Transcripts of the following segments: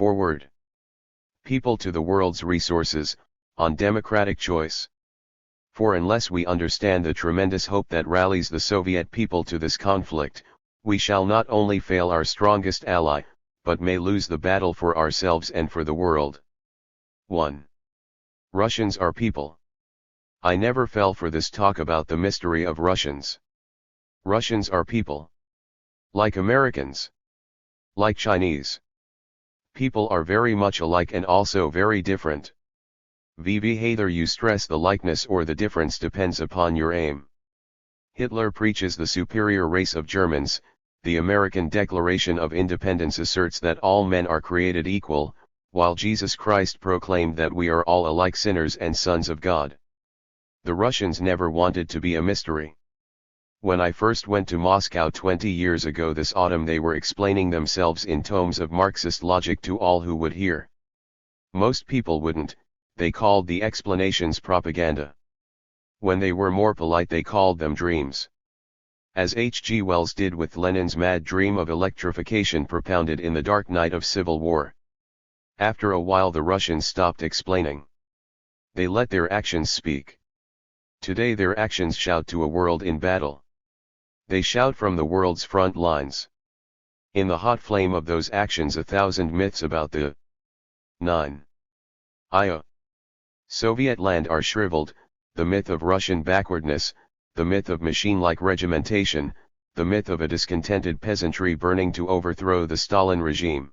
Forward. People to the world's resources, on democratic choice. For unless we understand the tremendous hope that rallies the Soviet people to this conflict, we shall not only fail our strongest ally, but may lose the battle for ourselves and for the world. 1. Russians are people. I never fell for this talk about the mystery of Russians. Russians are people. Like Americans. Like Chinese. People are very much alike and also very different. Either you stress the likeness or the difference depends upon your aim. Hitler preaches the superior race of Germans. The American Declaration of Independence asserts that all men are created equal, while Jesus Christ proclaimed that we are all alike sinners and sons of God. The Russians never wanted to be a mystery. When I first went to Moscow 20 years ago this autumn, they were explaining themselves in tomes of Marxist logic to all who would hear. Most people wouldn't, they called the explanations propaganda. When they were more polite they called them dreams. As H. G. Wells did with Lenin's mad dream of electrification propounded in the dark night of civil war. After a while the Russians stopped explaining. They let their actions speak. Today their actions shout to a world in battle. They shout from the world's front lines. In the hot flame of those actions 1,000 myths about the 9. Soviet land are shriveled, the myth of Russian backwardness, the myth of machine-like regimentation, the myth of a discontented peasantry burning to overthrow the Stalin regime.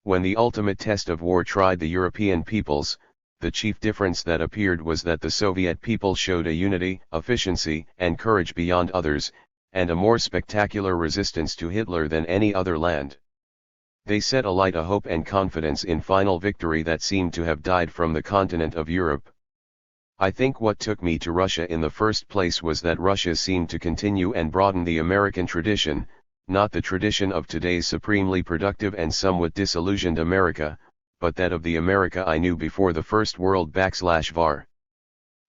When the ultimate test of war tried the European peoples, the chief difference that appeared was that the Soviet people showed a unity, efficiency, and courage beyond others, and a more spectacular resistance to Hitler than any other land. They set alight a hope and confidence in final victory that seemed to have died from the continent of Europe. I think what took me to Russia in the first place was that Russia seemed to continue and broaden the American tradition, not the tradition of today's supremely productive and somewhat disillusioned America, but that of the America I knew before the First World/War.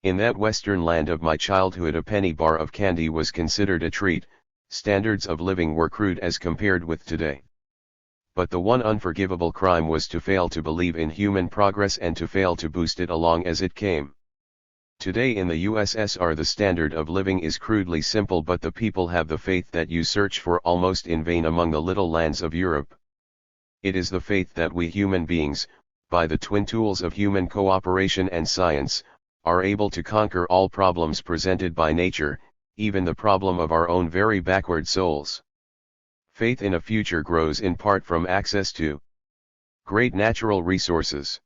In that western land of my childhood a penny bar of candy was considered a treat, standards of living were crude as compared with today. But the one unforgivable crime was to fail to believe in human progress and to fail to boost it along as it came. Today in the USSR the standard of living is crudely simple, but the people have the faith that you search for almost in vain among the little lands of Europe. It is the faith that we human beings, by the twin tools of human cooperation and science, are able to conquer all problems presented by nature, even the problem of our own very backward souls. Faith in a future grows in part from access to great natural resources.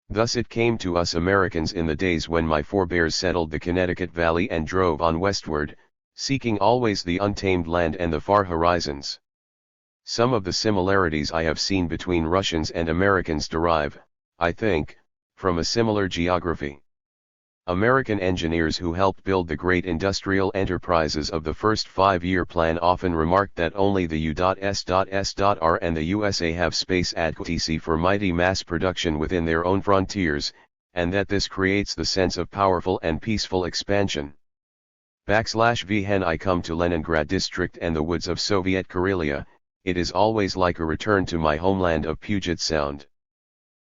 Thus it came to us Americans in the days when my forebears settled the Connecticut Valley and drove on westward, seeking always the untamed land and the far horizons. Some of the similarities I have seen between Russians and Americans derive, I think, from a similar geography. American engineers who helped build the great industrial enterprises of the first 5-year plan often remarked that only the U.S.S.R. and the USA have space adequacy for mighty mass production within their own frontiers, and that this creates the sense of powerful and peaceful expansion. When I come to Leningrad district and the woods of Soviet Karelia, it is always like a return to my homeland of Puget Sound.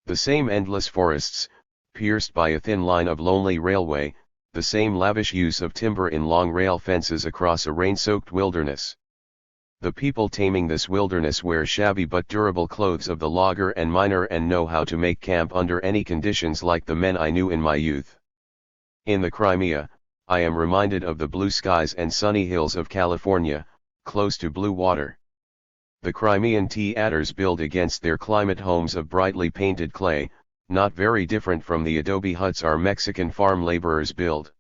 The same endless forests, pierced by a thin line of lonely railway, the same lavish use of timber in long rail fences across a rain-soaked wilderness. The people taming this wilderness wear shabby but durable clothes of the logger and miner and know how to make camp under any conditions like the men I knew in my youth. In the Crimea, I am reminded of the blue skies and sunny hills of California, close to blue water. The Crimean tea-atters build against their climate homes of brightly painted clay, not very different from the adobe huts our Mexican farm laborers build.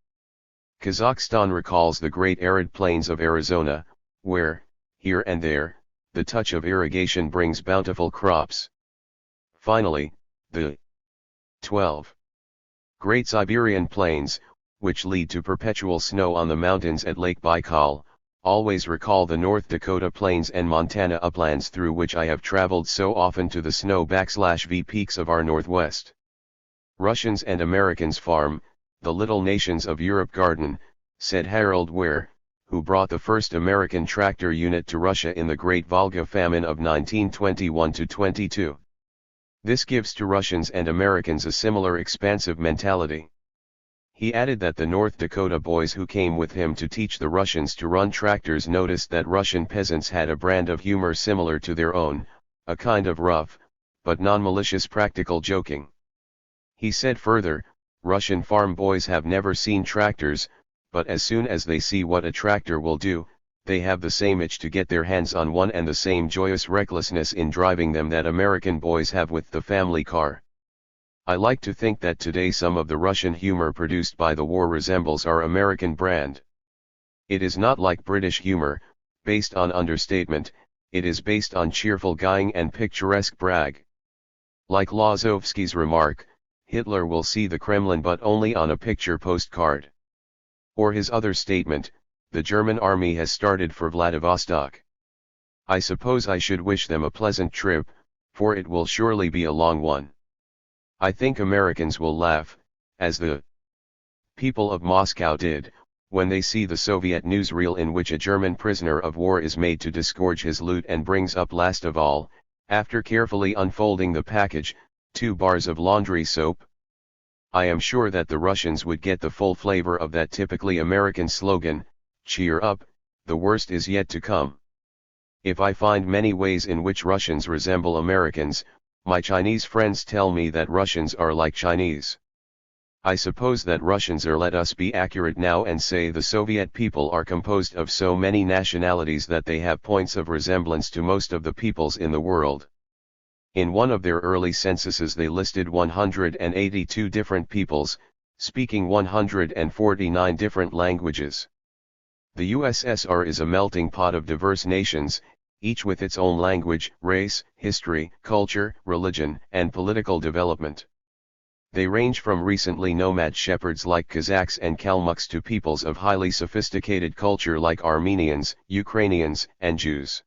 Kazakhstan recalls the great arid plains of Arizona, where, here and there, the touch of irrigation brings bountiful crops. Finally, the 12 Great Siberian Plains, which lead to perpetual snow on the mountains at Lake Baikal, always recall the North Dakota plains and Montana uplands through which I have traveled so often to the snow/V peaks of our northwest. Russians and Americans farm, the little nations of Europe garden, said Harold Ware, who brought the first American tractor unit to Russia in the Great Volga Famine of 1921-22. This gives to Russians and Americans a similar expansive mentality. He added that the North Dakota boys who came with him to teach the Russians to run tractors noticed that Russian peasants had a brand of humor similar to their own, a kind of rough, but non-malicious practical joking. He said further, Russian farm boys have never seen tractors, but as soon as they see what a tractor will do, they have the same itch to get their hands on one and the same joyous recklessness in driving them that American boys have with the family car. I like to think that today some of the Russian humor produced by the war resembles our American brand. It is not like British humor, based on understatement, it is based on cheerful guying and picturesque brag. Like Lazovsky's remark, Hitler will see the Kremlin but only on a picture postcard. Or his other statement, the German army has started for Vladivostok. I suppose I should wish them a pleasant trip, for it will surely be a long one. I think Americans will laugh, as the people of Moscow did, when they see the Soviet newsreel in which a German prisoner of war is made to disgorge his loot and brings up last of all, after carefully unfolding the package, 2 bars of laundry soap. I am sure that the Russians would get the full flavor of that typically American slogan, cheer up, the worst is yet to come. If I find many ways in which Russians resemble Americans, my Chinese friends tell me that Russians are like Chinese. I suppose that Russians are. Let us be accurate now and say the Soviet people are composed of so many nationalities that they have points of resemblance to most of the peoples in the world. In one of their early censuses they listed 182 different peoples, speaking 149 different languages. The USSR is a melting pot of diverse nations, each with its own language, race, history, culture, religion, and political development. They range from recently nomad shepherds like Kazakhs and Kalmucks to peoples of highly sophisticated culture like Armenians, Ukrainians, and Jews.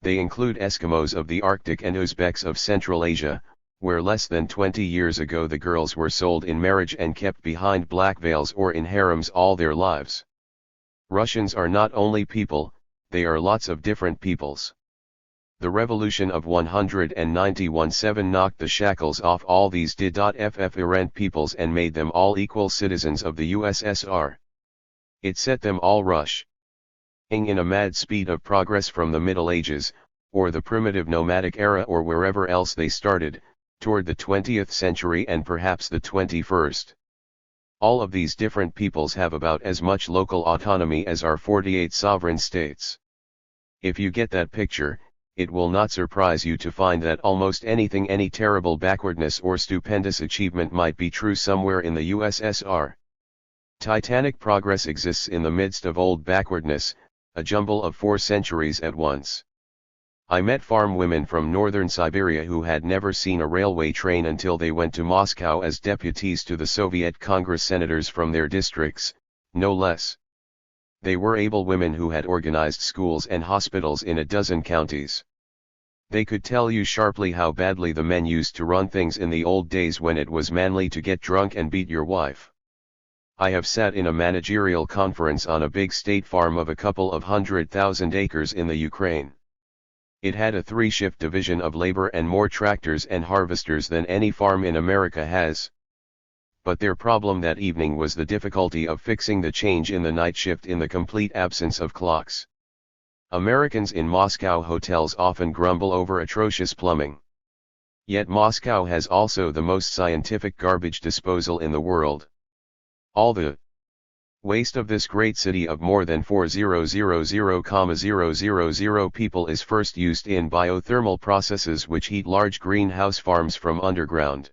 They include Eskimos of the Arctic and Uzbeks of Central Asia, where less than 20 years ago the girls were sold in marriage and kept behind black veils or in harems all their lives. Russians are not only people, they are lots of different peoples. The revolution of 191-7 knocked the shackles off all these did.ff-errant peoples and made them all equal citizens of the USSR. It set them all rushing in a mad speed of progress from the Middle Ages, or the primitive nomadic era or wherever else they started, toward the 20th century and perhaps the 21st. All of these different peoples have about as much local autonomy as our 48 sovereign states. If you get that picture, it will not surprise you to find that almost anything, any terrible backwardness or stupendous achievement might be true somewhere in the USSR. Titanic progress exists in the midst of old backwardness, a jumble of 4 centuries at once. I met farm women from northern Siberia who had never seen a railway train until they went to Moscow as deputies to the Soviet Congress senators from their districts, no less. They were able women who had organized schools and hospitals in a dozen counties. They could tell you sharply how badly the men used to run things in the old days when it was manly to get drunk and beat your wife. I have sat in a managerial conference on a big state farm of a couple of 100,000 acres in the Ukraine. It had a 3-shift division of labor and more tractors and harvesters than any farm in America has. But their problem that evening was the difficulty of fixing the change in the night shift in the complete absence of clocks. Americans in Moscow hotels often grumble over atrocious plumbing. Yet Moscow has also the most scientific garbage disposal in the world. All the waste of this great city of more than 4,000,000 people is first used in biothermal processes which heat large greenhouse farms from underground.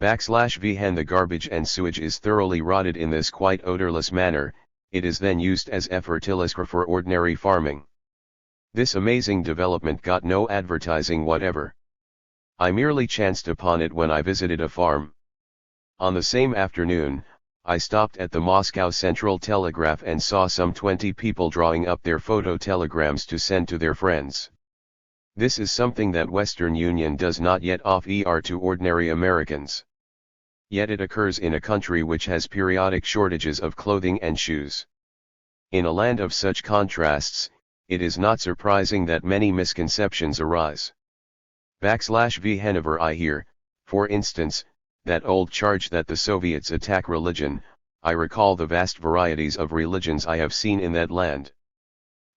/vhen the garbage and sewage is thoroughly rotted in this quite odorless manner, it is then used as a fertilizer for ordinary farming. This amazing development got no advertising whatever. I merely chanced upon it when I visited a farm. On the same afternoon, I stopped at the Moscow Central Telegraph and saw some 20 people drawing up their photo telegrams to send to their friends. This is something that Western Union does not yet offer to ordinary Americans. Yet it occurs in a country which has periodic shortages of clothing and shoes. In a land of such contrasts, it is not surprising that many misconceptions arise. V whenever I hear, for instance, that old charge that the Soviets attack religion, I recall the vast varieties of religions I have seen in that land.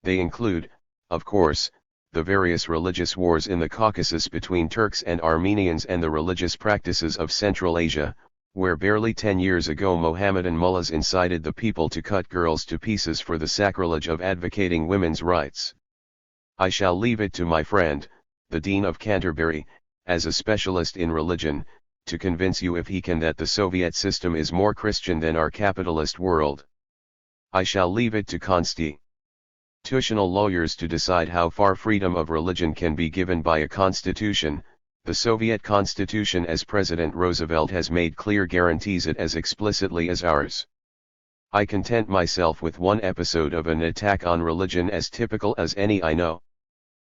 They include, of course, the various religious wars in the Caucasus between Turks and Armenians and the religious practices of Central Asia, where barely 10 years ago Mohammedan mullahs incited the people to cut girls to pieces for the sacrilege of advocating women's rights. I shall leave it to my friend, the Dean of Canterbury, as a specialist in religion, to convince you if he can that the Soviet system is more Christian than our capitalist world. I shall leave it to constitutional lawyers to decide how far freedom of religion can be given by a constitution. The Soviet constitution, as President Roosevelt has made clear, guarantees it as explicitly as ours. I content myself with one episode of an attack on religion as typical as any I know.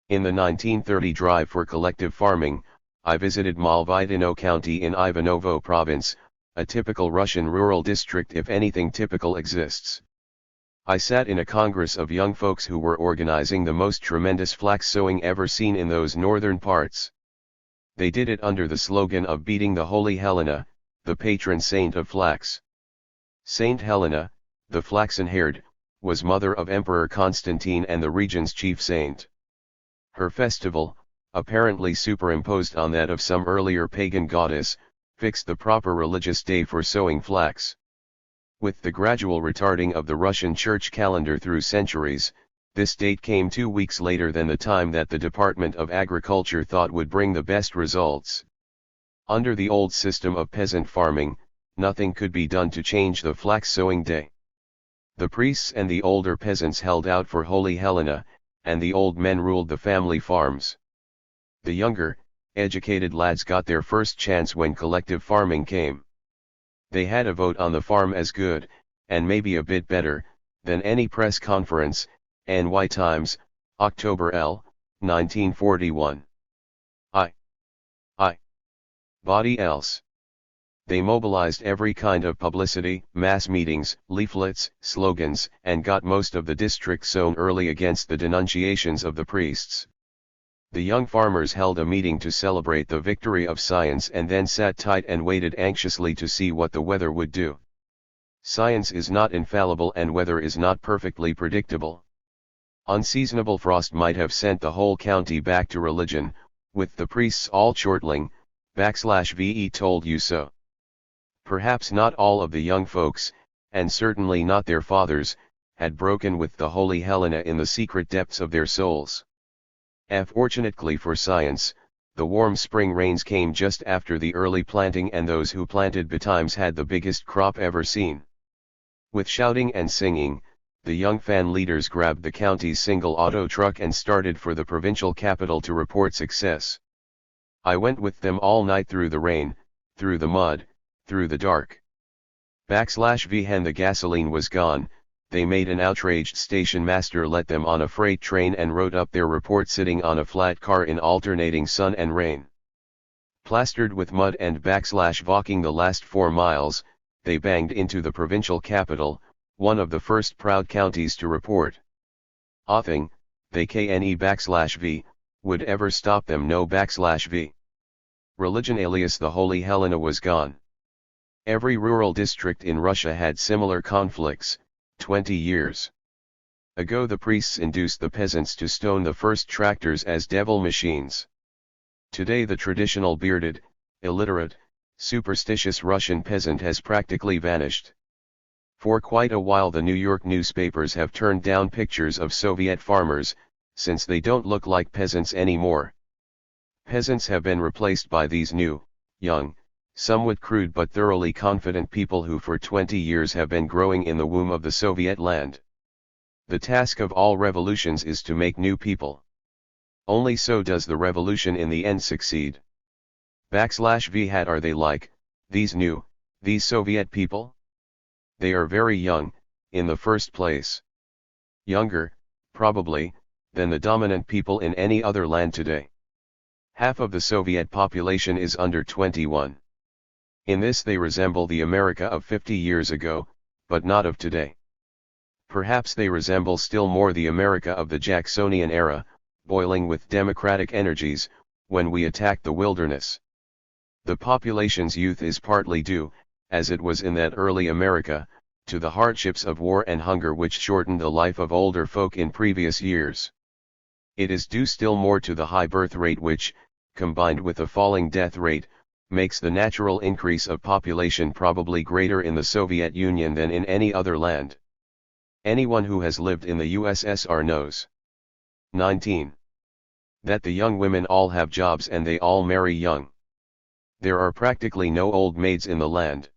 In the 1930 drive for collective farming, I visited Malvidino County in Ivanovo Province, a typical Russian rural district if anything typical exists. I sat in a congress of young folks who were organizing the most tremendous flax sowing ever seen in those northern parts. They did it under the slogan of beating the Holy Helena, the patron saint of flax. Saint Helena, the flaxen-haired, was mother of Emperor Constantine and the region's chief saint. Her festival, apparently superimposed on that of some earlier pagan goddess, fixed the proper religious day for sowing flax. With the gradual retarding of the Russian church calendar through centuries, this date came 2 weeks later than the time that the Department of Agriculture thought would bring the best results. Under the old system of peasant farming, nothing could be done to change the flax sowing day. The priests and the older peasants held out for Holy Helena, and the old men ruled the family farms. The younger, educated lads got their first chance when collective farming came. They had a vote on the farm as good, and maybe a bit better, than any press conference. NY Times, October L, 1941. I. Body else. They mobilized every kind of publicity, mass meetings, leaflets, slogans, and got most of the district sown early against the denunciations of the priests. The young farmers held a meeting to celebrate the victory of science and then sat tight and waited anxiously to see what the weather would do. Science is not infallible and weather is not perfectly predictable. Unseasonable frost might have sent the whole county back to religion, with the priests all chortling, /VE told you so. Perhaps not all of the young folks, and certainly not their fathers, had broken with the Holy Helena in the secret depths of their souls. Fortunately for science, the warm spring rains came just after the early planting, and those who planted betimes had the biggest crop ever seen. With shouting and singing, the young fan leaders grabbed the county's single auto truck and started for the provincial capital to report success. I went with them all night through the rain, through the mud, through the dark. /V when the gasoline was gone, they made an outraged station master let them on a freight train and wrote up their report sitting on a flat car in alternating sun and rain. Plastered with mud and /walking the last 4 miles, they banged into the provincial capital, one of the first proud counties to report. Nothing, they /V, would ever stop them. No /V. Religion alias the Holy Helena was gone. Every rural district in Russia had similar conflicts. 20 years ago the priests induced the peasants to stone the first tractors as devil machines. Today the traditional bearded, illiterate, superstitious Russian peasant has practically vanished. For quite a while the New York newspapers have turned down pictures of Soviet farmers, since they don't look like peasants anymore. Peasants have been replaced by these new, young, somewhat crude but thoroughly confident people who for 20 years have been growing in the womb of the Soviet land. The task of all revolutions is to make new people. Only so does the revolution in the end succeed. /V are they like, these Soviet people? They are very young, in the first place. Younger, probably, than the dominant people in any other land today. Half of the Soviet population is under 21. In this they resemble the America of 50 years ago, but not of today. Perhaps they resemble still more the America of the Jacksonian era, boiling with democratic energies, when we attacked the wilderness. The population's youth is partly due, as it was in that early America, to the hardships of war and hunger which shortened the life of older folk in previous years. It is due still more to the high birth rate which, combined with a falling death rate, makes the natural increase of population probably greater in the Soviet Union than in any other land. Anyone who has lived in the USSR knows. 19. That the young women all have jobs and they all marry young. There are practically no old maids in the land.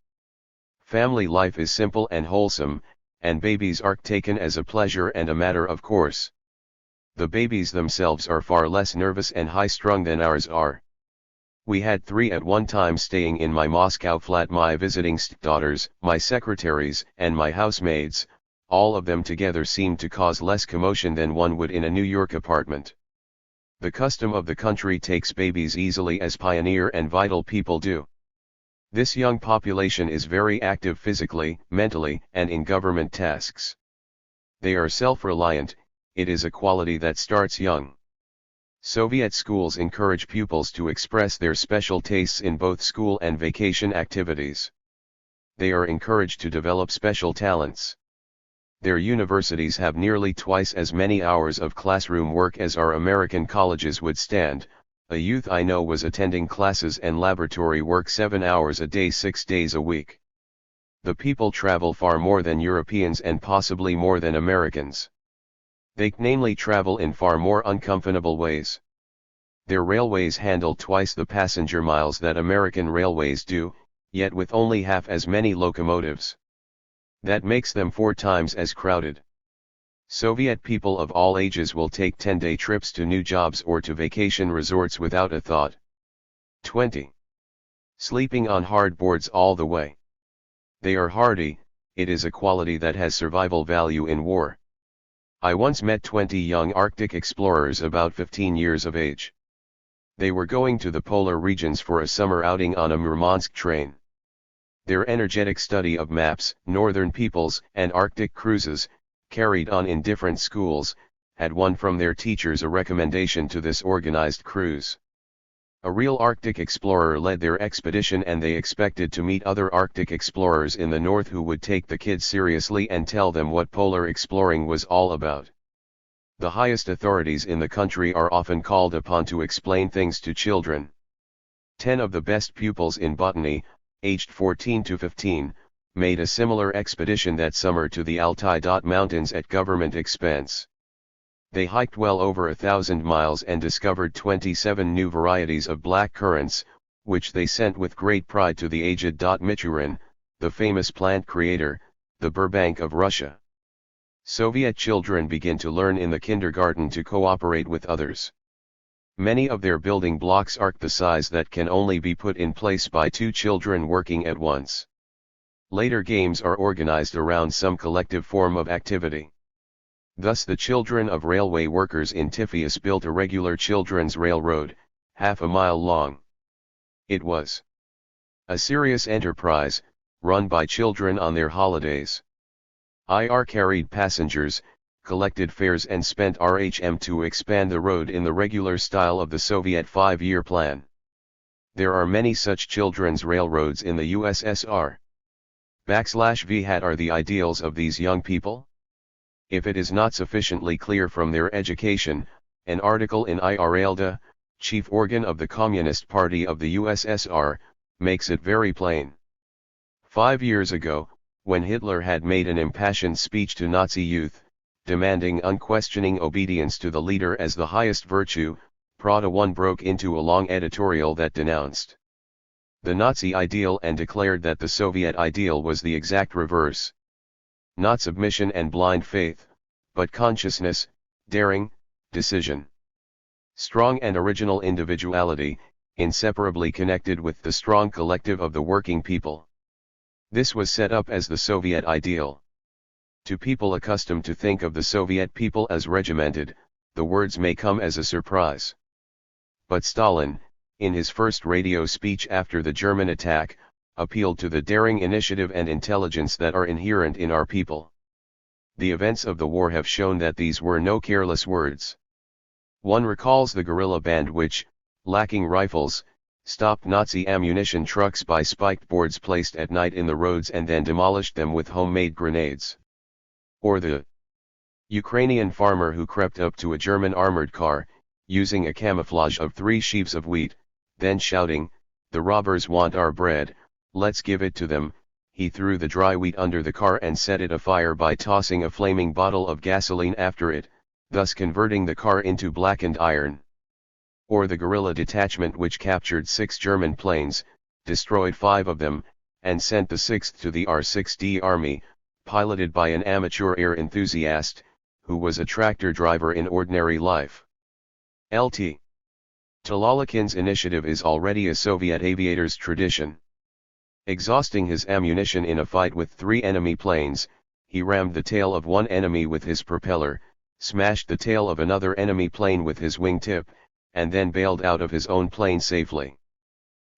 Family life is simple and wholesome, and babies are taken as a pleasure and a matter of course. The babies themselves are far less nervous and high-strung than ours are. We had 3 at one time staying in my Moscow flat: my visiting stepdaughters, my secretaries, and my housemaids. All of them together seemed to cause less commotion than one would in a New York apartment. The custom of the country takes babies easily, as pioneer and vital people do. This young population is very active physically, mentally, and in government tasks. They are self-reliant. It is a quality that starts young. Soviet schools encourage pupils to express their special tastes in both school and vacation activities. They are encouraged to develop special talents. Their universities have nearly twice as many hours of classroom work as our American colleges would stand. A youth I know was attending classes and laboratory work 7 hours a day 6 days a week. The people travel far more than Europeans and possibly more than Americans. They namely travel in far more uncomfortable ways. Their railways handle twice the passenger miles that American railways do, yet with only half as many locomotives. That makes them 4 times as crowded. Soviet people of all ages will take 10-day trips to new jobs or to vacation resorts without a thought. 20. Sleeping on hard boards all the way. They are hardy. It is a quality that has survival value in war. I once met 20 young Arctic explorers about 15 years of age. They were going to the polar regions for a summer outing on a Murmansk train. Their energetic study of maps, northern peoples, and Arctic cruises, carried on in different schools, had won from their teachers a recommendation to this organized cruise. A real Arctic explorer led their expedition, and they expected to meet other Arctic explorers in the north who would take the kids seriously and tell them what polar exploring was all about. The highest authorities in the country are often called upon to explain things to children. 10 of the best pupils in botany, aged 14 to 15, made a similar expedition that summer to the Altai Mountains at government expense. They hiked well over 1,000 miles and discovered 27 new varieties of black currants, which they sent with great pride to the aged Michurin, the famous plant creator, the Burbank of Russia. Soviet children begin to learn in the kindergarten to cooperate with others. Many of their building blocks are the size that can only be put in place by 2 children working at once. Later games are organized around some collective form of activity. Thus the children of railway workers in Tiflis built a regular children's railroad, half a mile long. It was a serious enterprise, run by children on their holidays. IR carried passengers, collected fares and spent RHM to expand the road in the regular style of the Soviet 5-year plan. There are many such children's railroads in the USSR. /V are the ideals of these young people? If it is not sufficiently clear from their education, an article in IRLDA, chief organ of the Communist Party of the USSR, makes it very plain. 5 years ago, when Hitler had made an impassioned speech to Nazi youth, demanding unquestioning obedience to the leader as the highest virtue, Pravda 1 broke into a long editorial that denounced the Nazi ideal and declared that the Soviet ideal was the exact reverse. Not submission and blind faith, but consciousness, daring, decision. Strong and original individuality, inseparably connected with the strong collective of the working people. This was set up as the Soviet ideal. To people accustomed to think of the Soviet people as regimented, the words may come as a surprise. But Stalin, in his first radio speech after the German attack, appealed to the daring initiative and intelligence that are inherent in our people. The events of the war have shown that these were no careless words. One recalls the guerrilla band which, lacking rifles, stopped Nazi ammunition trucks by spiked boards placed at night in the roads and then demolished them with homemade grenades. Or the Ukrainian farmer who crept up to a German armored car, using a camouflage of 3 sheaves of wheat, then shouting, "The robbers want our bread, let's give it to them." He threw the dry wheat under the car and set it afire by tossing a flaming bottle of gasoline after it, thus converting the car into blackened iron. Or the guerrilla detachment which captured 6 German planes, destroyed 5 of them, and sent the 6th to the R-6D army, piloted by an amateur air enthusiast, who was a tractor driver in ordinary life. Lt. Talalekin's initiative is already a Soviet aviator's tradition. Exhausting his ammunition in a fight with 3 enemy planes, he rammed the tail of one enemy with his propeller, smashed the tail of another enemy plane with his wingtip, and then bailed out of his own plane safely.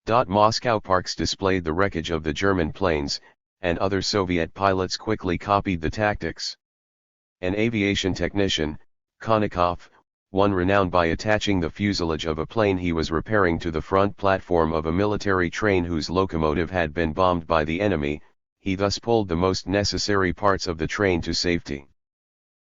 Moscow parks displayed the wreckage of the German planes, and other Soviet pilots quickly copied the tactics. An aviation technician, Konnikov, won renown by attaching the fuselage of a plane he was repairing to the front platform of a military train whose locomotive had been bombed by the enemy. He thus pulled the most necessary parts of the train to safety.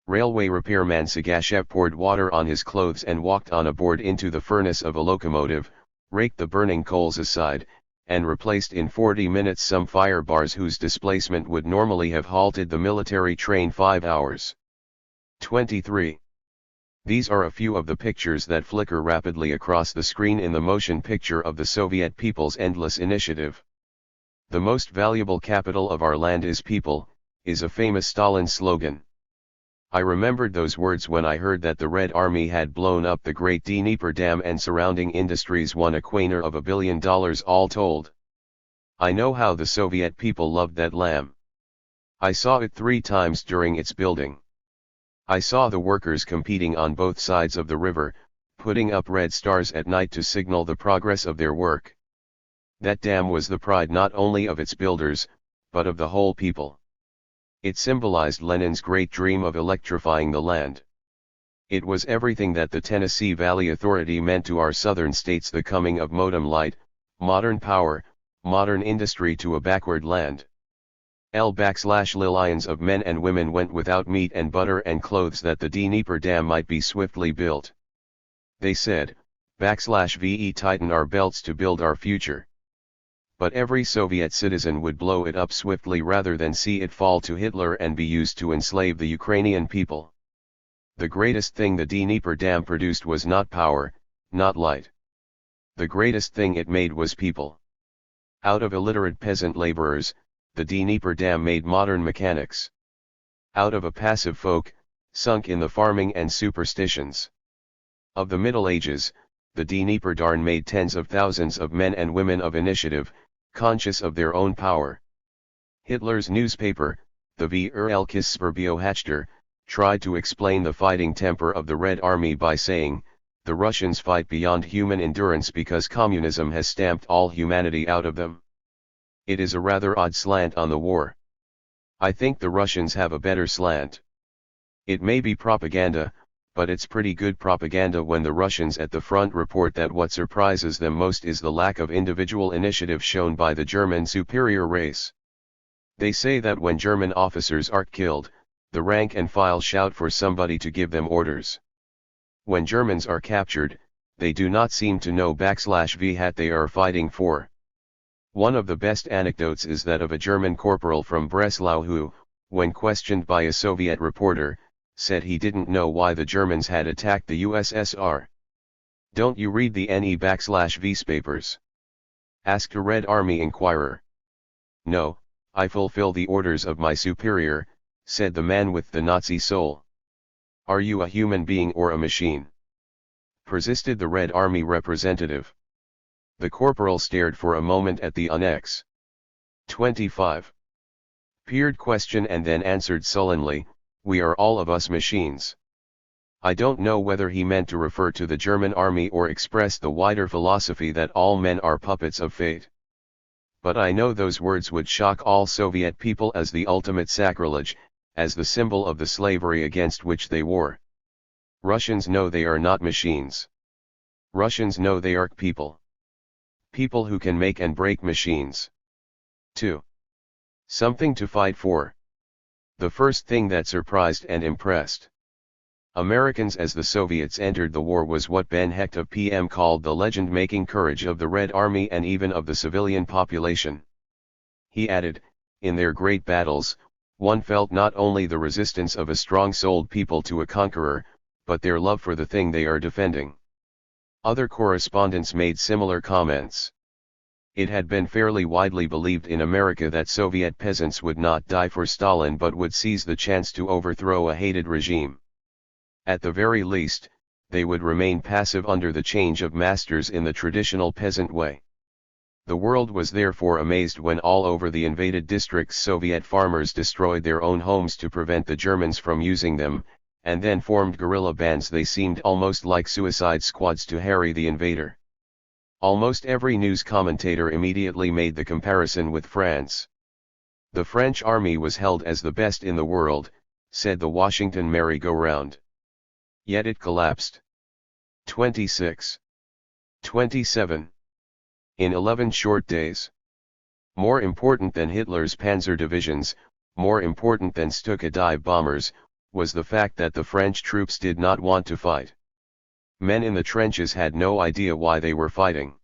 Railway repairman Sagashev poured water on his clothes and walked on a board into the furnace of a locomotive, raked the burning coals aside, and replaced in 40 minutes some fire bars whose displacement would normally have halted the military train 5 hours. 23. These are a few of the pictures that flicker rapidly across the screen in the motion picture of the Soviet people's endless initiative. "The most valuable capital of our land is people," is a famous Stalin slogan. I remembered those words when I heard that the Red Army had blown up the great Dnieper Dam and surrounding industries won a quarter of $1 billion all told. I know how the Soviet people loved that lamb. I saw it 3 times during its building. I saw the workers competing on both sides of the river, putting up red stars at night to signal the progress of their work. That dam was the pride not only of its builders, but of the whole people. It symbolized Lenin's great dream of electrifying the land. It was everything that the Tennessee Valley Authority meant to our southern states: the coming of modern light, modern power, modern industry to a backward land. Lions of men and women went without meat and butter and clothes that the Dnieper Dam might be swiftly built. They said, /ve tighten our belts to build our future. But every Soviet citizen would blow it up swiftly rather than see it fall to Hitler and be used to enslave the Ukrainian people. The greatest thing the Dnieper Dam produced was not power, not light. The greatest thing it made was people. Out of illiterate peasant laborers, the Dnieper Dam made modern mechanics. Out of a passive folk, sunk in the farming and superstitions of the Middle Ages, the Dnieper Dam made tens of thousands of men and women of initiative, conscious of their own power. Hitler's newspaper, the Verlkisverbiohachter, tried to explain the fighting temper of the Red Army by saying, "The Russians fight beyond human endurance because communism has stamped all humanity out of them." It is a rather odd slant on the war. I think the Russians have a better slant. It may be propaganda, but it's pretty good propaganda when the Russians at the front report that what surprises them most is the lack of individual initiative shown by the German superior race. They say that when German officers are killed, the rank and file shout for somebody to give them orders. When Germans are captured, they do not seem to know /v they are fighting for. One of the best anecdotes is that of a German corporal from Breslau who, when questioned by a Soviet reporter, said he didn't know why the Germans had attacked the USSR. "Don't you read the NE/V's papers?" asked a Red Army inquirer. "No, I fulfill the orders of my superior," said the man with the Nazi soul. "Are you a human being or a machine?" persisted the Red Army representative. The corporal stared for a moment at the annex. 25. Peered question and then answered sullenly, "We are all of us machines." I don't know whether he meant to refer to the German army or express the wider philosophy that all men are puppets of fate. But I know those words would shock all Soviet people as the ultimate sacrilege, as the symbol of the slavery against which they war. Russians know they are not machines. Russians know they are people. People who can make and break machines. 2. Something to fight for. The first thing that surprised and impressed Americans as the Soviets entered the war was what Ben Hecht of PM called the legend-making courage of the Red Army and even of the civilian population. He added, in their great battles, one felt not only the resistance of a strong-souled people to a conqueror, but their love for the thing they are defending. Other correspondents made similar comments. It had been fairly widely believed in America that Soviet peasants would not die for Stalin but would seize the chance to overthrow a hated regime. At the very least, they would remain passive under the change of masters in the traditional peasant way. The world was therefore amazed when all over the invaded districts Soviet farmers destroyed their own homes to prevent the Germans from using them, and then formed guerrilla bands. They seemed almost like suicide squads to harry the invader. Almost every news commentator immediately made the comparison with France. The French army was held as the best in the world, said the Washington merry-go-round. Yet it collapsed. 26. 27. In 11 short days. More important than Hitler's panzer divisions, more important than Stuka dive bombers, was the fact that the French troops did not want to fight. Men in the trenches had no idea why they were fighting.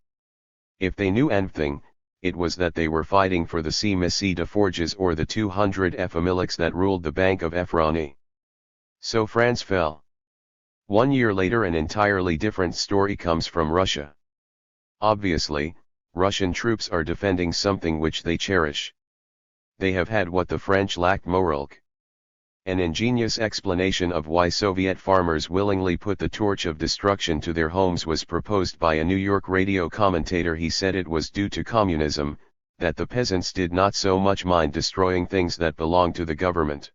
If they knew anything, it was that they were fighting for the Missy de Forges or the 200 Efamilics that ruled the Bank of Efrani. So France fell. 1 year later an entirely different story comes from Russia. Obviously, Russian troops are defending something which they cherish. They have had what the French lacked: morale. An ingenious explanation of why Soviet farmers willingly put the torch of destruction to their homes was proposed by a New York radio commentator. He said it was due to communism, that the peasants did not so much mind destroying things that belonged to the government.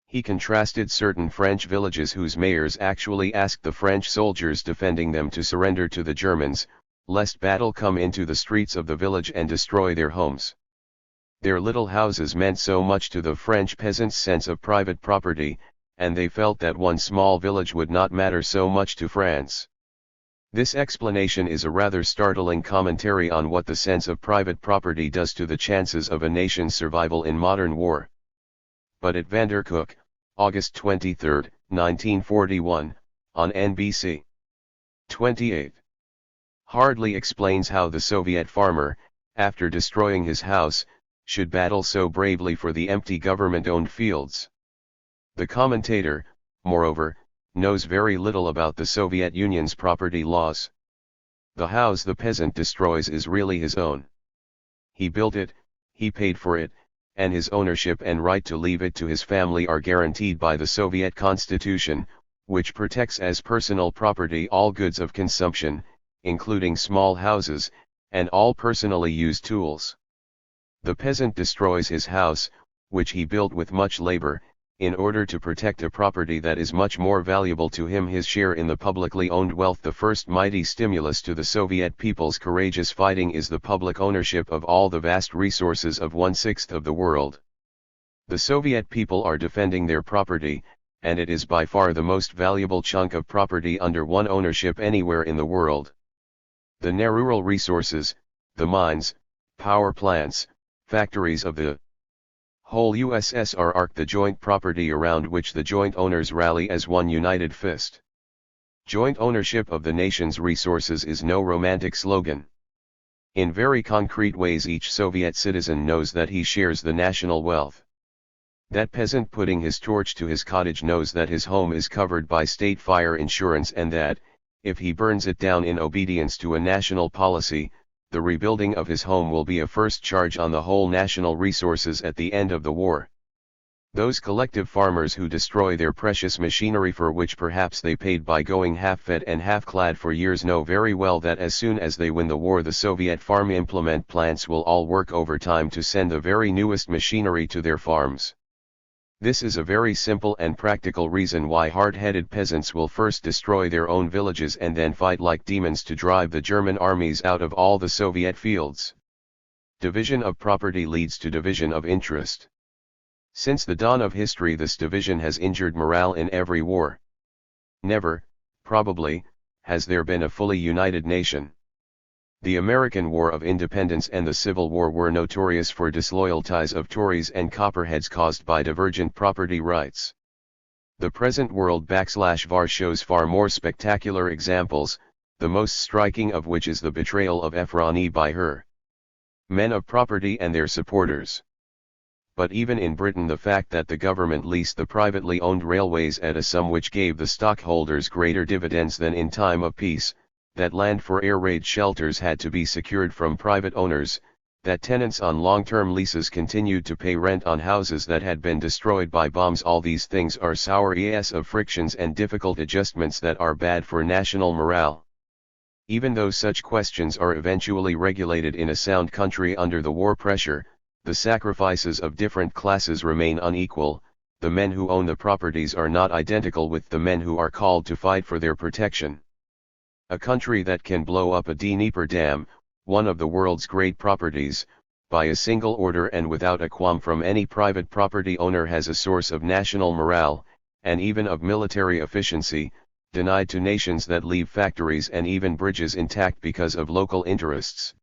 He contrasted certain French villages whose mayors actually asked the French soldiers defending them to surrender to the Germans, lest battle come into the streets of the village and destroy their homes. Their little houses meant so much to the French peasants' sense of private property, and they felt that one small village would not matter so much to France. This explanation is a rather startling commentary on what the sense of private property does to the chances of a nation's survival in modern war. But at Van der Kook, August 23, 1941, on NBC 28. Hardly explains how the Soviet farmer, after destroying his house, should battle so bravely for the empty government-owned fields. The commentator, moreover, knows very little about the Soviet Union's property laws. The house the peasant destroys is really his own. He built it, he paid for it, and his ownership and right to leave it to his family are guaranteed by the Soviet Constitution, which protects as personal property all goods of consumption, including small houses, and all personally used tools. The peasant destroys his house, which he built with much labor, in order to protect a property that is much more valuable to him: his share in the publicly owned wealth. The first mighty stimulus to the Soviet people's courageous fighting is the public ownership of all the vast resources of 1/6 of the world. The Soviet people are defending their property, and it is by far the most valuable chunk of property under one ownership anywhere in the world. The rural resources, the mines, power plants, factories of the whole USSR are the joint property around which the joint owners rally as one united fist. Joint ownership of the nation's resources is no romantic slogan. In very concrete ways each Soviet citizen knows that he shares the national wealth. That peasant putting his torch to his cottage knows that his home is covered by state fire insurance and that, if he burns it down in obedience to a national policy, the rebuilding of his home will be a first charge on the whole national resources at the end of the war. Those collective farmers who destroy their precious machinery for which perhaps they paid by going half-fed and half-clad for years know very well that as soon as they win the war the Soviet farm implement plants will all work overtime to send the very newest machinery to their farms. This is a very simple and practical reason why hard-headed peasants will first destroy their own villages and then fight like demons to drive the German armies out of all the Soviet fields. Division of property leads to division of interest. Since the dawn of history this division has injured morale in every war. Never, probably, has there been a fully united nation. The American War of Independence and the Civil War were notorious for disloyal ties of Tories and Copperheads caused by divergent property rights. The present world/var shows far more spectacular examples, the most striking of which is the betrayal of Ephrani by her men of property and their supporters. But even in Britain, the fact that the government leased the privately owned railways at a sum which gave the stockholders greater dividends than in time of peace, that land for air raid shelters had to be secured from private owners, that tenants on long-term leases continued to pay rent on houses that had been destroyed by bombs, all these things are sources of frictions and difficult adjustments that are bad for national morale. Even though such questions are eventually regulated in a sound country under the war pressure, the sacrifices of different classes remain unequal. The men who own the properties are not identical with the men who are called to fight for their protection. A country that can blow up a Dnieper dam, one of the world's great properties, by a single order and without a qualm from any private property owner has a source of national morale, and even of military efficiency, denied to nations that leave factories and even bridges intact because of local interests.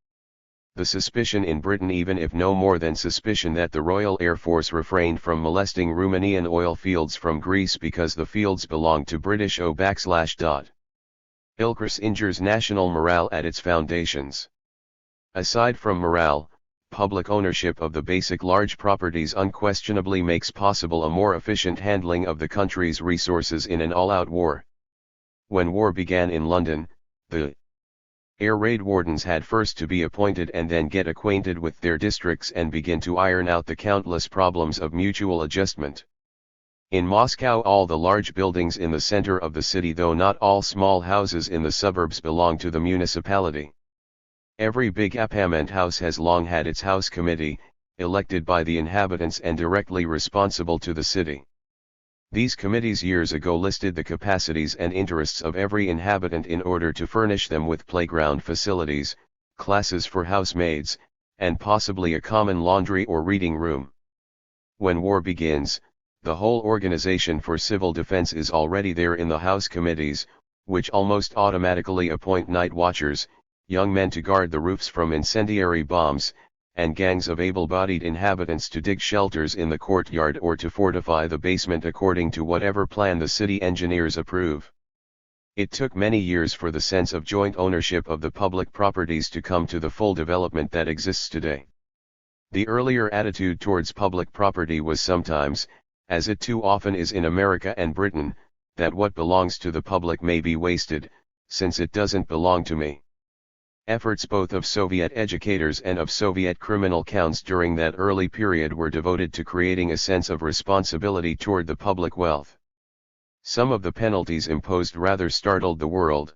The suspicion in Britain, even if no more than suspicion, that the Royal Air Force refrained from molesting Romanian oil fields from Greece because the fields belonged to British O/Ilkris injures national morale at its foundations. Aside from morale, public ownership of the basic large properties unquestionably makes possible a more efficient handling of the country's resources in an all-out war. When war began in London, the air raid wardens had first to be appointed and then get acquainted with their districts and begin to iron out the countless problems of mutual adjustment. In Moscow, all the large buildings in the center of the city, though not all small houses in the suburbs, belong to the municipality. Every big apartment house has long had its house committee, elected by the inhabitants and directly responsible to the city. These committees years ago listed the capacities and interests of every inhabitant in order to furnish them with playground facilities, classes for housemaids, and possibly a common laundry or reading room. When war begins, the whole organization for civil defense is already there in the house committees, which almost automatically appoint night watchers, young men to guard the roofs from incendiary bombs, and gangs of able-bodied inhabitants to dig shelters in the courtyard or to fortify the basement according to whatever plan the city engineers approve. It took many years for the sense of joint ownership of the public properties to come to the full development that exists today. The earlier attitude towards public property was sometimes, as it too often is in America and Britain, that what belongs to the public may be wasted, since it doesn't belong to me. Efforts both of Soviet educators and of Soviet criminal counts during that early period were devoted to creating a sense of responsibility toward the public wealth. Some of the penalties imposed rather startled the world.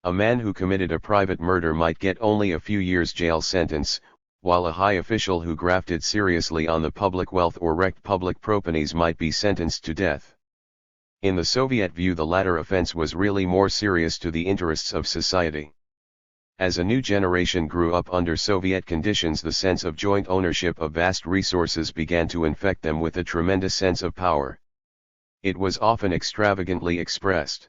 A man who committed a private murder might get only a few years' jail sentence, while a high official who grafted seriously on the public wealth or wrecked public properties might be sentenced to death. In the Soviet view, the latter offense was really more serious to the interests of society. As a new generation grew up under Soviet conditions, the sense of joint ownership of vast resources began to infect them with a tremendous sense of power. It was often extravagantly expressed.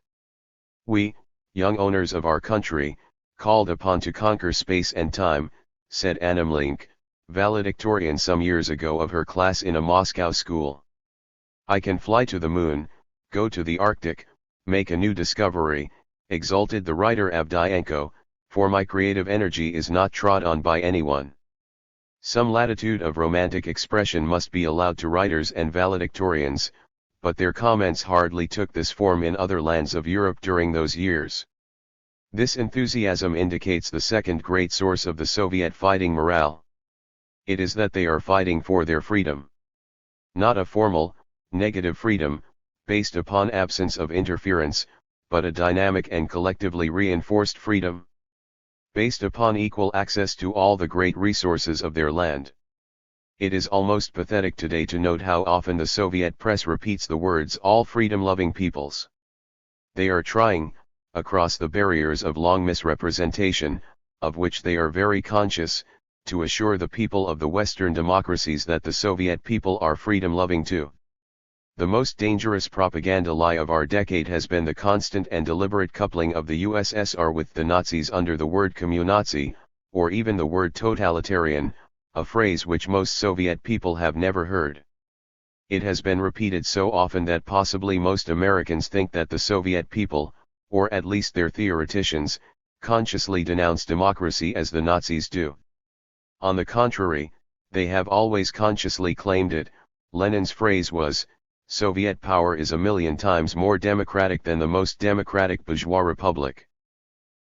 We, young owners of our country, called upon to conquer space and time, said Anna Mlink, valedictorian some years ago of her class in a Moscow school. I can fly to the moon, go to the Arctic, make a new discovery, exulted the writer Avdyenko, for my creative energy is not trod on by anyone. Some latitude of romantic expression must be allowed to writers and valedictorians, but their comments hardly took this form in other lands of Europe during those years. This enthusiasm indicates the second great source of the Soviet fighting morale. It is that they are fighting for their freedom. Not a formal, negative freedom, based upon absence of interference, but a dynamic and collectively reinforced freedom, based upon equal access to all the great resources of their land. It is almost pathetic today to note how often the Soviet press repeats the words "all freedom-loving peoples." They are trying, across the barriers of long misrepresentation, of which they are very conscious, to assure the people of the Western democracies that the Soviet people are freedom-loving too. The most dangerous propaganda lie of our decade has been the constant and deliberate coupling of the USSR with the Nazis under the word communazi, or even the word totalitarian, a phrase which most Soviet people have never heard. It has been repeated so often that possibly most Americans think that the Soviet people, or at least their theoreticians, consciously denounce democracy as the Nazis do. On the contrary, they have always consciously claimed it. Lenin's phrase was, "Soviet power is a million times more democratic than the most democratic bourgeois republic."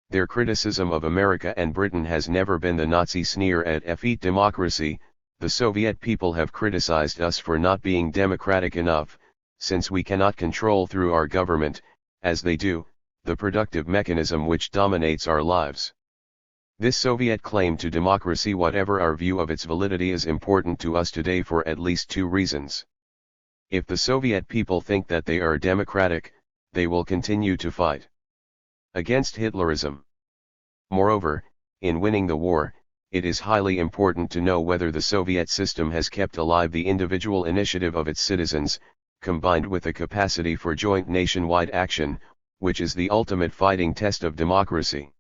Their criticism of America and Britain has never been the Nazi sneer at effete democracy. The Soviet people have criticized us for not being democratic enough, since we cannot control through our government, as they do, the productive mechanism which dominates our lives. This Soviet claim to democracy, whatever our view of its validity, is important to us today for at least two reasons. If the Soviet people think that they are democratic, they will continue to fight against Hitlerism. Moreover, in winning the war, it is highly important to know whether the Soviet system has kept alive the individual initiative of its citizens, combined with a capacity for joint nationwide action, which is the ultimate fighting test of democracy.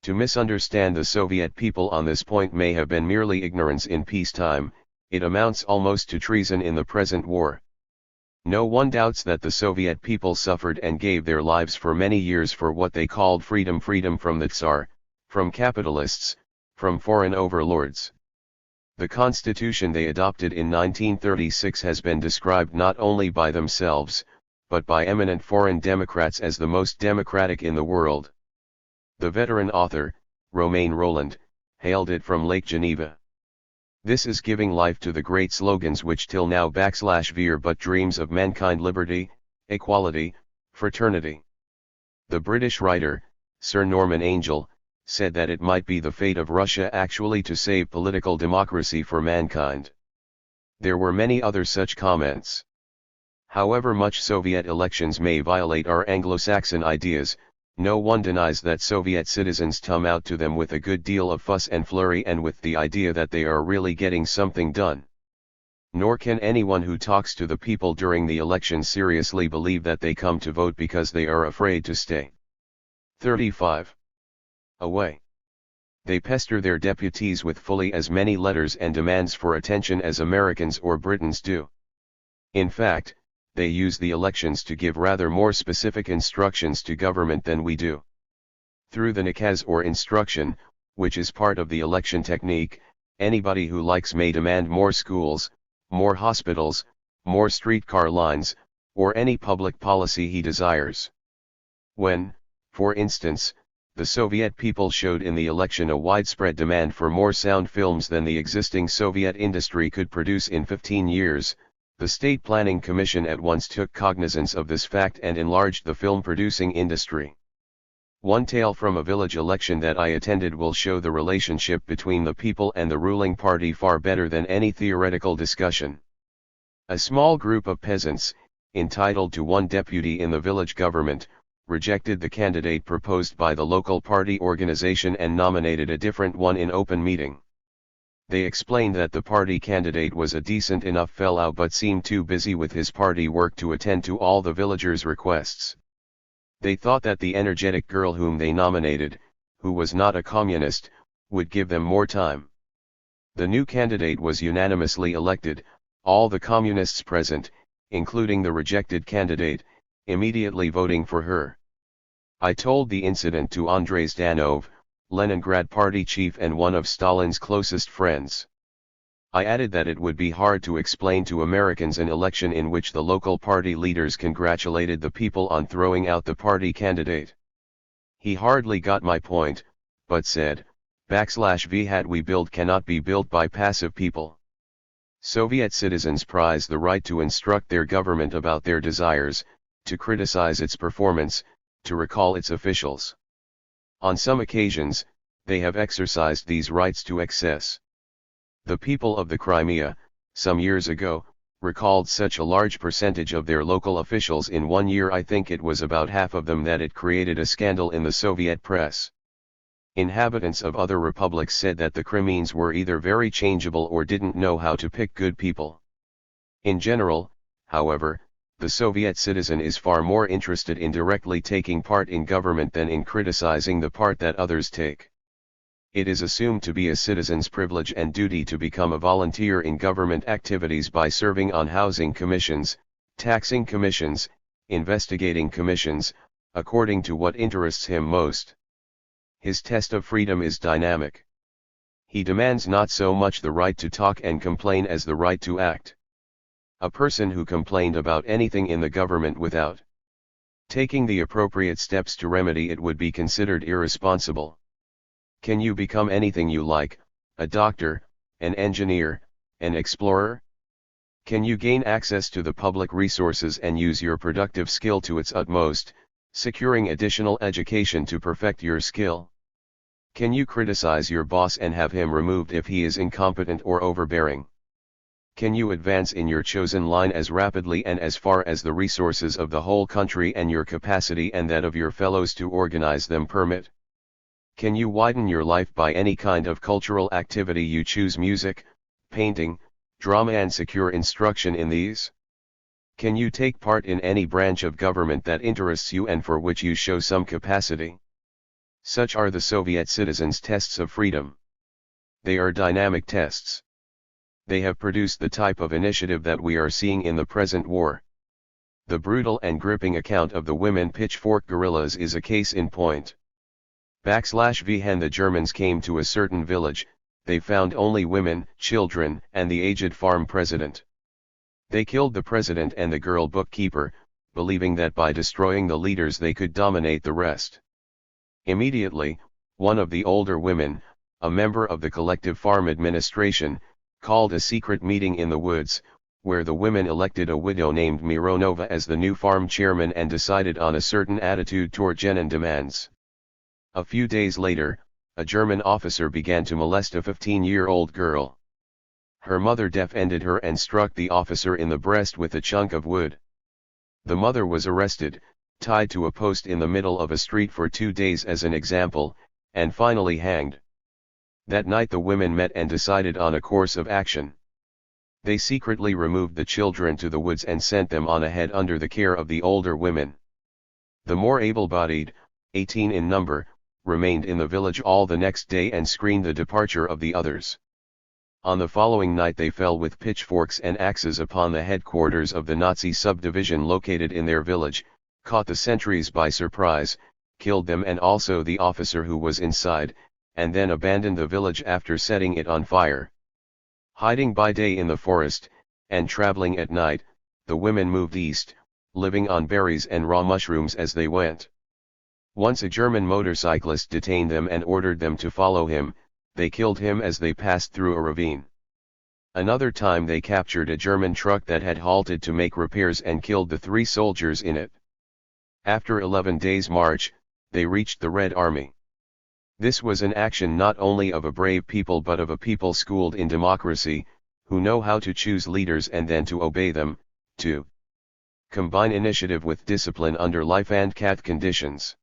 To misunderstand the Soviet people on this point may have been merely ignorance in peacetime. It amounts almost to treason in the present war. No one doubts that the Soviet people suffered and gave their lives for many years for what they called freedom from the Tsar, from capitalists, from foreign overlords. The constitution they adopted in 1936 has been described not only by themselves, but by eminent foreign democrats as the most democratic in the world. The veteran author, Romain Rolland, hailed it from Lake Geneva. This is giving life to the great slogans which till now /veer but dreams of mankind: liberty, equality, fraternity. The British writer, Sir Norman Angell, said that it might be the fate of Russia actually to save political democracy for mankind. There were many other such comments. However much Soviet elections may violate our Anglo-Saxon ideas, no one denies that Soviet citizens come out to them with a good deal of fuss and flurry and with the idea that they are really getting something done. Nor can anyone who talks to the people during the election seriously believe that they come to vote because they are afraid to stay 35 away. They pester their deputies with fully as many letters and demands for attention as Americans or Britons do. In fact, they use the elections to give rather more specific instructions to government than we do. Through the nakaz or instruction, which is part of the election technique, anybody who likes may demand more schools, more hospitals, more streetcar lines, or any public policy he desires. When, for instance, the Soviet people showed in the election a widespread demand for more sound films than the existing Soviet industry could produce in 15 years, the State Planning Commission at once took cognizance of this fact and enlarged the film-producing industry. One tale from a village election that I attended will show the relationship between the people and the ruling party far better than any theoretical discussion. A small group of peasants, entitled to one deputy in the village government, rejected the candidate proposed by the local party organization and nominated a different one in open meeting. They explained that the party candidate was a decent enough fellow but seemed too busy with his party work to attend to all the villagers' requests. They thought that the energetic girl whom they nominated, who was not a communist, would give them more time. The new candidate was unanimously elected, all the communists present, including the rejected candidate, immediately voting for her. I told the incident to Andrei Zdanov, Leningrad party chief and one of Stalin's closest friends. I added that it would be hard to explain to Americans an election in which the local party leaders congratulated the people on throwing out the party candidate. He hardly got my point, but said, /V had we build cannot be built by passive people. Soviet citizens prize the right to instruct their government about their desires, to criticize its performance, to recall its officials. On some occasions, they have exercised these rights to excess. The people of the Crimea, some years ago, recalled such a large percentage of their local officials in 1 year, I think it was about half of them, that it created a scandal in the Soviet press. Inhabitants of other republics said that the Crimeans were either very changeable or didn't know how to pick good people. In general, however, the Soviet citizen is far more interested in directly taking part in government than in criticizing the part that others take. It is assumed to be a citizen's privilege and duty to become a volunteer in government activities by serving on housing commissions, taxing commissions, investigating commissions, according to what interests him most. His test of freedom is dynamic. He demands not so much the right to talk and complain as the right to act. A person who complained about anything in the government without taking the appropriate steps to remedy it would be considered irresponsible. Can you become anything you like, a doctor, an engineer, an explorer? Can you gain access to the public resources and use your productive skill to its utmost, securing additional education to perfect your skill? Can you criticize your boss and have him removed if he is incompetent or overbearing? Can you advance in your chosen line as rapidly and as far as the resources of the whole country and your capacity and that of your fellows to organize them permit? Can you widen your life by any kind of cultural activity you choose, music, painting, drama, and secure instruction in these? Can you take part in any branch of government that interests you and for which you show some capacity? Such are the Soviet citizens' tests of freedom. They are dynamic tests. They have produced the type of initiative that we are seeing in the present war. The brutal and gripping account of the women pitchfork guerrillas is a case in point. When the Germans came to a certain village, they found only women, children, and the aged farm president. They killed the president and the girl bookkeeper, believing that by destroying the leaders they could dominate the rest. Immediately, one of the older women, a member of the collective farm administration, called a secret meeting in the woods, where the women elected a widow named Mironova as the new farm chairman and decided on a certain attitude toward Genin demands. A few days later, a German officer began to molest a 15-year-old girl. Her mother defended her and struck the officer in the breast with a chunk of wood. The mother was arrested, tied to a post in the middle of a street for 2 days as an example, and finally hanged. That night the women met and decided on a course of action. They secretly removed the children to the woods and sent them on ahead under the care of the older women. The more able-bodied, 18 in number, remained in the village all the next day and screened the departure of the others. On the following night they fell with pitchforks and axes upon the headquarters of the Nazi subdivision located in their village, caught the sentries by surprise, killed them and also the officer who was inside, and then abandoned the village after setting it on fire. Hiding by day in the forest, and traveling at night, the women moved east, living on berries and raw mushrooms as they went. Once a German motorcyclist detained them and ordered them to follow him. They killed him as they passed through a ravine. Another time they captured a German truck that had halted to make repairs and killed the 3 soldiers in it. After 11 days' march, they reached the Red Army. This was an action not only of a brave people but of a people schooled in democracy, who know how to choose leaders and then to obey them, to combine initiative with discipline under life and cat conditions.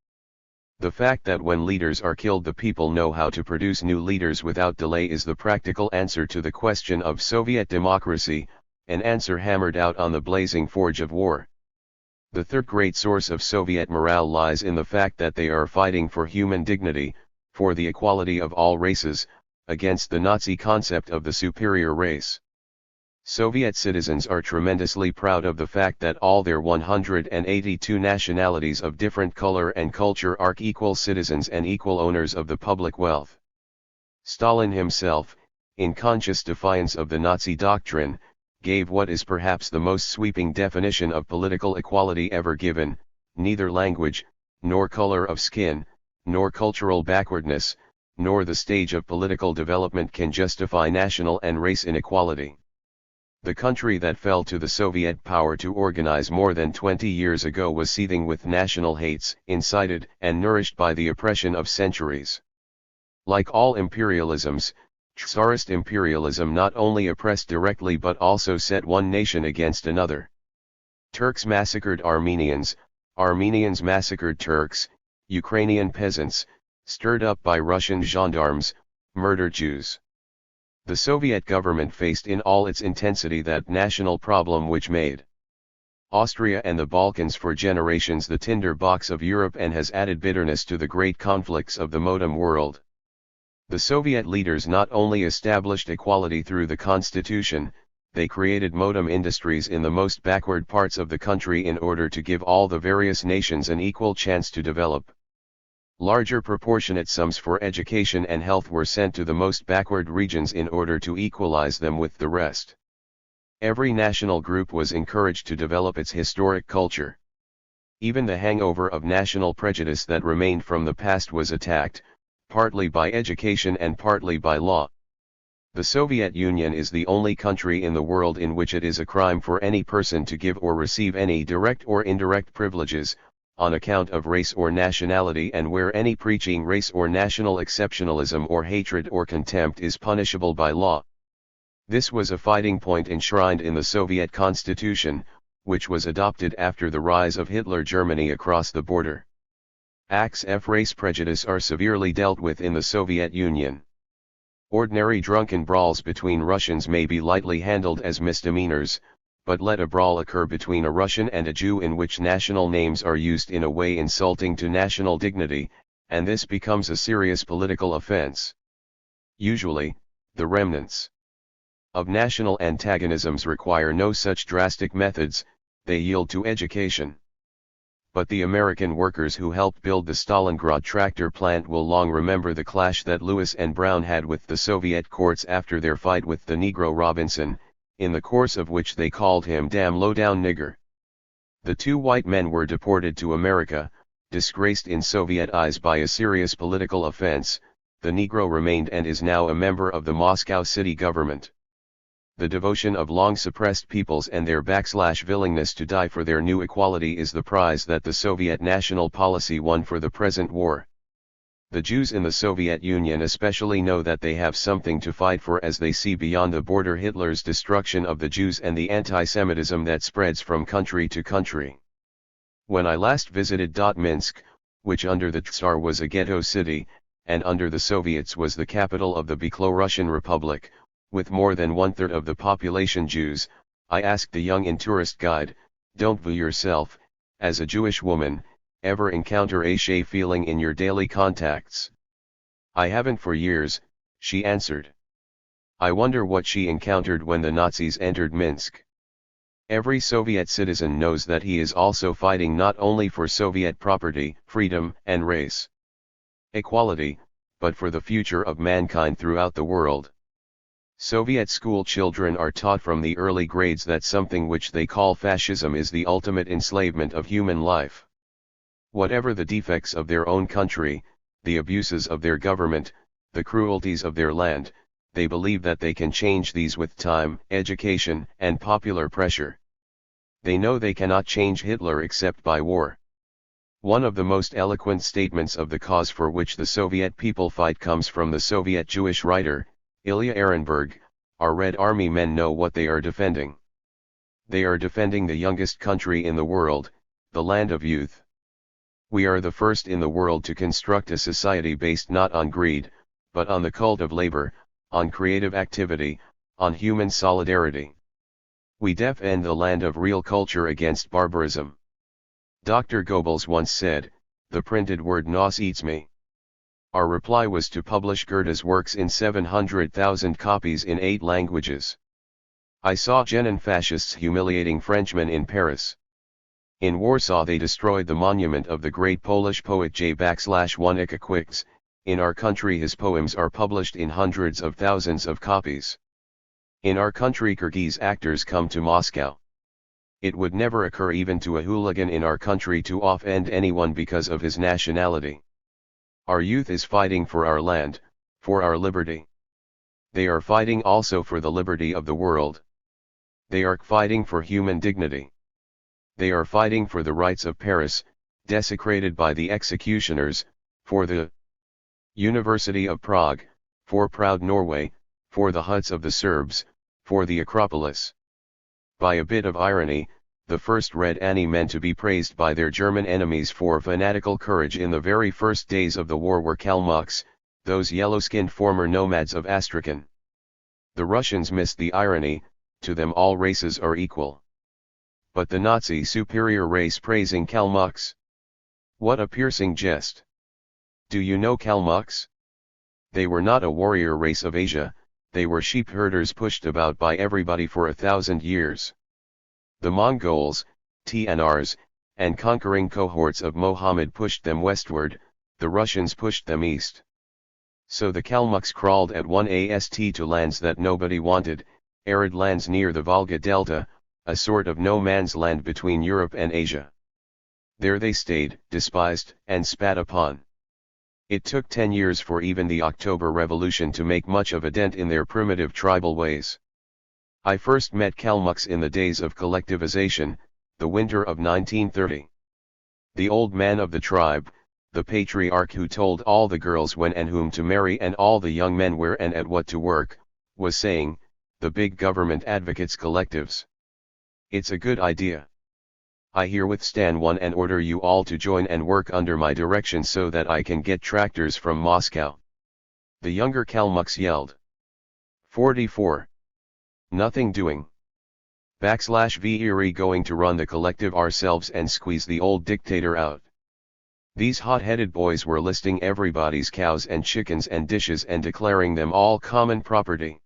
The fact that when leaders are killed the people know how to produce new leaders without delay is the practical answer to the question of Soviet democracy, an answer hammered out on the blazing forge of war. The third great source of Soviet morale lies in the fact that they are fighting for human dignity, for the equality of all races, against the Nazi concept of the superior race. Soviet citizens are tremendously proud of the fact that all their 182 nationalities of different color and culture are equal citizens and equal owners of the public wealth. Stalin himself, in conscious defiance of the Nazi doctrine, gave what is perhaps the most sweeping definition of political equality ever given: neither language, nor color of skin, nor cultural backwardness, nor the stage of political development can justify national and race inequality. The country that fell to the Soviet power to organize more than 20 years ago was seething with national hates, incited and nourished by the oppression of centuries. Like all imperialisms, Tsarist imperialism not only oppressed directly but also set one nation against another. Turks massacred Armenians, Armenians massacred Turks, Ukrainian peasants, stirred up by Russian gendarmes, murdered Jews. The Soviet government faced in all its intensity that national problem which made Austria and the Balkans for generations the tinder box of Europe and has added bitterness to the great conflicts of the modern world. The Soviet leaders not only established equality through the constitution, they created modem industries in the most backward parts of the country in order to give all the various nations an equal chance to develop. Larger proportionate sums for education and health were sent to the most backward regions in order to equalize them with the rest. Every national group was encouraged to develop its historic culture. Even the hangover of national prejudice that remained from the past was attacked, partly by education and partly by law. The Soviet Union is the only country in the world in which it is a crime for any person to give or receive any direct or indirect privileges, on account of race or nationality, and where any preaching race or national exceptionalism or hatred or contempt is punishable by law. This was a fighting point enshrined in the Soviet Constitution, which was adopted after the rise of Hitler Germany across the border. Acts of race prejudice are severely dealt with in the Soviet Union. Ordinary drunken brawls between Russians may be lightly handled as misdemeanors, but let a brawl occur between a Russian and a Jew in which national names are used in a way insulting to national dignity, and this becomes a serious political offense. Usually, the remnants of national antagonisms require no such drastic methods, they yield to education. But the American workers who helped build the Stalingrad tractor plant will long remember the clash that Lewis and Brown had with the Soviet courts after their fight with the Negro Robinson, in the course of which they called him "damn low-down nigger." The two white men were deported to America, disgraced in Soviet eyes by a serious political offense. The Negro remained and is now a member of the Moscow city government. The devotion of long-suppressed peoples and their willingness to die for their new equality is the prize that the Soviet national policy won for the present war. The Jews in the Soviet Union especially know that they have something to fight for as they see beyond the border Hitler's destruction of the Jews and the anti-Semitism that spreads from country to country. When I last visited Minsk, which under the Tsar was a ghetto city, and under the Soviets was the capital of the Byelorussian Republic, with more than one-third of the population Jews, I asked the young tourist guide, "Don't you yourself, as a Jewish woman, ever encounter a shy feeling in your daily contacts?" "I haven't for years," she answered. I wonder what she encountered when the Nazis entered Minsk. Every Soviet citizen knows that he is also fighting not only for Soviet property, freedom, and race equality, but for the future of mankind throughout the world. Soviet school children are taught from the early grades that something which they call fascism is the ultimate enslavement of human life. Whatever the defects of their own country, the abuses of their government, the cruelties of their land, they believe that they can change these with time, education, and popular pressure. They know they cannot change Hitler except by war. One of the most eloquent statements of the cause for which the Soviet people fight comes from the Soviet Jewish writer, Ilya Ehrenberg. "Our Red Army men know what they are defending. They are defending the youngest country in the world, the land of youth. We are the first in the world to construct a society based not on greed, but on the cult of labor, on creative activity, on human solidarity. We defend the land of real culture against barbarism." Dr. Goebbels once said, "The printed word nauseates me." Our reply was to publish Goethe's works in 700,000 copies in 8 languages. I saw Genin fascists humiliating Frenchmen in Paris. In Warsaw they destroyed the monument of the great Polish poet J1-Ika. In our country his poems are published in hundreds of thousands of copies. In our country Kyrgyz actors come to Moscow. It would never occur even to a hooligan in our country to offend anyone because of his nationality. Our youth is fighting for our land, for our liberty. They are fighting also for the liberty of the world. They are fighting for human dignity. They are fighting for the rights of Paris, desecrated by the executioners, for the University of Prague, for proud Norway, for the huts of the Serbs, for the Acropolis. By a bit of irony, the first Red Army men to be praised by their German enemies for fanatical courage in the very first days of the war were Kalmucks, those yellow-skinned former nomads of Astrakhan. The Russians missed the irony, to them all races are equal. but the Nazi superior race praising Kalmucks. What a piercing jest. Do you know Kalmucks? They were not a warrior race of Asia, they were sheep herders pushed about by everybody for 1,000 years. The Mongols, Tatars, and conquering cohorts of Mohammed pushed them westward, the Russians pushed them east. So the Kalmucks crawled at 1st to lands that nobody wanted, arid lands near the Volga Delta, a sort of no man's land between Europe and Asia. There they stayed, despised, and spat upon. It took 10 years for even the October Revolution to make much of a dent in their primitive tribal ways. I first met Kalmucks in the days of collectivization, the winter of 1930. The old man of the tribe, the patriarch who told all the girls when and whom to marry and all the young men where and at what to work, was saying, "The big government advocates collectives. It's a good idea. I herewith stand one and order you all to join and work under my direction so that I can get tractors from Moscow." The younger Kalmucks yelled. 44. Nothing doing. \v going to run the collective ourselves and squeeze the old dictator out. These hot-headed boys were listing everybody's cows and chickens and dishes and declaring them all common property.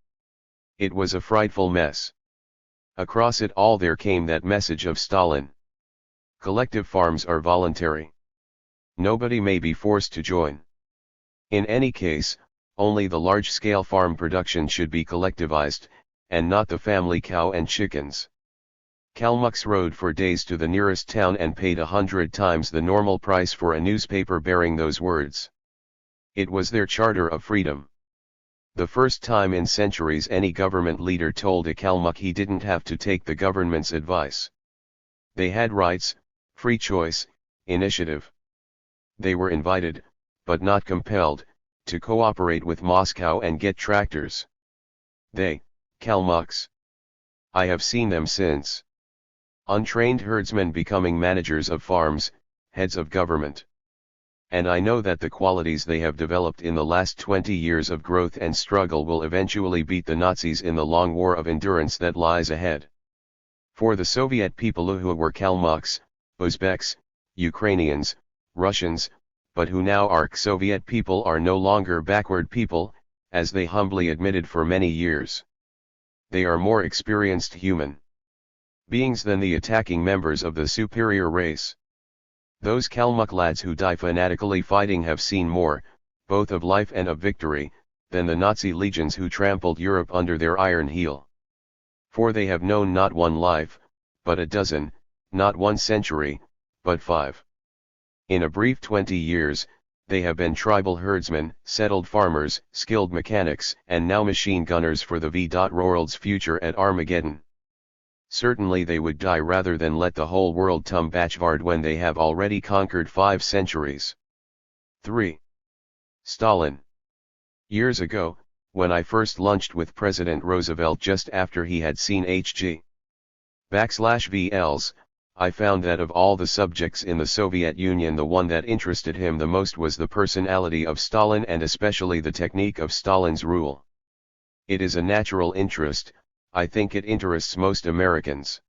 It was a frightful mess. Across it all there came that message of Stalin. Collective farms are voluntary. Nobody may be forced to join. In any case, only the large-scale farm production should be collectivized, and not the family cow and chickens. Kalmucks rode for days to the nearest town and paid 100 times the normal price for a newspaper bearing those words. It was their charter of freedom. The first time in centuries any government leader told a Kalmuk he didn't have to take the government's advice. They had rights, free choice, initiative. They were invited, but not compelled, to cooperate with Moscow and get tractors. They, Kalmucks. I have seen them since. Untrained herdsmen becoming managers of farms, heads of government. And I know that the qualities they have developed in the last 20 years of growth and struggle will eventually beat the Nazis in the long war of endurance that lies ahead. For the Soviet people who were Kalmucks, Uzbeks, Ukrainians, Russians, but who now are Soviet people are no longer backward people, as they humbly admitted for many years. They are more experienced human beings than the attacking members of the superior race. Those Kalmuk lads who die fanatically fighting have seen more, both of life and of victory, than the Nazi legions who trampled Europe under their iron heel. For they have known not one life, but a dozen, not 1 century, but 5. In a brief 20 years, they have been tribal herdsmen, settled farmers, skilled mechanics, and now machine gunners for the THIRD-WORLD's future at Armageddon. Certainly they would die rather than let the whole world tum bachvard when they have already conquered 5 centuries. 3. Stalin. Years ago, when I first lunched with President Roosevelt just after he had seen H.G.\VLs, I found that of all the subjects in the Soviet Union the one that interested him the most was the personality of Stalin and especially the technique of Stalin's rule. It is a natural interest, I think it interests most Americans.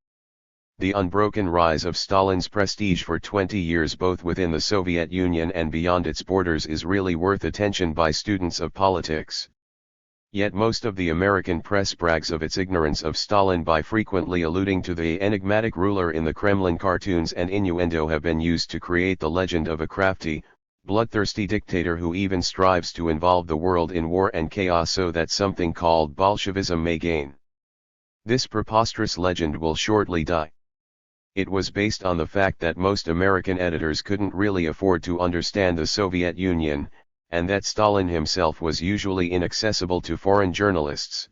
The unbroken rise of Stalin's prestige for 20 years both within the Soviet Union and beyond its borders is really worth attention by students of politics. Yet most of the American press brags of its ignorance of Stalin by frequently alluding to the enigmatic ruler in the Kremlin cartoons, and innuendo have been used to create the legend of a crafty, bloodthirsty dictator who even strives to involve the world in war and chaos so that something called Bolshevism may gain. This preposterous legend will shortly die. It was based on the fact that most American editors couldn't really afford to understand the Soviet Union, and that Stalin himself was usually inaccessible to foreign journalists.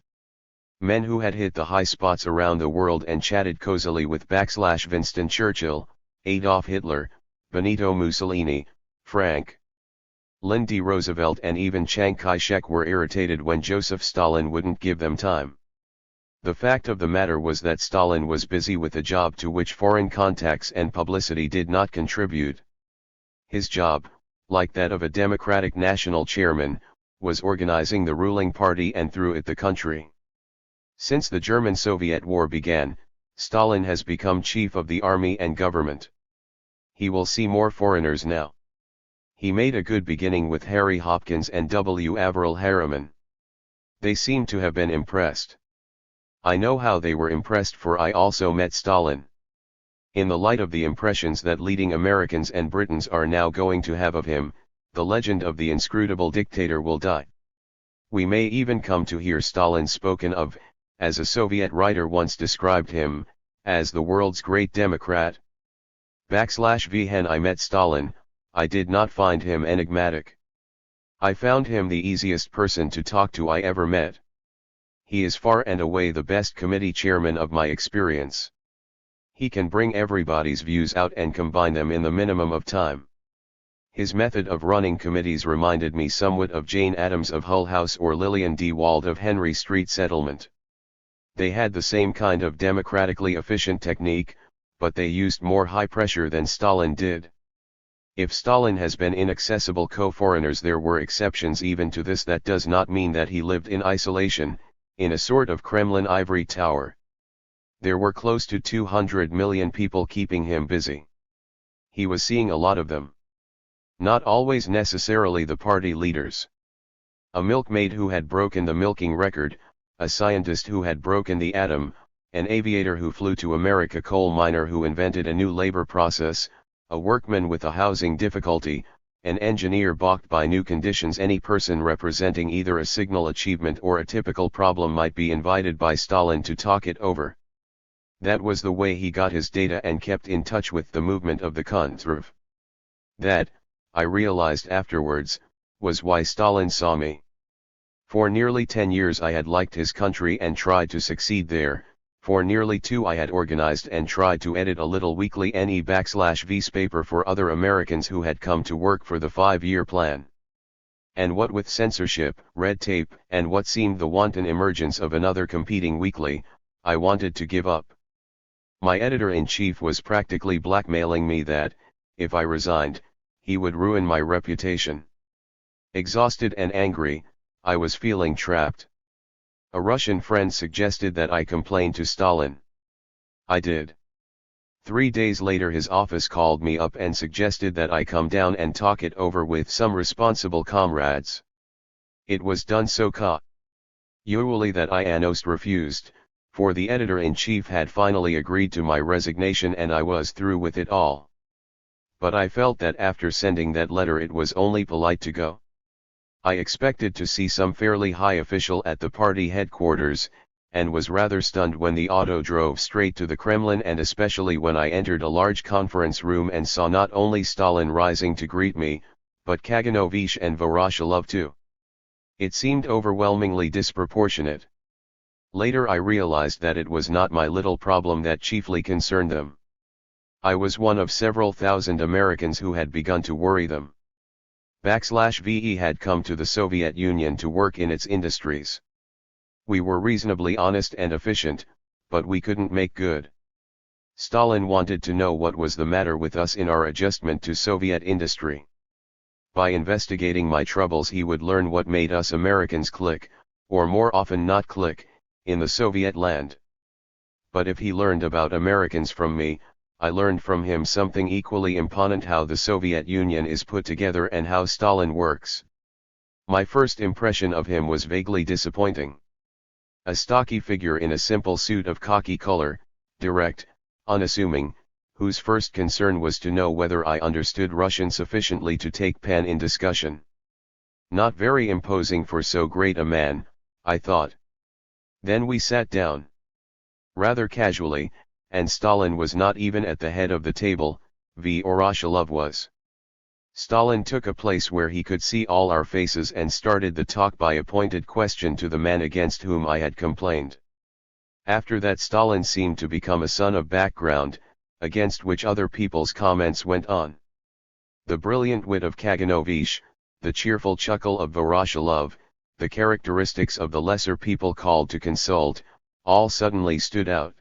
Men who had hit the high spots around the world and chatted cozily with \Winston Churchill, Adolf Hitler, Benito Mussolini, Frank Lin D. Roosevelt and even Chiang Kai-shek were irritated when Joseph Stalin wouldn't give them time. The fact of the matter was that Stalin was busy with a job to which foreign contacts and publicity did not contribute. His job, like that of a Democratic national chairman, was organizing the ruling party and through it the country. Since the German-Soviet War began, Stalin has become chief of the army and government. He will see more foreigners now. He made a good beginning with Harry Hopkins and W. Averell Harriman. They seem to have been impressed. I know how they were impressed, for I also met Stalin. In the light of the impressions that leading Americans and Britons are now going to have of him, the legend of the inscrutable dictator will die. We may even come to hear Stalin spoken of, as a Soviet writer once described him, as the world's great democrat. /V. I met Stalin, I did not find him enigmatic. I found him the easiest person to talk to I ever met. He is far and away the best committee chairman of my experience. He can bring everybody's views out and combine them in the minimum of time. His method of running committees reminded me somewhat of Jane Addams of Hull House or Lillian D. Wald of Henry Street Settlement. They had the same kind of democratically efficient technique, but they used more high pressure than Stalin did. If Stalin has been inaccessible to foreigners, there were exceptions even to this. That does not mean that he lived in isolation, in a sort of Kremlin ivory tower. There were close to 200 million people keeping him busy. He was seeing a lot of them. Not always necessarily the party leaders. A milkmaid who had broken the milking record, a scientist who had broken the atom, an aviator who flew to America, coal miner who invented a new labor process, a workman with a housing difficulty, an engineer balked by new conditions. Any person representing either a signal achievement or a typical problem might be invited by Stalin to talk it over. That was the way he got his data and kept in touch with the movement of the Kontrv. That, I realized afterwards, was why Stalin saw me. For nearly 10 years I had liked his country and tried to succeed there. For nearly 2 I had organized and tried to edit a little weekly NE/V's paper for other Americans who had come to work for the 5-year plan. And what with censorship, red tape, and what seemed the wanton emergence of another competing weekly, I wanted to give up. My editor-in-chief was practically blackmailing me that, if I resigned, he would ruin my reputation. Exhausted and angry, I was feeling trapped. A Russian friend suggested that I complain to Stalin. I did. 3 days later his office called me up and suggested that I come down and talk it over with some responsible comrades. It was done so casually that I almost refused, for the editor-in-chief had finally agreed to my resignation and I was through with it all. But I felt that after sending that letter it was only polite to go. I expected to see some fairly high official at the party headquarters, and was rather stunned when the auto drove straight to the Kremlin, and especially when I entered a large conference room and saw not only Stalin rising to greet me, but Kaganovich and Voroshilov too. It seemed overwhelmingly disproportionate. Later I realized that it was not my little problem that chiefly concerned them. I was one of several thousand Americans who had begun to worry them. /VE had come to the Soviet Union to work in its industries. We were reasonably honest and efficient, but we couldn't make good. Stalin wanted to know what was the matter with us in our adjustment to Soviet industry. By investigating my troubles he would learn what made us Americans click, or more often not click, in the Soviet land. But if he learned about Americans from me, I learned from him something equally important: how the Soviet Union is put together and how Stalin works. My first impression of him was vaguely disappointing. A stocky figure in a simple suit of khaki color, direct, unassuming, whose first concern was to know whether I understood Russian sufficiently to take part in discussion. Not very imposing for so great a man, I thought. Then we sat down. Rather casually, and Stalin was not even at the head of the table, Voroshilov was. Stalin took a place where he could see all our faces and started the talk by a pointed question to the man against whom I had complained. After that Stalin seemed to become a son of background, against which other people's comments went on. The brilliant wit of Kaganovich, the cheerful chuckle of Voroshilov, the characteristics of the lesser people called to consult, all suddenly stood out.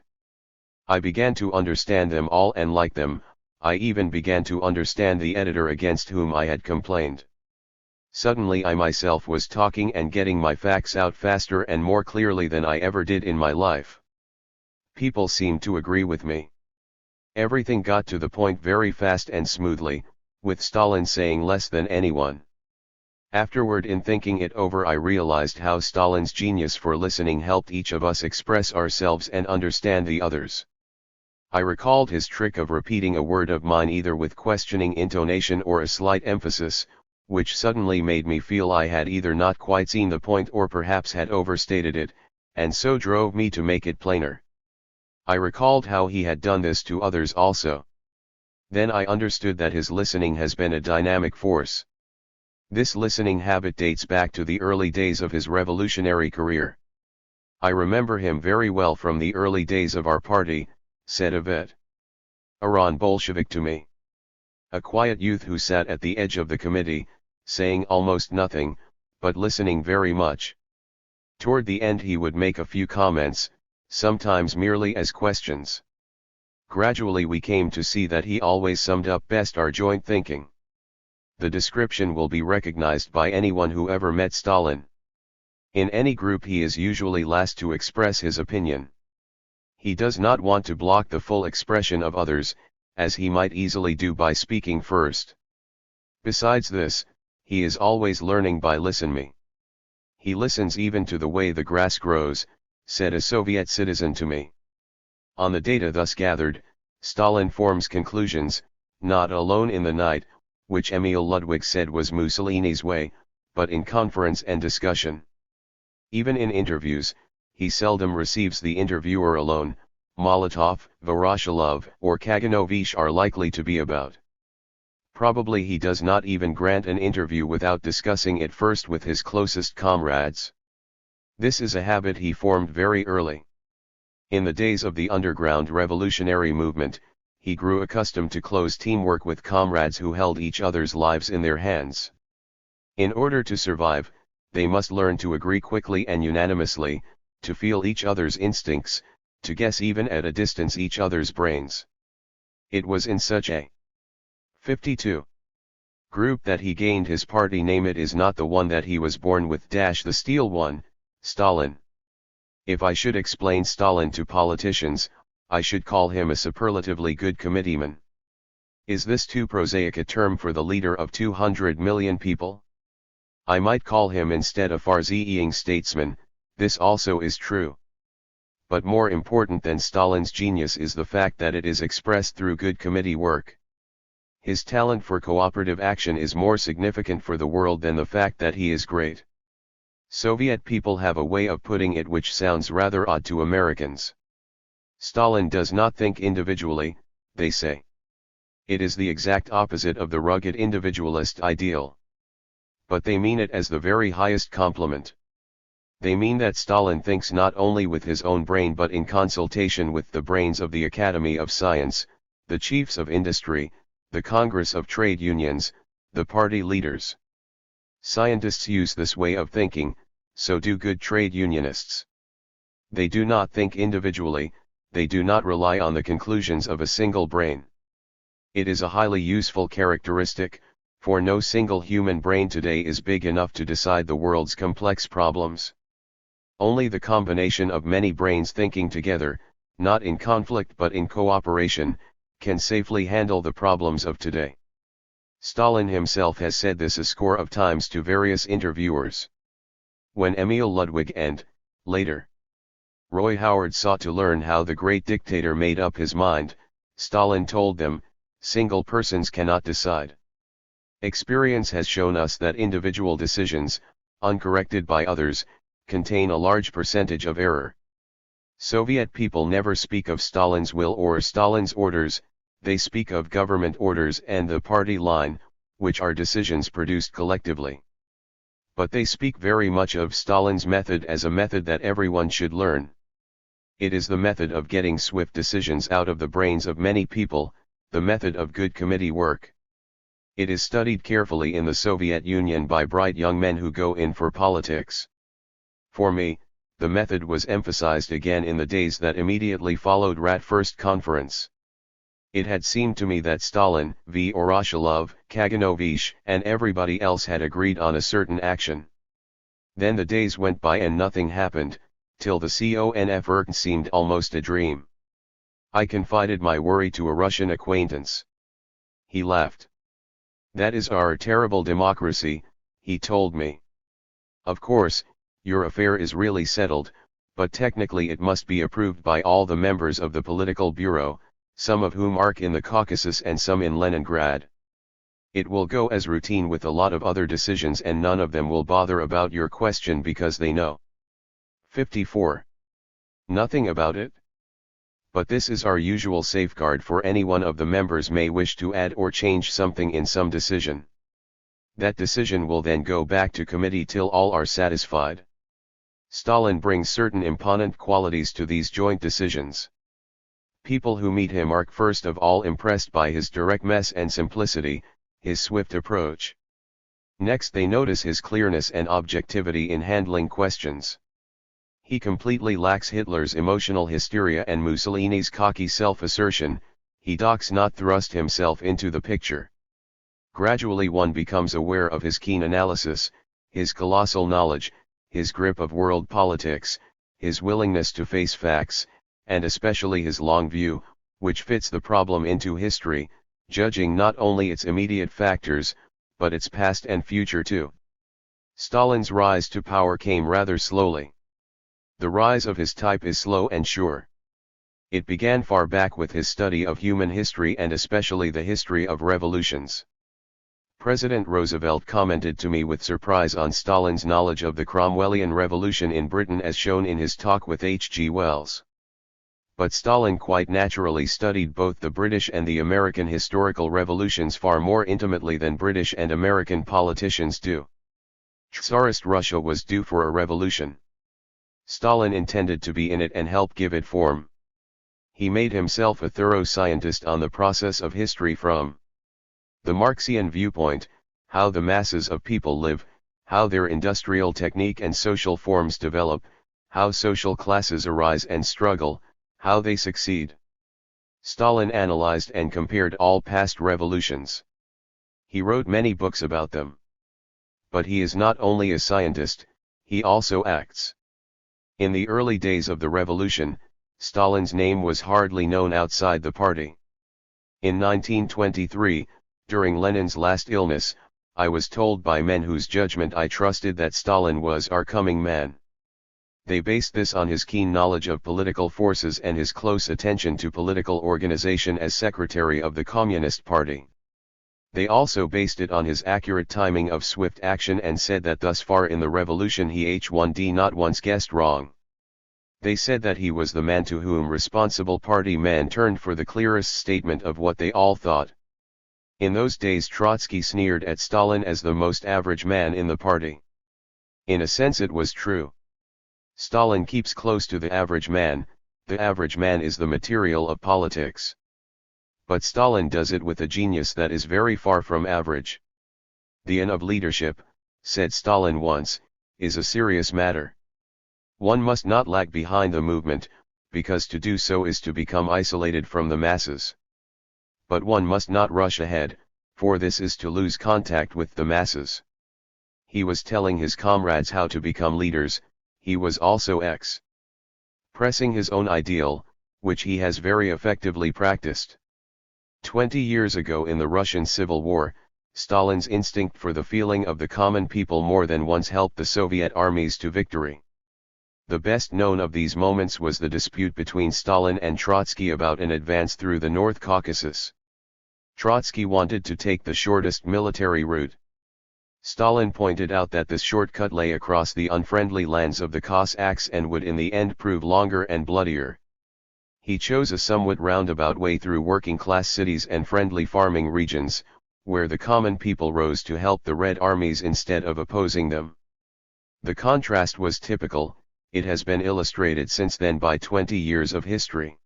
I began to understand them all and like them. I even began to understand the editor against whom I had complained. Suddenly I myself was talking and getting my facts out faster and more clearly than I ever did in my life. People seemed to agree with me. Everything got to the point very fast and smoothly, with Stalin saying less than anyone. Afterward, in thinking it over, I realized how Stalin's genius for listening helped each of us express ourselves and understand the others. I recalled his trick of repeating a word of mine either with questioning intonation or a slight emphasis, which suddenly made me feel I had either not quite seen the point or perhaps had overstated it, and so drove me to make it plainer. I recalled how he had done this to others also. Then I understood that his listening has been a dynamic force. This listening habit dates back to the early days of his revolutionary career. I remember him very well from the early days of our party, said Yvette Aron, Bolshevik, to me. A quiet youth who sat at the edge of the committee, saying almost nothing, but listening very much. Toward the end he would make a few comments, sometimes merely as questions. Gradually we came to see that he always summed up best our joint thinking. The description will be recognized by anyone who ever met Stalin. In any group he is usually last to express his opinion. He does not want to block the full expression of others, as he might easily do by speaking first. Besides this, he is always learning by listening. He listens even to the way the grass grows, said a Soviet citizen to me. On the data thus gathered, Stalin forms conclusions, not alone in the night, which Emil Ludwig said was Mussolini's way, but in conference and discussion. Even in interviews, he seldom receives the interviewer alone. Molotov, Voroshilov, or Kaganovich are likely to be about. Probably he does not even grant an interview without discussing it first with his closest comrades. This is a habit he formed very early. In the days of the underground revolutionary movement, he grew accustomed to close teamwork with comrades who held each other's lives in their hands. In order to survive, they must learn to agree quickly and unanimously, to feel each other's instincts, to guess even at a distance each other's brains. It was in such a 52 group that he gained his party name. It is not the one that he was born with, the steel one, Stalin. If I should explain Stalin to politicians, I should call him a superlatively good committeeman. Is this too prosaic a term for the leader of 200 million people? I might call him instead a far-seeing statesman. This also is true. But more important than Stalin's genius is the fact that it is expressed through good committee work. His talent for cooperative action is more significant for the world than the fact that he is great. Soviet people have a way of putting it which sounds rather odd to Americans. Stalin does not think individually, they say. It is the exact opposite of the rugged individualist ideal. But they mean it as the very highest compliment. They mean that Stalin thinks not only with his own brain but in consultation with the brains of the Academy of Science, the chiefs of industry, the Congress of Trade Unions, the party leaders. Scientists use this way of thinking, so do good trade unionists. They do not think individually, they do not rely on the conclusions of a single brain. It is a highly useful characteristic, for no single human brain today is big enough to decide the world's complex problems. Only the combination of many brains thinking together, not in conflict but in cooperation, can safely handle the problems of today. Stalin himself has said this a score of times to various interviewers. When Emil Ludwig and, later, Roy Howard sought to learn how the great dictator made up his mind, Stalin told them, single persons cannot decide. Experience has shown us that individual decisions, uncorrected by others, contain a large percentage of error. Soviet people never speak of Stalin's will or Stalin's orders, they speak of government orders and the party line, which are decisions produced collectively. But they speak very much of Stalin's method as a method that everyone should learn. It is the method of getting swift decisions out of the brains of many people, the method of good committee work. It is studied carefully in the Soviet Union by bright young men who go in for politics. For me, the method was emphasized again in the days that immediately followed Rat First Conference. It had seemed to me that Stalin, Voroshilov, Kaganovich, and everybody else had agreed on a certain action. Then the days went by and nothing happened, till the CONF seemed almost a dream. I confided my worry to a Russian acquaintance. He laughed. That is our terrible democracy, he told me. Of course, your affair is really settled, but technically it must be approved by all the members of the political bureau, some of whom are in the Caucasus and some in Leningrad. It will go as routine with a lot of other decisions and none of them will bother about your question because they know. 54. Nothing about it? But this is our usual safeguard for any one of the members may wish to add or change something in some decision. That decision will then go back to committee till all are satisfied. Stalin brings certain imponent qualities to these joint decisions. People who meet him are first of all impressed by his directness and simplicity, his swift approach. Next they notice his clearness and objectivity in handling questions. He completely lacks Hitler's emotional hysteria and Mussolini's cocky self-assertion, he does not thrust himself into the picture. Gradually one becomes aware of his keen analysis, his colossal knowledge, his grip of world politics, his willingness to face facts, and especially his long view, which fits the problem into history, judging not only its immediate factors, but its past and future too. Stalin's rise to power came rather slowly. The rise of his type is slow and sure. It began far back with his study of human history and especially the history of revolutions. President Roosevelt commented to me with surprise on Stalin's knowledge of the Cromwellian Revolution in Britain as shown in his talk with H.G. Wells. But Stalin quite naturally studied both the British and the American historical revolutions far more intimately than British and American politicians do. Tsarist Russia was due for a revolution. Stalin intended to be in it and help give it form. He made himself a thorough scientist on the process of history from the Marxian viewpoint, how the masses of people live, how their industrial technique and social forms develop, how social classes arise and struggle, how they succeed. Stalin analyzed and compared all past revolutions. He wrote many books about them. But he is not only a scientist, he also acts. In the early days of the revolution, Stalin's name was hardly known outside the party. In 1923, during Lenin's last illness, I was told by men whose judgment I trusted that Stalin was our coming man. They based this on his keen knowledge of political forces and his close attention to political organization as secretary of the Communist Party. They also based it on his accurate timing of swift action and said that thus far in the revolution he had not once guessed wrong. They said that he was the man to whom responsible party men turned for the clearest statement of what they all thought. In those days Trotsky sneered at Stalin as the most average man in the party. In a sense it was true. Stalin keeps close to the average man is the material of politics. But Stalin does it with a genius that is very far from average. The end of leadership, said Stalin once, is a serious matter. One must not lag behind the movement, because to do so is to become isolated from the masses. But one must not rush ahead, for this is to lose contact with the masses. He was telling his comrades how to become leaders, he was also expressing his own ideal, which he has very effectively practiced. 20 years ago in the Russian Civil War, Stalin's instinct for the feeling of the common people more than once helped the Soviet armies to victory. The best known of these moments was the dispute between Stalin and Trotsky about an advance through the North Caucasus. Trotsky wanted to take the shortest military route. Stalin pointed out that this shortcut lay across the unfriendly lands of the Cossacks and would in the end prove longer and bloodier. He chose a somewhat roundabout way through working-class cities and friendly farming regions, where the common people rose to help the Red armies instead of opposing them. The contrast was typical, it has been illustrated since then by 20 years of history.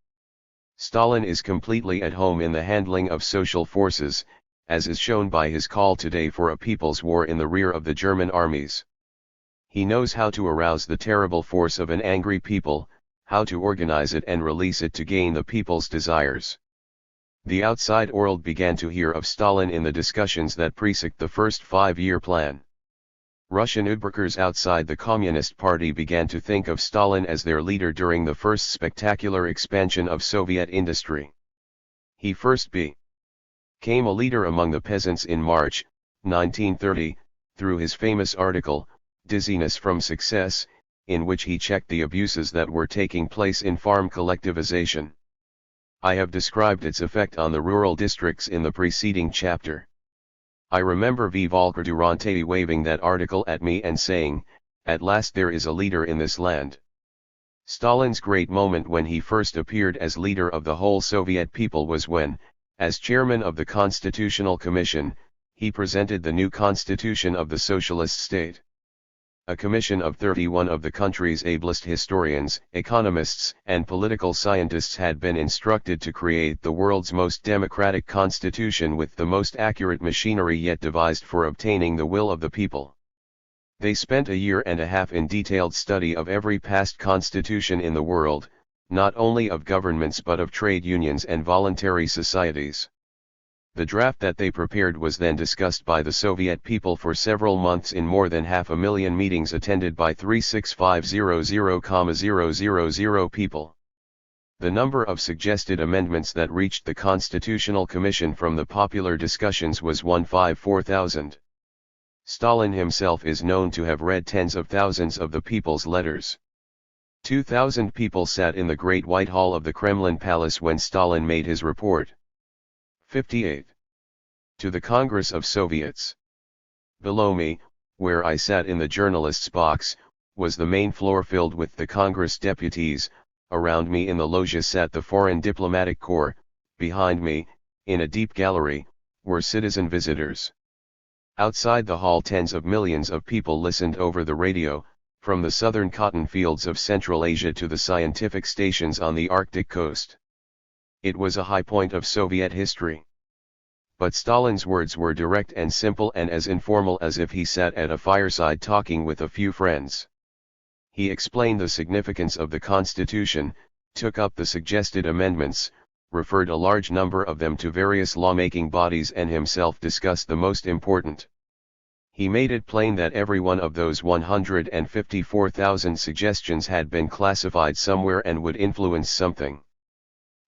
Stalin is completely at home in the handling of social forces, as is shown by his call today for a people's war in the rear of the German armies. He knows how to arouse the terrible force of an angry people, how to organize it and release it to gain the people's desires. The outside world began to hear of Stalin in the discussions that preceded the first 5-year plan. Russian Udbrakers outside the Communist Party began to think of Stalin as their leader during the first spectacular expansion of Soviet industry. He first became a leader among the peasants in March 1930, through his famous article, Dizziness from Success, in which he checked the abuses that were taking place in farm collectivization. I have described its effect on the rural districts in the preceding chapter. I remember V. Volker Durante waving that article at me and saying, "At last there is a leader in this land." Stalin's great moment when he first appeared as leader of the whole Soviet people was when, as chairman of the Constitutional Commission, he presented the new constitution of the socialist state. A commission of 31 of the country's ablest historians, economists, and political scientists had been instructed to create the world's most democratic constitution with the most accurate machinery yet devised for obtaining the will of the people. They spent a year and a half in detailed study of every past constitution in the world, not only of governments but of trade unions and voluntary societies. The draft that they prepared was then discussed by the Soviet people for several months in more than 500,000 meetings attended by 365,000,000 people. The number of suggested amendments that reached the Constitutional Commission from the popular discussions was 154,000. Stalin himself is known to have read tens of thousands of the people's letters. 2,000 people sat in the Great White Hall of the Kremlin Palace when Stalin made his report. 58. To the Congress of Soviets. Below me, where I sat in the journalist's box, was the main floor filled with the Congress deputies. Around me in the loges sat the Foreign Diplomatic Corps. Behind me, in a deep gallery, were citizen visitors. Outside the hall tens of millions of people listened over the radio, from the southern cotton fields of Central Asia to the scientific stations on the Arctic coast. It was a high point of Soviet history. But Stalin's words were direct and simple and as informal as if he sat at a fireside talking with a few friends. He explained the significance of the Constitution, took up the suggested amendments, referred a large number of them to various lawmaking bodies and himself discussed the most important. He made it plain that every one of those 154,000 suggestions had been classified somewhere and would influence something.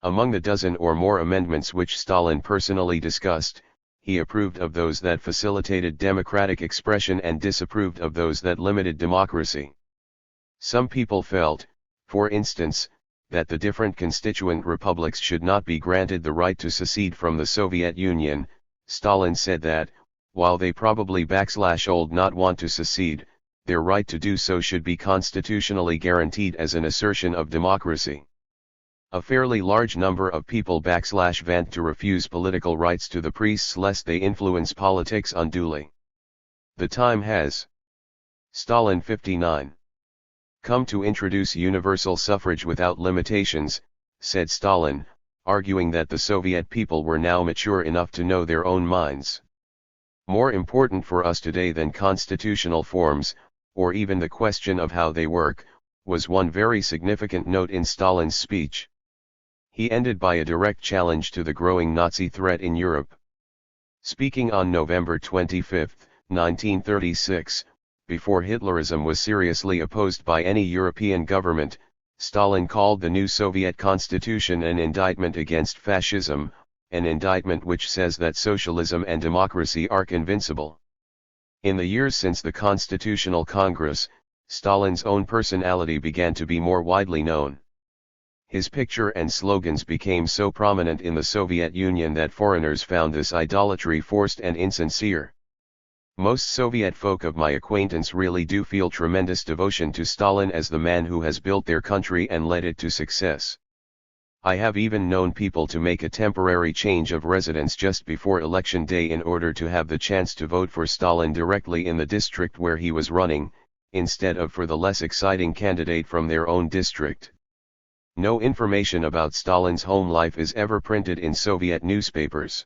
Among the dozen or more amendments which Stalin personally discussed, he approved of those that facilitated democratic expression and disapproved of those that limited democracy. Some people felt, for instance, that the different constituent republics should not be granted the right to secede from the Soviet Union. Stalin said that, while they probably /old not want to secede, their right to do so should be constitutionally guaranteed as an assertion of democracy. A fairly large number of people /vant to refuse political rights to the priests lest they influence politics unduly. The time has, Stalin 59, come to introduce universal suffrage without limitations, said Stalin, arguing that the Soviet people were now mature enough to know their own minds. More important for us today than constitutional forms, or even the question of how they work, was one very significant note in Stalin's speech. He ended by a direct challenge to the growing Nazi threat in Europe. Speaking on November 25, 1936, before Hitlerism was seriously opposed by any European government, Stalin called the new Soviet constitution an indictment against fascism, an indictment which says that socialism and democracy are invincible. In the years since the Constitutional Congress, Stalin's own personality began to be more widely known. His picture and slogans became so prominent in the Soviet Union that foreigners found this idolatry forced and insincere. Most Soviet folk of my acquaintance really do feel tremendous devotion to Stalin as the man who has built their country and led it to success. I have even known people to make a temporary change of residence just before election day in order to have the chance to vote for Stalin directly in the district where he was running, instead of for the less exciting candidate from their own district. No information about Stalin's home life is ever printed in Soviet newspapers.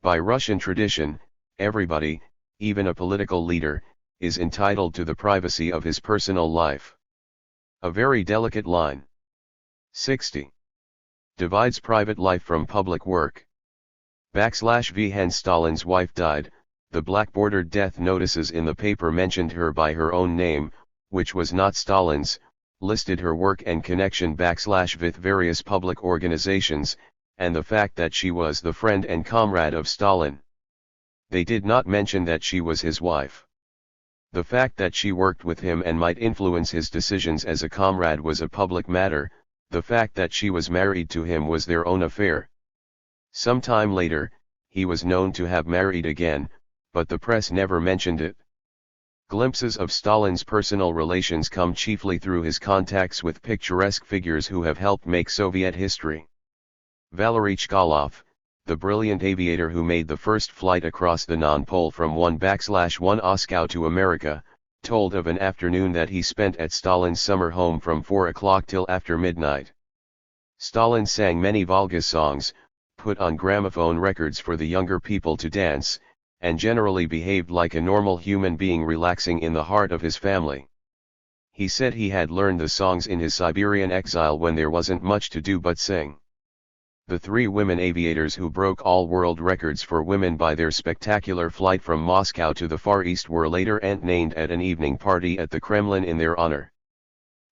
By Russian tradition, everybody, even a political leader, is entitled to the privacy of his personal life. A very delicate line. 60. Divides private life from public work. /V. When Stalin's wife died, The black-bordered death notices in the paper mentioned her by her own name, which was not Stalin's, listed her work and connection with various public organizations, and the fact that she was the friend and comrade of Stalin. They did not mention that she was his wife. The fact that she worked with him and might influence his decisions as a comrade was a public matter, the fact that she was married to him was their own affair. Some time later, he was known to have married again, but the press never mentioned it. Glimpses of Stalin's personal relations come chiefly through his contacts with picturesque figures who have helped make Soviet history. Valery Chkalov, the brilliant aviator who made the first flight across the non-pole from 1/1 Moscow to America, told of an afternoon that he spent at Stalin's summer home from 4 o'clock till after midnight. Stalin sang many Volga songs, put on gramophone records for the younger people to dance, and generally behaved like a normal human being relaxing in the heart of his family. He said he had learned the songs in his Siberian exile when there wasn't much to do but sing. The three women aviators who broke all world records for women by their spectacular flight from Moscow to the Far East were later named at an evening party at the Kremlin in their honor.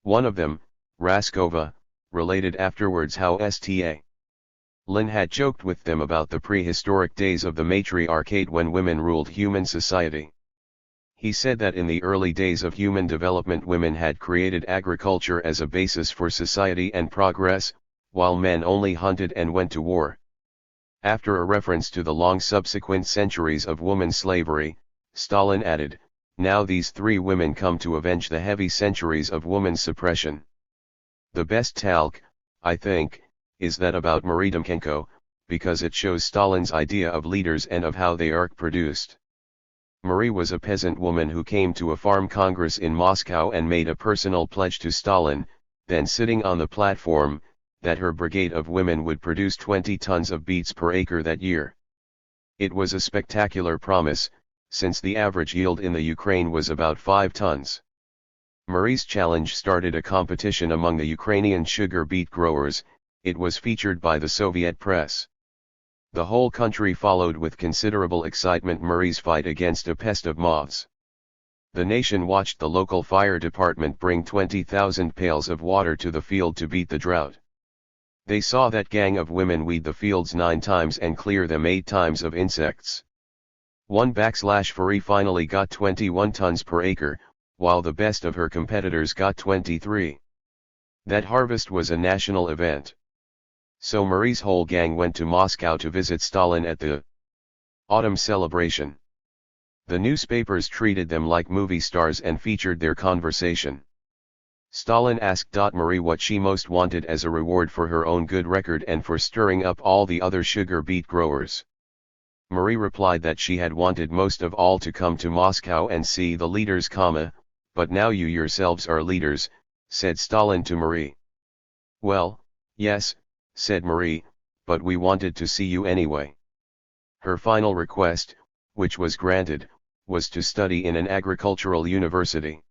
One of them, Raskova, related afterwards how Sta. Lin had joked with them about the prehistoric days of the matriarchate when women ruled human society. He said that in the early days of human development women had created agriculture as a basis for society and progress, while men only hunted and went to war. After a reference to the long subsequent centuries of woman slavery, Stalin added, "Now these three women come to avenge the heavy centuries of woman suppression." The best talk, I think, is that about Marie Demchenko, because it shows Stalin's idea of leaders and of how they are produced. Marie was a peasant woman who came to a farm congress in Moscow and made a personal pledge to Stalin, then sitting on the platform, that her brigade of women would produce 20 tons of beets per acre that year. It was a spectacular promise, since the average yield in the Ukraine was about 5 tons. Marie's challenge started a competition among the Ukrainian sugar beet growers. It was featured by the Soviet press. The whole country followed with considerable excitement Marie's fight against a pest of moths. The nation watched the local fire department bring 20,000 pails of water to the field to beat the drought. They saw that gang of women weed the fields 9 times and clear them 8 times of insects. 1/Fari finally got 21 tons per acre, while the best of her competitors got 23. That harvest was a national event. So Marie's whole gang went to Moscow to visit Stalin at the autumn celebration. The newspapers treated them like movie stars and featured their conversation. Stalin asked Marie what she most wanted as a reward for her own good record and for stirring up all the other sugar beet growers. Marie replied that she had wanted most of all to come to Moscow and see the leaders, but now you yourselves are leaders, said Stalin to Marie. Well, yes, said Marie, but we wanted to see you anyway. Her final request, which was granted, was to study in an agricultural university.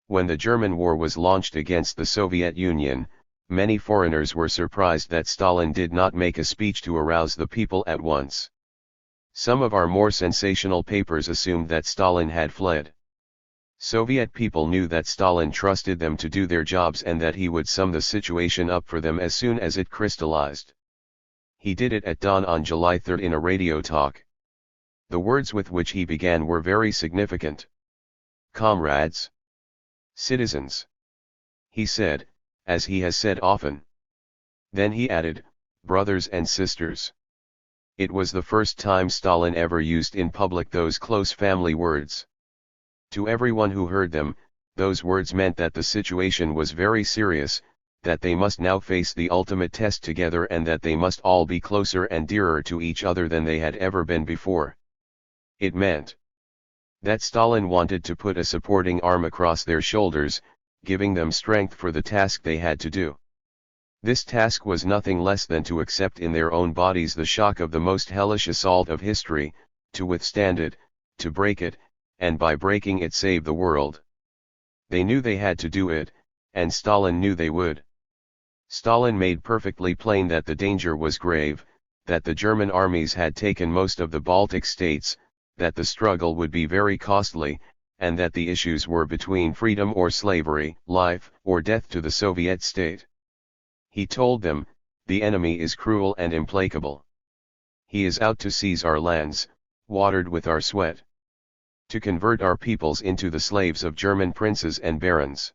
When the German war was launched against the Soviet Union, many foreigners were surprised that Stalin did not make a speech to arouse the people at once. Some of our more sensational papers assumed that Stalin had fled. Soviet people knew that Stalin trusted them to do their jobs and that he would sum the situation up for them as soon as it crystallized. He did it at dawn on July 3 in a radio talk. The words with which he began were very significant. "Comrades, citizens," he said, as he has said often. Then he added, "brothers and sisters." It was the first time Stalin ever used in public those close family words. To everyone who heard them, those words meant that the situation was very serious, that they must now face the ultimate test together and that they must all be closer and dearer to each other than they had ever been before. It meant that Stalin wanted to put a supporting arm across their shoulders, giving them strength for the task they had to do. This task was nothing less than to accept in their own bodies the shock of the most hellish assault of history, to withstand it, to break it, and by breaking it save the world. They knew they had to do it, and Stalin knew they would. Stalin made perfectly plain that the danger was grave, that the German armies had taken most of the Baltic states, that the struggle would be very costly, and that the issues were between freedom or slavery, life or death to the Soviet state. He told them, "The enemy is cruel and implacable. He is out to seize our lands, watered with our sweat. To convert our peoples into the slaves of German princes and barons."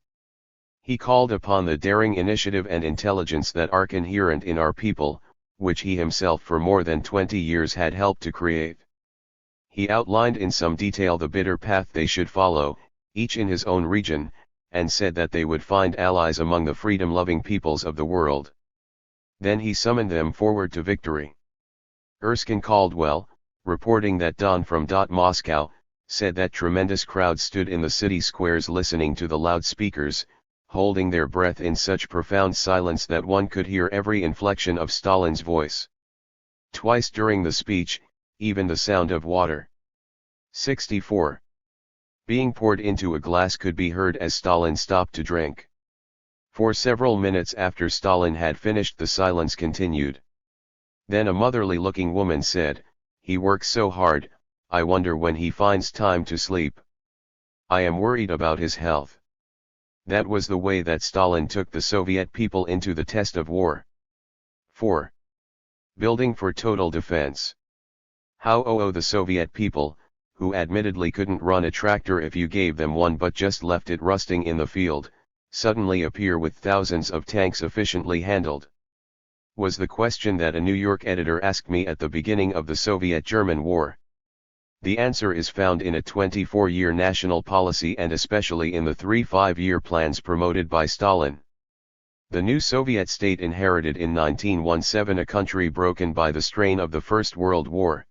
He called upon the daring initiative and intelligence that are inherent in our people, which he himself for more than 20 years had helped to create. He outlined in some detail the bitter path they should follow, each in his own region, and said that they would find allies among the freedom-loving peoples of the world. Then he summoned them forward to victory. Erskine Caldwell, reporting that Don from Moscow, said that tremendous crowds stood in the city squares listening to the loudspeakers, holding their breath in such profound silence that one could hear every inflection of Stalin's voice. Twice during the speech, even the sound of water 64 being poured into a glass could be heard as Stalin stopped to drink. For several minutes after Stalin had finished, the silence continued. Then a motherly-looking woman said, "He works so hard, I wonder when he finds time to sleep. I am worried about his health." That was the way that Stalin took the Soviet people into the test of war. 4. Building for total defense. How the Soviet people, who admittedly couldn't run a tractor if you gave them one but just left it rusting in the field, suddenly appear with thousands of tanks efficiently handled? Was the question that a New York editor asked me at the beginning of the Soviet-German War. The answer is found in a 24-year national policy and especially in the 3 5-year plans promoted by Stalin. The new Soviet state inherited in 1917 a country broken by the strain of the First World War.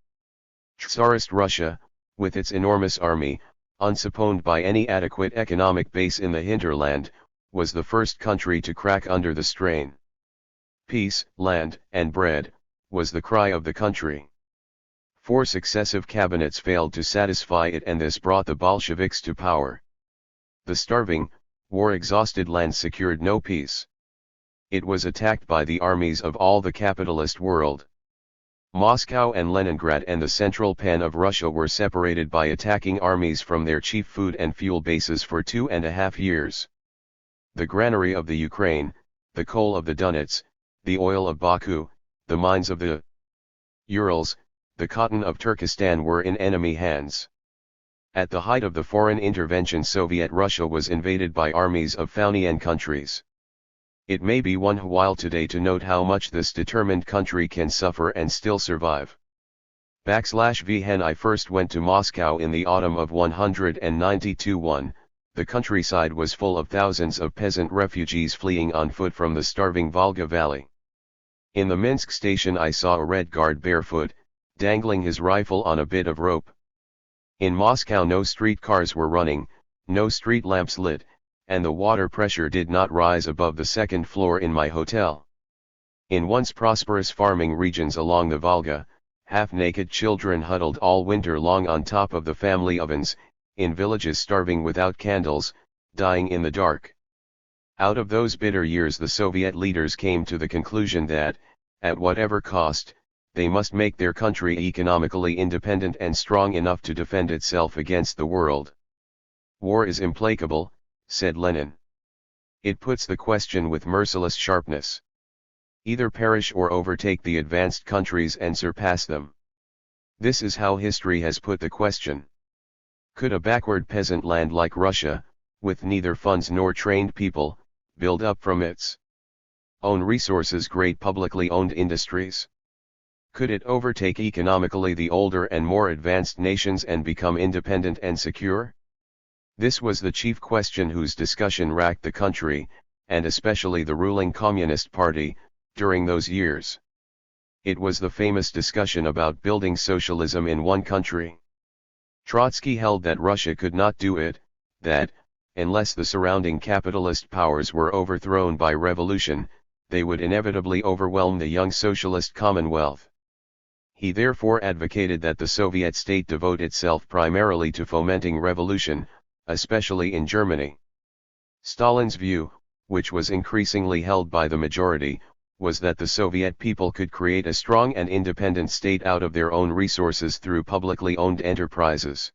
Tsarist Russia, with its enormous army, unsupported by any adequate economic base in the hinterland, was the first country to crack under the strain. Peace, land, and bread, was the cry of the country. 4 successive cabinets failed to satisfy it, and this brought the Bolsheviks to power. The starving, war-exhausted land secured no peace. It was attacked by the armies of all the capitalist world. Moscow and Leningrad and the central pen of Russia were separated by attacking armies from their chief food and fuel bases for 2.5 years. The granary of the Ukraine, the coal of the Donets, the oil of Baku, the mines of the Urals, the cotton of Turkestan were in enemy hands. At the height of the foreign intervention, Soviet Russia was invaded by armies of Faustian countries. It may be one while today to note how much this determined country can suffer and still survive. When I first went to Moscow in the autumn of 192. The countryside was full of thousands of peasant refugees fleeing on foot from the starving Volga Valley. In the Minsk station I saw a Red Guard barefoot, dangling his rifle on a bit of rope. In Moscow no streetcars were running, no street lamps lit, and the water pressure did not rise above the second floor in my hotel. In once prosperous farming regions along the Volga, half-naked children huddled all winter long on top of the family ovens, in villages starving without candles, dying in the dark. Out of those bitter years the Soviet leaders came to the conclusion that, at whatever cost, they must make their country economically independent and strong enough to defend itself against the world. "War is implacable," said Lenin. "It puts the question with merciless sharpness. Either perish or overtake the advanced countries and surpass them. This is how history has put the question. Could a backward peasant land like Russia, with neither funds nor trained people, build up from its own resources great publicly owned industries? Could it overtake economically the older and more advanced nations and become independent and secure?" This was the chief question whose discussion racked the country, and especially the ruling Communist Party, during those years. It was the famous discussion about building socialism in one country. Trotsky held that Russia could not do it, that, unless the surrounding capitalist powers were overthrown by revolution, they would inevitably overwhelm the young socialist commonwealth. He therefore advocated that the Soviet state devote itself primarily to fomenting revolution, especially in Germany. Stalin's view, which was increasingly held by the majority, was that the Soviet people could create a strong and independent state out of their own resources through publicly owned enterprises.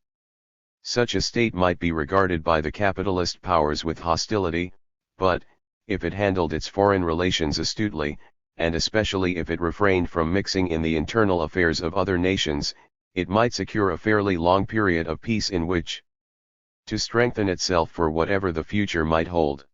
Such a state might be regarded by the capitalist powers with hostility, but, if it handled its foreign relations astutely, and especially if it refrained from mixing in the internal affairs of other nations, it might secure a fairly long period of peace in which to strengthen itself for whatever the future might hold.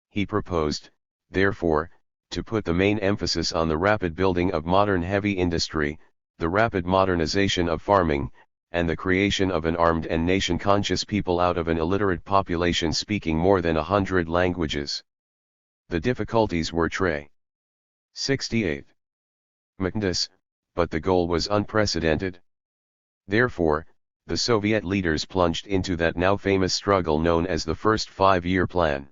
He proposed, therefore, to put the main emphasis on the rapid building of modern heavy industry, the rapid modernization of farming, and the creation of an armed and nation-conscious people out of an illiterate population speaking more than 100 languages. The difficulties were 68. Tremendous, but the goal was unprecedented. Therefore, the Soviet leaders plunged into that now famous struggle known as the First Five-Year Plan.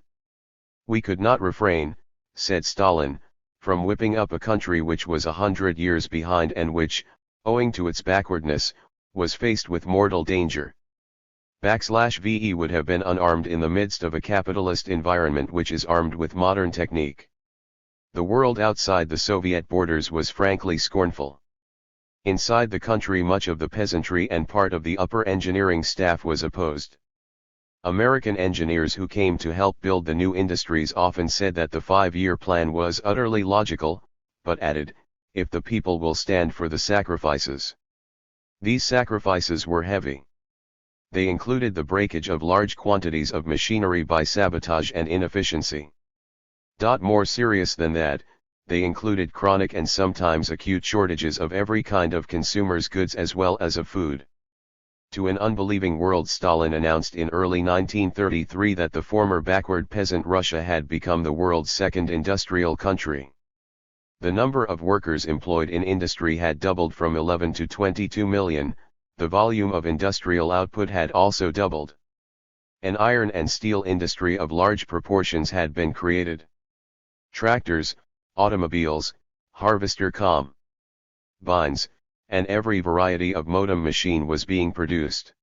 "We could not refrain," said Stalin, "from whipping up a country which was 100 years behind and which, owing to its backwardness, was faced with mortal danger. /VE would have been unarmed in the midst of a capitalist environment which is armed with modern technique." The world outside the Soviet borders was frankly scornful. Inside the country much of the peasantry and part of the upper engineering staff was opposed. American engineers who came to help build the new industries often said that the 5-year plan was utterly logical, but added, "if the people will stand for the sacrifices." These sacrifices were heavy. They included the breakage of large quantities of machinery by sabotage and inefficiency. More serious than that, they included chronic and sometimes acute shortages of every kind of consumer's goods as well as of food. To an unbelieving world, Stalin announced in early 1933 that the former backward peasant Russia had become the world's second industrial country. The number of workers employed in industry had doubled from 11 to 22 million, the volume of industrial output had also doubled. An iron and steel industry of large proportions had been created. Tractors, automobiles, harvester combines, and every variety of modem machine was being produced.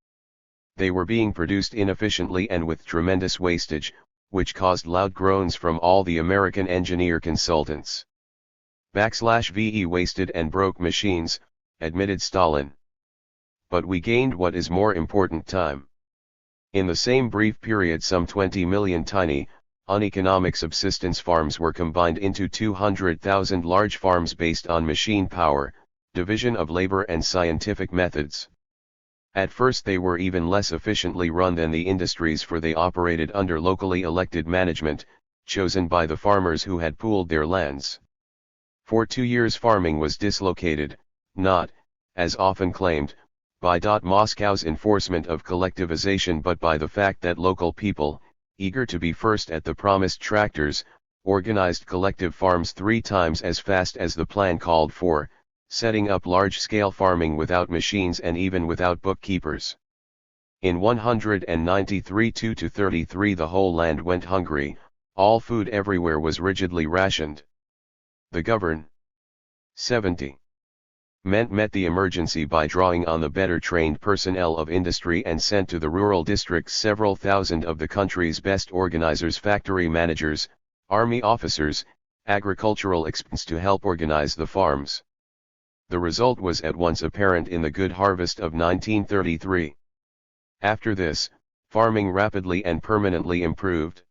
They were being produced inefficiently and with tremendous wastage, which caused loud groans from all the American engineer consultants. /VE wasted and broke machines, admitted Stalin. But we gained what is more important: time. In the same brief period some 20 million tiny, uneconomic subsistence farms were combined into 200,000 large farms based on machine power, division of labor and scientific methods. At first they were even less efficiently run than the industries, for they operated under locally elected management, chosen by the farmers who had pooled their lands. For 2 years farming was dislocated, not, as often claimed, by Moscow's enforcement of collectivization but by the fact that local people, eager to be first at the promised tractors, organized collective farms 3 times as fast as the plan called for, setting up large-scale farming without machines and even without bookkeepers. In 193-33 the whole land went hungry, all food everywhere was rigidly rationed. The govern 70 met the emergency by drawing on the better trained personnel of industry and sent to the rural districts several thousand of the country's best organizers, factory managers, army officers, agricultural experts to help organize the farms. The result was at once apparent in the good harvest of 1933. After this, farming rapidly and permanently improved.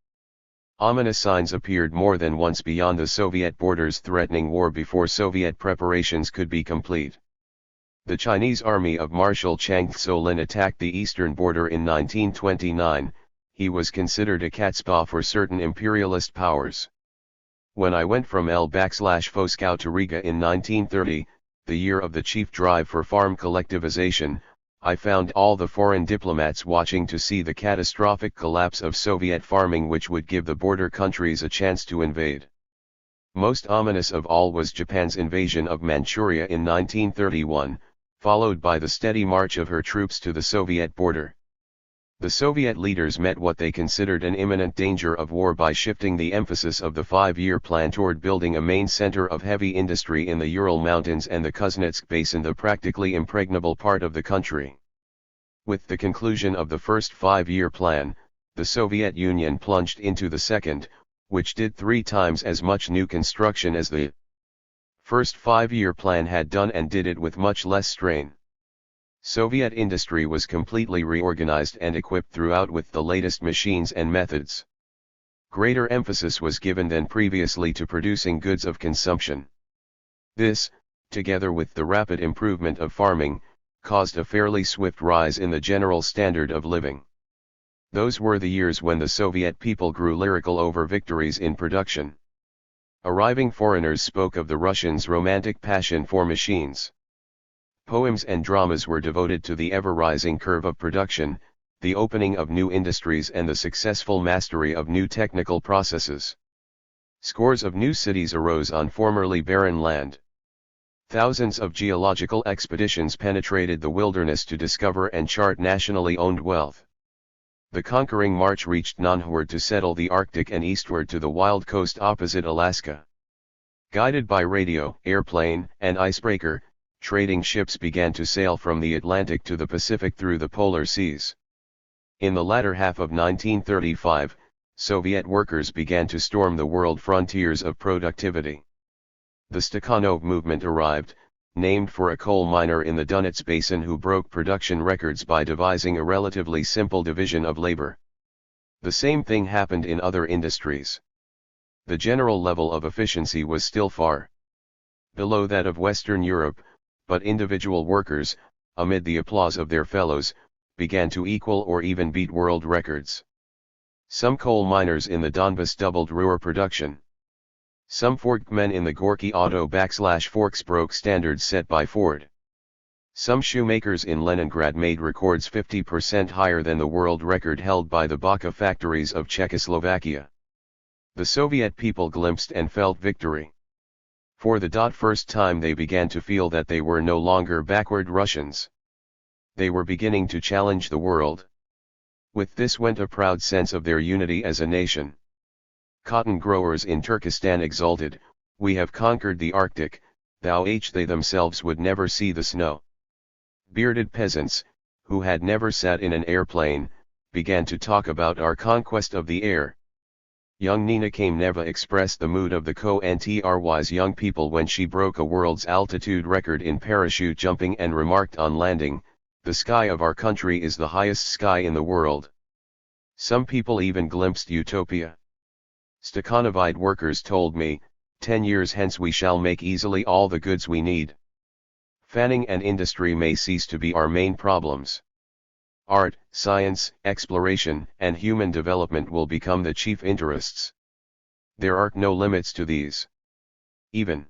Ominous signs appeared more than once beyond the Soviet borders threatening war before Soviet preparations could be complete. The Chinese army of Marshal Chang Tso-lin attacked the eastern border in 1929. He was considered a catspaw for certain imperialist powers. When I went from L/Moscow to Riga in 1930, the year of the chief drive for farm collectivization, I found all the foreign diplomats watching to see the catastrophic collapse of Soviet farming which would give the border countries a chance to invade. Most ominous of all was Japan's invasion of Manchuria in 1931, followed by the steady march of her troops to the Soviet border. The Soviet leaders met what they considered an imminent danger of war by shifting the emphasis of the 5-year plan toward building a main center of heavy industry in the Ural Mountains and the Kuznetsk Basin, the practically impregnable part of the country. With the conclusion of the first 5-year plan, the Soviet Union plunged into the second, which did 3 times as much new construction as the first 5-year plan had done and did it with much less strain. Soviet industry was completely reorganized and equipped throughout with the latest machines and methods. Greater emphasis was given than previously to producing goods of consumption. This, together with the rapid improvement of farming, caused a fairly swift rise in the general standard of living. Those were the years when the Soviet people grew lyrical over victories in production. Arriving foreigners spoke of the Russians' romantic passion for machines. Poems and dramas were devoted to the ever-rising curve of production, the opening of new industries and the successful mastery of new technical processes. Scores of new cities arose on formerly barren land. Thousands of geological expeditions penetrated the wilderness to discover and chart nationally owned wealth. The conquering march reached northward to settle the Arctic and eastward to the wild coast opposite Alaska. Guided by radio, airplane, and icebreaker, trading ships began to sail from the Atlantic to the Pacific through the polar seas. In the latter half of 1935, Soviet workers began to storm the world frontiers of productivity. The Stakhanov movement arrived, named for a coal miner in the Donets Basin who broke production records by devising a relatively simple division of labor. The same thing happened in other industries. The general level of efficiency was still far below that of Western Europe, but individual workers, amid the applause of their fellows, began to equal or even beat world records. Some coal miners in the Donbass doubled Ruhr production. Some Fordmen in the Gorky Auto /Forks broke standards set by Ford. Some shoemakers in Leningrad made records 50% higher than the world record held by the Baka factories of Czechoslovakia. The Soviet people glimpsed and felt victory. For the first time they began to feel that they were no longer backward Russians. They were beginning to challenge the world. With this went a proud sense of their unity as a nation. Cotton growers in Turkestan exulted, "We have conquered the Arctic, they themselves would never see the snow." Bearded peasants, who had never sat in an airplane, began to talk about our conquest of the air. Young Nina Kameneva expressed the mood of the country's young people when she broke a world's altitude record in parachute jumping and remarked on landing, "The sky of our country is the highest sky in the world." Some people even glimpsed utopia. Stakhanovite workers told me, 10 years hence we shall make easily all the goods we need. Fanning and industry may cease to be our main problems. Art, science, exploration, and human development will become the chief interests. There are no limits to these. Even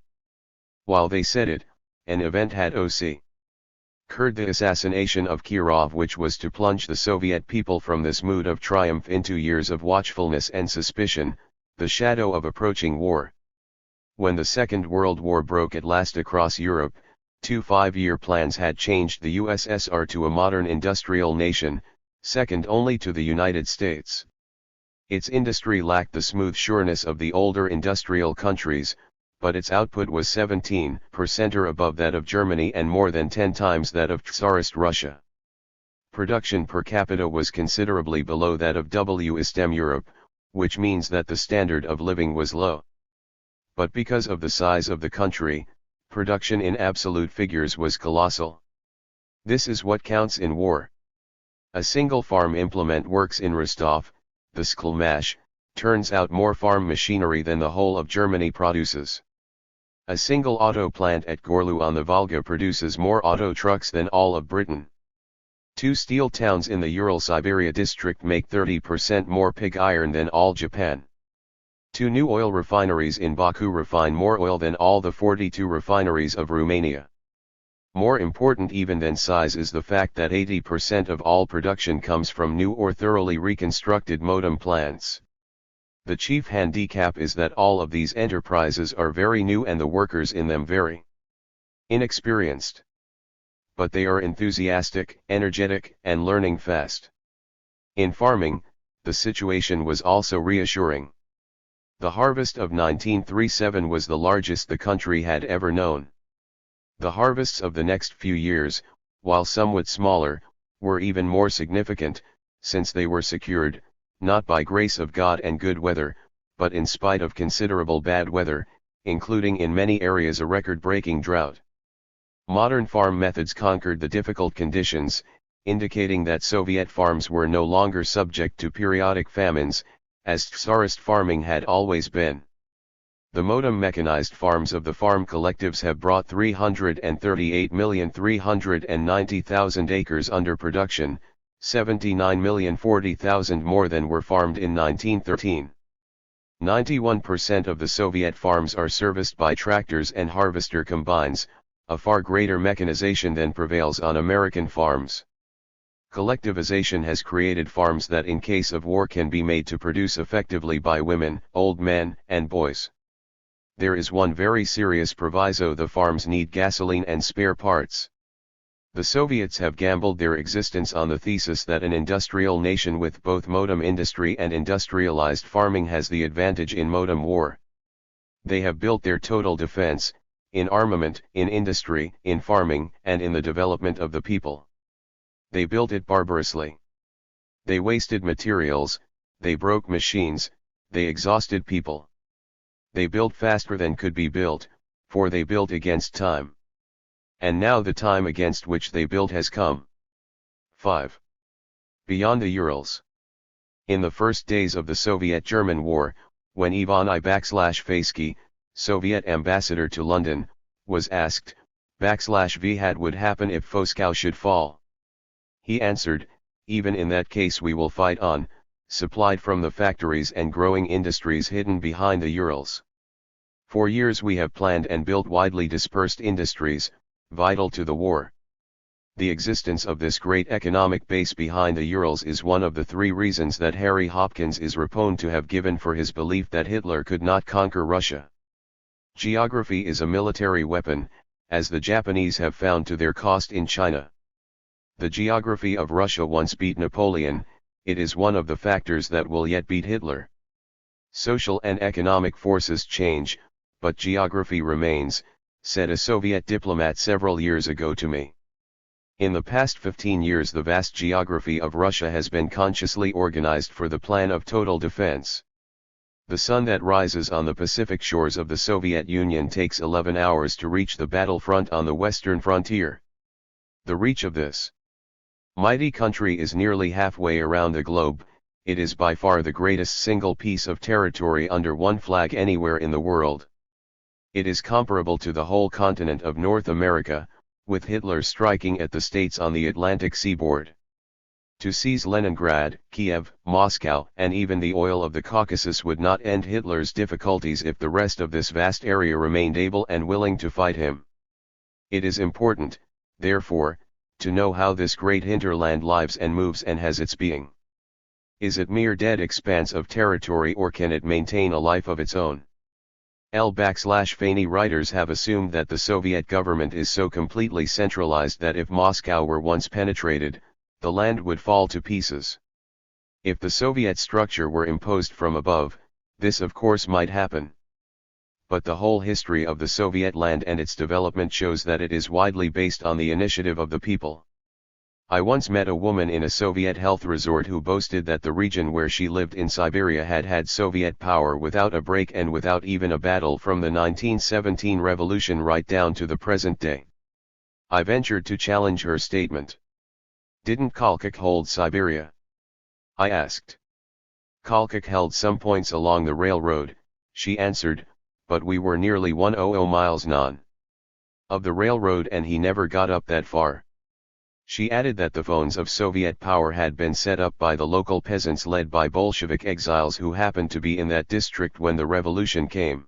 while they said it, an event had occurred, the assassination of Kirov, which was to plunge the Soviet people from this mood of triumph into years of watchfulness and suspicion, the shadow of approaching war. When the Second World War broke at last across Europe, 2 5-year plans had changed the USSR to a modern industrial nation, second only to the United States. Its industry lacked the smooth sureness of the older industrial countries, but its output was 17% or above that of Germany and more than 10 times that of Tsarist Russia. Production per capita was considerably below that of Western Europe, which means that the standard of living was low. But because of the size of the country, production in absolute figures was colossal. This is what counts in war. A single farm implement works in Rostov, the Sklmash, turns out more farm machinery than the whole of Germany produces. A single auto plant at Gorlu on the Volga produces more auto trucks than all of Britain. 2 steel towns in the Ural-Siberia district make 30% more pig iron than all Japan. 2 new oil refineries in Baku refine more oil than all the 42 refineries of Romania. More important even than size is the fact that 80% of all production comes from new or thoroughly reconstructed modem plants. The chief handicap is that all of these enterprises are very new and the workers in them very inexperienced. But they are enthusiastic, energetic, and learning fast. In farming, the situation was also reassuring. The harvest of 1937 was the largest the country had ever known. The harvests of the next few years, while somewhat smaller, were even more significant, since they were secured, not by grace of God and good weather, but in spite of considerable bad weather, including in many areas a record-breaking drought. Modern farm methods conquered the difficult conditions, indicating that Soviet farms were no longer subject to periodic famines, as Tsarist farming had always been. The modern mechanized farms of the farm collectives have brought 338,390,000 acres under production, 79,040,000 more than were farmed in 1913. 91% of the Soviet farms are serviced by tractors and harvester combines, a far greater mechanization than prevails on American farms. Collectivization has created farms that in case of war can be made to produce effectively by women, old men, and boys. There is one very serious proviso: the farms need gasoline and spare parts. The Soviets have gambled their existence on the thesis that an industrial nation with both modern industry and industrialized farming has the advantage in modern war. They have built their total defense, in armament, in industry, in farming, and in the development of the people. They built it barbarously. They wasted materials, they broke machines, they exhausted people. They built faster than could be built, for they built against time. And now the time against which they built has come. 5. Beyond the Urals. In the first days of the Soviet-German War, when Ivan I_Faysky, Soviet ambassador to London, was asked, _V would happen if Moscow should fall. He answered, even in that case we will fight on, supplied from the factories and growing industries hidden behind the Urals. For years we have planned and built widely dispersed industries, vital to the war. The existence of this great economic base behind the Urals is one of the three reasons that Harry Hopkins is repugnant to have given for his belief that Hitler could not conquer Russia. Geography is a military weapon, as the Japanese have found to their cost in China. The geography of Russia once beat Napoleon, it is one of the factors that will yet beat Hitler. Social and economic forces change, but geography remains, said a Soviet diplomat several years ago to me. In the past 15 years the vast geography of Russia has been consciously organized for the plan of total defense. The sun that rises on the Pacific shores of the Soviet Union takes 11 hours to reach the battlefront on the western frontier. The reach of this mighty country is nearly halfway around the globe. It is by far the greatest single piece of territory under one flag anywhere in the world. It is comparable to the whole continent of North America, with Hitler striking at the states on the Atlantic seaboard. To seize Leningrad, Kiev, Moscow, and even the oil of the Caucasus would not end Hitler's difficulties if the rest of this vast area remained able and willing to fight him. It is important, therefore, to know how this great hinterland lives and moves and has its being. Is it mere dead expanse of territory, or can it maintain a life of its own? L_Fanny writers have assumed that the Soviet government is so completely centralized that if Moscow were once penetrated, the land would fall to pieces. If the Soviet structure were imposed from above, this of course might happen. But the whole history of the Soviet land and its development shows that it is widely based on the initiative of the people. I once met a woman in a Soviet health resort who boasted that the region where she lived in Siberia had had Soviet power without a break and without even a battle from the 1917 revolution right down to the present day. I ventured to challenge her statement. Didn't Kolchak hold Siberia? I asked. Kolchak held some points along the railroad, she answered, but we were nearly 100 miles non of the railroad and he never got up that far. She added that the phones of Soviet power had been set up by the local peasants led by Bolshevik exiles who happened to be in that district when the revolution came.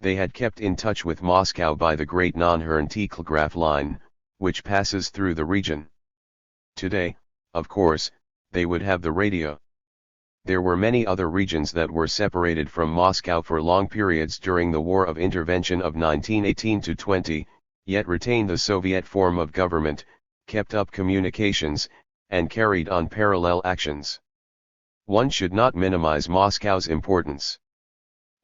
They had kept in touch with Moscow by the Great Non-Hern telegraph line, which passes through the region. Today, of course, they would have the radio. There were many other regions that were separated from Moscow for long periods during the War of Intervention of 1918-20, yet retained the Soviet form of government, kept up communications, and carried on parallel actions. One should not minimize Moscow's importance.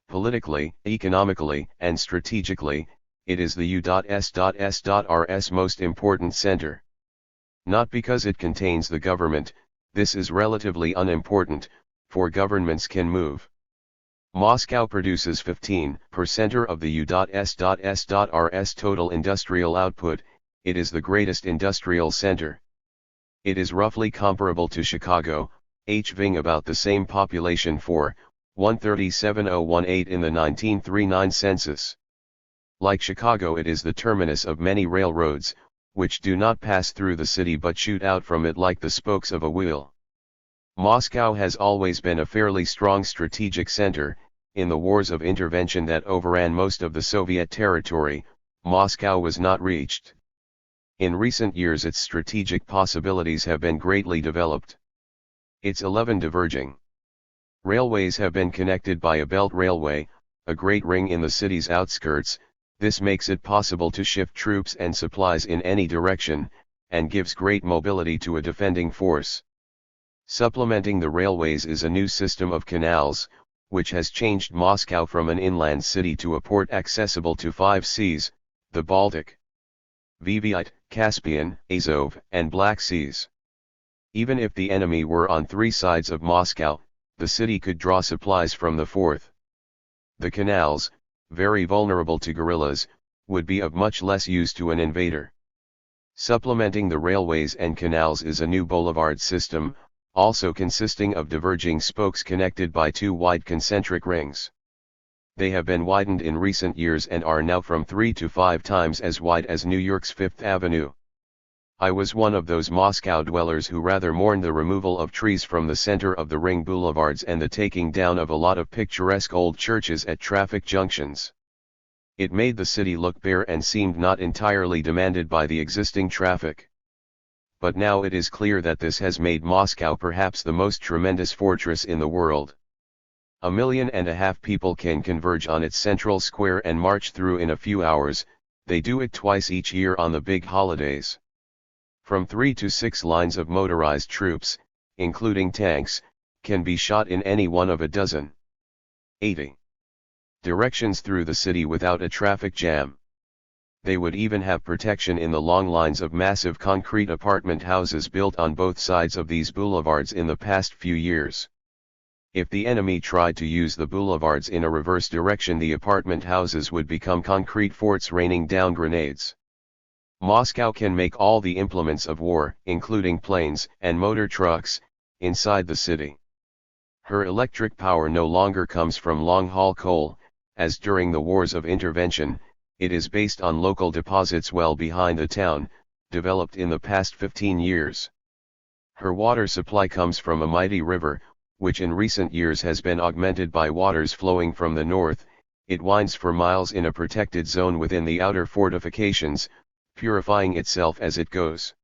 Politically, economically, and strategically, it is the U.S.S.R.'s most important center. Not because it contains the government, this is relatively unimportant, for governments can move. Moscow produces 15% of the U.S.S.R's total industrial output. It is the greatest industrial center. It is roughly comparable to Chicago, having about the same population for 137,018 in the 1939 census. Like Chicago, it is the terminus of many railroads, which do not pass through the city but shoot out from it like the spokes of a wheel. Moscow has always been a fairly strong strategic center. In the wars of intervention that overran most of the Soviet territory, Moscow was not reached. In recent years its strategic possibilities have been greatly developed. Its 11 diverging railways have been connected by a belt railway, a great ring in the city's outskirts. This makes it possible to shift troops and supplies in any direction, and gives great mobility to a defending force. Supplementing the railways is a new system of canals, which has changed Moscow from an inland city to a port accessible to 5 seas, the Baltic, Viviite, Caspian, Azov, and Black Seas. Even if the enemy were on 3 sides of Moscow, the city could draw supplies from the fourth. The canals, very vulnerable to guerrillas, would be of much less use to an invader. Supplementing the railways and canals is a new boulevard system, also consisting of diverging spokes connected by 2 wide concentric rings. They have been widened in recent years and are now from 3 to 5 times as wide as New York's Fifth Avenue. I was one of those Moscow dwellers who rather mourned the removal of trees from the center of the ring boulevards and the taking down of a lot of picturesque old churches at traffic junctions. It made the city look bare and seemed not entirely demanded by the existing traffic. But now it is clear that this has made Moscow perhaps the most tremendous fortress in the world. 1.5 million people can converge on its central square and march through in a few hours. They do it twice each year on the big holidays. From 3 to 6 lines of motorized troops, including tanks, can be shot in any one of a dozen 80 directions through the city without a traffic jam. They would even have protection in the long lines of massive concrete apartment houses built on both sides of these boulevards in the past few years. If the enemy tried to use the boulevards in a reverse direction, the apartment houses would become concrete forts raining down grenades. Moscow can make all the implements of war, including planes and motor trucks, inside the city. Her electric power no longer comes from long-haul coal, as during the wars of intervention. It is based on local deposits well behind the town, developed in the past 15 years. Her water supply comes from a mighty river, which in recent years has been augmented by waters flowing from the north. It winds for miles in a protected zone within the outer fortifications, purifying itself as it goes.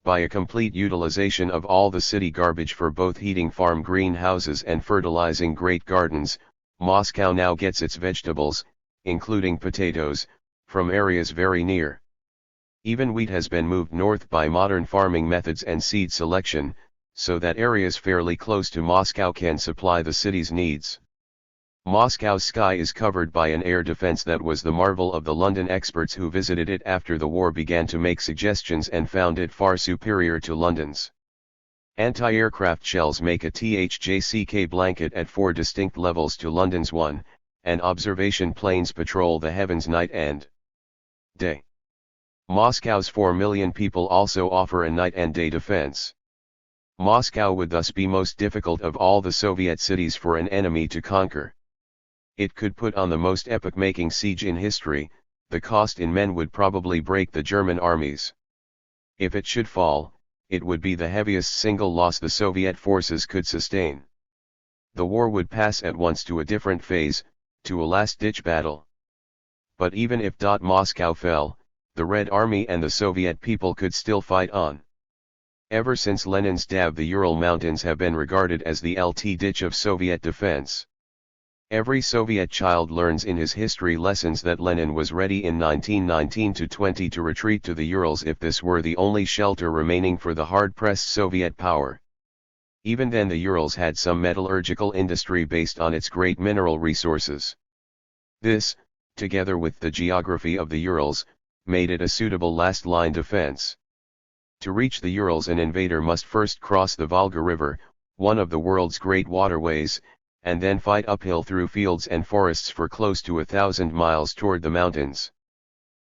By a complete utilization of all the city garbage for both heating farm greenhouses and fertilizing great gardens, Moscow now gets its vegetables, including potatoes, from areas very near. Even wheat has been moved north by modern farming methods and seed selection, so that areas fairly close to Moscow can supply the city's needs. Moscow's sky is covered by an air defense that was the marvel of the London experts who visited it after the war began to make suggestions and found it far superior to London's. Anti-aircraft shells make a THJCK blanket at 4 distinct levels to London's 1, and observation planes patrol the heavens night and day. Moscow's 4 million people also offer a night and day defense. Moscow would thus be most difficult of all the Soviet cities for an enemy to conquer. It could put on the most epoch-making siege in history. The cost in men would probably break the German armies. If it should fall, it would be the heaviest single loss the Soviet forces could sustain. The war would pass at once to a different phase, to a last-ditch battle. But even if Moscow fell, the Red Army and the Soviet people could still fight on. Ever since Lenin's death, the Ural Mountains have been regarded as the LT ditch of Soviet defense. Every Soviet child learns in his history lessons that Lenin was ready in 1919-20 to retreat to the Urals if this were the only shelter remaining for the hard-pressed Soviet power. Even then the Urals had some metallurgical industry based on its great mineral resources. This, together with the geography of the Urals, made it a suitable last-line defense. To reach the Urals, an invader must first cross the Volga River, one of the world's great waterways, and then fight uphill through fields and forests for close to 1,000 miles toward the mountains.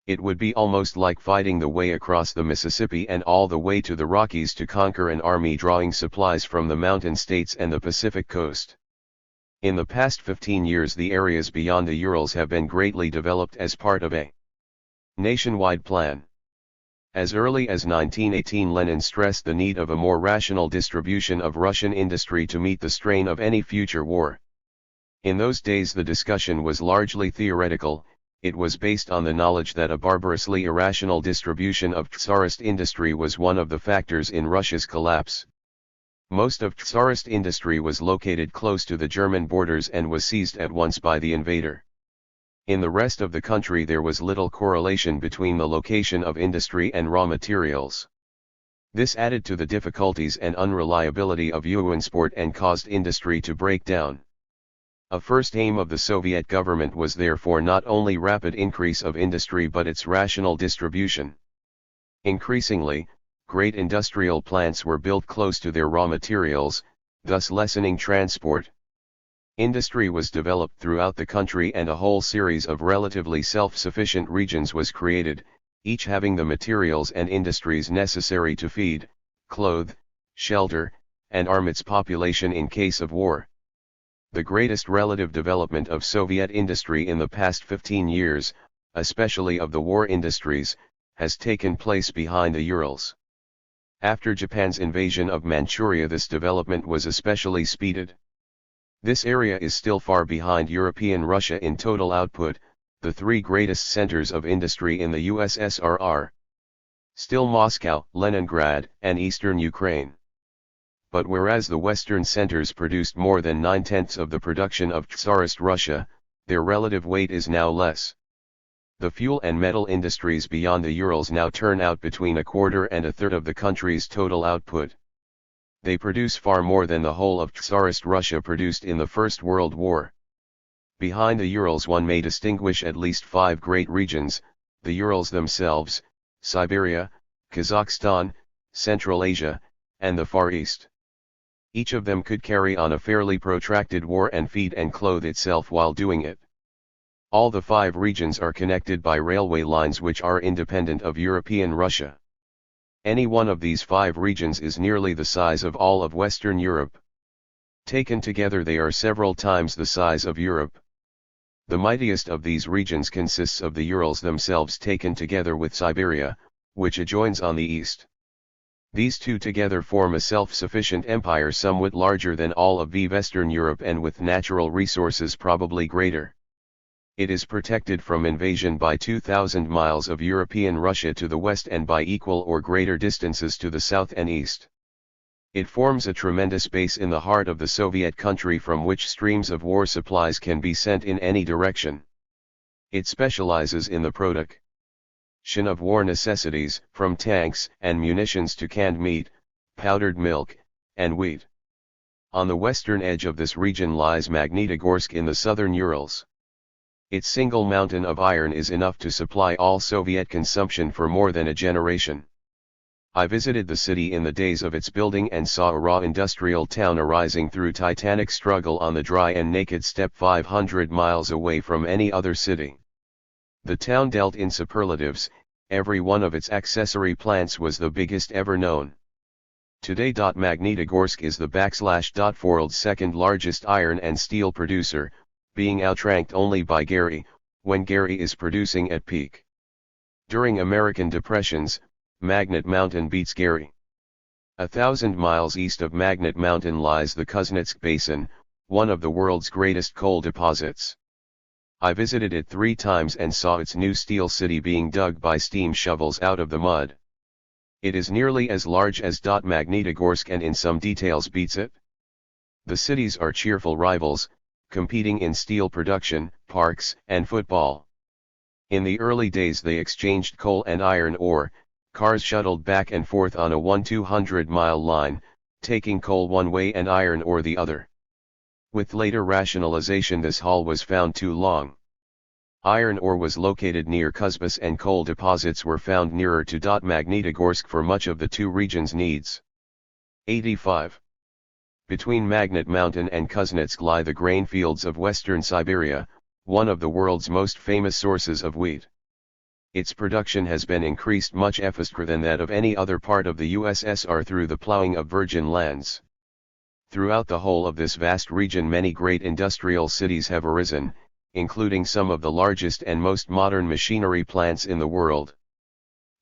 It would be almost like fighting the way across the Mississippi and all the way to the Rockies to conquer an army drawing supplies from the mountain states and the Pacific coast. In the past 15 years, the areas beyond the Urals have been greatly developed as part of a nationwide plan. As early as 1918, Lenin stressed the need of a more rational distribution of Russian industry to meet the strain of any future war. In those days the discussion was largely theoretical. It was based on the knowledge that a barbarously irrational distribution of Tsarist industry was one of the factors in Russia's collapse. Most of Tsarist industry was located close to the German borders and was seized at once by the invader. In the rest of the country there was little correlation between the location of industry and raw materials. This added to the difficulties and unreliability of Ulansport and caused industry to break down. A first aim of the Soviet government was therefore not only rapid increase of industry but its rational distribution. Increasingly, great industrial plants were built close to their raw materials, thus lessening transport. Industry was developed throughout the country and a whole series of relatively self-sufficient regions was created, each having the materials and industries necessary to feed, clothe, shelter, and arm its population in case of war. The greatest relative development of Soviet industry in the past 15 years, especially of the war industries, has taken place behind the Urals. After Japan's invasion of Manchuria, this development was especially speeded. This area is still far behind European Russia in total output, the three greatest centers of industry in the USSR are still Moscow, Leningrad, and eastern Ukraine. But whereas the western centers produced more than 9/10 of the production of Tsarist Russia, their relative weight is now less. The fuel and metal industries beyond the Urals now turn out between 1/4 and 1/3 of the country's total output. They produce far more than the whole of Tsarist Russia produced in the First World War. Behind the Urals one may distinguish at least 5 great regions: the Urals themselves, Siberia, Kazakhstan, Central Asia, and the Far East. Each of them could carry on a fairly protracted war and feed and clothe itself while doing it. All the 5 regions are connected by railway lines which are independent of European Russia. Any one of these 5 regions is nearly the size of all of Western Europe. Taken together they are several times the size of Europe. The mightiest of these regions consists of the Urals themselves taken together with Siberia, which adjoins on the east. These two together form a self-sufficient empire somewhat larger than all of Western Europe and with natural resources probably greater. It is protected from invasion by 2,000 miles of European Russia to the west and by equal or greater distances to the south and east. It forms a tremendous base in the heart of the Soviet country from which streams of war supplies can be sent in any direction. It specializes in the production of war necessities, from tanks and munitions to canned meat, powdered milk, and wheat. On the western edge of this region lies Magnitogorsk in the southern Urals. Its single mountain of iron is enough to supply all Soviet consumption for more than a generation. I visited the city in the days of its building and saw a raw industrial town arising through titanic struggle on the dry and naked steppe 500 miles away from any other city. The town dealt in superlatives, every one of its accessory plants was the biggest ever known. Today Magnitogorsk is the world's second largest iron and steel producer, being outranked only by Gary, when Gary is producing at peak. During American depressions, Magnet Mountain beats Gary. 1,000 miles east of Magnet Mountain lies the Kuznetsk Basin, one of the world's greatest coal deposits. I visited it 3 times and saw its new steel city being dug by steam shovels out of the mud. It is nearly as large as Magnitogorsk and in some details beats it. The cities are cheerful rivals, competing in steel production, parks, and football. In the early days they exchanged coal and iron ore, cars shuttled back and forth on a 200-mile line, taking coal one way and iron ore the other. With later rationalization this haul was found too long. Iron ore was located near Kuzbass and coal deposits were found nearer to Magnitogorsk for much of the two regions' needs. 85. Between Magnet Mountain and Kuznetsk lie the grain fields of western Siberia, one of the world's most famous sources of wheat. Its production has been increased much faster than that of any other part of the USSR through the plowing of virgin lands. Throughout the whole of this vast region many great industrial cities have arisen, including some of the largest and most modern machinery plants in the world.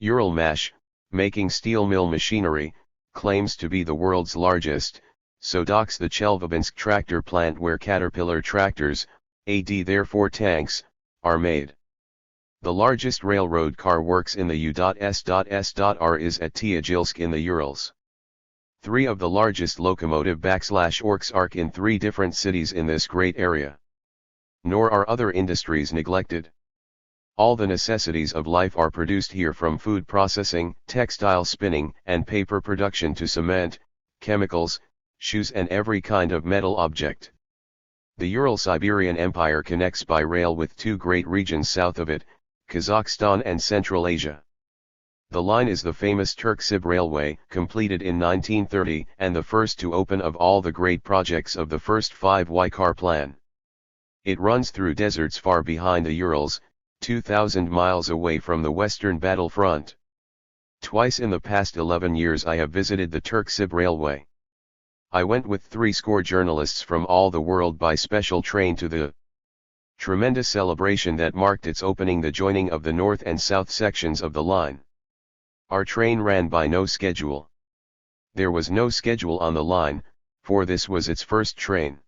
Uralmash, making steel mill machinery, claims to be the world's largest, so docks the Chelyabinsk tractor plant where Caterpillar tractors, therefore tanks, are made. The largest railroad car works in the U.S.S.R. is at Tyagilsk in the Urals. 3 of the largest locomotive /orks are in 3 different cities in this great area. Nor are other industries neglected. All the necessities of life are produced here, from food processing, textile spinning and paper production to cement, chemicals, shoes and every kind of metal object. The Ural-Siberian Empire connects by rail with 2 great regions south of it, Kazakhstan and Central Asia. The line is the famous Turk-Sib Railway, completed in 1930 and the first to open of all the great projects of the first 5Y plan. It runs through deserts far behind the Urals, 2,000 miles away from the western battlefront. Twice in the past 11 years I have visited the Turk-Sib Railway. I went with 30 journalists from all the world by special train to the tremendous celebration that marked its opening, the joining of the north and south sections of the line. Our train ran by no schedule. There was no schedule on the line, for this was its first train.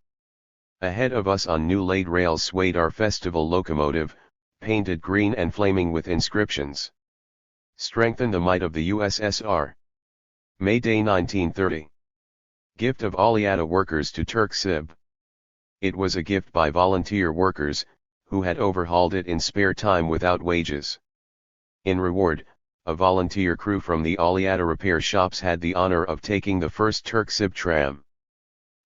Ahead of us on new laid rails swayed our festival locomotive, painted green and flaming with inscriptions. Strengthen the might of the USSR. May Day 1930. Gift of Alyata workers to Turk-Sib. It was a gift by volunteer workers, who had overhauled it in spare time without wages. In reward, a volunteer crew from the Alyata repair shops had the honor of taking the first Turk-Sib tram.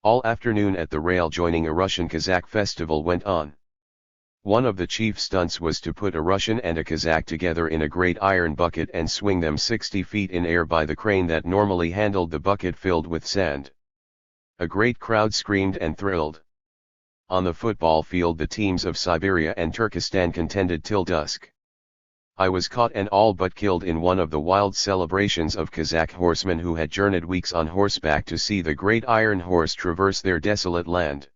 All afternoon at the rail joining a Russian-Kazakh festival went on. One of the chief stunts was to put a Russian and a Kazakh together in a great iron bucket and swing them 60 feet in air by the crane that normally handled the bucket filled with sand. A great crowd screamed and thrilled. On the football field the teams of Siberia and Turkestan contended till dusk. I was caught and all but killed in one of the wild celebrations of Kazakh horsemen who had journeyed weeks on horseback to see the great iron horse traverse their desolate land.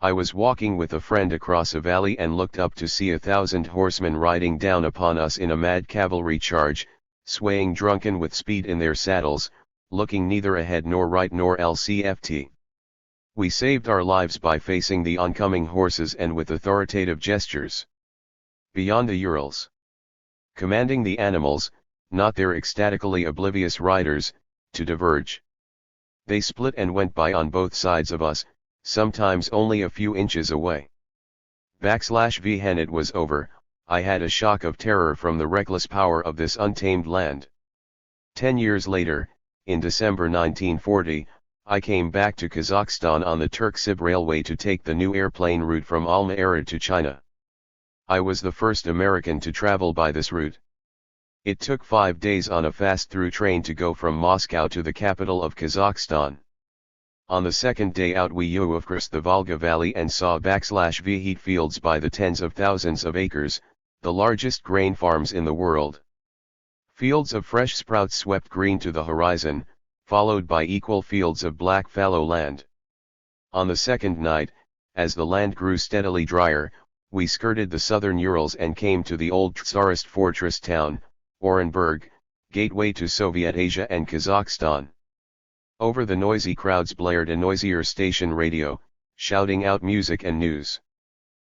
I was walking with a friend across a valley and looked up to see 1,000 horsemen riding down upon us in a mad cavalry charge, swaying drunken with speed in their saddles, looking neither ahead nor right nor left. We saved our lives by facing the oncoming horses and with authoritative gestures. Beyond the Urals. Commanding the animals, not their ecstatically oblivious riders, to diverge. They split and went by on both sides of us, sometimes only a few inches away. When it was over, I had a shock of terror from the reckless power of this untamed land. 10 years later, in December 1940, I came back to Kazakhstan on the Turk-Sib Railway to take the new airplane route from Alma-Ata to China. I was the first American to travel by this route. It took 5 days on a fast-through train to go from Moscow to the capital of Kazakhstan. On the second day out we crossed the Volga Valley and saw wheat fields by the tens of thousands of acres, the largest grain farms in the world. Fields of fresh sprouts swept green to the horizon, followed by equal fields of black fallow land. On the second night, as the land grew steadily drier, we skirted the southern Urals and came to the old Tsarist fortress town, Orenburg, gateway to Soviet Asia and Kazakhstan. Over the noisy crowds blared a noisier station radio, shouting out music and news.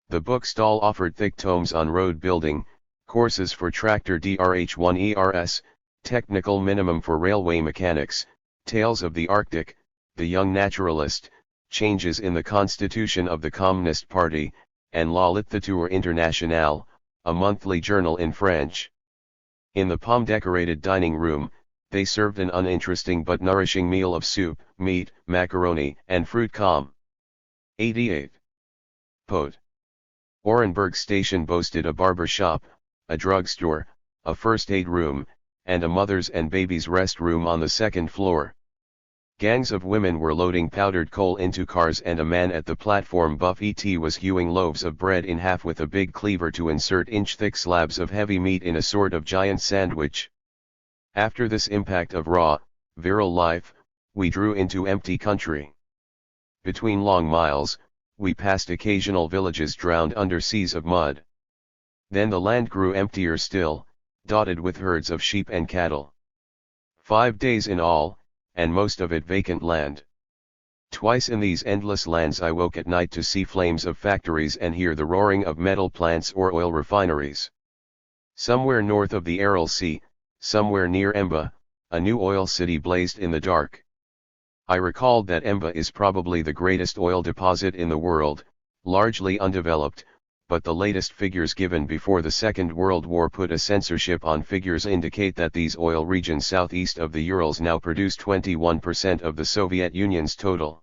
The bookstall offered thick tomes on road building, courses for tractor DRH1 ERS, technical minimum for railway mechanics, tales of the Arctic, the young naturalist, changes in the constitution of the Communist Party, and La Littérature Internationale, a monthly journal in French. In the palm-decorated dining room, they served an uninteresting but nourishing meal of soup, meat, macaroni, and fruit com. 88. Pote. Orenburg station boasted a barber shop, a drugstore, a first aid room, and a mother's and baby's rest room on the second floor. Gangs of women were loading powdered coal into cars, and a man at the platform buffet was hewing loaves of bread in half with a big cleaver to insert inch-thick slabs of heavy meat in a sort of giant sandwich. After this impact of raw, virile life, we drew into empty country. Between long miles, we passed occasional villages drowned under seas of mud. Then the land grew emptier still, dotted with herds of sheep and cattle. 5 days in all, and most of it vacant land. Twice in these endless lands I woke at night to see flames of factories and hear the roaring of metal plants or oil refineries. Somewhere north of the Aral Sea, somewhere near Emba, a new oil city blazed in the dark. I recalled that Emba is probably the greatest oil deposit in the world, largely undeveloped, but the latest figures given before the Second World War put a censorship on figures indicate that these oil regions southeast of the Urals now produce 21% of the Soviet Union's total.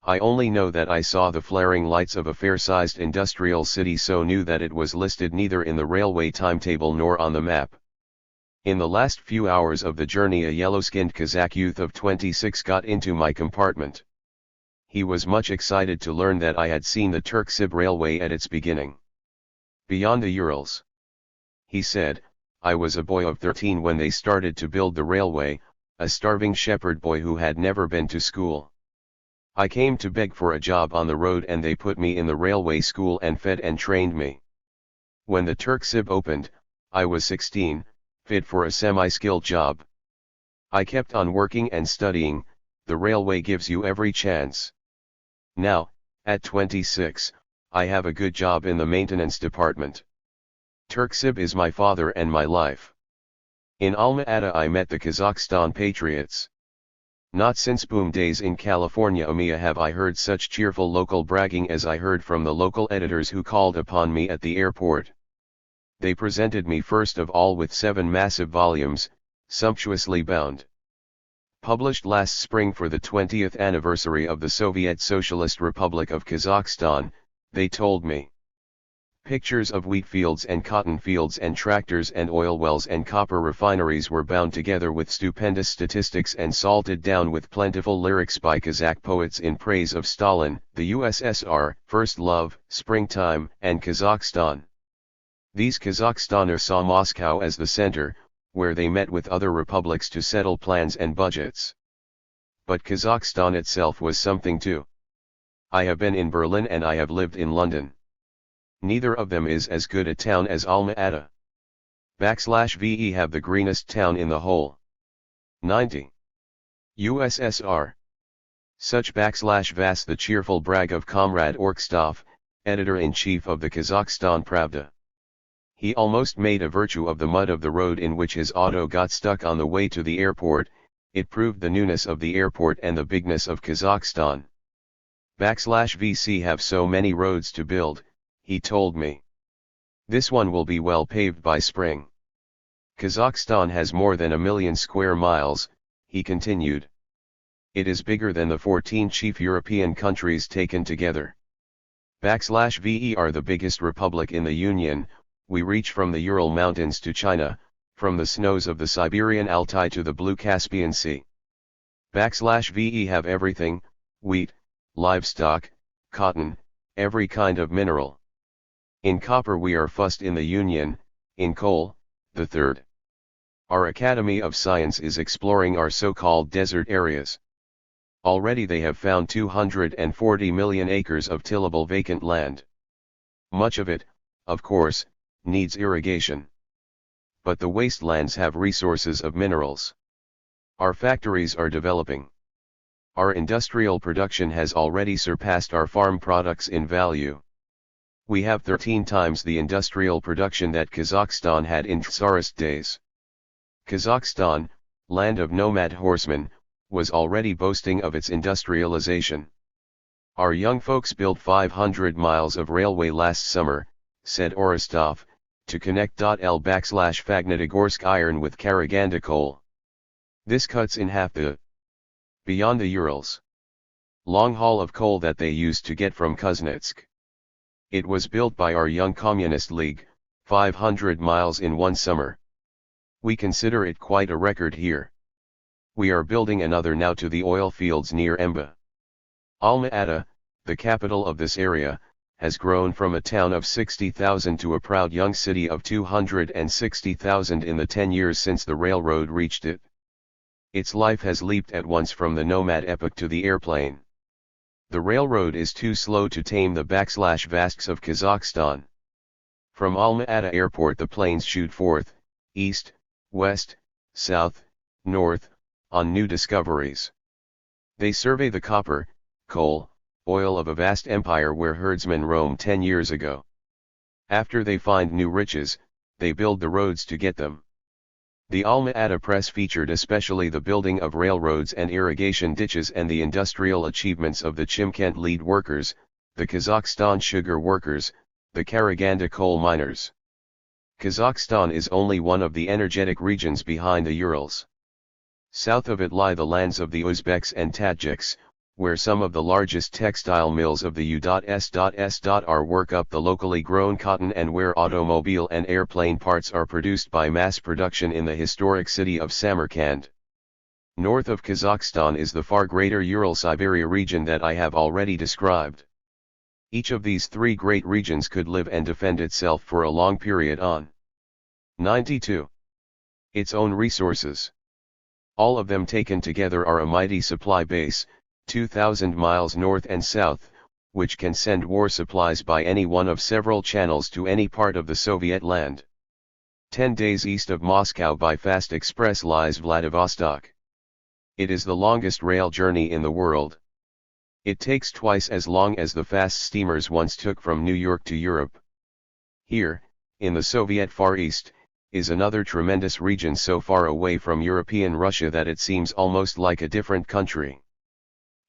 I only know that I saw the flaring lights of a fair-sized industrial city, so knew that it was listed neither in the railway timetable nor on the map. In the last few hours of the journey, a yellow-skinned Kazakh youth of 26 got into my compartment. He was much excited to learn that I had seen the Turk-Sib railway at its beginning. Beyond the Urals. He said, I was a boy of 13 when they started to build the railway, a starving shepherd boy who had never been to school. I came to beg for a job on the road and they put me in the railway school and fed and trained me. When the Turk-Sib opened, I was 16, fit for a semi-skilled job. I kept on working and studying. The railway gives you every chance. Now, at 26, I have a good job in the maintenance department. Turk-Sib is my father and my life. In Alma-Ata I met the Kazakhstan patriots. Not since boom days in California Omiya have I heard such cheerful local bragging as I heard from the local editors who called upon me at the airport. They presented me first of all with 7 massive volumes, sumptuously bound. Published last spring for the 20th anniversary of the Soviet Socialist Republic of Kazakhstan, they told me. Pictures of wheat fields and cotton fields and tractors and oil wells and copper refineries were bound together with stupendous statistics and salted down with plentiful lyrics by Kazakh poets in praise of Stalin, the USSR, First Love, Springtime, and Kazakhstan. These Kazakhstaners saw Moscow as the center, where they met with other republics to settle plans and budgets. But Kazakhstan itself was something too. I have been in Berlin and I have lived in London. Neither of them is as good a town as Alma-Ata. /VE have the greenest town in the whole 90. USSR. Such /VAS the cheerful brag of Comrade Orkstov, editor-in-chief of the Kazakhstan Pravda. He almost made a virtue of the mud of the road in which his auto got stuck on the way to the airport. It proved the newness of the airport and the bigness of Kazakhstan. /VC have so many roads to build, he told me. This one will be well paved by spring. Kazakhstan has more than 1 million square miles, he continued. It is bigger than the 14 chief European countries taken together. /VE are the biggest republic in the Union. We reach from the Ural Mountains to China, from the snows of the Siberian Altai to the blue Caspian Sea. /VE have everything, wheat, livestock, cotton, every kind of mineral. In copper we are first in the Union, in coal, the third. Our Academy of Science is exploring our so-called desert areas. Already they have found 240 million acres of tillable vacant land. Much of it, of course, needs irrigation. But the wastelands have resources of minerals. Our factories are developing. Our industrial production has already surpassed our farm products in value. We have 13 times the industrial production that Kazakhstan had in Tsarist days. Kazakhstan, land of nomad horsemen, was already boasting of its industrialization. Our young folks built 500 miles of railway last summer, said Orostov, to connect L/Fagnitogorsk iron with Karaganda coal. This cuts in half the beyond the Urals long haul of coal that they used to get from Kuznetsk. It was built by our young Communist League, 500 miles in one summer. We consider it quite a record here. We are building another now to the oil fields near Emba. Alma-Ata, the capital of this area, has grown from a town of 60,000 to a proud young city of 260,000 in the 10 years since the railroad reached it. Its life has leaped at once from the nomad epoch to the airplane. The railroad is too slow to tame the vasques of Kazakhstan. From Alma-Ata airport the planes shoot forth, east, west, south, north, on new discoveries. They survey the copper, coal, oil of a vast empire where herdsmen roamed 10 years ago. After they find new riches, they build the roads to get them. The Alma-Ata press featured especially the building of railroads and irrigation ditches and the industrial achievements of the Chimkent lead workers, the Kazakhstan sugar workers, the Karaganda coal miners. Kazakhstan is only one of the energetic regions behind the Urals. South of it lie the lands of the Uzbeks and Tajiks, where some of the largest textile mills of the U.S.R work up the locally grown cotton and where automobile and airplane parts are produced by mass production in the historic city of Samarkand. North of Kazakhstan is the far greater Ural-Siberia region that I have already described. Each of these three great regions could live and defend itself for a long period on 92. Its own resources. All of them taken together are a mighty supply base, 2,000 miles north and south, which can send war supplies by any one of several channels to any part of the Soviet land. 10 days east of Moscow by fast express lies Vladivostok. It is the longest rail journey in the world. It takes twice as long as the fast steamers once took from New York to Europe. Here, in the Soviet Far East, is another tremendous region so far away from European Russia that it seems almost like a different country.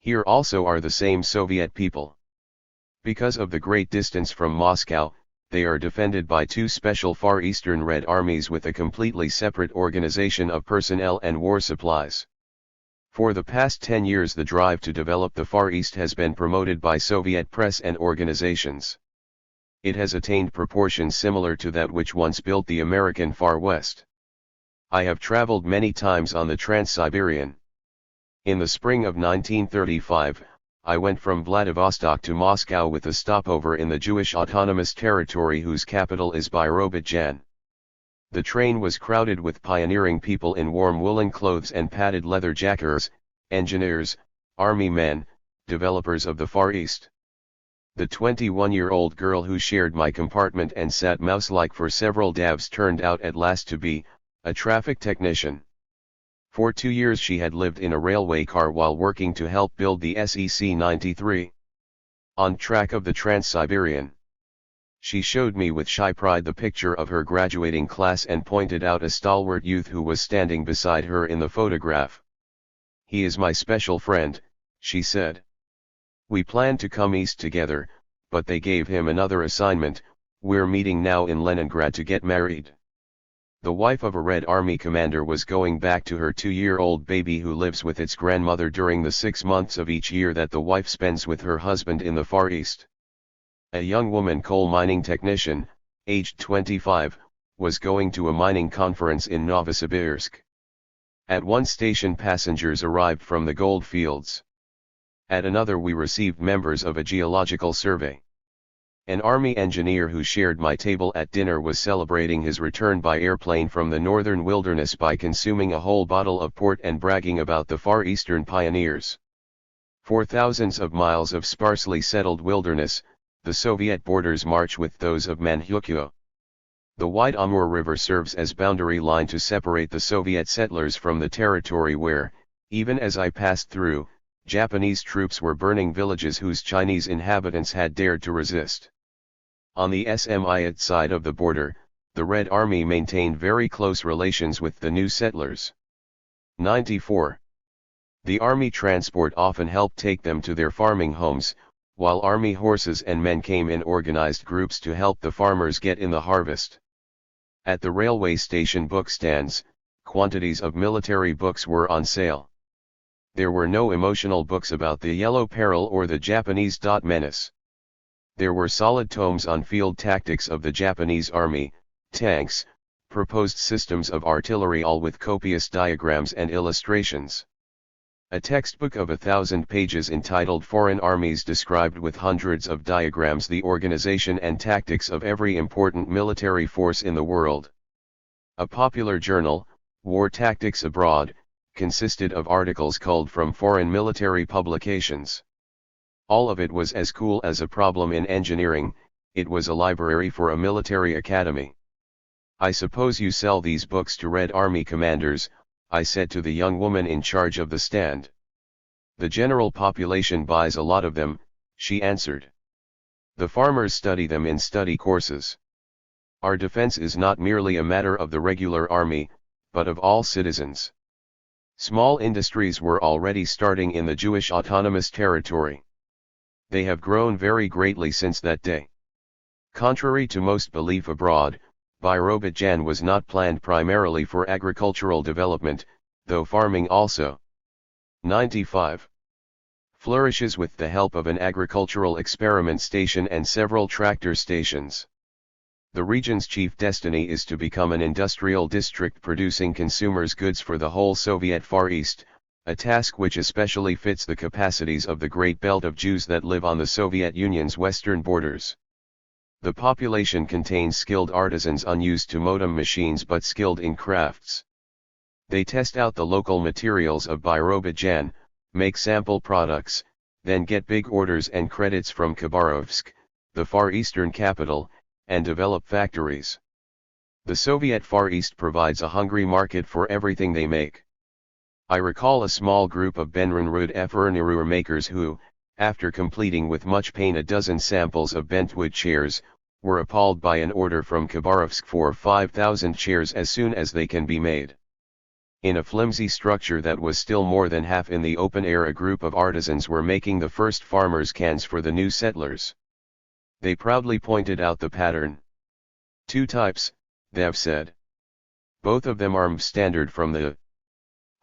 Here also are the same Soviet people. Because of the great distance from Moscow, they are defended by two special Far Eastern Red Armies with a completely separate organization of personnel and war supplies. For the past 10 years the drive to develop the Far East has been promoted by Soviet press and organizations. It has attained proportions similar to that which once built the American Far West. I have traveled many times on the Trans-Siberian. In the spring of 1935, I went from Vladivostok to Moscow with a stopover in the Jewish Autonomous Territory whose capital is Birobidzhan. The train was crowded with pioneering people in warm woolen clothes and padded leather jackets, engineers, army men, developers of the Far East. The 21-year-old girl who shared my compartment and sat mouse-like for several davs turned out at last to be a traffic technician. For 2 years she had lived in a railway car while working to help build the SEC 93. On track of the Trans-Siberian. She showed me with shy pride the picture of her graduating class and pointed out a stalwart youth who was standing beside her in the photograph. "He is my special friend," she said. "We planned to come east together, but they gave him another assignment. We're meeting now in Leningrad to get married." The wife of a Red Army commander was going back to her 2-year-old baby who lives with its grandmother during the 6 months of each year that the wife spends with her husband in the Far East. A young woman coal mining technician, aged 25, was going to a mining conference in Novosibirsk. At one station passengers arrived from the gold fields. At another we received members of a geological survey. An army engineer who shared my table at dinner was celebrating his return by airplane from the northern wilderness by consuming a whole bottle of port and bragging about the Far Eastern pioneers. For thousands of miles of sparsely settled wilderness, the Soviet borders march with those of Manchukuo. The wide Amur River serves as boundary line to separate the Soviet settlers from the territory where, even as I passed through, Japanese troops were burning villages whose Chinese inhabitants had dared to resist. On the Smiat side of the border, the Red Army maintained very close relations with the new settlers. 94. The army transport often helped take them to their farming homes, while army horses and men came in organized groups to help the farmers get in the harvest. At the railway station bookstands, quantities of military books were on sale. There were no emotional books about the Yellow Peril or the Japanese menace. There were solid tomes on field tactics of the Japanese army, tanks, proposed systems of artillery, all with copious diagrams and illustrations. A textbook of 1,000 pages entitled Foreign Armies described with hundreds of diagrams the organization and tactics of every important military force in the world. A popular journal, War Tactics Abroad, consisted of articles culled from foreign military publications. All of it was as cool as a problem in engineering. It was a library for a military academy. "I suppose you sell these books to Red Army commanders," I said to the young woman in charge of the stand. "The general population buys a lot of them," she answered. "The farmers study them in study courses. Our defense is not merely a matter of the regular army, but of all citizens." Small industries were already starting in the Jewish Autonomous Territory. They have grown very greatly since that day. Contrary to most belief abroad, Birobidzhan was not planned primarily for agricultural development, though farming also. 95. Flourishes with the help of an agricultural experiment station and several tractor stations. The region's chief destiny is to become an industrial district producing consumers' goods for the whole Soviet Far East, a task which especially fits the capacities of the great belt of Jews that live on the Soviet Union's western borders. The population contains skilled artisans unused to modem machines but skilled in crafts. They test out the local materials of Birobidzhan, make sample products, then get big orders and credits from Khabarovsk, the Far Eastern capital, and develop factories. The Soviet Far East provides a hungry market for everything they make. I recall a small group of Benranrud furniture makers who, after completing with much pain a dozen samples of bentwood chairs, were appalled by an order from Khabarovsk for 5,000 chairs as soon as they can be made. In a flimsy structure that was still more than half in the open air, a group of artisans were making the first farmers' cans for the new settlers. They proudly pointed out the pattern. "Two types," they've said. "Both of them are standard from the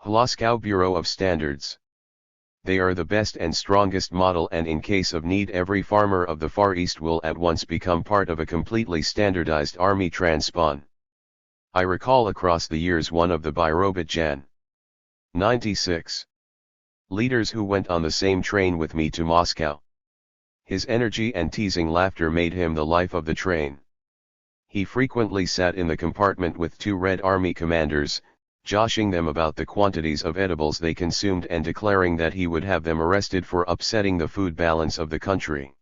Moscow Bureau of Standards. They are the best and strongest model, and in case of need every farmer of the Far East will at once become part of a completely standardized army transpon." I recall across the years one of the Birobidzhan 96 leaders who went on the same train with me to Moscow. His energy and teasing laughter made him the life of the train. He frequently sat in the compartment with two Red Army commanders, joshing them about the quantities of edibles they consumed and declaring that he would have them arrested for upsetting the food balance of the country.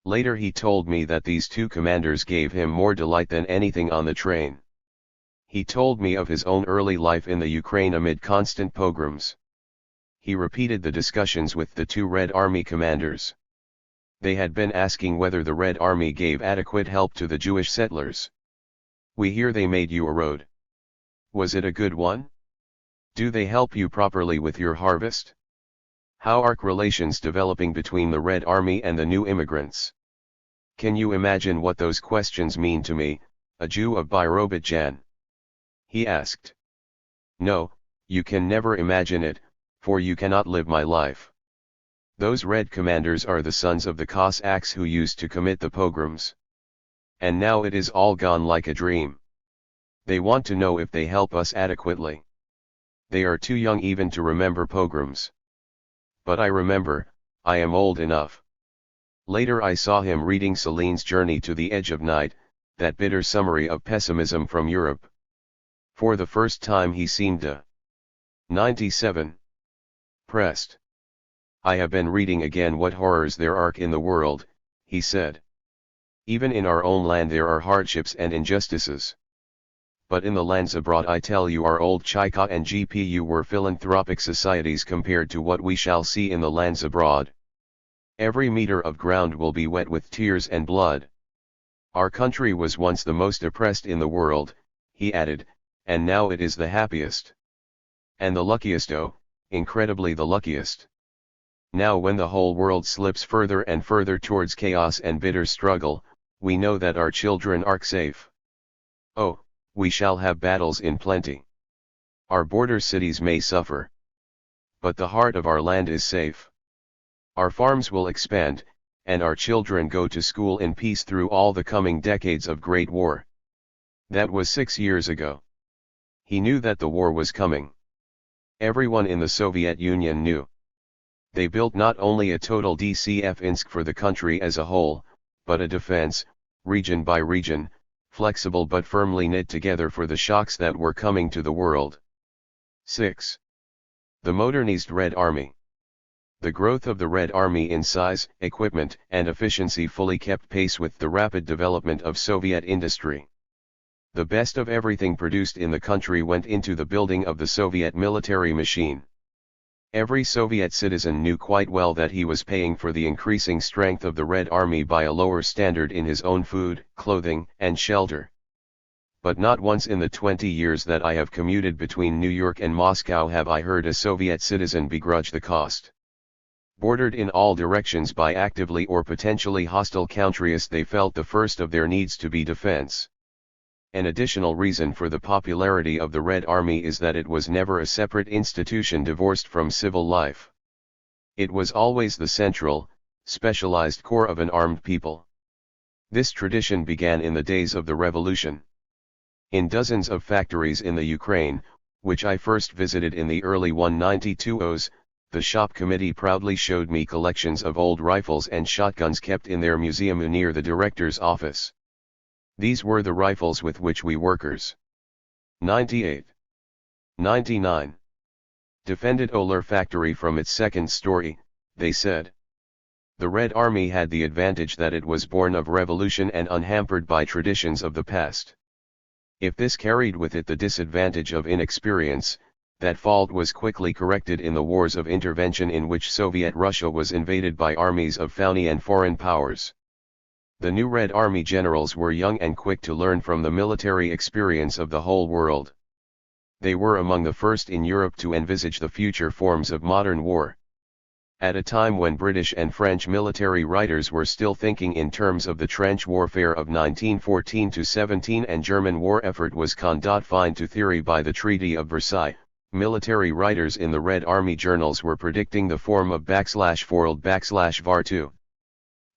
Later he told me that these two commanders gave him more delight than anything on the train. He told me of his own early life in the Ukraine amid constant pogroms. He repeated the discussions with the two Red Army commanders. They had been asking whether the Red Army gave adequate help to the Jewish settlers. "We hear they made you a road. Was it a good one? Do they help you properly with your harvest? How are relations developing between the Red Army and the new immigrants?" Can you imagine what those questions mean to me, a Jew of Birobidzhan? He asked. "No, you can never imagine it, for you cannot live my life. Those Red commanders are the sons of the Cossacks who used to commit the pogroms. And now it is all gone like a dream. They want to know if they help us adequately. They are too young even to remember pogroms. But I remember, I am old enough." Later I saw him reading Celine's Journey to the Edge of Night, that bitter summary of pessimism from Europe. For the first time he seemed 97. Pressed. "I have been reading again what horrors there are in the world," he said. "Even in our own land there are hardships and injustices. But in the lands abroad, I tell you, our old Chika and GPU were philanthropic societies compared to what we shall see in the lands abroad. Every meter of ground will be wet with tears and blood. Our country was once the most oppressed in the world," he added, "and now it is the happiest. And the luckiest, oh, incredibly the luckiest. Now when the whole world slips further and further towards chaos and bitter struggle, we know that our children are safe. Oh, we shall have battles in plenty. Our border cities may suffer. But the heart of our land is safe. Our farms will expand, and our children go to school in peace through all the coming decades of great war. That was 6 years ago. He knew that the war was coming. Everyone in the Soviet Union knew. They built not only a total defense for the country as a whole, but a defense, region by region, flexible but firmly knit together for the shocks that were coming to the world. 6. The modernized Red Army. The growth of the Red Army in size, equipment, and efficiency fully kept pace with the rapid development of Soviet industry. The best of everything produced in the country went into the building of the Soviet military machine. Every Soviet citizen knew quite well that he was paying for the increasing strength of the Red Army by a lower standard in his own food, clothing, and shelter. But not once in the 20 years that I have commuted between New York and Moscow have I heard a Soviet citizen begrudge the cost. Bordered in all directions by actively or potentially hostile countries, they felt the first of their needs to be defense. An additional reason for the popularity of the Red Army is that it was never a separate institution divorced from civil life. It was always the central, specialized core of an armed people. This tradition began in the days of the revolution. In dozens of factories in the Ukraine, which I first visited in the early 1992s, the shop committee proudly showed me collections of old rifles and shotguns kept in their museum near the director's office. These were the rifles with which we workers 98, 99 defended Oler factory from its second story, they said. The Red Army had the advantage that it was born of revolution and unhampered by traditions of the past. If this carried with it the disadvantage of inexperience, that fault was quickly corrected in the wars of intervention in which Soviet Russia was invaded by armies of phony and foreign powers. The new Red Army generals were young and quick to learn from the military experience of the whole world. They were among the first in Europe to envisage the future forms of modern war. At a time when British and French military writers were still thinking in terms of the trench warfare of 1914-17 and German war effort was confined to theory by the Treaty of Versailles, military writers in the Red Army journals were predicting the form of /World/War II.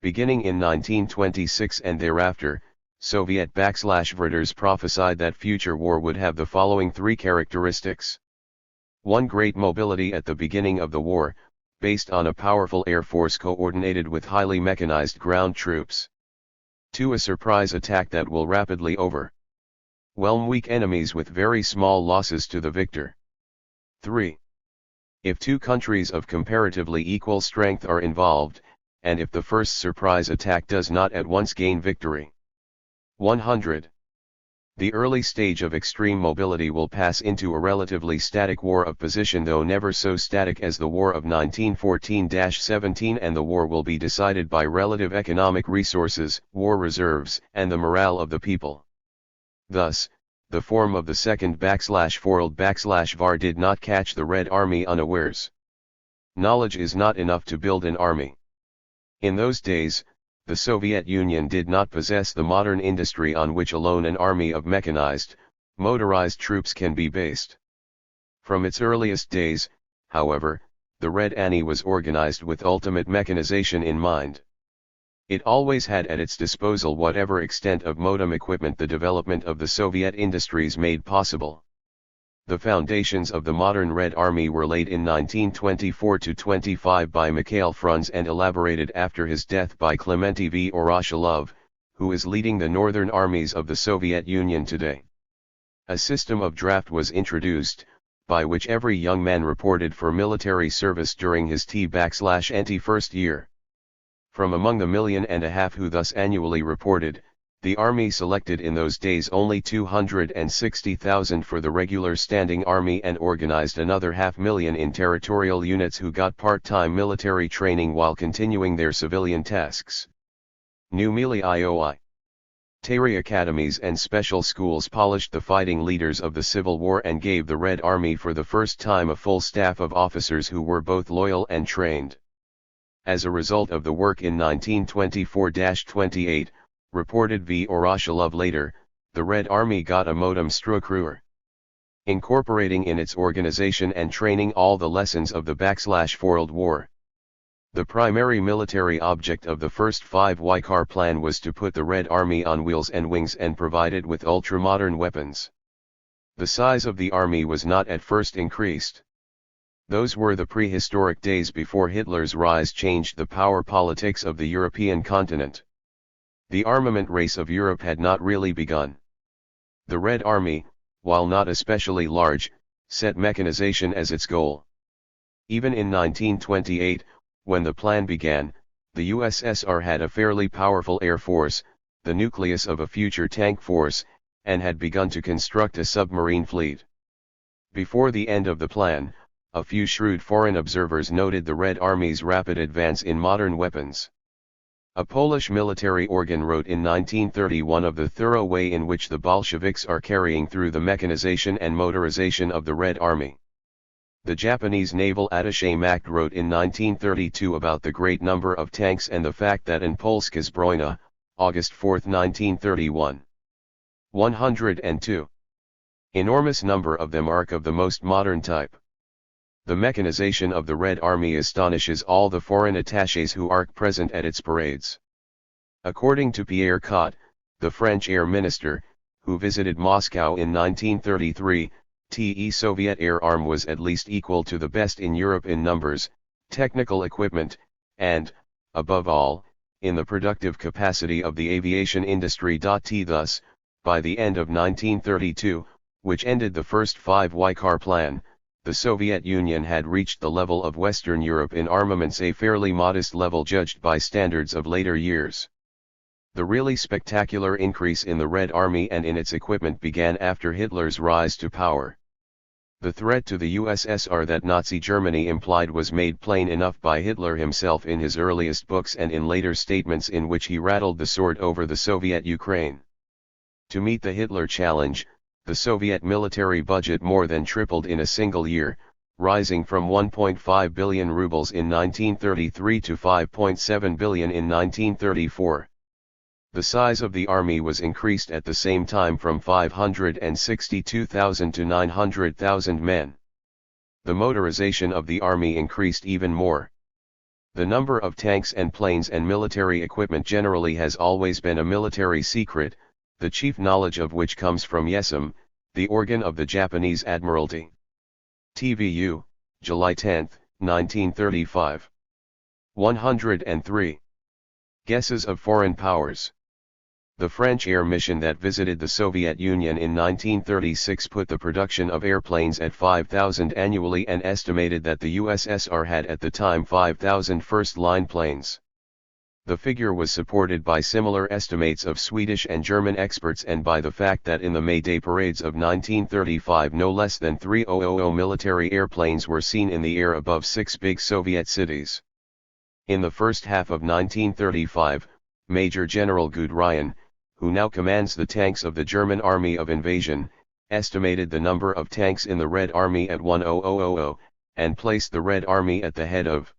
Beginning in 1926 and thereafter, Soviet /writers prophesied that future war would have the following three characteristics. 1. Great mobility at the beginning of the war, based on a powerful air force coordinated with highly mechanized ground troops. 2. A surprise attack that will rapidly overwhelm weak enemies with very small losses to the victor. 3. If two countries of comparatively equal strength are involved, and if the first surprise attack does not at once gain victory. 100. The early stage of extreme mobility will pass into a relatively static war of position, though never so static as the War of 1914-17, and the war will be decided by relative economic resources, war reserves, and the morale of the people. Thus, the form of the second /World/War did not catch the Red Army unawares. Knowledge is not enough to build an army. In those days, the Soviet Union did not possess the modern industry on which alone an army of mechanized, motorized troops can be based. From its earliest days, however, the Red Army was organized with ultimate mechanization in mind. It always had at its disposal whatever extent of modern equipment the development of the Soviet industries made possible. The foundations of the modern Red Army were laid in 1924-25 by Mikhail Frunze and elaborated after his death by Clemente V. Voroshilov, who is leading the northern armies of the Soviet Union today. A system of draft was introduced, by which every young man reported for military service during his T/NT first year. From among the 1.5 million who thus annually reported, the army selected in those days only 260,000 for the regular standing army and organized another 500,000 in territorial units who got part-time military training while continuing their civilian tasks. New military academies and special schools polished the fighting leaders of the Civil War and gave the Red Army for the first time a full staff of officers who were both loyal and trained. As a result of the work in 1924-28, reported V. Voroshilov later, the Red Army got a modern structure, incorporating in its organization and training all the lessons of the /World War. The primary military object of the first 5Y plan was to put the Red Army on wheels and wings and provide it with ultra-modern weapons. The size of the army was not at first increased. Those were the prehistoric days before Hitler's rise changed the power politics of the European continent. The armament race of Europe had not really begun. The Red Army, while not especially large, set mechanization as its goal. Even in 1928, when the plan began, the USSR had a fairly powerful air force, the nucleus of a future tank force, and had begun to construct a submarine fleet. Before the end of the plan, a few shrewd foreign observers noted the Red Army's rapid advance in modern weapons. A Polish military organ wrote in 1931 of the thorough way in which the Bolsheviks are carrying through the mechanization and motorization of the Red Army. The Japanese naval attaché Mack wrote in 1932 about the great number of tanks and the fact that in Polska Zbrojna, August 4, 1931, 102. Enormous number of them are of the most modern type. The mechanization of the Red Army astonishes all the foreign attachés who are present at its parades. According to Pierre Cot, the French air minister, who visited Moscow in 1933, the Soviet air arm was at least equal to the best in Europe in numbers, technical equipment, and, above all, in the productive capacity of the aviation industry. Thus, by the end of 1932, which ended the first 5Y plan, the Soviet Union had reached the level of Western Europe in armaments, a fairly modest level judged by standards of later years. The really spectacular increase in the Red Army and in its equipment began after Hitler's rise to power. The threat to the USSR that Nazi Germany implied was made plain enough by Hitler himself in his earliest books and in later statements in which he rattled the sword over the Soviet Ukraine. To meet the Hitler challenge, the Soviet military budget more than tripled in a single year, rising from 1.5 billion rubles in 1933 to 5.7 billion in 1934. The size of the army was increased at the same time from 562,000 to 900,000 men. The motorization of the army increased even more. The number of tanks and planes and military equipment generally has always been a military secret, the chief knowledge of which comes from YESM, the organ of the Japanese Admiralty. TVU, July 10, 1935. 103. Guesses of foreign powers. The French air mission that visited the Soviet Union in 1936 put the production of airplanes at 5,000 annually and estimated that the USSR had at the time 5,000 first-line planes. The figure was supported by similar estimates of Swedish and German experts and by the fact that in the May Day parades of 1935 no less than 3,000 military airplanes were seen in the air above 6 big Soviet cities. In the first half of 1935, Major General Guderian, who now commands the tanks of the German Army of Invasion, estimated the number of tanks in the Red Army at 1,000, and placed the Red Army at the head of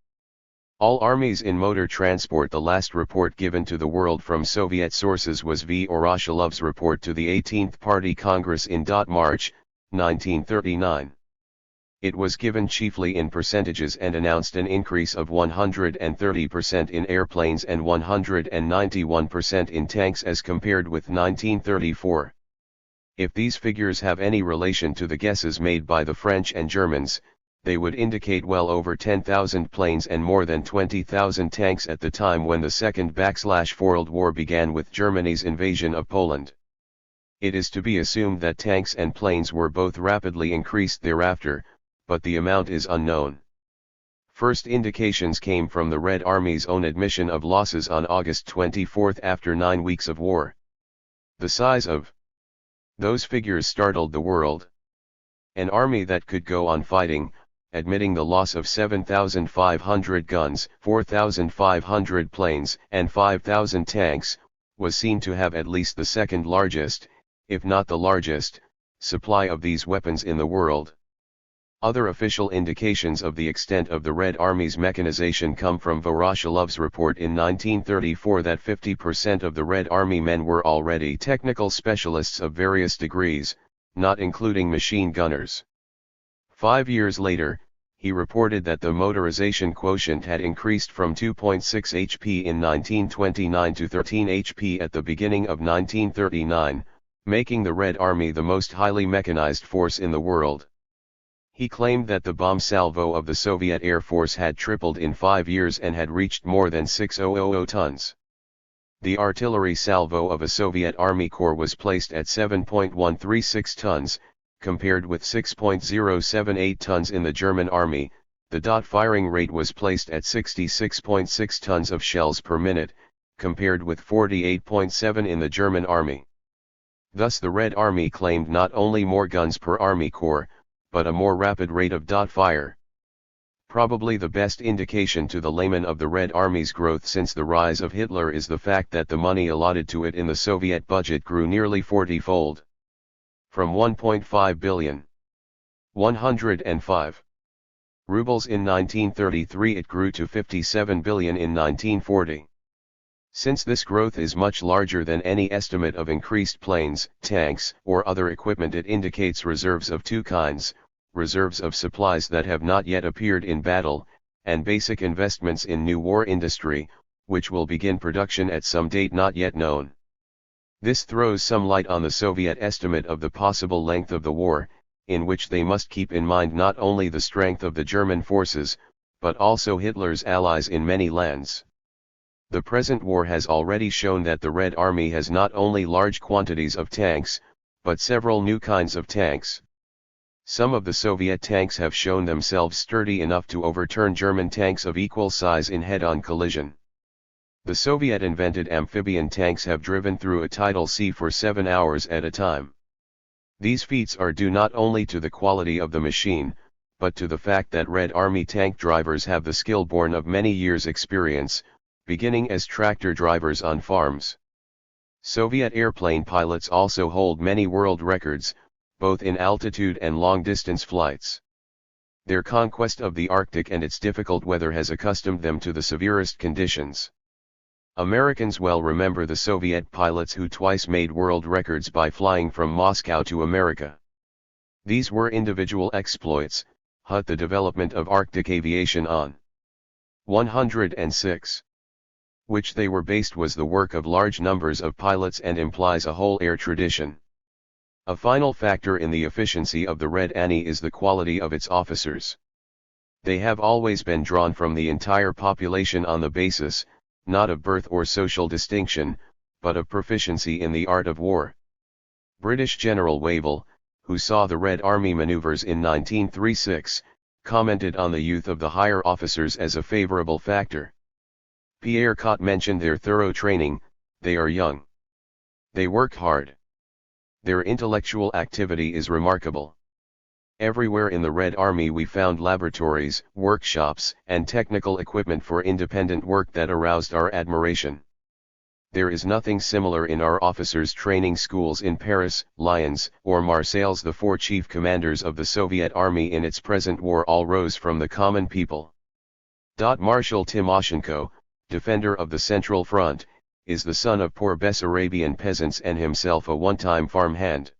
all armies in motor transport. The last report given to the world from Soviet sources was V. Voroshilov's report to the 18th Party Congress in March, 1939. It was given chiefly in percentages and announced an increase of 130% in airplanes and 191% in tanks as compared with 1934. If these figures have any relation to the guesses made by the French and Germans, they would indicate well over 10,000 planes and more than 20,000 tanks at the time when the Second World War began with Germany's invasion of Poland. It is to be assumed that tanks and planes were both rapidly increased thereafter, but the amount is unknown. First indications came from the Red Army's own admission of losses on August 24 after 9 weeks of war. The size of those figures startled the world. An army that could go on fighting, admitting the loss of 7,500 guns, 4,500 planes, and 5,000 tanks, was seen to have at least the second largest, if not the largest, supply of these weapons in the world. Other official indications of the extent of the Red Army's mechanization come from Voroshilov's report in 1934 that 50% of the Red Army men were already technical specialists of various degrees, not including machine gunners. 5 years later, he reported that the motorization quotient had increased from 2.6 HP in 1929 to 13 HP at the beginning of 1939, making the Red Army the most highly mechanized force in the world. He claimed that the bomb salvo of the Soviet Air Force had tripled in 5 years and had reached more than 6,000 tons. The artillery salvo of a Soviet Army Corps was placed at 7.136 tons, compared with 6.078 tons in the German Army. The dot firing rate was placed at 66.6 tons of shells per minute, compared with 48.7 in the German Army. Thus the Red Army claimed not only more guns per Army Corps, but a more rapid rate of dot fire. Probably the best indication to the layman of the Red Army's growth since the rise of Hitler is the fact that the money allotted to it in the Soviet budget grew nearly 40-fold. From 1.5 billion, 105 rubles in 1933 it grew to 57 billion in 1940. Since this growth is much larger than any estimate of increased planes, tanks, or other equipment, it indicates reserves of two kinds: reserves of supplies that have not yet appeared in battle, and basic investments in new war industry, which will begin production at some date not yet known. This throws some light on the Soviet estimate of the possible length of the war, in which they must keep in mind not only the strength of the German forces, but also Hitler's allies in many lands. The present war has already shown that the Red Army has not only large quantities of tanks, but several new kinds of tanks. Some of the Soviet tanks have shown themselves sturdy enough to overturn German tanks of equal size in head-on collision. The Soviet-invented amphibian tanks have driven through a tidal sea for 7 hours at a time. These feats are due not only to the quality of the machine, but to the fact that Red Army tank drivers have the skill born of many years' experience, beginning as tractor drivers on farms. Soviet airplane pilots also hold many world records, both in altitude and long-distance flights. Their conquest of the Arctic and its difficult weather has accustomed them to the severest conditions. Americans well remember the Soviet pilots who twice made world records by flying from Moscow to America. These were individual exploits. The development of Arctic aviation on 106. Which they were based was the work of large numbers of pilots and implies a whole air tradition. A final factor in the efficiency of the Red Army is the quality of its officers. They have always been drawn from the entire population on the basis, not of birth or social distinction, but of proficiency in the art of war. British General Wavell, who saw the Red Army maneuvers in 1936, commented on the youth of the higher officers as a favorable factor. Pierre Cot mentioned their thorough training. They are young. They work hard. Their intellectual activity is remarkable. Everywhere in the Red Army we found laboratories, workshops, and technical equipment for independent work that aroused our admiration. There is nothing similar in our officers' training schools in Paris, Lyons, or Marseilles. The four chief commanders of the Soviet Army in its present war all rose from the common people. Marshal Timoshenko, defender of the Central Front, is the son of poor Bessarabian peasants and himself a one-time farmhand.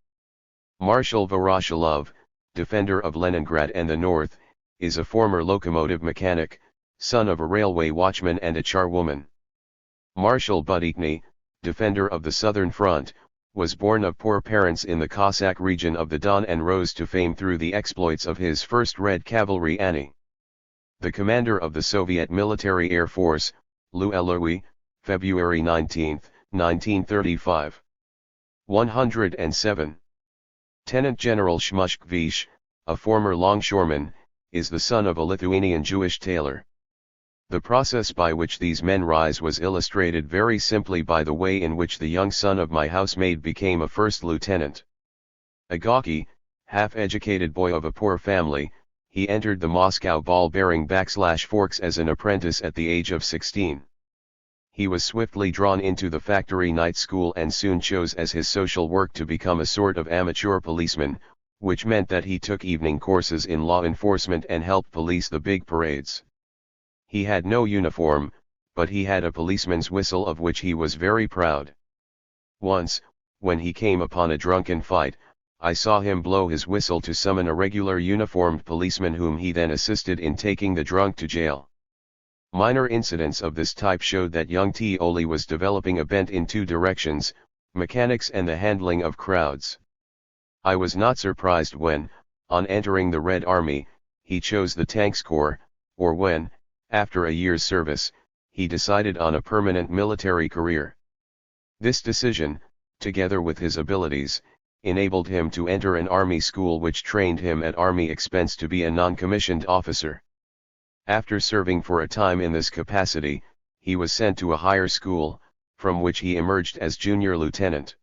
Marshal Voroshilov, defender of Leningrad and the North, is a former locomotive mechanic, son of a railway watchman and a charwoman. Marshal Budikny, defender of the Southern Front, was born of poor parents in the Cossack region of the Don and rose to fame through the exploits of his first Red Cavalry Army. The commander of the Soviet Military Air Force, Louise, February 19, 1935. 107. Lieutenant General Shmushkevich, a former longshoreman, is the son of a Lithuanian Jewish tailor. The process by which these men rise was illustrated very simply by the way in which the young son of my housemaid became a first lieutenant. A gawky, half-educated boy of a poor family, he entered the Moscow ball-bearing /forks as an apprentice at the age of 16. He was swiftly drawn into the factory night school and soon chose as his social work to become a sort of amateur policeman, which meant that he took evening courses in law enforcement and helped police the big parades. He had no uniform, but he had a policeman's whistle of which he was very proud. Once, when he came upon a drunken fight, I saw him blow his whistle to summon a regular uniformed policeman whom he then assisted in taking the drunk to jail. Minor incidents of this type showed that young T-Oli was developing a bent in two directions, mechanics and the handling of crowds. I was not surprised when, on entering the Red Army, he chose the Tanks Corps, or when, after a year's service, he decided on a permanent military career. This decision, together with his abilities, enabled him to enter an army school which trained him at army expense to be a non-commissioned officer. After serving for a time in this capacity, he was sent to a higher school, from which he emerged as junior lieutenant.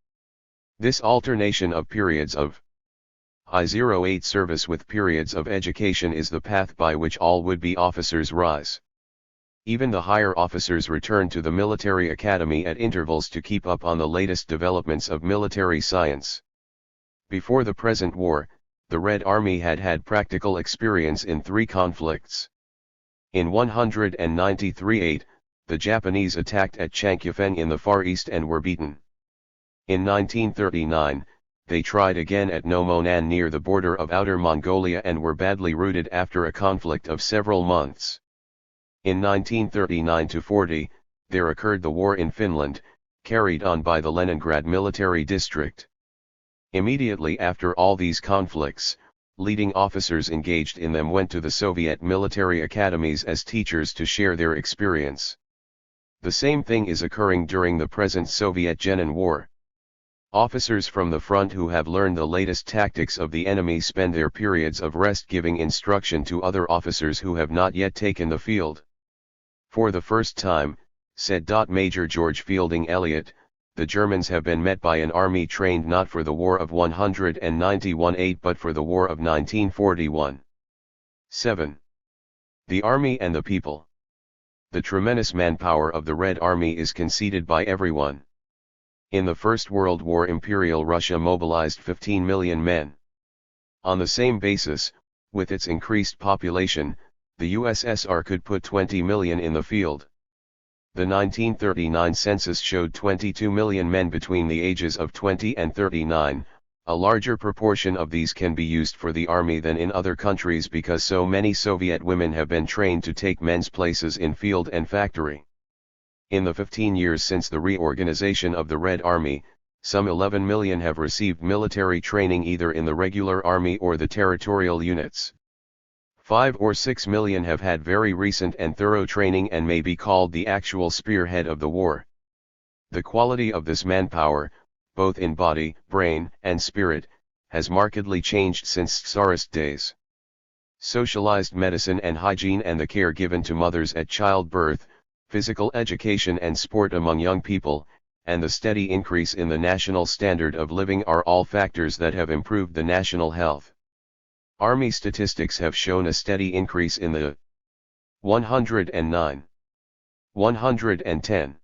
This alternation of periods of I-08 service with periods of education is the path by which all would-be officers rise. Even the higher officers return to the military academy at intervals to keep up on the latest developments of military science. Before the present war, the Red Army had had practical experience in 3 conflicts. In 193-8, the Japanese attacked at Changkyufeng in the Far East and were beaten. In 1939, they tried again at Nomonan near the border of Outer Mongolia and were badly routed after a conflict of several months. In 1939-40, there occurred the war in Finland, carried on by the Leningrad Military District. Immediately after all these conflicts, leading officers engaged in them went to the Soviet military academies as teachers to share their experience. The same thing is occurring during the present Soviet-Genin War. Officers from the front who have learned the latest tactics of the enemy spend their periods of rest giving instruction to other officers who have not yet taken the field. For the first time, said Major George Fielding Elliott, the Germans have been met by an army trained not for the War of 191-8 but for the War of 1941. 7. The Army and the People. The tremendous manpower of the Red Army is conceded by everyone. In the First World War, Imperial Russia mobilized 15 million men. On the same basis, with its increased population, the USSR could put 20 million in the field. The 1939 census showed 22 million men between the ages of 20 and 39, a larger proportion of these can be used for the army than in other countries because so many Soviet women have been trained to take men's places in field and factory. In the 15 years since the reorganization of the Red Army, some 11 million have received military training either in the regular army or the territorial units. 5 or 6 million have had very recent and thorough training and may be called the actual spearhead of the war. The quality of this manpower, both in body, brain, and spirit, has markedly changed since Tsarist days. Socialized medicine and hygiene and the care given to mothers at childbirth, physical education and sport among young people, and the steady increase in the national standard of living are all factors that have improved the national health. Army statistics have shown a steady increase in the 109, 110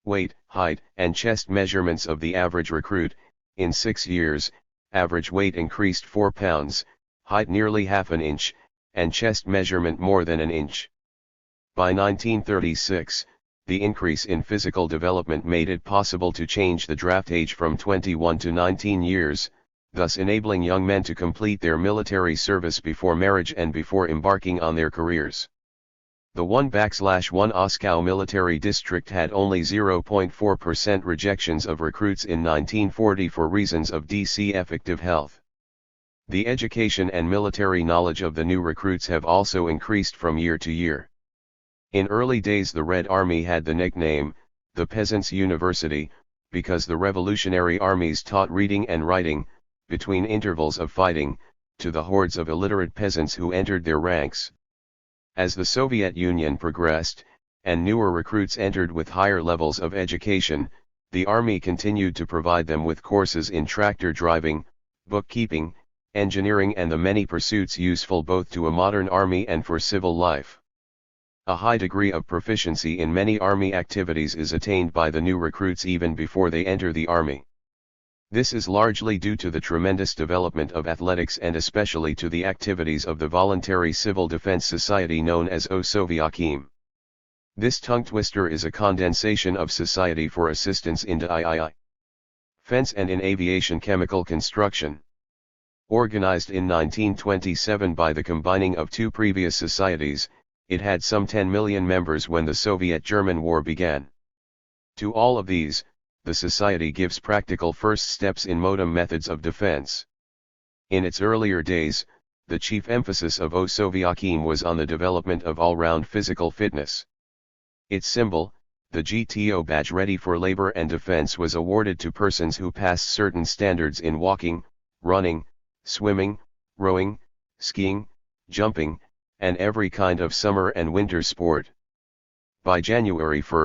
weight, height, and chest measurements of the average recruit. In 6 years, average weight increased 4 pounds, height nearly half an inch, and chest measurement more than an inch. By 1936, the increase in physical development made it possible to change the draft age from 21 to 19 years, thus enabling young men to complete their military service before marriage and before embarking on their careers. The 1/1 Oskau military district had only 0.4% rejections of recruits in 1940 for reasons of DC effective health. The education and military knowledge of the new recruits have also increased from year to year. In early days the Red Army had the nickname, the Peasants' University, because the revolutionary armies taught reading and writing, between intervals of fighting, to the hordes of illiterate peasants who entered their ranks. As the Soviet Union progressed, and newer recruits entered with higher levels of education, the army continued to provide them with courses in tractor driving, bookkeeping, engineering and the many pursuits useful both to a modern army and for civil life. A high degree of proficiency in many army activities is attained by the new recruits even before they enter the army. This is largely due to the tremendous development of athletics and especially to the activities of the voluntary civil defense society known as Osovyakim. This tongue twister is a condensation of Society for Assistance in defense and in Aviation Chemical Construction. Organized in 1927 by the combining of two previous societies, it had some 10 million members when the Soviet-German War began. To all of these, the society gives practical first steps in modern methods of defense. In its earlier days, the chief emphasis of Osovyakim was on the development of all-round physical fitness. Its symbol, the GTO badge ready for labor and defense, was awarded to persons who passed certain standards in walking, running, swimming, rowing, skiing, jumping, and every kind of summer and winter sport. By January 1,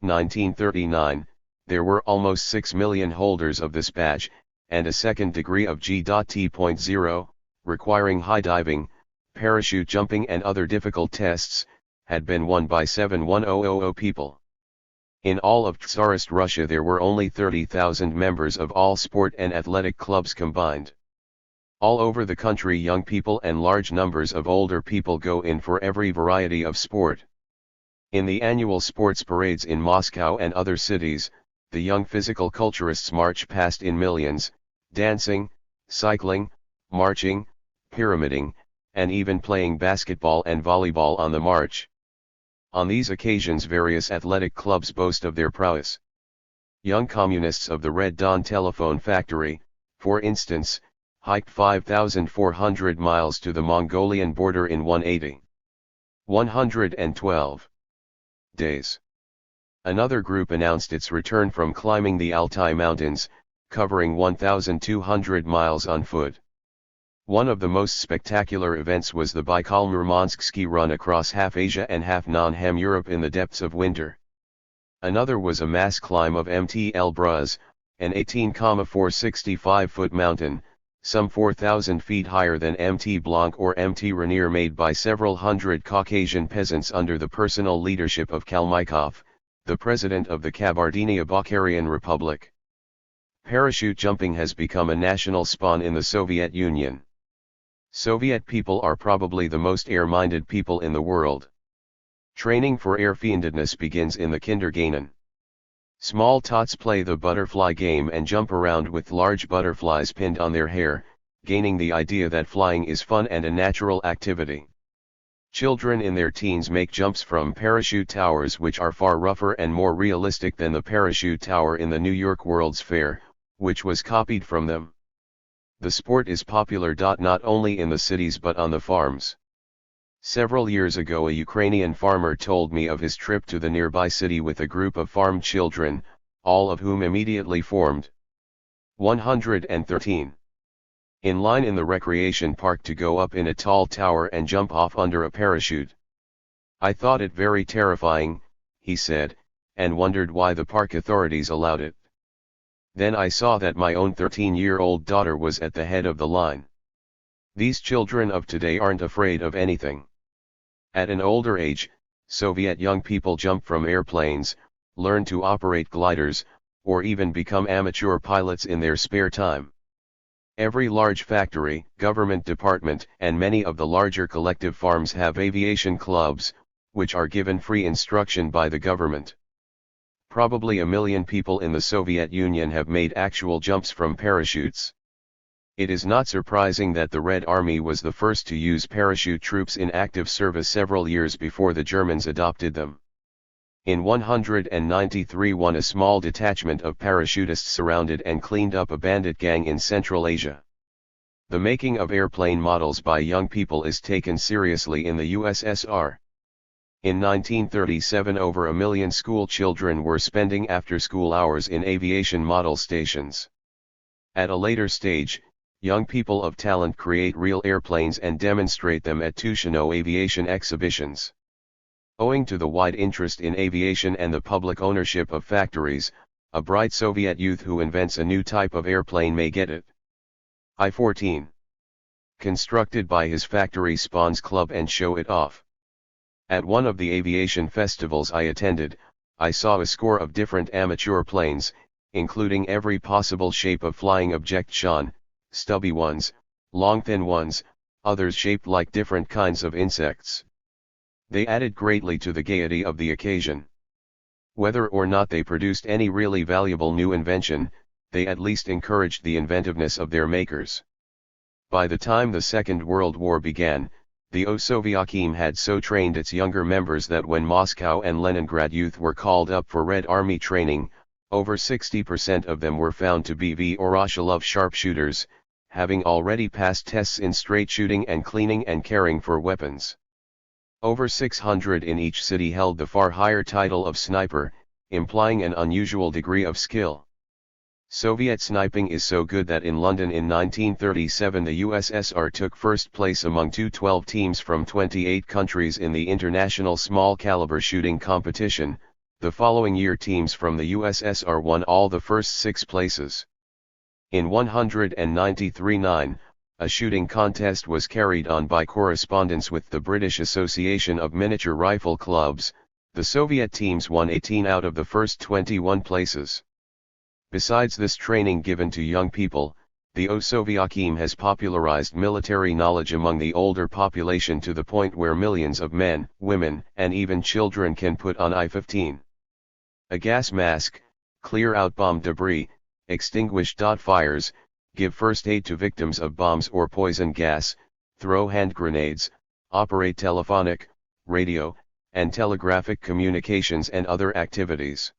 1939, there were almost 6 million holders of this badge, and a second degree of G.T.0, requiring high diving, parachute jumping and other difficult tests, had been won by 7,100 people. In all of Tsarist Russia there were only 30,000 members of all sport and athletic clubs combined. All over the country young people and large numbers of older people go in for every variety of sport. In the annual sports parades in Moscow and other cities, the young physical culturists march past in millions, dancing, cycling, marching, pyramiding, and even playing basketball and volleyball on the march. On these occasions various athletic clubs boast of their prowess. Young communists of the Red Dawn telephone factory, for instance, hiked 5,400 miles to the Mongolian border in 112 days. Another group announced its return from climbing the Altai Mountains, covering 1,200 miles on foot. One of the most spectacular events was the Baikal-Murmansk ski run across half Asia and half non-Hem Europe in the depths of winter. Another was a mass climb of Mt. Elbrus, an 18,465-foot mountain, some 4,000 feet higher than Mt. Blanc or Mt. Rainier, made by several hundred Caucasian peasants under the personal leadership of Kalmykov, the president of the Kabardino-Balkarian Republic. Parachute jumping has become a national spawn in the Soviet Union. Soviet people are probably the most air-minded people in the world. Training for air-fiendedness begins in the kindergarten. Small tots play the butterfly game and jump around with large butterflies pinned on their hair, gaining the idea that flying is fun and a natural activity. Children in their teens make jumps from parachute towers which are far rougher and more realistic than the parachute tower in the New York World's Fair, which was copied from them. The sport is popular not only in the cities but on the farms. Several years ago a Ukrainian farmer told me of his trip to the nearby city with a group of farm children, all of whom immediately formed 113 in line in the recreation park to go up in a tall tower and jump off under a parachute. I thought it very terrifying, he said, and wondered why the park authorities allowed it. Then I saw that my own 13-year-old daughter was at the head of the line. These children of today aren't afraid of anything. At an older age, Soviet young people jump from airplanes, learn to operate gliders, or even become amateur pilots in their spare time. Every large factory, government department, and many of the larger collective farms have aviation clubs, which are given free instruction by the government. Probably 1 million people in the Soviet Union have made actual jumps from parachutes. It is not surprising that the Red Army was the first to use parachute troops in active service several years before the Germans adopted them. In 193 a small detachment of parachutists surrounded and cleaned up a bandit gang in Central Asia. The making of airplane models by young people is taken seriously in the USSR. In 1937 over 1 million school children were spending after-school hours in aviation model stations. At a later stage, young people of talent create real airplanes and demonstrate them at Tushino aviation exhibitions. Owing to the wide interest in aviation and the public ownership of factories, a bright Soviet youth who invents a new type of airplane may get it. I-14. Constructed by his factory spawns club and show it off. At one of the aviation festivals I attended, I saw a score of different amateur planes, including every possible shape of flying object: stubby ones, long thin ones, others shaped like different kinds of insects. They added greatly to the gaiety of the occasion. Whether or not they produced any really valuable new invention, they at least encouraged the inventiveness of their makers. By the time the Second World War began, the Osovyakim had so trained its younger members that when Moscow and Leningrad youth were called up for Red Army training, over 60% of them were found to be Voroshilov sharpshooters, having already passed tests in straight shooting and cleaning and caring for weapons. Over 600 in each city held the far higher title of sniper, implying an unusual degree of skill. Soviet sniping is so good that in London in 1937 the USSR took first place among 212 teams from 28 countries in the international small caliber shooting competition. The following year teams from the USSR won all the first 6 places. In 193-9, a shooting contest was carried on by correspondence with the British Association of Miniature Rifle Clubs. The Soviet teams won 18 out of the first 21 places. Besides this training given to young people, the Osovyakim has popularized military knowledge among the older population to the point where millions of men, women, and even children can put on I-15. A gas mask, clear out bomb debris, extinguish fires, give first aid to victims of bombs or poison gas, throw hand grenades, operate telephonic, radio, and telegraphic communications and other activities.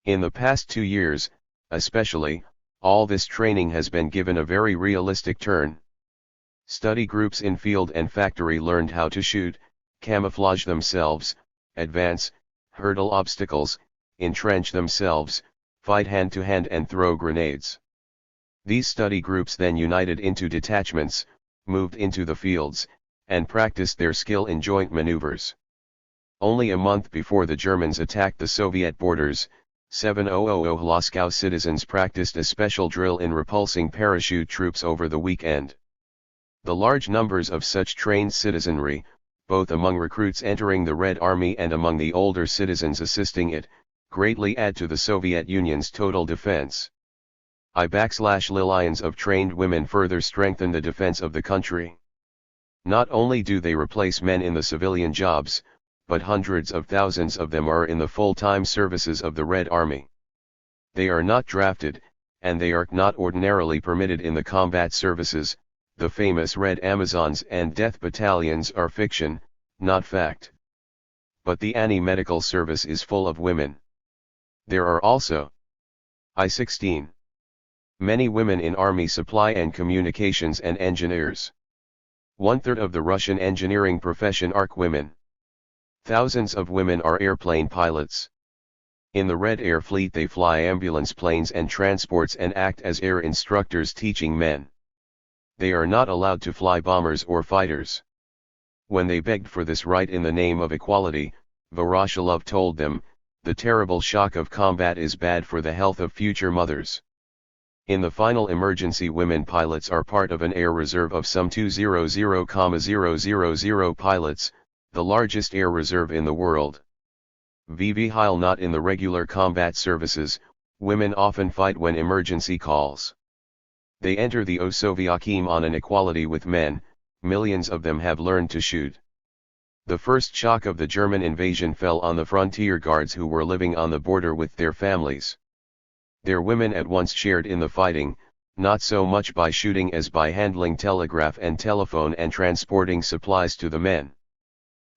In the past 2 years, especially, all this training has been given a very realistic turn. Study groups in field and factory learned how to shoot, camouflage themselves, advance, hurdle obstacles, entrench themselves, fight hand-to-hand and throw grenades. These study groups then united into detachments, moved into the fields, and practiced their skill in joint maneuvers. Only a month before the Germans attacked the Soviet borders, 7,000 Moscow citizens practiced a special drill in repulsing parachute troops over the weekend. The large numbers of such trained citizenry, both among recruits entering the Red Army and among the older citizens assisting it, greatly add to the Soviet Union's total defense. Lions of trained women further strengthen the defense of the country. Not only do they replace men in the civilian jobs, but hundreds of thousands of them are in the full-time services of the Red Army. They are not drafted, and they are not ordinarily permitted in the combat services. The famous Red Amazons and Death Battalions are fiction, not fact. But the Medical Service is full of women. There are also I-16. Many women in Army supply and communications and engineers. 1/3 of the Russian engineering profession are women. Thousands of women are airplane pilots. In the Red Air Fleet they fly ambulance planes and transports and act as air instructors teaching men. They are not allowed to fly bombers or fighters. When they begged for this right in the name of equality, Voroshilov told them, the terrible shock of combat is bad for the health of future mothers. In the final emergency women pilots are part of an air reserve of some 200,000 pilots, the largest air reserve in the world. While not in the regular combat services, women often fight when emergency calls. They enter the Osovyakim on an equality with men. Millions of them have learned to shoot. The first shock of the German invasion fell on the frontier guards who were living on the border with their families. Their women at once shared in the fighting, not so much by shooting as by handling telegraph and telephone and transporting supplies to the men.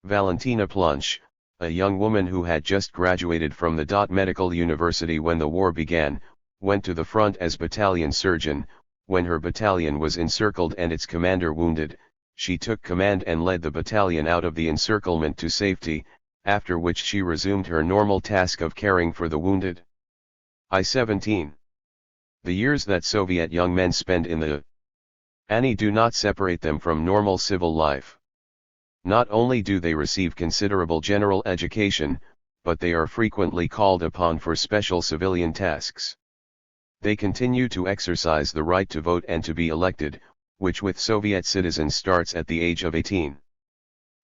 Valentina Plunch, a young woman who had just graduated from the Medical University when the war began, went to the front as battalion surgeon. When her battalion was encircled and its commander wounded, she took command and led the battalion out of the encirclement to safety, after which she resumed her normal task of caring for the wounded. I-17. The years that Soviet young men spend in the Army do not separate them from normal civil life. Not only do they receive considerable general education, but they are frequently called upon for special civilian tasks. They continue to exercise the right to vote and to be elected, which with Soviet citizens starts at the age of 18.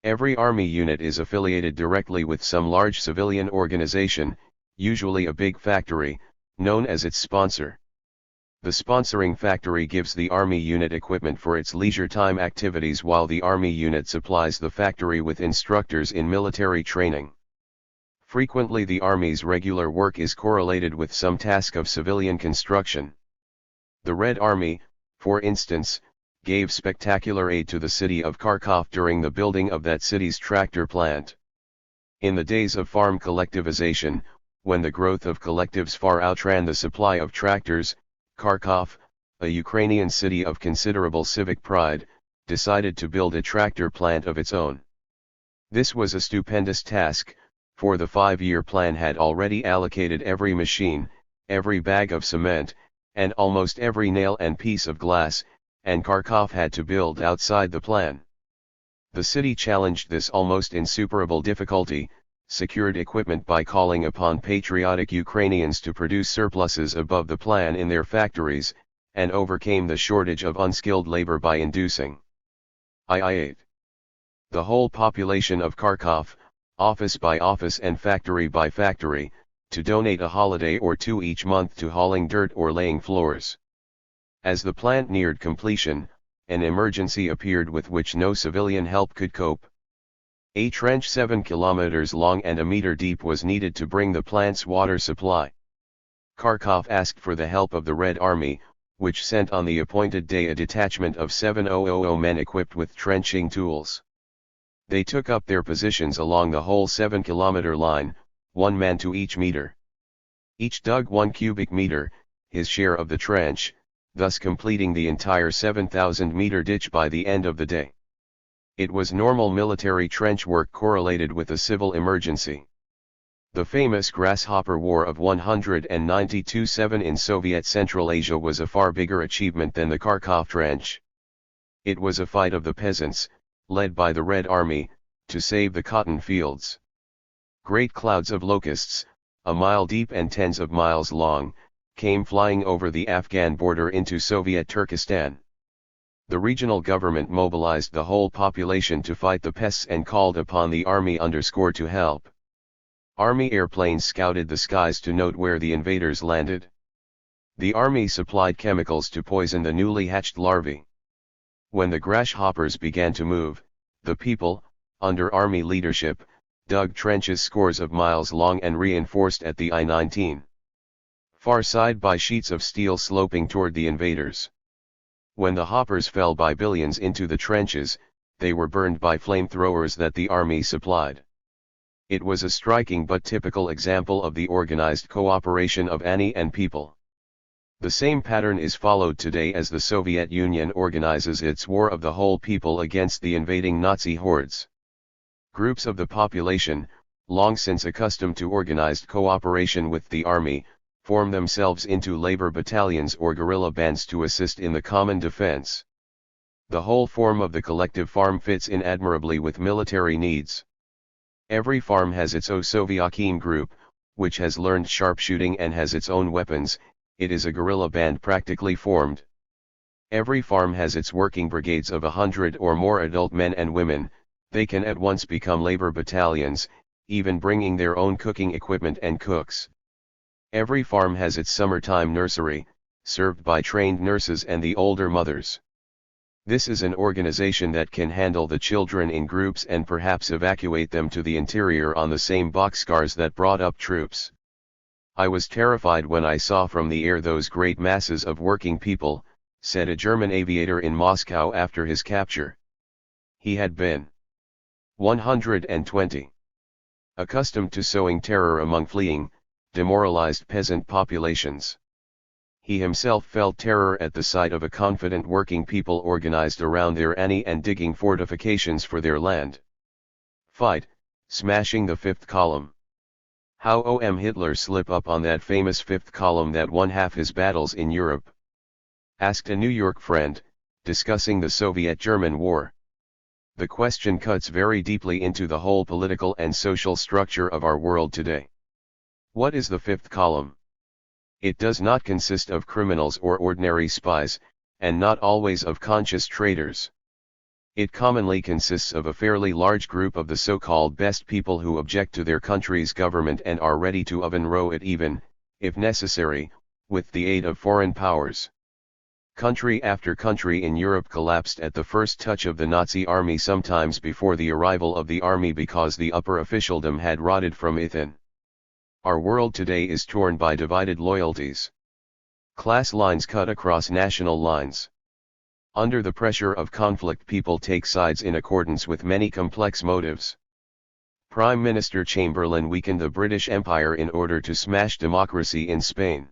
Every army unit is affiliated directly with some large civilian organization, usually a big factory, known as its sponsor. The sponsoring factory gives the army unit equipment for its leisure time activities while the army unit supplies the factory with instructors in military training. Frequently the army's regular work is correlated with some task of civilian construction. The Red Army, for instance, gave spectacular aid to the city of Kharkov during the building of that city's tractor plant. In the days of farm collectivization, when the growth of collectives far outran the supply of tractors, Kharkov, a Ukrainian city of considerable civic pride, decided to build a tractor plant of its own. This was a stupendous task, for the 5-year plan had already allocated every machine, every bag of cement, and almost every nail and piece of glass, and Kharkov had to build outside the plan. The city challenged this almost insuperable difficulty, secured equipment by calling upon patriotic Ukrainians to produce surpluses above the plan in their factories, and overcame the shortage of unskilled labor by inducing II. The whole population of Kharkov, office by office and factory by factory, to donate a holiday or two each month to hauling dirt or laying floors. As the plant neared completion, an emergency appeared with which no civilian help could cope. A trench 7 kilometers long and a meter deep was needed to bring the plant's water supply. Kharkov asked for the help of the Red Army, which sent on the appointed day a detachment of 7,000 men equipped with trenching tools. They took up their positions along the whole 7-kilometer line, 1 man to each meter. Each dug 1 cubic meter, his share of the trench, thus completing the entire 7,000-meter ditch by the end of the day. It was normal military trench work correlated with a civil emergency. The famous Grasshopper War of 192-7 in Soviet Central Asia was a far bigger achievement than the Kharkov Trench. It was a fight of the peasants, led by the Red Army, to save the cotton fields. Great clouds of locusts, a mile deep and tens of miles long, came flying over the Afghan border into Soviet Turkestan. The regional government mobilized the whole population to fight the pests and called upon the army to help. Army airplanes scouted the skies to note where the invaders landed. The army supplied chemicals to poison the newly hatched larvae. When the grasshoppers began to move, the people, under army leadership, dug trenches scores of miles long and reinforced at the I-19. Far side by sheets of steel sloping toward the invaders. When the hoppers fell by billions into the trenches, they were burned by flamethrowers that the army supplied. It was a striking but typical example of the organized cooperation of ANI and people. The same pattern is followed today as the Soviet Union organizes its war of the whole people against the invading Nazi hordes. Groups of the population, long since accustomed to organized cooperation with the army, form themselves into labor battalions or guerrilla bands to assist in the common defense. The whole form of the collective farm fits in admirably with military needs. Every farm has its Osoviakim group, which has learned sharpshooting and has its own weapons. It is a guerrilla band practically formed. Every farm has its working brigades of 100 or more adult men and women. They can at once become labor battalions, even bringing their own cooking equipment and cooks. Every farm has its summertime nursery, served by trained nurses and the older mothers. This is an organization that can handle the children in groups and perhaps evacuate them to the interior on the same boxcars that brought up troops. I was terrified when I saw from the air those great masses of working people, said a German aviator in Moscow after his capture. He had been 120. Accustomed to sowing terror among fleeing, demoralized peasant populations. He himself felt terror at the sight of a confident working people organized around their ANI and digging fortifications for their land. Fight, smashing the fifth column. How Hitler slip up on that famous fifth column that won half his battles in Europe? Asked a New York friend, discussing the Soviet-German war. The question cuts very deeply into the whole political and social structure of our world today. What is the fifth column? It does not consist of criminals or ordinary spies, and not always of conscious traitors. It commonly consists of a fairly large group of the so-called best people who object to their country's government and are ready to overthrow it even, if necessary, with the aid of foreign powers. Country after country in Europe collapsed at the first touch of the Nazi army, sometimes before the arrival of the army because the upper officialdom had rotted from within. Our world today is torn by divided loyalties. Class lines cut across national lines. Under the pressure of conflict, people take sides in accordance with many complex motives. Prime Minister Chamberlain weakened the British Empire in order to smash democracy in Spain.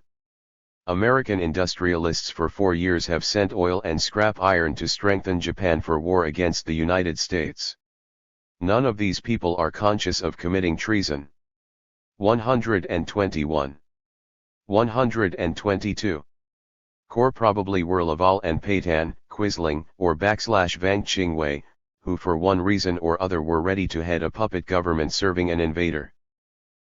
American industrialists for 4 years have sent oil and scrap iron to strengthen Japan for war against the United States. None of these people are conscious of committing treason. 121. 122. Core probably were Laval and Pétain, Quisling, or Vang Qingwei, who for one reason or other were ready to head a puppet government serving an invader.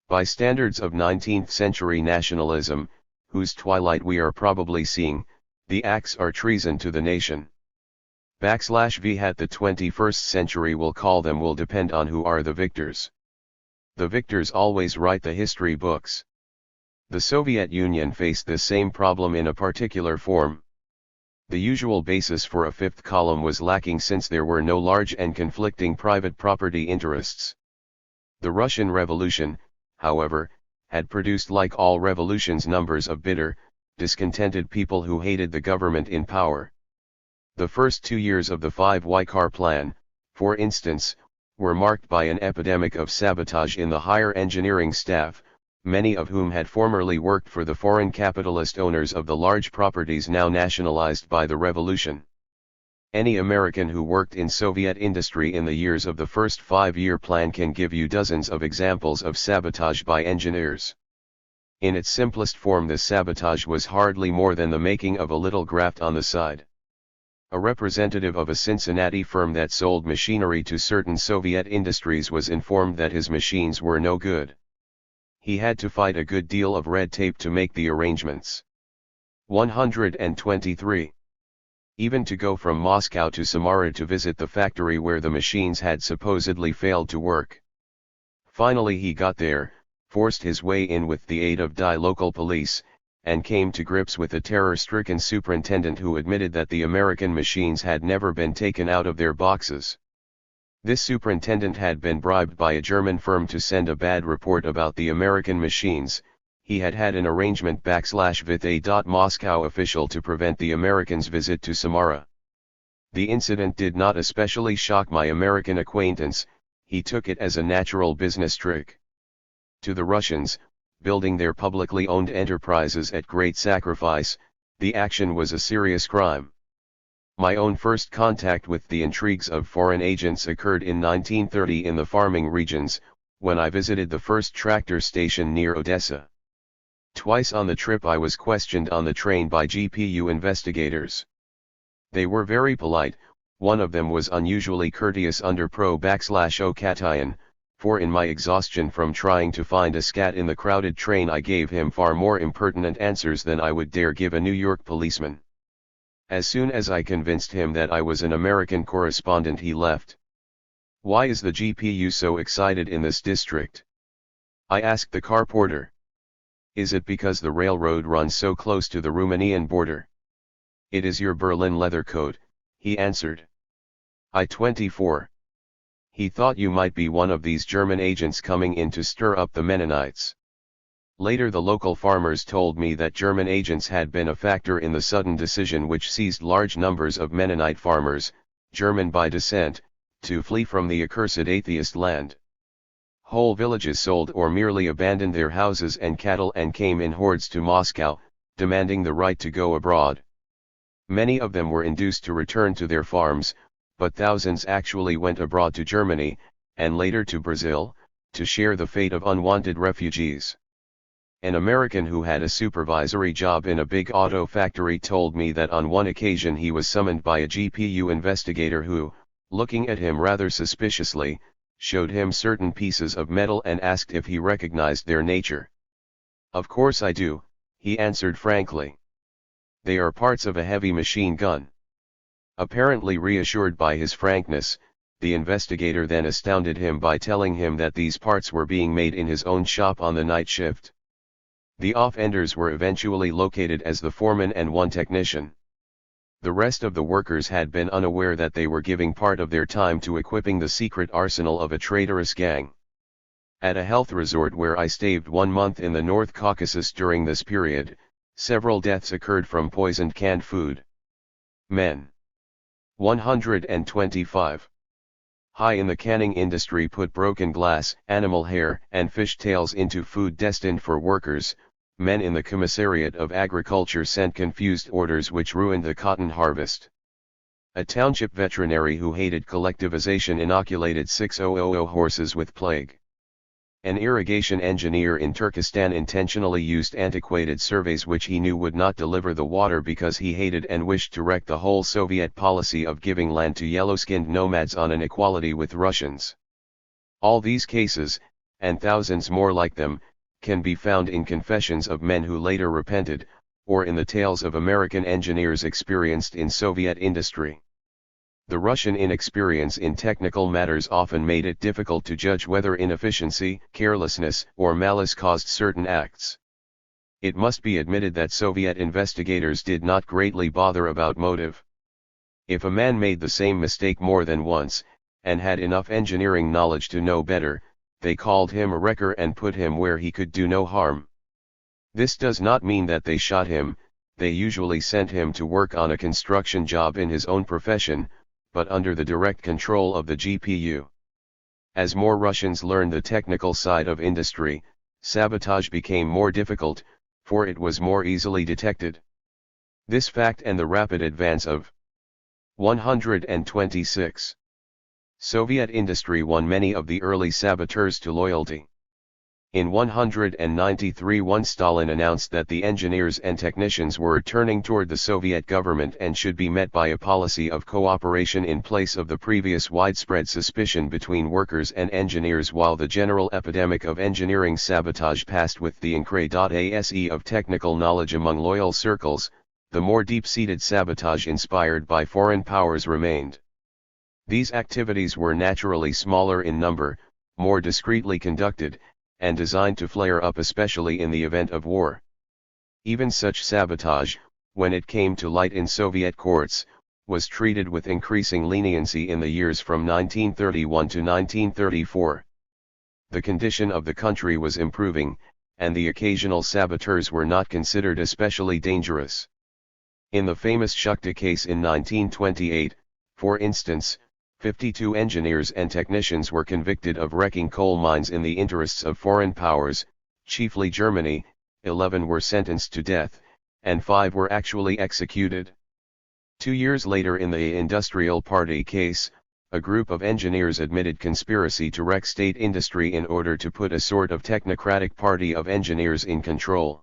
By standards of 19th century nationalism, whose twilight we are probably seeing, the acts are treason to the nation. / V hat the 21st century will call them will depend on who are the victors. The victors always write the history books. The Soviet Union faced this same problem in a particular form. The usual basis for a fifth column was lacking since there were no large and conflicting private property interests. The Russian Revolution, however, had produced, like all revolutions, numbers of bitter, discontented people who hated the government in power. The first 2 years of the 5Y plan, for instance, were marked by an epidemic of sabotage in the higher engineering staff, many of whom had formerly worked for the foreign capitalist owners of the large properties now nationalized by the revolution. Any American who worked in Soviet industry in the years of the first 5-year plan can give you dozens of examples of sabotage by engineers. In its simplest form, this sabotage was hardly more than the making of a little graft on the side. A representative of a Cincinnati firm that sold machinery to certain Soviet industries was informed that his machines were no good. He had to fight a good deal of red tape to make the arrangements. 123. Even to go from Moscow to Samara to visit the factory where the machines had supposedly failed to work. Finally he got there, forced his way in with the aid of local police, and came to grips with a terror-stricken superintendent who admitted that the American machines had never been taken out of their boxes. This superintendent had been bribed by a German firm to send a bad report about the American machines. He had had an arrangement with a Moscow official to prevent the Americans' visit to Samara. The incident did not especially shock my American acquaintance, he took it as a natural business trick. To the Russians, building their publicly owned enterprises at great sacrifice, the action was a serious crime. My own first contact with the intrigues of foreign agents occurred in 1930 in the farming regions, when I visited the first tractor station near Odessa. Twice on the trip I was questioned on the train by GPU investigators. They were very polite, one of them was unusually courteous under pro / Cation, for in my exhaustion from trying to find a scat in the crowded train I gave him far more impertinent answers than I would dare give a New York policeman. As soon as I convinced him that I was an American correspondent, he left. Why is the GPU so excited in this district? I asked the car porter. Is it because the railroad runs so close to the Romanian border? It is your Berlin leather coat, he answered. I-24. He thought you might be one of these German agents coming in to stir up the Mennonites. Later the local farmers told me that German agents had been a factor in the sudden decision which seized large numbers of Mennonite farmers, German by descent, to flee from the accursed atheist land. Whole villages sold or merely abandoned their houses and cattle and came in hordes to Moscow, demanding the right to go abroad. Many of them were induced to return to their farms, but thousands actually went abroad to Germany, and later to Brazil, to share the fate of unwanted refugees. An American who had a supervisory job in a big auto factory told me that on one occasion he was summoned by a GPU investigator who, looking at him rather suspiciously, showed him certain pieces of metal and asked if he recognized their nature. Of course I do, he answered frankly. They are parts of a heavy machine gun. Apparently reassured by his frankness, the investigator then astounded him by telling him that these parts were being made in his own shop on the night shift. The off-enders were eventually located as the foreman and one technician. The rest of the workers had been unaware that they were giving part of their time to equipping the secret arsenal of a traitorous gang. At a health resort where I stayed 1 month in the North Caucasus during this period, several deaths occurred from poisoned canned food. Men. 125. High in the canning industry put broken glass, animal hair, and fish tails into food destined for workers. Men in the Commissariat of Agriculture sent confused orders which ruined the cotton harvest. A township veterinary who hated collectivization inoculated 6,000 horses with plague. An irrigation engineer in Turkestan intentionally used antiquated surveys which he knew would not deliver the water because he hated and wished to wreck the whole Soviet policy of giving land to yellow-skinned nomads on an equality with Russians. All these cases, and thousands more like them, can be found in confessions of men who later repented, or in the tales of American engineers experienced in Soviet industry. The Russian inexperience in technical matters often made it difficult to judge whether inefficiency, carelessness, or malice caused certain acts. It must be admitted that Soviet investigators did not greatly bother about motive. If a man made the same mistake more than once, and had enough engineering knowledge to know better, they called him a wrecker and put him where he could do no harm. This does not mean that they shot him, they usually sent him to work on a construction job in his own profession, but under the direct control of the GPU. As more Russians learned the technical side of industry, sabotage became more difficult, for it was more easily detected. This fact and the rapid advance of 126. Soviet industry won many of the early saboteurs to loyalty. In 193 Stalin announced that the engineers and technicians were turning toward the Soviet government and should be met by a policy of cooperation in place of the previous widespread suspicion between workers and engineers, while the general epidemic of engineering sabotage passed with the increase of technical knowledge among loyal circles. The more deep-seated sabotage inspired by foreign powers remained. These activities were naturally smaller in number, more discreetly conducted, and designed to flare up especially in the event of war. Even such sabotage, when it came to light in Soviet courts, was treated with increasing leniency in the years from 1931 to 1934. The condition of the country was improving, and the occasional saboteurs were not considered especially dangerous. In the famous Shukta case in 1928, for instance, 52 engineers and technicians were convicted of wrecking coal mines in the interests of foreign powers, chiefly Germany. 11 were sentenced to death, and 5 were actually executed. 2 years later, in the Industrial Party case, a group of engineers admitted conspiracy to wreck state industry in order to put a sort of technocratic party of engineers in control.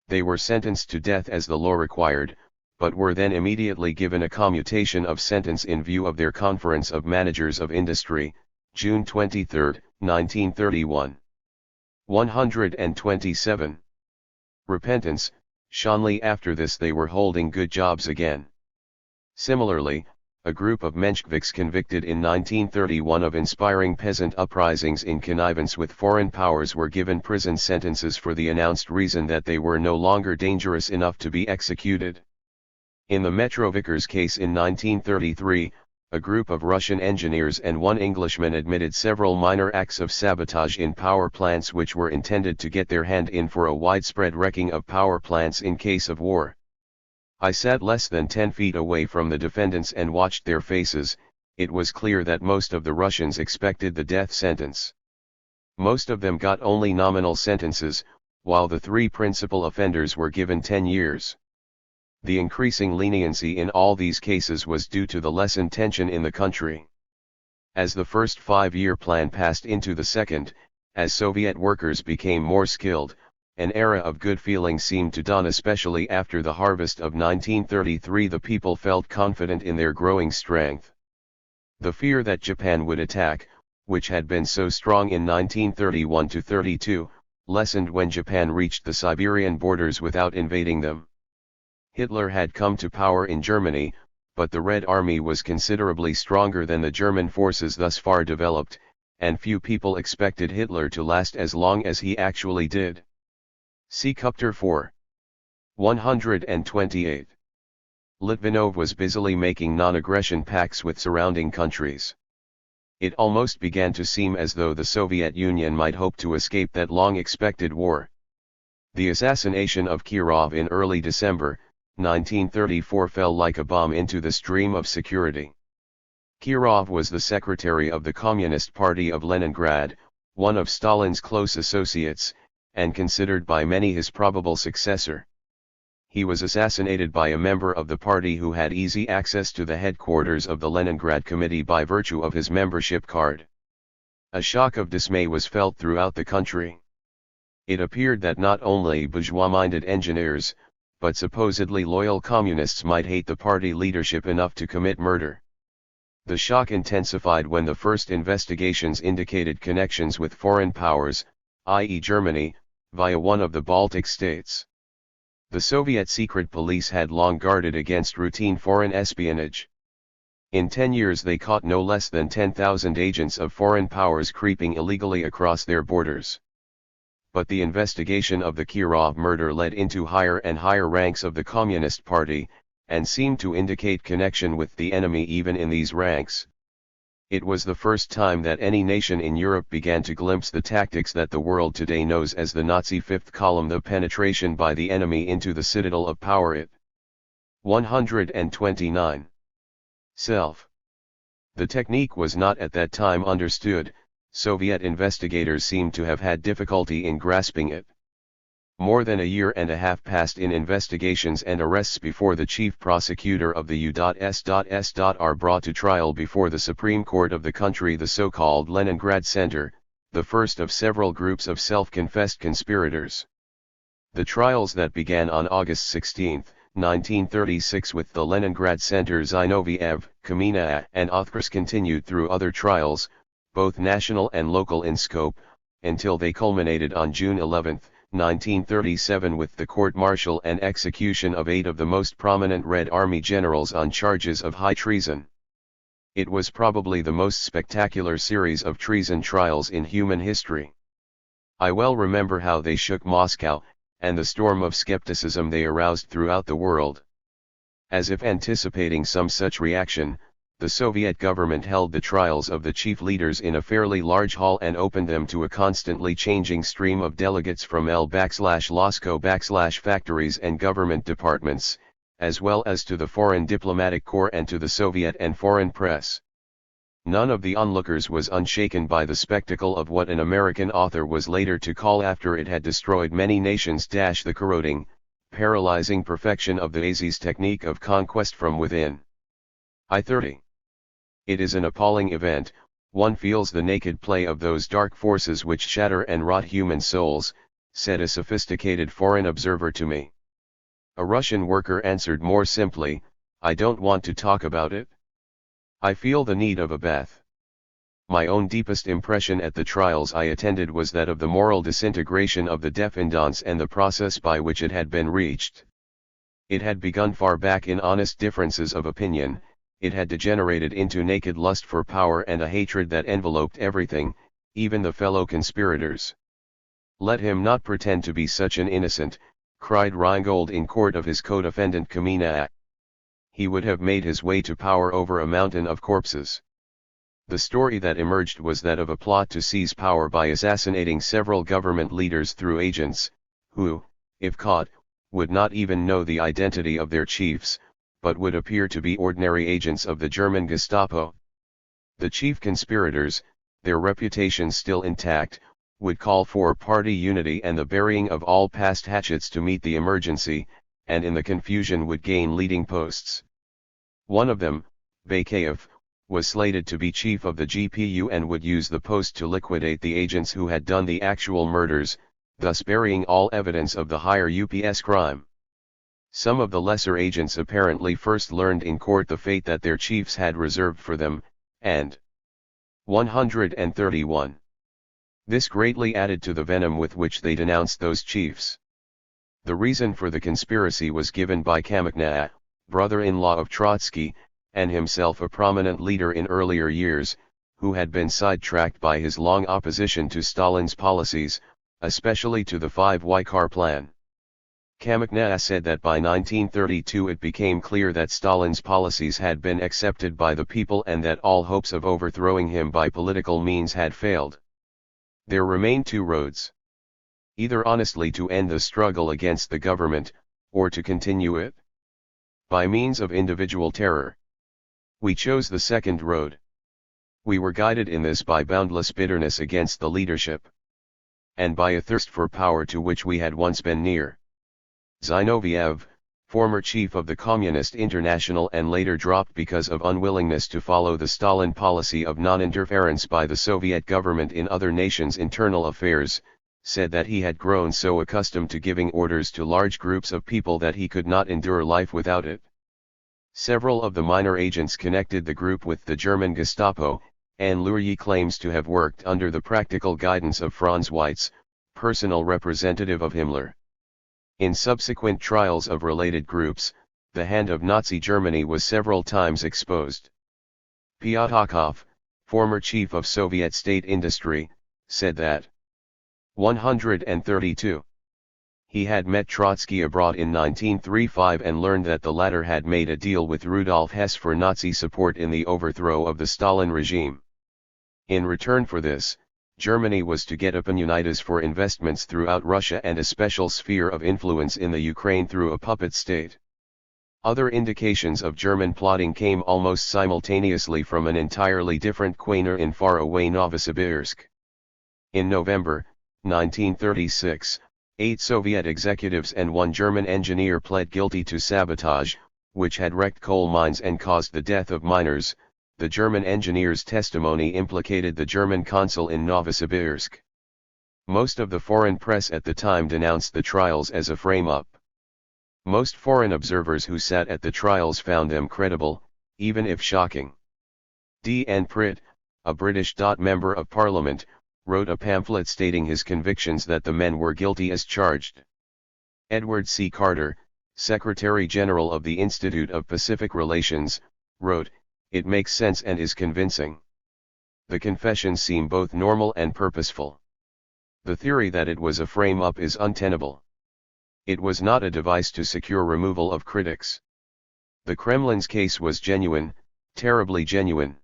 They were sentenced to death as the law required, but were then immediately given a commutation of sentence in view of their Conference of Managers of Industry, June 23, 1931. 127. Repentance. Shortly after this they were holding good jobs again. Similarly, a group of Mensheviks convicted in 1931 of inspiring peasant uprisings in connivance with foreign powers were given prison sentences for the announced reason that they were no longer dangerous enough to be executed. In the Metrovikers case in 1933, a group of Russian engineers and 1 Englishman admitted several minor acts of sabotage in power plants which were intended to get their hand in for a widespread wrecking of power plants in case of war. I sat less than 10 feet away from the defendants and watched their faces. It was clear that most of the Russians expected the death sentence. Most of them got only nominal sentences, while the 3 principal offenders were given 10 years. The increasing leniency in all these cases was due to the lessened tension in the country. As the first 5-year plan passed into the second, as Soviet workers became more skilled, an era of good feeling seemed to dawn, especially after the harvest of 1933. The people felt confident in their growing strength. The fear that Japan would attack, which had been so strong in 1931–32, lessened when Japan reached the Siberian borders without invading them. Hitler had come to power in Germany, but the Red Army was considerably stronger than the German forces thus far developed, and few people expected Hitler to last as long as he actually did. See Chapter 4. 128. Litvinov was busily making non-aggression pacts with surrounding countries. It almost began to seem as though the Soviet Union might hope to escape that long-expected war. The assassination of Kirov in early December, 1934 fell like a bomb into the stream of security. Kirov was the secretary of the Communist Party of Leningrad, one of Stalin's close associates, and considered by many his probable successor. He was assassinated by a member of the party who had easy access to the headquarters of the Leningrad Committee by virtue of his membership card. A shock of dismay was felt throughout the country. It appeared that not only bourgeois-minded engineers, but supposedly loyal communists might hate the party leadership enough to commit murder. The shock intensified when the first investigations indicated connections with foreign powers, i.e. Germany, via one of the Baltic states. The Soviet secret police had long guarded against routine foreign espionage. In 10 years they caught no less than 10,000 agents of foreign powers creeping illegally across their borders. But the investigation of the Kirov murder led into higher and higher ranks of the Communist Party, and seemed to indicate connection with the enemy even in these ranks. It was the first time that any nation in Europe began to glimpse the tactics that the world today knows as the Nazi fifth column, the penetration by the enemy into the citadel of power. It 129. Self. The technique was not at that time understood. Soviet investigators seem to have had difficulty in grasping it. More than a year and a half passed in investigations and arrests before the chief prosecutor of the U.S.S. are brought to trial before the Supreme Court of the country, the so-called Leningrad Center, the first of several groups of self-confessed conspirators. The trials that began on August 16, 1936 with the Leningrad Center Zinoviev, Kamina and Othkars continued through other trials, both national and local in scope, until they culminated on June 11, 1937 with the court-martial and execution of 8 of the most prominent Red Army generals on charges of high treason. It was probably the most spectacular series of treason trials in human history. I well remember how they shook Moscow, and the storm of skepticism they aroused throughout the world. As if anticipating some such reaction, the Soviet government held the trials of the chief leaders in a fairly large hall and opened them to a constantly changing stream of delegates from L/Lasco/ factories and government departments, as well as to the foreign diplomatic corps and to the Soviet and foreign press. None of the onlookers was unshaken by the spectacle of what an American author was later to call, after it had destroyed many nations, the corroding, paralyzing perfection of the Nazis' technique of conquest from within. I-30. It is an appalling event. One feels the naked play of those dark forces which shatter and rot human souls, said a sophisticated foreign observer to me. A Russian worker answered more simply, I don't want to talk about it. I feel the need of a bath. My own deepest impression at the trials I attended was that of the moral disintegration of the défendants and the process by which it had been reached. It had begun far back in honest differences of opinion. It had degenerated into naked lust for power and a hatred that enveloped everything, even the fellow conspirators. Let him not pretend to be such an innocent, cried Reingold in court of his co-defendant Kamina. He would have made his way to power over a mountain of corpses. The story that emerged was that of a plot to seize power by assassinating several government leaders through agents, who, if caught, would not even know the identity of their chiefs, but would appear to be ordinary agents of the German Gestapo. The chief conspirators, their reputations still intact, would call for party unity and the burying of all past hatchets to meet the emergency, and in the confusion would gain leading posts. One of them, Bakayev, was slated to be chief of the GPU and would use the post to liquidate the agents who had done the actual murders, thus burying all evidence of the higher UPS crime. Some of the lesser agents apparently first learned in court the fate that their chiefs had reserved for them, and 131. This greatly added to the venom with which they denounced those chiefs. The reason for the conspiracy was given by Kamina, brother-in-law of Trotsky, and himself a prominent leader in earlier years, who had been sidetracked by his long opposition to Stalin's policies, especially to the 5Y plan. Kamina said that by 1932 it became clear that Stalin's policies had been accepted by the people and that all hopes of overthrowing him by political means had failed. There remained 2 roads. Either honestly to end the struggle against the government, or to continue it. by means of individual terror. We chose the second road. We were guided in this by boundless bitterness against the leadership, and by a thirst for power to which we had once been near. Zinoviev, former chief of the Communist International and later dropped because of unwillingness to follow the Stalin policy of non-interference by the Soviet government in other nations' internal affairs, said that he had grown so accustomed to giving orders to large groups of people that he could not endure life without it. Several of the minor agents connected the group with the German Gestapo, and Lurie claims to have worked under the practical guidance of Franz Weitz, personal representative of Himmler. In subsequent trials of related groups, the hand of Nazi Germany was several times exposed. Pyatakov, former chief of Soviet state industry, said that 132. He had met Trotsky abroad in 1935 and learned that the latter had made a deal with Rudolf Hess for Nazi support in the overthrow of the Stalin regime. In return for this, Germany was to get opinionitis for investments throughout Russia and a special sphere of influence in the Ukraine through a puppet state. Other indications of German plotting came almost simultaneously from an entirely different corner in faraway Novosibirsk. In November 1936, 8 Soviet executives and 1 German engineer pled guilty to sabotage, which had wrecked coal mines and caused the death of miners. The German engineer's testimony implicated the German consul in Novosibirsk. Most of the foreign press at the time denounced the trials as a frame-up. Most foreign observers who sat at the trials found them credible, even if shocking. D. N. Pritt, a British Member of Parliament, wrote a pamphlet stating his convictions that the men were guilty as charged. Edward C. Carter, Secretary General of the Institute of Pacific Relations, wrote, "It makes sense and is convincing. The confessions seem both normal and purposeful. The theory that it was a frame-up is untenable. It was not a device to secure removal of critics. The Kremlin's case was genuine, terribly genuine.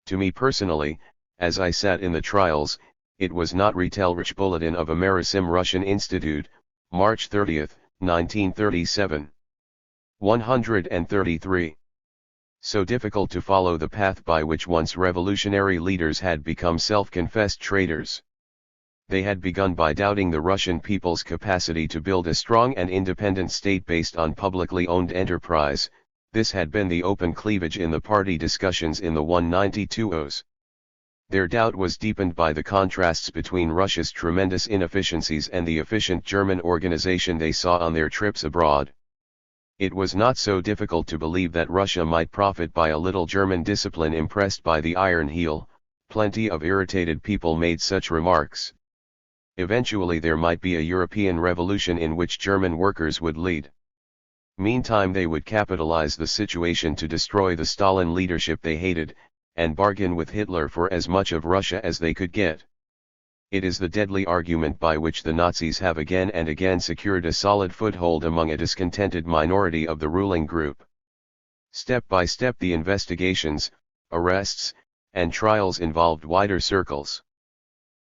To me personally, as I sat in the trials, it was not Rich Bulletin of Amerisim Russian Institute, March 30, 1937. 133. So difficult to follow the path by which once revolutionary leaders had become self-confessed traitors. They had begun by doubting the Russian people's capacity to build a strong and independent state based on publicly owned enterprise. This had been the open cleavage in the party discussions in the 192s. Their doubt was deepened by the contrasts between Russia's tremendous inefficiencies and the efficient German organization they saw on their trips abroad. It was not so difficult to believe that Russia might profit by a little German discipline impressed by the iron heel. Plenty of irritated people made such remarks. Eventually there might be a European revolution in which German workers would lead. Meantime they would capitalize the situation to destroy the Stalin leadership they hated, and bargain with Hitler for as much of Russia as they could get. It is the deadly argument by which the Nazis have again and again secured a solid foothold among a discontented minority of the ruling group. Step by step the investigations, arrests, and trials involved wider circles.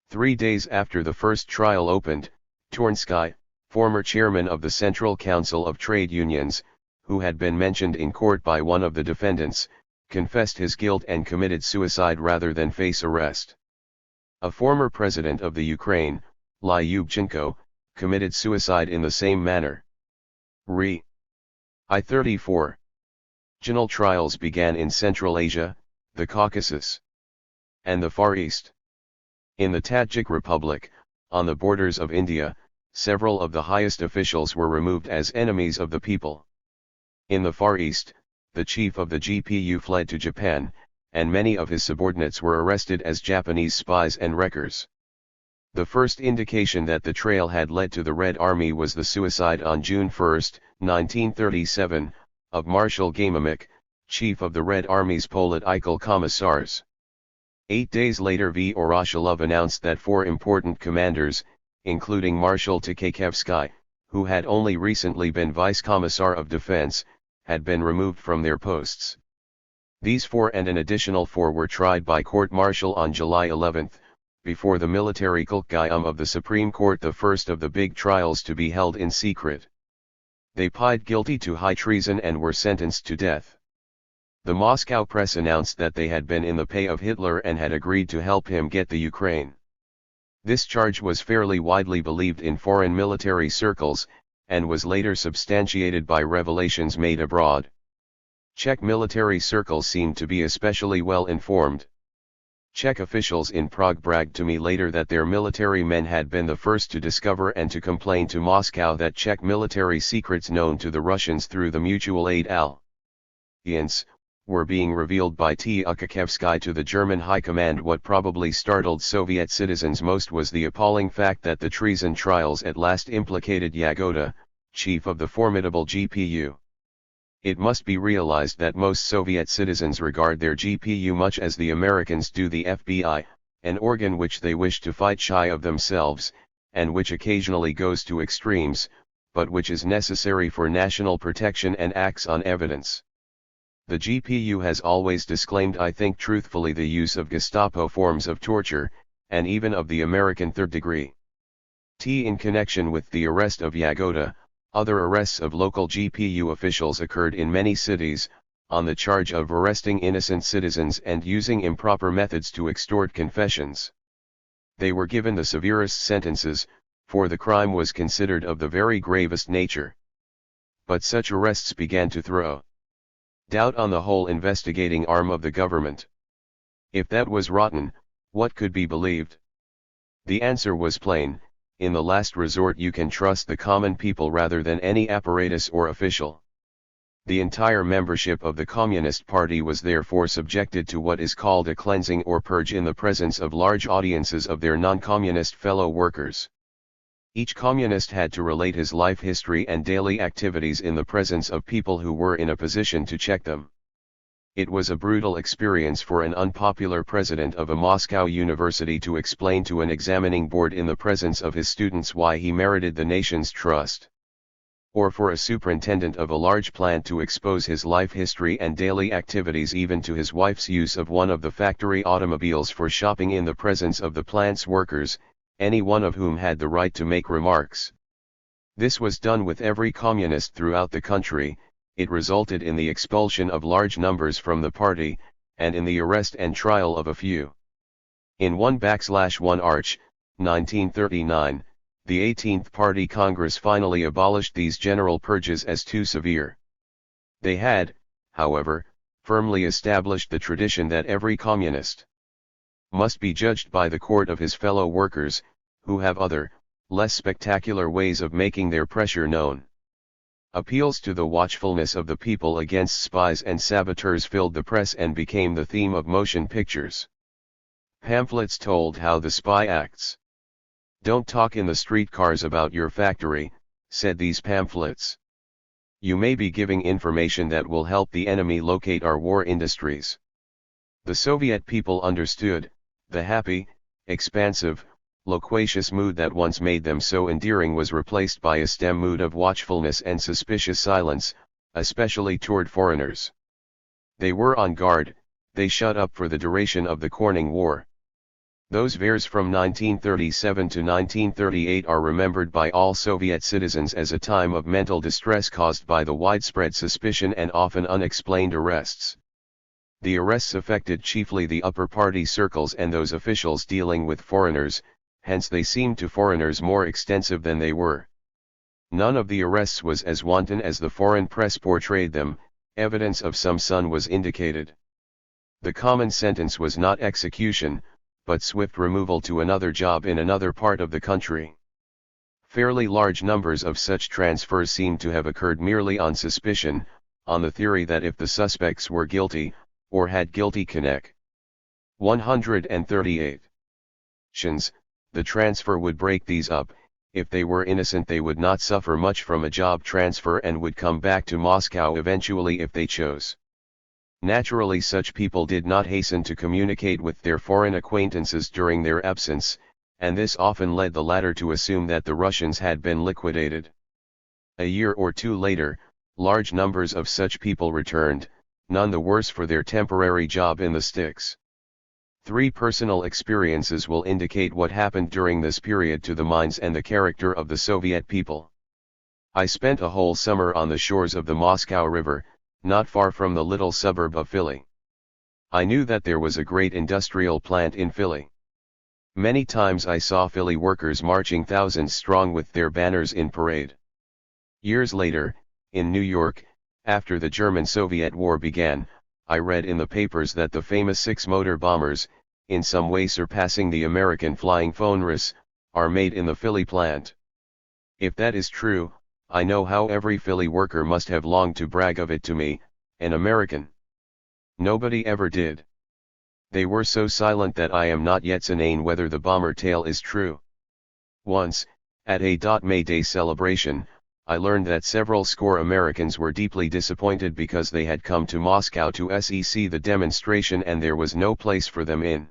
3 days after the first trial opened, Tornsky, former chairman of the Central Council of Trade Unions, who had been mentioned in court by one of the defendants, confessed his guilt and committed suicide rather than face arrest. A former president of the Ukraine, Lyubchenko, committed suicide in the same manner. I-34. Regional trials began in Central Asia, the Caucasus, and the Far East. In the Tajik Republic, on the borders of India, several of the highest officials were removed as enemies of the people. In the Far East, the chief of the GPU fled to Japan, and many of his subordinates were arrested as Japanese spies and wreckers. The first indication that the trail had led to the Red Army was the suicide on June 1, 1937, of Marshal Gamamik, chief of the Red Army's political commissars. 8 days later Voroshilov announced that 4 important commanders, including Marshal Takayevsky, who had only recently been Vice Commissar of Defense, had been removed from their posts. These 4 and an additional 4 were tried by court-martial on July 11, before the military Kolkgium of the Supreme Court, the first of the big trials to be held in secret. They pleaded guilty to high treason and were sentenced to death. The Moscow press announced that they had been in the pay of Hitler and had agreed to help him get the Ukraine. This charge was fairly widely believed in foreign military circles, and was later substantiated by revelations made abroad. Czech military circles seemed to be especially well informed. Czech officials in Prague bragged to me later that their military men had been the first to discover and to complain to Moscow that Czech military secrets known to the Russians through the mutual aid alliance were being revealed by Tukhachevsky to the German High Command. What probably startled Soviet citizens most was the appalling fact that the treason trials at last implicated Yagoda, chief of the formidable GPU. It must be realized that most Soviet citizens regard their GPU much as the Americans do the FBI, an organ which they wish to fight shy of themselves, and which occasionally goes to extremes, but which is necessary for national protection and acts on evidence. The GPU has always disclaimed, I think truthfully, the use of Gestapo forms of torture, and even of the American third degree. In connection with the arrest of Yagoda, other arrests of local GPU officials occurred in many cities, on the charge of arresting innocent citizens and using improper methods to extort confessions. They were given the severest sentences, for the crime was considered of the very gravest nature. But such arrests began to throw doubt on the whole investigating arm of the government. If that was rotten, what could be believed? The answer was plain: in the last resort you can trust the common people rather than any apparatus or official. The entire membership of the Communist Party was therefore subjected to what is called a cleansing or purge in the presence of large audiences of their non-communist fellow workers. Each communist had to relate his life history and daily activities in the presence of people who were in a position to check them. It was a brutal experience for an unpopular president of a Moscow university to explain to an examining board in the presence of his students why he merited the nation's trust. Or for a superintendent of a large plant to expose his life history and daily activities, even to his wife's use of one of the factory automobiles for shopping in the presence of the plant's workers, any one of whom had the right to make remarks. This was done with every communist throughout the country. It resulted in the expulsion of large numbers from the party, and in the arrest and trial of a few. In 1/1 Arch, 1939, the 18th Party Congress finally abolished these general purges as too severe. They had, however, firmly established the tradition that every communist must be judged by the court of his fellow workers, who have other, less spectacular ways of making their pressure known. Appeals to the watchfulness of the people against spies and saboteurs filled the press and became the theme of motion pictures. Pamphlets told how the spy acts. "Don't talk in the streetcars about your factory," said these pamphlets. "You may be giving information that will help the enemy locate our war industries." The Soviet people understood. The happy, expansive, loquacious mood that once made them so endearing was replaced by a stern mood of watchfulness and suspicious silence, especially toward foreigners. They were on guard. They shut up for the duration of the Corning War. Those years from 1937 to 1938 are remembered by all Soviet citizens as a time of mental distress caused by the widespread suspicion and often unexplained arrests. The arrests affected chiefly the upper party circles and those officials dealing with foreigners, hence they seemed to foreigners more extensive than they were. None of the arrests was as wanton as the foreign press portrayed them. Evidence of some son was indicated. The common sentence was not execution, but swift removal to another job in another part of the country. Fairly large numbers of such transfers seem to have occurred merely on suspicion, on the theory that if the suspects were guilty, or had guilty connections, 138. The transfer would break these up. If they were innocent they would not suffer much from a job transfer and would come back to Moscow eventually if they chose. Naturally such people did not hasten to communicate with their foreign acquaintances during their absence, and this often led the latter to assume that the Russians had been liquidated. A year or two later, large numbers of such people returned, none the worse for their temporary job in the sticks. 3 personal experiences will indicate what happened during this period to the minds and the character of the Soviet people. I spent a whole summer on the shores of the Moscow River, not far from the little suburb of Philly. I knew that there was a great industrial plant in Philly. Many times I saw Philly workers marching thousands strong with their banners in parade. Years later, in New York, after the German-Soviet War began, I read in the papers that the famous six-motor bombers, in some way surpassing the American flying Fonris, are made in the Philly plant. If that is true, I know how every Philly worker must have longed to brag of it to me, an American. Nobody ever did. They were so silent that I am not yet certain whether the bomber tale is true. Once, at a May Day celebration, I learned that several score Americans were deeply disappointed because they had come to Moscow to see the demonstration and there was no place for them in.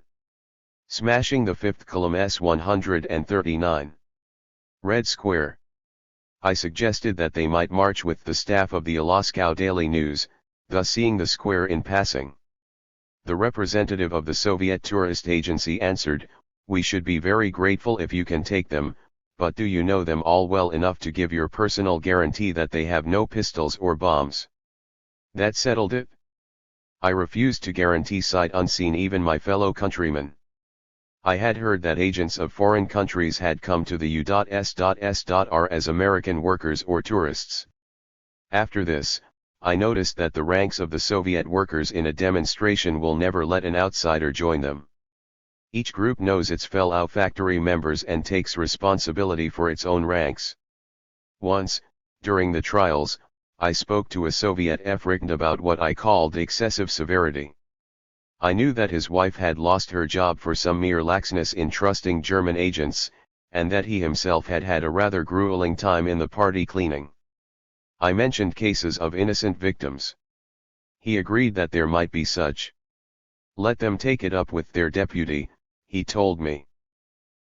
Smashing the 5th column S-139. Red Square. I suggested that they might march with the staff of the Moscow Daily News, thus seeing the square in passing. The representative of the Soviet tourist agency answered, "We should be very grateful if you can take them, but do you know them all well enough to give your personal guarantee that they have no pistols or bombs?" That settled it. I refused to guarantee sight unseen even my fellow countrymen. I had heard that agents of foreign countries had come to the U.S.S.R. as American workers or tourists. After this, I noticed that the ranks of the Soviet workers in a demonstration will never let an outsider join them. Each group knows its fellow factory members and takes responsibility for its own ranks. Once, during the trials, I spoke to a Soviet African about what I called excessive severity. I knew that his wife had lost her job for some mere laxness in trusting German agents, and that he himself had had a rather grueling time in the party cleaning. I mentioned cases of innocent victims. He agreed that there might be such. "Let them take it up with their deputy," he told me.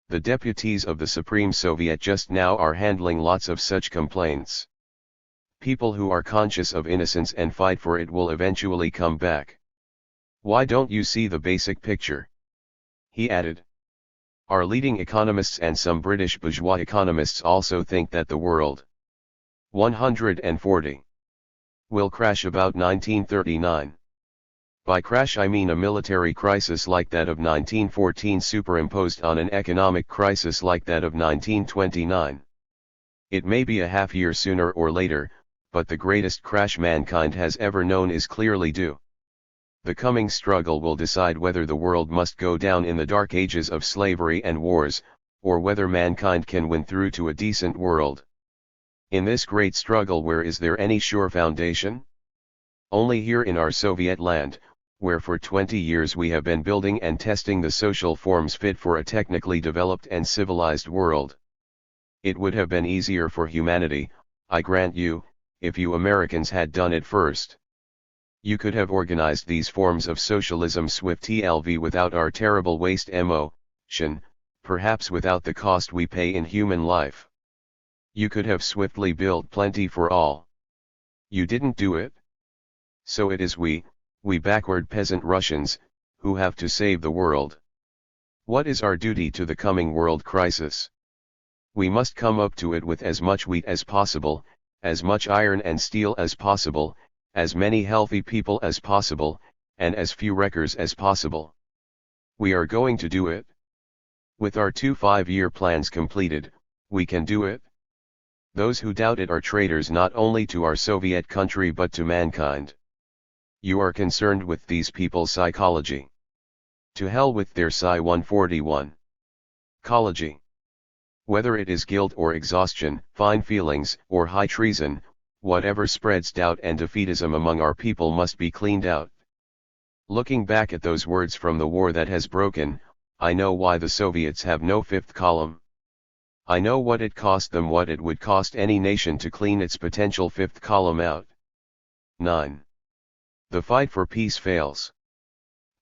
"The deputies of the Supreme Soviet just now are handling lots of such complaints. People who are conscious of innocence and fight for it will eventually come back. Why don't you see the basic picture?" He added. Our leading economists and some British bourgeois economists also think that the world 140 will crash about 1939. By crash I mean a military crisis like that of 1914 superimposed on an economic crisis like that of 1929. It may be a half year sooner or later, but the greatest crash mankind has ever known is clearly due. The coming struggle will decide whether the world must go down in the dark ages of slavery and wars, or whether mankind can win through to a decent world. In this great struggle, where is there any sure foundation? Only here in our Soviet land, where for 20 years we have been building and testing the social forms fit for a technically developed and civilized world. It would have been easier for humanity, I grant you, if you Americans had done it first. You could have organized these forms of socialism swiftly without our terrible waste emotion, perhaps without the cost we pay in human life. You could have swiftly built plenty for all. You didn't do it. So it is we backward peasant Russians, who have to save the world. What is our duty to the coming world crisis? We must come up to it with as much wheat as possible, as much iron and steel as possible, as many healthy people as possible, and as few wreckers as possible. We are going to do it. With our 2 5-year plans completed, we can do it. Those who doubt it are traitors not only to our Soviet country but to mankind. You are concerned with these people's psychology. To hell with their Psi 141. Ecology. Whether it is guilt or exhaustion, fine feelings, or high treason, whatever spreads doubt and defeatism among our people must be cleaned out. Looking back at those words from the war that has broken, I know why the Soviets have no 5th column. I know what it cost them, what it would cost any nation to clean its potential 5th column out. 9. The fight for peace fails.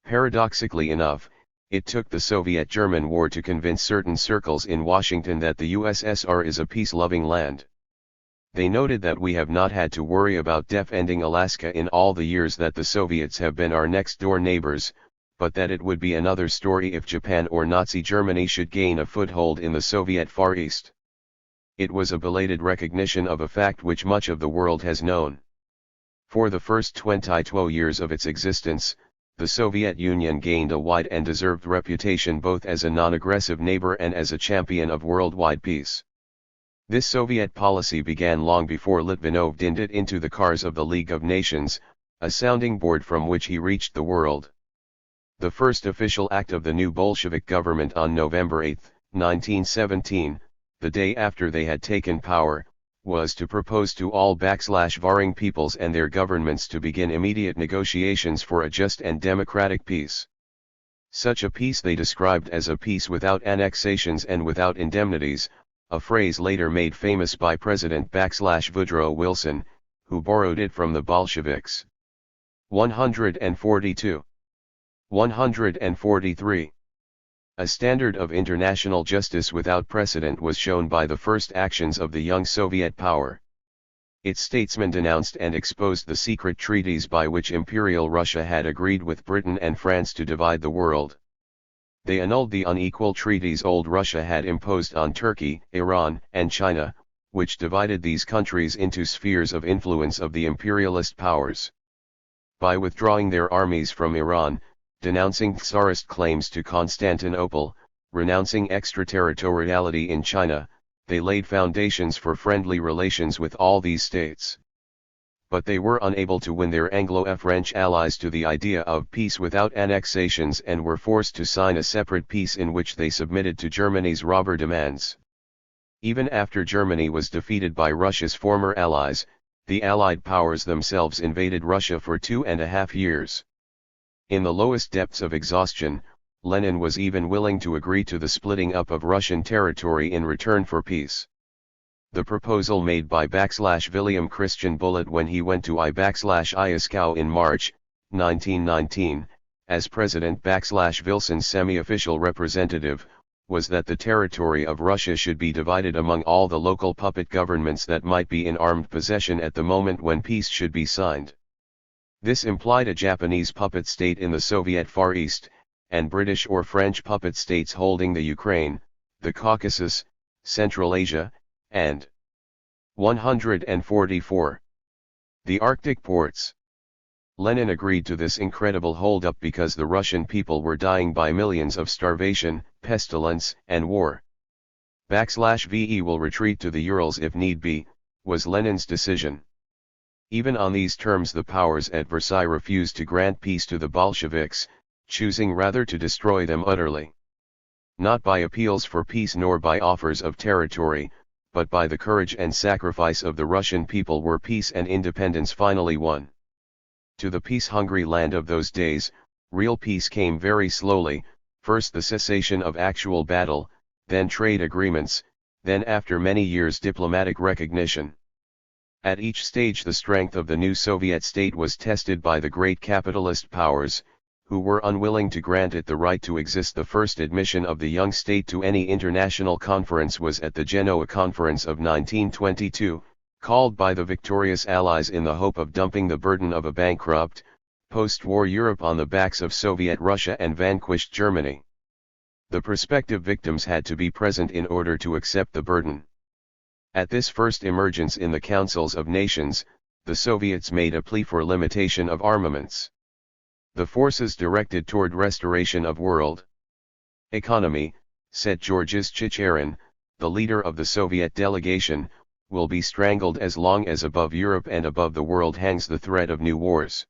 Paradoxically enough, it took the Soviet-German war to convince certain circles in Washington that the USSR is a peace-loving land. They noted that we have not had to worry about defending Alaska in all the years that the Soviets have been our next-door neighbors, but that it would be another story if Japan or Nazi Germany should gain a foothold in the Soviet Far East. It was a belated recognition of a fact which much of the world has known. For the first 22 years of its existence, the Soviet Union gained a wide and deserved reputation both as a non-aggressive neighbor and as a champion of worldwide peace. This Soviet policy began long before Litvinov dinned it into the cars of the League of Nations, a sounding board from which he reached the world. The first official act of the new Bolshevik government on November 8, 1917, the day after they had taken power, was to propose to all warring peoples and their governments to begin immediate negotiations for a just and democratic peace. Such a peace they described as a peace without annexations and without indemnities, a phrase later made famous by President Woodrow Wilson, who borrowed it from the Bolsheviks. 142. 143. A standard of international justice without precedent was shown by the first actions of the young Soviet power. Its statesmen denounced and exposed the secret treaties by which Imperial Russia had agreed with Britain and France to divide the world. They annulled the unequal treaties old Russia had imposed on Turkey, Iran, and China, which divided these countries into spheres of influence of the imperialist powers. By withdrawing their armies from Iran, denouncing Tsarist claims to Constantinople, renouncing extraterritoriality in China, they laid foundations for friendly relations with all these states. But they were unable to win their Anglo-French allies to the idea of peace without annexations and were forced to sign a separate peace in which they submitted to Germany's robber demands. Even after Germany was defeated by Russia's former allies, the Allied powers themselves invaded Russia for 2.5 years. In the lowest depths of exhaustion, Lenin was even willing to agree to the splitting up of Russian territory in return for peace. The proposal made by William Christian Bullitt when he went to Moscow in March, 1919, as President Wilson's semi-official representative, was that the territory of Russia should be divided among all the local puppet governments that might be in armed possession at the moment when peace should be signed. This implied a Japanese puppet state in the Soviet Far East, and British or French puppet states holding the Ukraine, the Caucasus, Central Asia, and 144. The Arctic ports. Lenin agreed to this incredible hold-up because the Russian people were dying by millions of starvation, pestilence, and war. /VE will retreat to the Urals if need be, was Lenin's decision. Even on these terms the powers at Versailles refused to grant peace to the Bolsheviks, choosing rather to destroy them utterly. Not by appeals for peace nor by offers of territory, but by the courage and sacrifice of the Russian people were peace and independence finally won. To the peace-hungry land of those days, real peace came very slowly, first the cessation of actual battle, then trade agreements, then after many years diplomatic recognition. At each stage the strength of the new Soviet state was tested by the great capitalist powers, who were unwilling to grant it the right to exist. The first admission of the young state to any international conference was at the Genoa Conference of 1922, called by the victorious Allies in the hope of dumping the burden of a bankrupt, post-war Europe on the backs of Soviet Russia and vanquished Germany. The prospective victims had to be present in order to accept the burden. At this first emergence in the Councils of Nations, the Soviets made a plea for limitation of armaments. The forces directed toward restoration of world economy, said Georges Chicherin, the leader of the Soviet delegation, will be strangled as long as above Europe and above the world hangs the threat of new wars.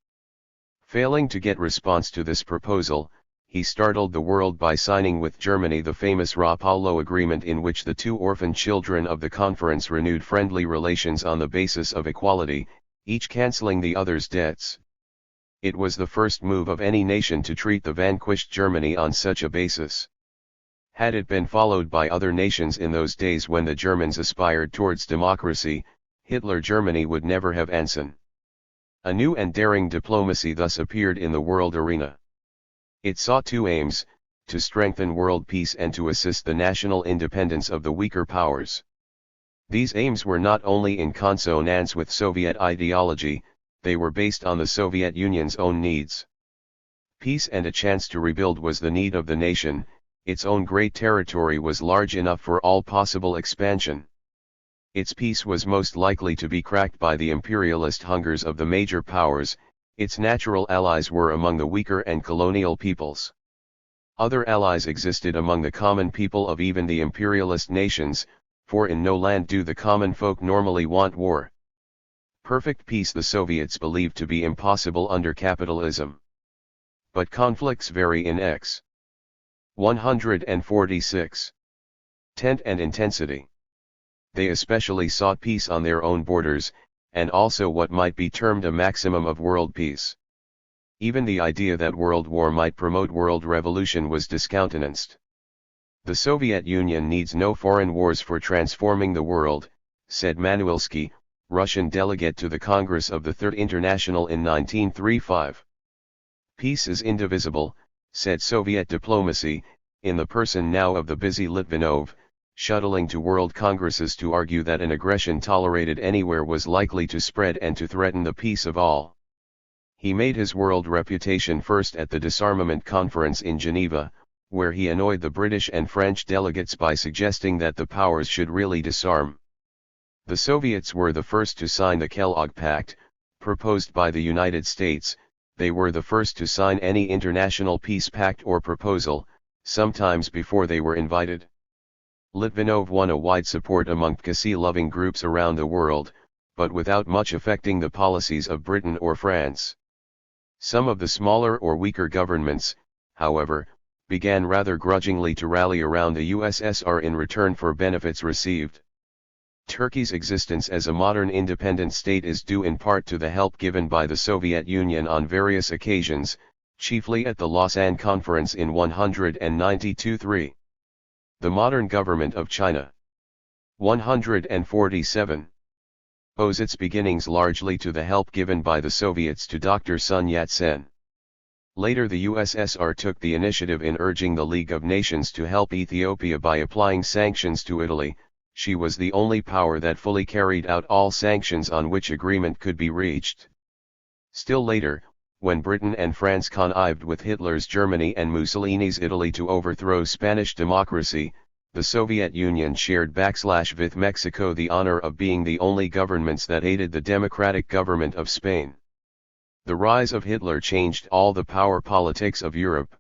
Failing to get response to this proposal, he startled the world by signing with Germany the famous Rapallo Agreement, in which the two orphan children of the conference renewed friendly relations on the basis of equality, each cancelling the other's debts. It was the first move of any nation to treat the vanquished Germany on such a basis. Had it been followed by other nations in those days when the Germans aspired towards democracy, Hitler Germany would never have answered. A new and daring diplomacy thus appeared in the world arena. It sought two aims, to strengthen world peace and to assist the national independence of the weaker powers. These aims were not only in consonance with Soviet ideology, they were based on the Soviet Union's own needs. Peace and a chance to rebuild was the need of the nation. Its own great territory was large enough for all possible expansion. Its peace was most likely to be cracked by the imperialist hungers of the major powers. Its natural allies were among the weaker and colonial peoples. Other allies existed among the common people of even the imperialist nations, for in no land do the common folk normally want war. Perfect peace the Soviets believed to be impossible under capitalism. But conflicts vary in x. 146. Tent and intensity. They especially sought peace on their own borders, and also what might be termed a maximum of world peace. Even the idea that world war might promote world revolution was discountenanced. The Soviet Union needs no foreign wars for transforming the world, said Manuilsky, Russian delegate to the Congress of the Third International in 1935. Peace is indivisible, said Soviet diplomacy, in the person now of the busy Litvinov, shuttling to world congresses to argue that an aggression tolerated anywhere was likely to spread and to threaten the peace of all. He made his world reputation first at the Disarmament Conference in Geneva, where he annoyed the British and French delegates by suggesting that the powers should really disarm. The Soviets were the first to sign the Kellogg Pact, proposed by the United States. They were the first to sign any international peace pact or proposal, sometimes before they were invited. Litvinov won a wide support among peace-loving groups around the world, but without much affecting the policies of Britain or France. Some of the smaller or weaker governments, however, began rather grudgingly to rally around the USSR in return for benefits received. Turkey's existence as a modern independent state is due in part to the help given by the Soviet Union on various occasions, chiefly at the Lausanne Conference in 192-3. The modern government of China. 147. Owes its beginnings largely to the help given by the Soviets to Dr. Sun Yat-sen. Later the USSR took the initiative in urging the League of Nations to help Ethiopia by applying sanctions to Italy. She was the only power that fully carried out all sanctions on which agreement could be reached. Still later, when Britain and France connived with Hitler's Germany and Mussolini's Italy to overthrow Spanish democracy, the Soviet Union shared with Mexico the honor of being the only governments that aided the democratic government of Spain. The rise of Hitler changed all the power politics of Europe.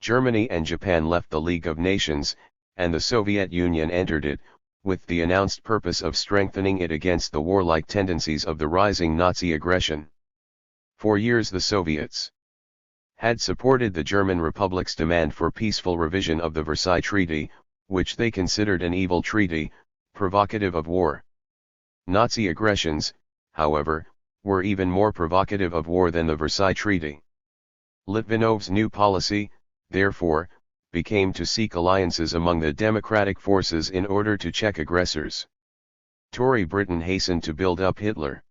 Germany and Japan left the League of Nations, and the Soviet Union entered it, with the announced purpose of strengthening it against the warlike tendencies of the rising Nazi aggression. For years the Soviets had supported the German Republic's demand for peaceful revision of the Versailles Treaty, which they considered an evil treaty, provocative of war. Nazi aggressions, however, were even more provocative of war than the Versailles Treaty. Litvinov's new policy, therefore, became to seek alliances among the democratic forces in order to check aggressors. Tory Britain hastened to build up Hitler.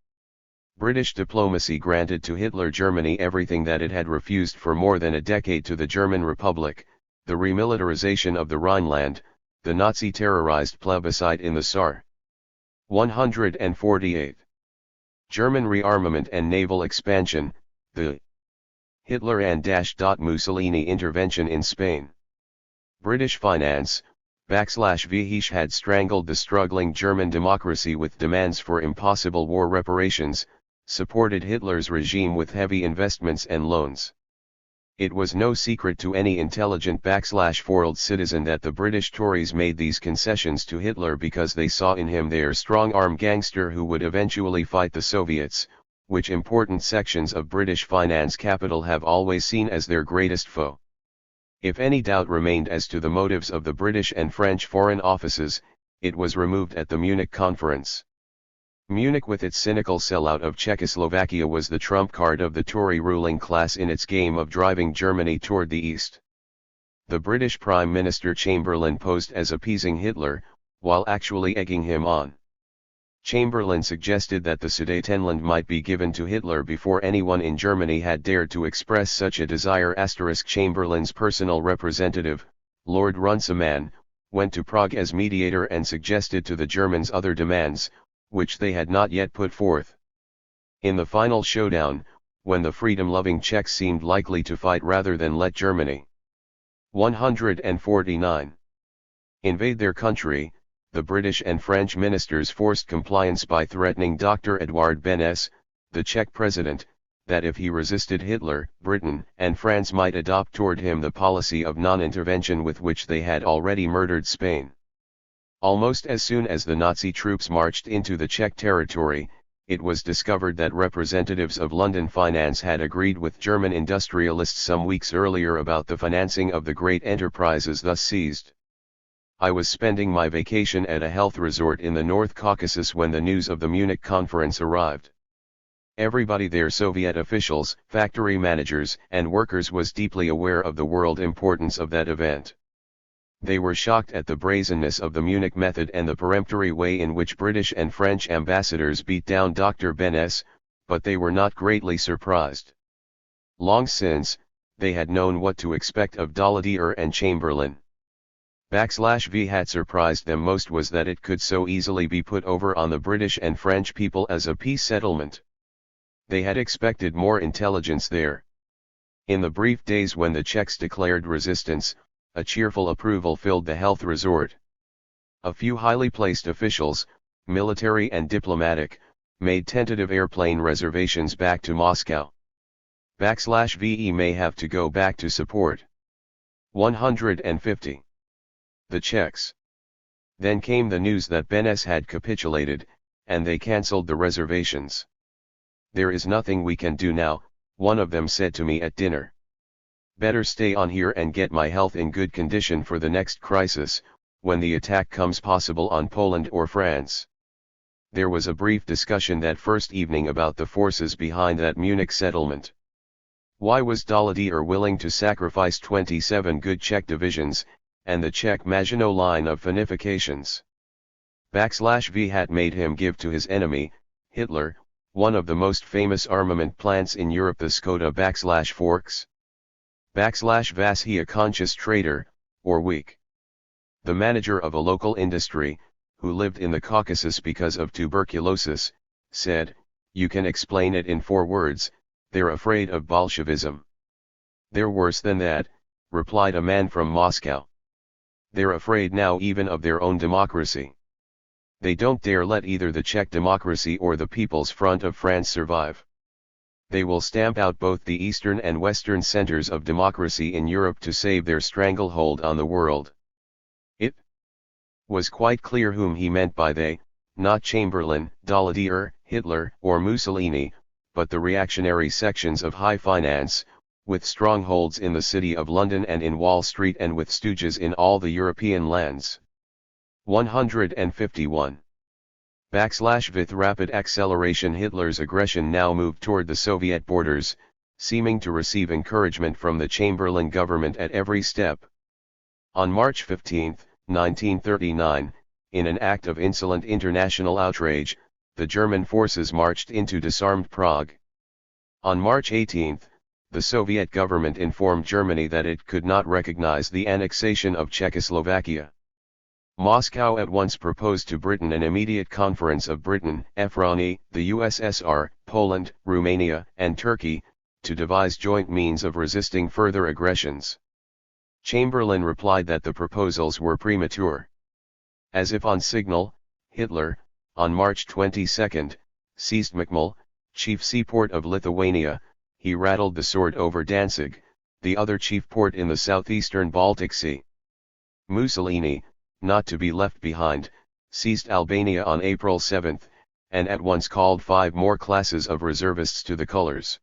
British diplomacy granted to Hitler Germany everything that it had refused for more than a decade to the German Republic, the remilitarization of the Rhineland, the Nazi-terrorized plebiscite in the Saar. 148. German rearmament and naval expansion, the Hitler and Mussolini intervention in Spain. British finance, Vichy had strangled the struggling German democracy with demands for impossible war reparations, supported Hitler's regime with heavy investments and loans. It was no secret to any intelligent world citizen that the British Tories made these concessions to Hitler because they saw in him their strong-arm gangster who would eventually fight the Soviets, which important sections of British finance capital have always seen as their greatest foe. If any doubt remained as to the motives of the British and French foreign offices, it was removed at the Munich Conference. Munich with its cynical sellout of Czechoslovakia was the trump card of the Tory ruling class in its game of driving Germany toward the east. The British Prime Minister Chamberlain posed as appeasing Hitler, while actually egging him on. Chamberlain suggested that the Sudetenland might be given to Hitler before anyone in Germany had dared to express such a desire. Chamberlain's personal representative, Lord Runciman, went to Prague as mediator and suggested to the Germans other demands, which they had not yet put forth. In the final showdown, when the freedom-loving Czechs seemed likely to fight rather than let Germany 149 invade their country, the British and French ministers forced compliance by threatening Dr. Edouard Beneš, the Czech president, that if he resisted Hitler, Britain and France might adopt toward him the policy of non-intervention with which they had already murdered Spain. Almost as soon as the Nazi troops marched into the Czech territory, it was discovered that representatives of London finance had agreed with German industrialists some weeks earlier about the financing of the great enterprises thus seized. I was spending my vacation at a health resort in the North Caucasus when the news of the Munich conference arrived. Everybody there, Soviet officials, factory managers, and workers, was deeply aware of the world importance of that event. They were shocked at the brazenness of the Munich method and the peremptory way in which British and French ambassadors beat down Dr. Beneš, but they were not greatly surprised. Long since, they had known what to expect of Daladier and Chamberlain. \V had surprised them most was that it could so easily be put over on the British and French people as a peace settlement. They had expected more intelligence there. In the brief days when the Czechs declared resistance, a cheerful approval filled the health resort. A few highly placed officials, military and diplomatic, made tentative airplane reservations back to Moscow. \VE may have to go back to support. 150. The Czechs. Then came the news that Beneš had capitulated, and they cancelled the reservations. "There is nothing we can do now," one of them said to me at dinner. "Better stay on here and get my health in good condition for the next crisis, when the attack comes possible on Poland or France." There was a brief discussion that first evening about the forces behind that Munich settlement. Why was Daladier willing to sacrifice 27 good Czech divisions, and the Czech Maginot Line of fortifications? \V had made him give to his enemy, Hitler, one of the most famous armament plants in Europe, the Skoda \Forks. \Was he a conscious traitor, or weak? The manager of a local industry, who lived in the Caucasus because of tuberculosis, said, "You can explain it in 4 words, they're afraid of Bolshevism." "They're worse than that," replied a man from Moscow. "They're afraid now even of their own democracy. They don't dare let either the Czech democracy or the People's Front of France survive. They will stamp out both the eastern and western centers of democracy in Europe to save their stranglehold on the world." It was quite clear whom he meant by they, not Chamberlain, Daladier, Hitler, or Mussolini, but the reactionary sections of high finance, with strongholds in the City of London and in Wall Street and with stooges in all the European lands. 151. With rapid acceleration, Hitler's aggression now moved toward the Soviet borders, seeming to receive encouragement from the Chamberlain government at every step. On March 15, 1939, in an act of insolent international outrage, the German forces marched into disarmed Prague. On March 18, the Soviet government informed Germany that it could not recognize the annexation of Czechoslovakia. Moscow at once proposed to Britain an immediate conference of Britain, Efroni, the USSR, Poland, Romania, and Turkey, to devise joint means of resisting further aggressions. Chamberlain replied that the proposals were premature. As if on signal, Hitler, on March 22, seized Mukmul, chief seaport of Lithuania. He rattled the sword over Danzig, the other chief port in the southeastern Baltic Sea. Mussolini, not to be left behind, seized Albania on April 7, and at once called 5 more classes of reservists to the colors.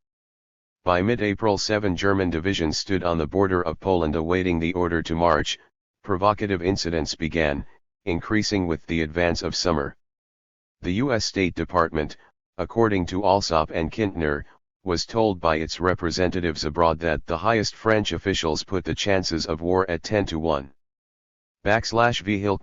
By mid-April 7 German divisions stood on the border of Poland awaiting the order to march. Provocative incidents began, increasing with the advance of summer. The U.S. State Department, according to Alsop and Kintner, was told by its representatives abroad that the highest French officials put the chances of war at 10 to 1. \V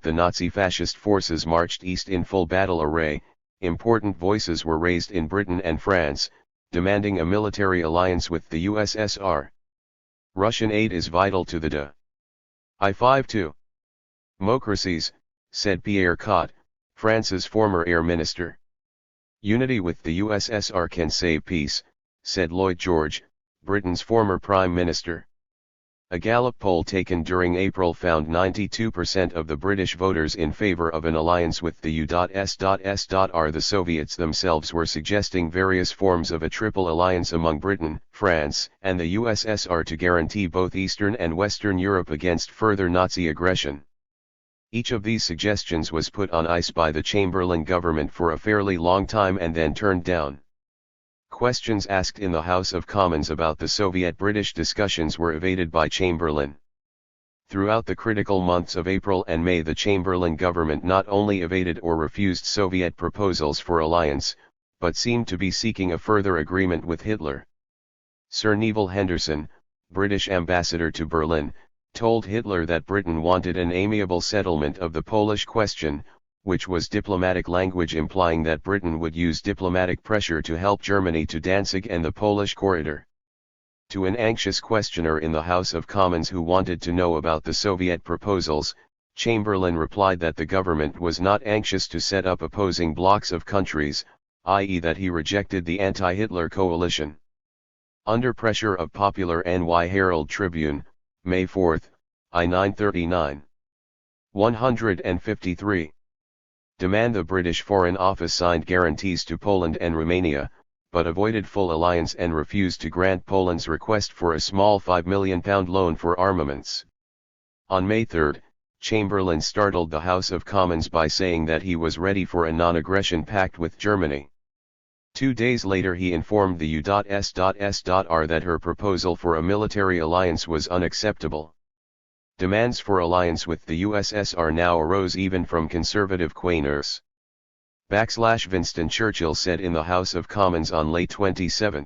The Nazi-fascist forces marched east in full battle array. Important voices were raised in Britain and France, demanding a military alliance with the USSR. Russian aid is vital to the I-52. Democracies, said Pierre Cot, France's former air minister. Unity with the USSR can save peace, said Lloyd George, Britain's former prime minister. A Gallup poll taken during April found 92% of the British voters in favour of an alliance with the U.S.S.R. The Soviets themselves were suggesting various forms of a triple alliance among Britain, France, and the USSR to guarantee both Eastern and Western Europe against further Nazi aggression. Each of these suggestions was put on ice by the Chamberlain government for a fairly long time and then turned down. Questions asked in the House of Commons about the Soviet-British discussions were evaded by Chamberlain. Throughout the critical months of April and May, the Chamberlain government not only evaded or refused Soviet proposals for alliance, but seemed to be seeking a further agreement with Hitler. Sir Neville Henderson, British ambassador to Berlin, told Hitler that Britain wanted an amiable settlement of the Polish question, which was diplomatic language implying that Britain would use diplomatic pressure to help Germany to Danzig and the Polish corridor. To an anxious questioner in the House of Commons who wanted to know about the Soviet proposals, Chamberlain replied that the government was not anxious to set up opposing blocs of countries, i.e. that he rejected the anti-Hitler coalition. Under pressure of Popular NY Herald Tribune, May 4, I 939. 153. Demand. The British Foreign Office signed guarantees to Poland and Romania, but avoided full alliance and refused to grant Poland's request for a small £5 million loan for armaments. On May 3, Chamberlain startled the House of Commons by saying that he was ready for a non-aggression pact with Germany. 2 days later he informed the U.S.S.R. that her proposal for a military alliance was unacceptable. Demands for alliance with the USSR now arose even from conservative Quainers. Winston Churchill said in the House of Commons on May 27.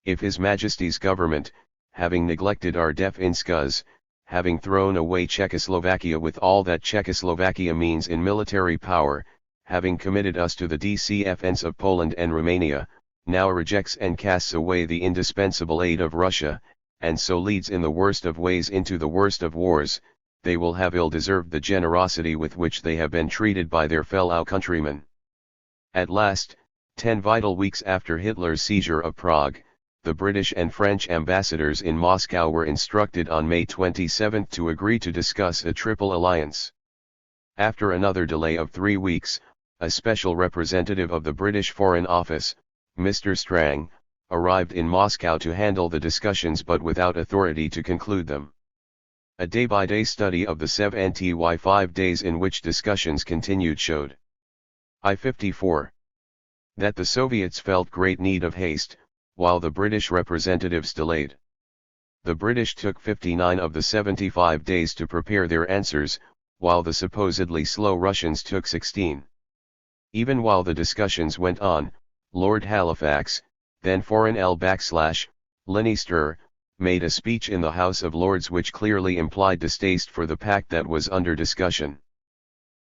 If His Majesty's government, having neglected our defenses, having thrown away Czechoslovakia with all that Czechoslovakia means in military power, having committed us to the defense of Poland and Romania, now rejects and casts away the indispensable aid of Russia, and so leads in the worst of ways into the worst of wars, they will have ill-deserved the generosity with which they have been treated by their fellow countrymen. At last, 10 vital weeks after Hitler's seizure of Prague, the British and French ambassadors in Moscow were instructed on May 27 to agree to discuss a triple alliance. After another delay of 3 weeks, a special representative of the British Foreign Office, Mr. Strang, arrived in Moscow to handle the discussions but without authority to conclude them. A day-by-day study of the 75 days in which discussions continued showed I-54. That the Soviets felt great need of haste, while the British representatives delayed. The British took 59 of the 75 days to prepare their answers, while the supposedly slow Russians took 16. Even while the discussions went on, Lord Halifax, then Foreign L/Leinster, made a speech in the House of Lords which clearly implied distaste for the pact that was under discussion.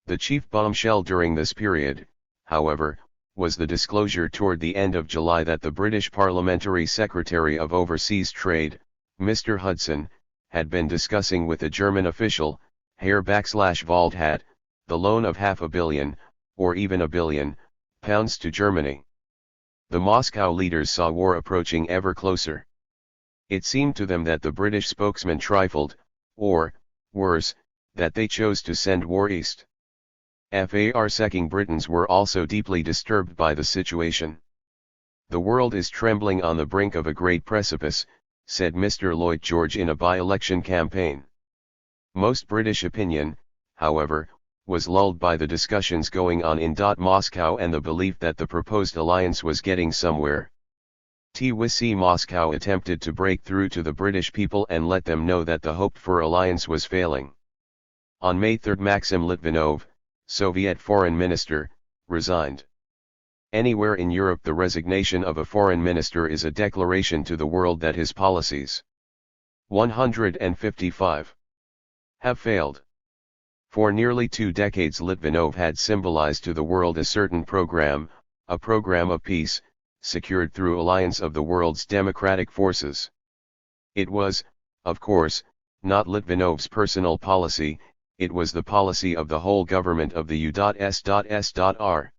The chief bombshell during this period, however, was the disclosure toward the end of July that the British Parliamentary Secretary of Overseas Trade, Mr. Hudson, had been discussing with a German official, Herr/Waldhat, the loan of £500 million, or even £1 billion, to Germany. The Moscow leaders saw war approaching ever closer. It seemed to them that the British spokesman trifled, or, worse, that they chose to send war east. FAR-secking Britons were also deeply disturbed by the situation. The world is trembling on the brink of a great precipice, said Mr. Lloyd George in a by-election campaign. Most British opinion, however, was lulled by the discussions going on in Moscow and the belief that the proposed alliance was getting somewhere. TWC Moscow attempted to break through to the British people and let them know that the hoped-for alliance was failing. On May 3 Maxim Litvinov, Soviet foreign minister, resigned. Anywhere in Europe the resignation of a foreign minister is a declaration to the world that his policies 155 have failed. For nearly 2 decades Litvinov had symbolized to the world a certain program, a program of peace, secured through alliance of the world's democratic forces. It was, of course, not Litvinov's personal policy, it was the policy of the whole government of the U.S.S.R.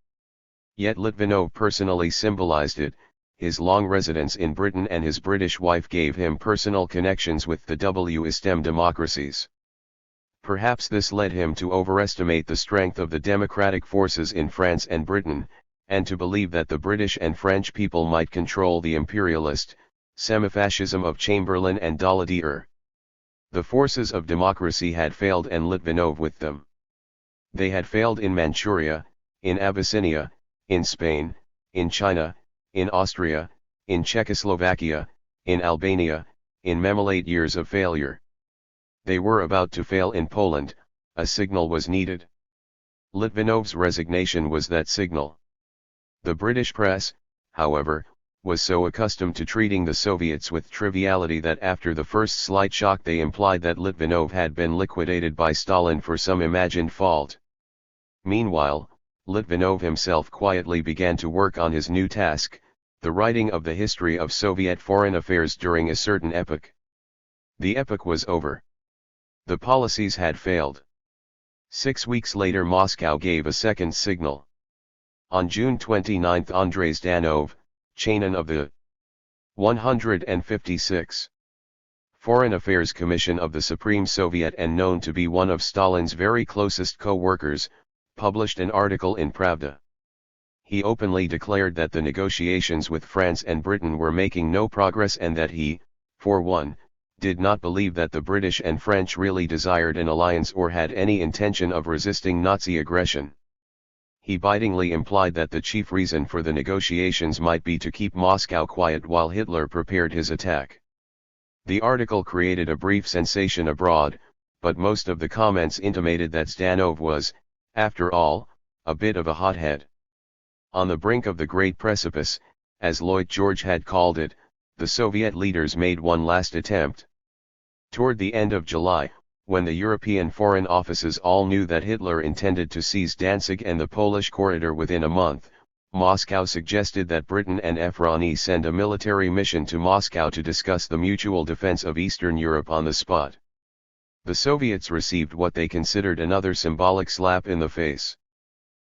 Yet Litvinov personally symbolized it, his long residence in Britain and his British wife gave him personal connections with the WSTEM democracies. Perhaps this led him to overestimate the strength of the democratic forces in France and Britain, and to believe that the British and French people might control the imperialist, semifascism of Chamberlain and Daladier. The forces of democracy had failed and Litvinov with them. They had failed in Manchuria, in Abyssinia, in Spain, in China, in Austria, in Czechoslovakia, in Albania, in Memelate years of failure. They were about to fail in Poland. A signal was needed. Litvinov's resignation was that signal. The British press, however, was so accustomed to treating the Soviets with triviality that after the first slight shock they implied that Litvinov had been liquidated by Stalin for some imagined fault. Meanwhile, Litvinov himself quietly began to work on his new task, the writing of the history of Soviet foreign affairs during a certain epoch. The epoch was over. The policies had failed. 6 weeks later Moscow gave a second signal. On June 29 Andrei Zdanov, Chanin of the 156 Foreign Affairs Commission of the Supreme Soviet and known to be one of Stalin's very closest co-workers, published an article in Pravda. He openly declared that the negotiations with France and Britain were making no progress and that he, for one, did not believe that the British and French really desired an alliance or had any intention of resisting Nazi aggression. He bitingly implied that the chief reason for the negotiations might be to keep Moscow quiet while Hitler prepared his attack. The article created a brief sensation abroad, but most of the comments intimated that Zdanov was, after all, a bit of a hothead. On the brink of the Great Precipice, as Lloyd George had called it, the Soviet leaders made one last attempt. Toward the end of July, when the European foreign offices all knew that Hitler intended to seize Danzig and the Polish corridor within a month, Moscow suggested that Britain and Efroni send a military mission to Moscow to discuss the mutual defense of Eastern Europe on the spot. The Soviets received what they considered another symbolic slap in the face.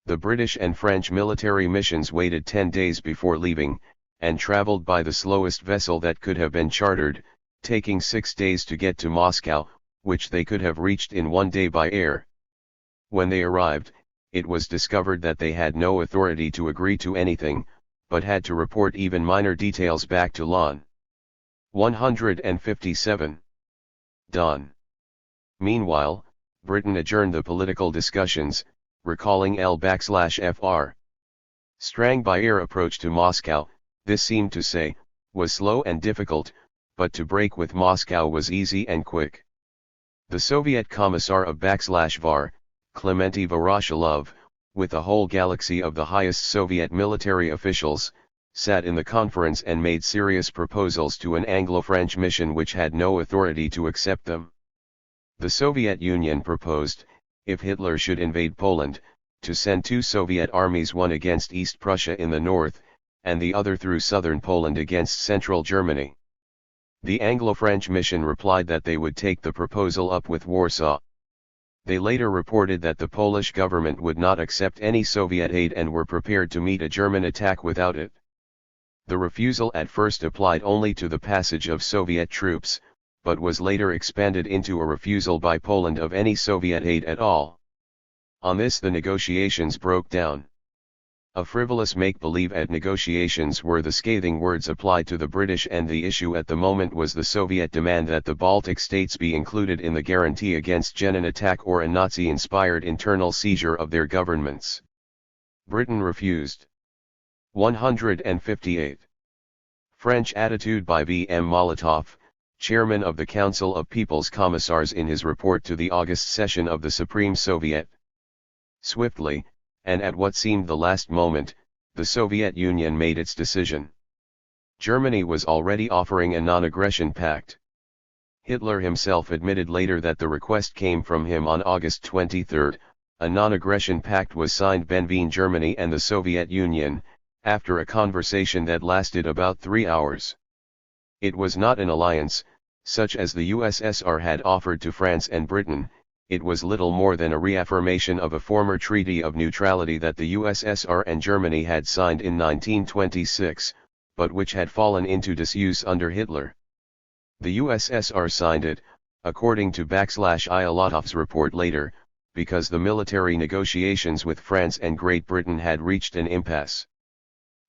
The British and French military missions waited 10 days before leaving, and traveled by the slowest vessel that could have been chartered, taking 6 days to get to Moscow, which they could have reached in 1 day by air. When they arrived, it was discovered that they had no authority to agree to anything, but had to report even minor details back to Lon. 157. Done. Meanwhile, Britain adjourned the political discussions, recalling L/Fr. Strang by air approach to Moscow, this seemed to say, was slow and difficult, but to break with Moscow was easy and quick. The Soviet Commissar of /Var, Clemente Voroshilov, with a whole galaxy of the highest Soviet military officials, sat in the conference and made serious proposals to an Anglo-French mission which had no authority to accept them. The Soviet Union proposed, if Hitler should invade Poland, to send 2 Soviet armies, one against East Prussia in the north, and the other through southern Poland against central Germany. The Anglo-French mission replied that they would take the proposal up with Warsaw. They later reported that the Polish government would not accept any Soviet aid and were prepared to meet a German attack without it. The refusal at first applied only to the passage of Soviet troops, but was later expanded into a refusal by Poland of any Soviet aid at all. On this the negotiations broke down. A frivolous make-believe at negotiations were the scathing words applied to the British, and the issue at the moment was the Soviet demand that the Baltic states be included in the guarantee against an attack or a Nazi-inspired internal seizure of their governments. Britain refused. 158. French attitude by V. M. Molotov, chairman of the Council of People's Commissars, in his report to the August session of the Supreme Soviet. Swiftly, and at what seemed the last moment, the Soviet Union made its decision. Germany was already offering a non-aggression pact. Hitler himself admitted later that the request came from him on August 23. A non-aggression pact was signed between Germany and the Soviet Union, after a conversation that lasted about 3 hours. It was not an alliance, such as the USSR had offered to France and Britain. It was little more than a reaffirmation of a former treaty of neutrality that the USSR and Germany had signed in 1926, but which had fallen into disuse under Hitler. The USSR signed it, according to Iyalotov's report later, because the military negotiations with France and Great Britain had reached an impasse.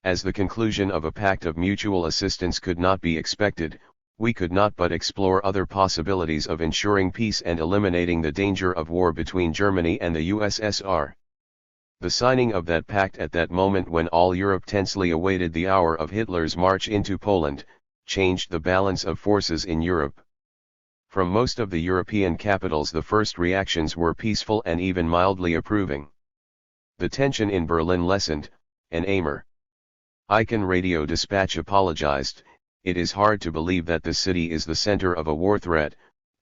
As the conclusion of a pact of mutual assistance could not be expected, we could not but explore other possibilities of ensuring peace and eliminating the danger of war between Germany and the USSR. The signing of that pact at that moment, when all Europe tensely awaited the hour of Hitler's march into Poland, changed the balance of forces in Europe. From most of the European capitals the first reactions were peaceful and even mildly approving. The tension in Berlin lessened, and Amer Icon Radio Dispatch apologized. It is hard to believe that the city is the center of a war threat.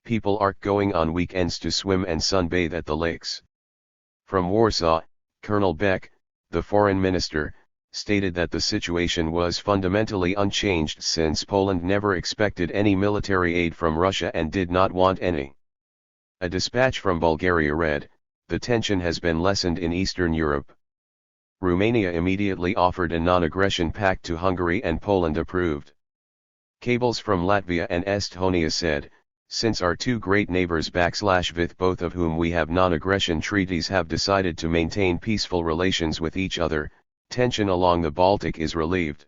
People aren't going on weekends to swim and sunbathe at the lakes. From Warsaw, Colonel Beck, the foreign minister, stated that the situation was fundamentally unchanged since Poland never expected any military aid from Russia and did not want any. A dispatch from Bulgaria read, "The tension has been lessened in Eastern Europe." Romania immediately offered a non-aggression pact to Hungary and Poland approved. Cables from Latvia and Estonia said, "Since our two great neighbors with both of whom we have non-aggression treaties have decided to maintain peaceful relations with each other, tension along the Baltic is relieved."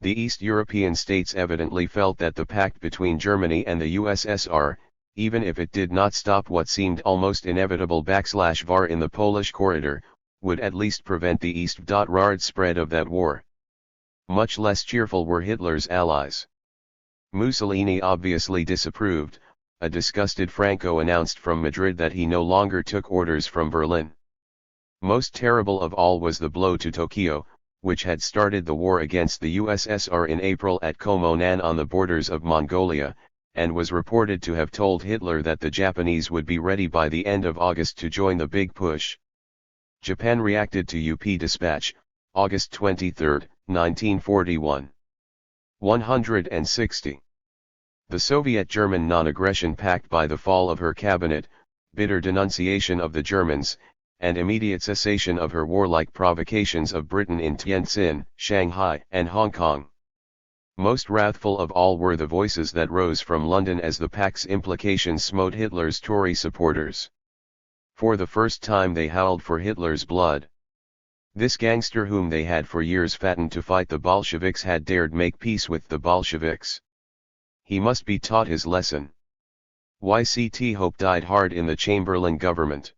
The East European states evidently felt that the pact between Germany and the USSR, even if it did not stop what seemed almost inevitable war in the Polish corridor, would at least prevent the East-Rard spread of that war. Much less cheerful were Hitler's allies. Mussolini obviously disapproved. A disgusted Franco announced from Madrid that he no longer took orders from Berlin. Most terrible of all was the blow to Tokyo, which had started the war against the USSR in April at Komonan on the borders of Mongolia, and was reported to have told Hitler that the Japanese would be ready by the end of August to join the big push. Japan reacted to UP Dispatch, August 23, 1941. 160. The Soviet-German non-aggression pact by the fall of her cabinet, bitter denunciation of the Germans, and immediate cessation of her warlike provocations of Britain in Tientsin, Shanghai, and Hong Kong. Most wrathful of all were the voices that rose from London as the pact's implications smote Hitler's Tory supporters. For the first time they howled for Hitler's blood. This gangster whom they had for years fattened to fight the Bolsheviks had dared make peace with the Bolsheviks. He must be taught his lesson. YCT hope died hard in the Chamberlain government.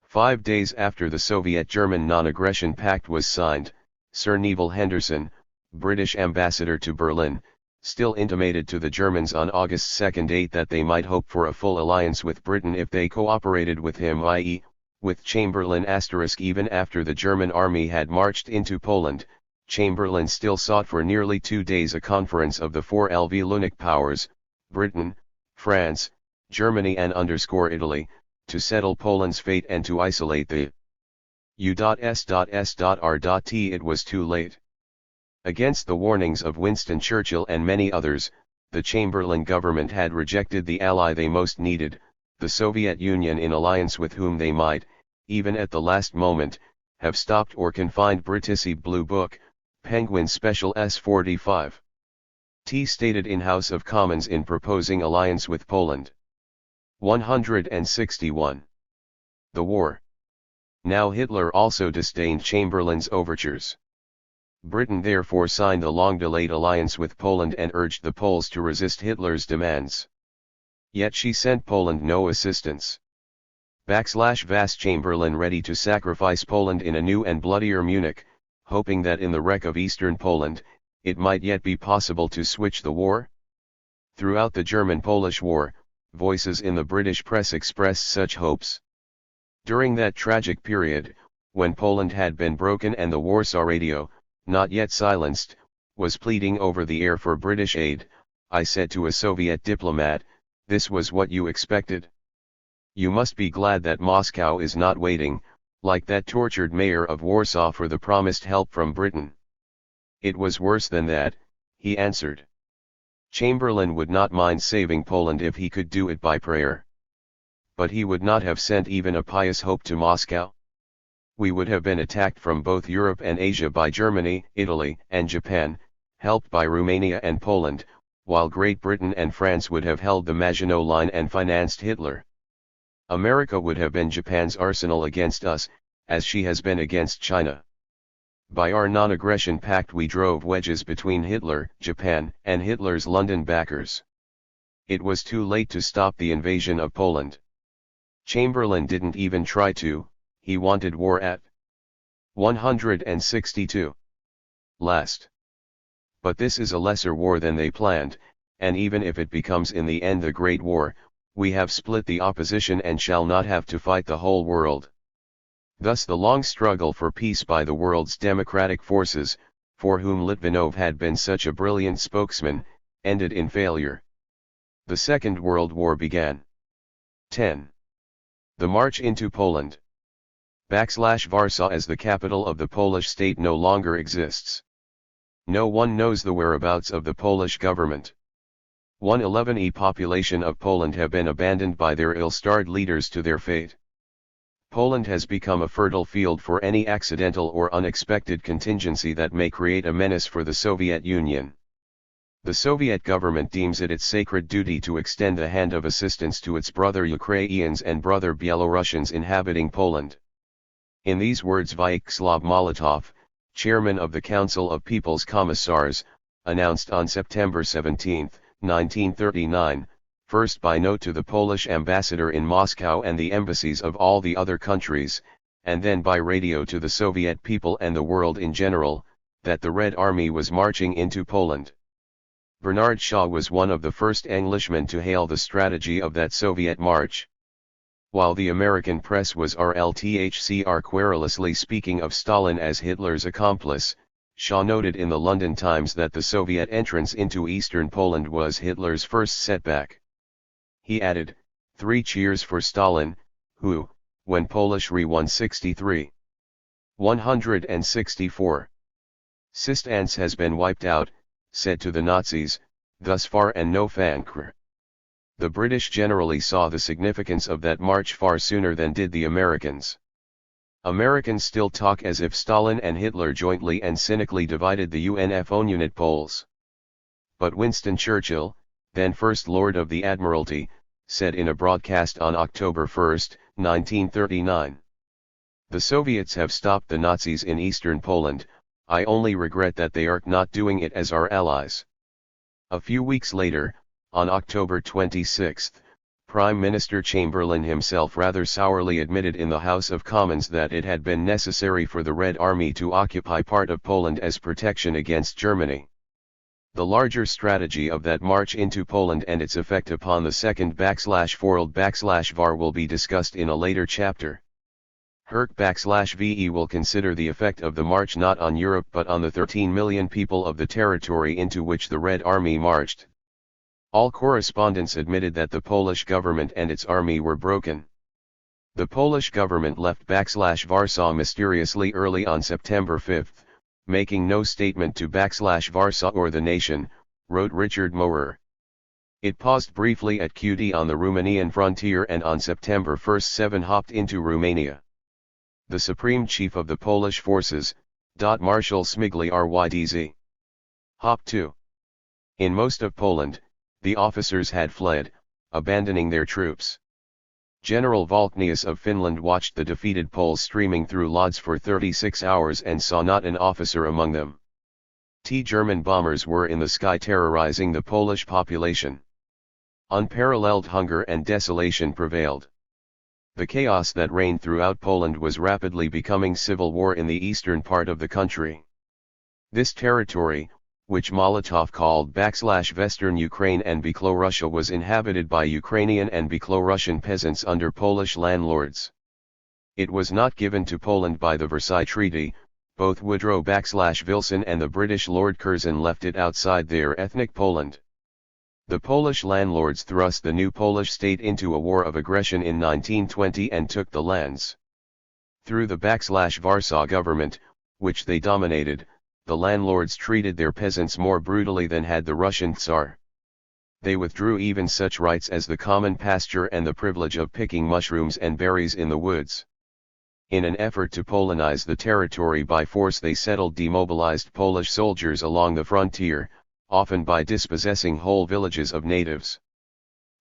5 days after the Soviet-German non-aggression pact was signed, Sir Neville Henderson, British ambassador to Berlin, still intimated to the Germans on August 2 that they might hope for a full alliance with Britain if they cooperated with him, i.e., with Chamberlain *. Even after the German army had marched into Poland, Chamberlain still sought for nearly 2 days a conference of the four Lv powers, Britain, France, Germany and Italy, to settle Poland's fate and to isolate the U.S.S.R.T. It was too late. Against the warnings of Winston Churchill and many others, the Chamberlain government had rejected the ally they most needed, the Soviet Union, in alliance with whom they might, even at the last moment, have stopped or confined British Blue Book, Penguin Special S45. T stated in House of Commons in proposing alliance with Poland. 161. The war. Now Hitler also disdained Chamberlain's overtures. Britain therefore signed the long-delayed alliance with Poland and urged the Poles to resist Hitler's demands. Yet she sent Poland no assistance. Vas Chamberlain ready to sacrifice Poland in a new and bloodier Munich, hoping that in the wreck of eastern Poland, it might yet be possible to switch the war? Throughout the German-Polish War, voices in the British press expressed such hopes. During that tragic period, when Poland had been broken and the Warsaw Radio, not yet silenced, was pleading over the air for British aid, I said to a Soviet diplomat, "This was what you expected? You must be glad that Moscow is not waiting, like that tortured mayor of Warsaw, for the promised help from Britain." "It was worse than that," he answered. Chamberlain would not mind saving Poland if he could do it by prayer. But he would not have sent even a pious hope to Moscow. We would have been attacked from both Europe and Asia by Germany, Italy, and Japan, helped by Romania and Poland, while Great Britain and France would have held the Maginot Line and financed Hitler. America would have been Japan's arsenal against us, as she has been against China. By our non-aggression pact we drove wedges between Hitler, Japan, and Hitler's London backers. It was too late to stop the invasion of Poland. Chamberlain didn't even try to, he wanted war at 162. Last. But this is a lesser war than they planned, and even if it becomes in the end the Great War, we have split the opposition and shall not have to fight the whole world. Thus the long struggle for peace by the world's democratic forces, for whom Litvinov had been such a brilliant spokesman, ended in failure. The Second World War began. 10. The march into Poland. Warsaw as the capital of the Polish state no longer exists. No one knows the whereabouts of the Polish government. 1/11 population of Poland have been abandoned by their ill-starred leaders to their fate. Poland has become a fertile field for any accidental or unexpected contingency that may create a menace for the Soviet Union. The Soviet government deems it its sacred duty to extend the hand of assistance to its brother Ukrainians and brother Belarusians inhabiting Poland. In these words Vyacheslav Molotov, chairman of the Council of People's Commissars, announced on September 17, 1939, first by note to the Polish ambassador in Moscow and the embassies of all the other countries, and then by radio to the Soviet people and the world in general, that the Red Army was marching into Poland. Bernard Shaw was one of the first Englishmen to hail the strategy of that Soviet march. While the American press was querulously speaking of Stalin as Hitler's accomplice, Shaw noted in the London Times that the Soviet entrance into eastern Poland was Hitler's first setback. He added, 3 cheers for Stalin, who, when Polish Re 163. 164. Sistance has been wiped out, said to the Nazis, thus far and no fankr. The British generally saw the significance of that march far sooner than did the Americans. Americans still talk as if Stalin and Hitler jointly and cynically divided the UNF-Unit Poles. But Winston Churchill, then First Lord of the Admiralty, said in a broadcast on October 1, 1939. The Soviets have stopped the Nazis in eastern Poland, I only regret that they are not doing it as our allies. A few weeks later, on October 26, Prime Minister Chamberlain himself rather sourly admitted in the House of Commons that it had been necessary for the Red Army to occupy part of Poland as protection against Germany. The larger strategy of that march into Poland and its effect upon the Second/World/War will be discussed in a later chapter. Herc/VE will consider the effect of the march not on Europe but on the 13 million people of the territory into which the Red Army marched. All correspondents admitted that the Polish government and its army were broken. The Polish government left Warsaw mysteriously early on September 5, making no statement to Warsaw or the nation, wrote Richard Mower. It paused briefly at Kut on the Romanian frontier and on September 1 hopped into Romania. The supreme chief of the Polish forces, Marshal Smigly Rydz. Hopped too. In most of Poland, the officers had fled, abandoning their troops. General Valknius of Finland watched the defeated Poles streaming through Lodz for 36 hours and saw not an officer among them. German bombers were in the sky terrorizing the Polish population. Unparalleled hunger and desolation prevailed. The chaos that reigned throughout Poland was rapidly becoming civil war in the eastern part of the country. This territory, which Molotov called /Western Ukraine and Belorussia, was inhabited by Ukrainian and Belarusian peasants under Polish landlords. It was not given to Poland by the Versailles Treaty, both Woodrow Wilson and the British Lord Curzon left it outside their ethnic Poland. The Polish landlords thrust the new Polish state into a war of aggression in 1920 and took the lands. Through the Warsaw government, which they dominated, the landlords treated their peasants more brutally than had the Russian Tsar. They withdrew even such rights as the common pasture and the privilege of picking mushrooms and berries in the woods. In an effort to Polonize the territory by force, they settled demobilized Polish soldiers along the frontier, often by dispossessing whole villages of natives.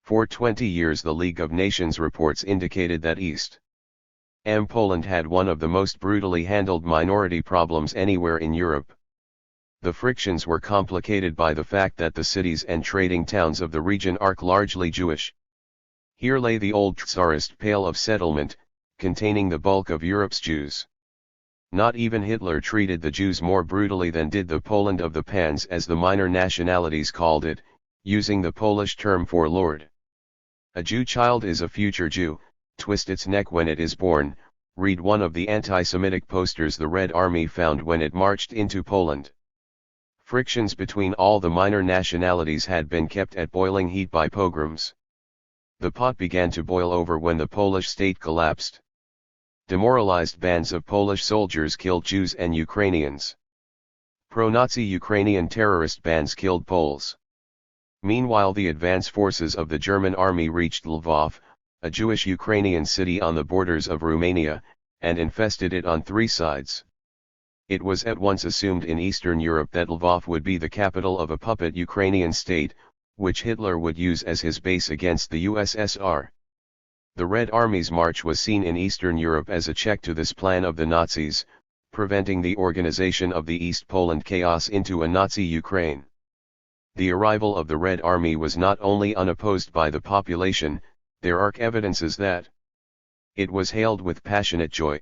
For 20 years the League of Nations reports indicated that East Poland had one of the most brutally handled minority problems anywhere in Europe. The frictions were complicated by the fact that the cities and trading towns of the region are largely Jewish. Here lay the old Tsarist Pale of settlement, containing the bulk of Europe's Jews. Not even Hitler treated the Jews more brutally than did the Poland of the Pans, as the minor nationalities called it, using the Polish term for lord. A Jew child is a future Jew, twist its neck when it is born, read one of the anti-Semitic posters the Red Army found when it marched into Poland. Frictions between all the minor nationalities had been kept at boiling heat by pogroms. The pot began to boil over when the Polish state collapsed. Demoralized bands of Polish soldiers killed Jews and Ukrainians. Pro-Nazi Ukrainian terrorist bands killed Poles. Meanwhile, the advance forces of the German army reached Lvov, a Jewish Ukrainian city on the borders of Romania, and infested it on 3 sides. It was at once assumed in Eastern Europe that Lvov would be the capital of a puppet Ukrainian state, which Hitler would use as his base against the USSR. The Red Army's march was seen in Eastern Europe as a check to this plan of the Nazis, preventing the organization of the East Poland chaos into a Nazi Ukraine. The arrival of the Red Army was not only unopposed by the population, there are evidences that it was hailed with passionate joy.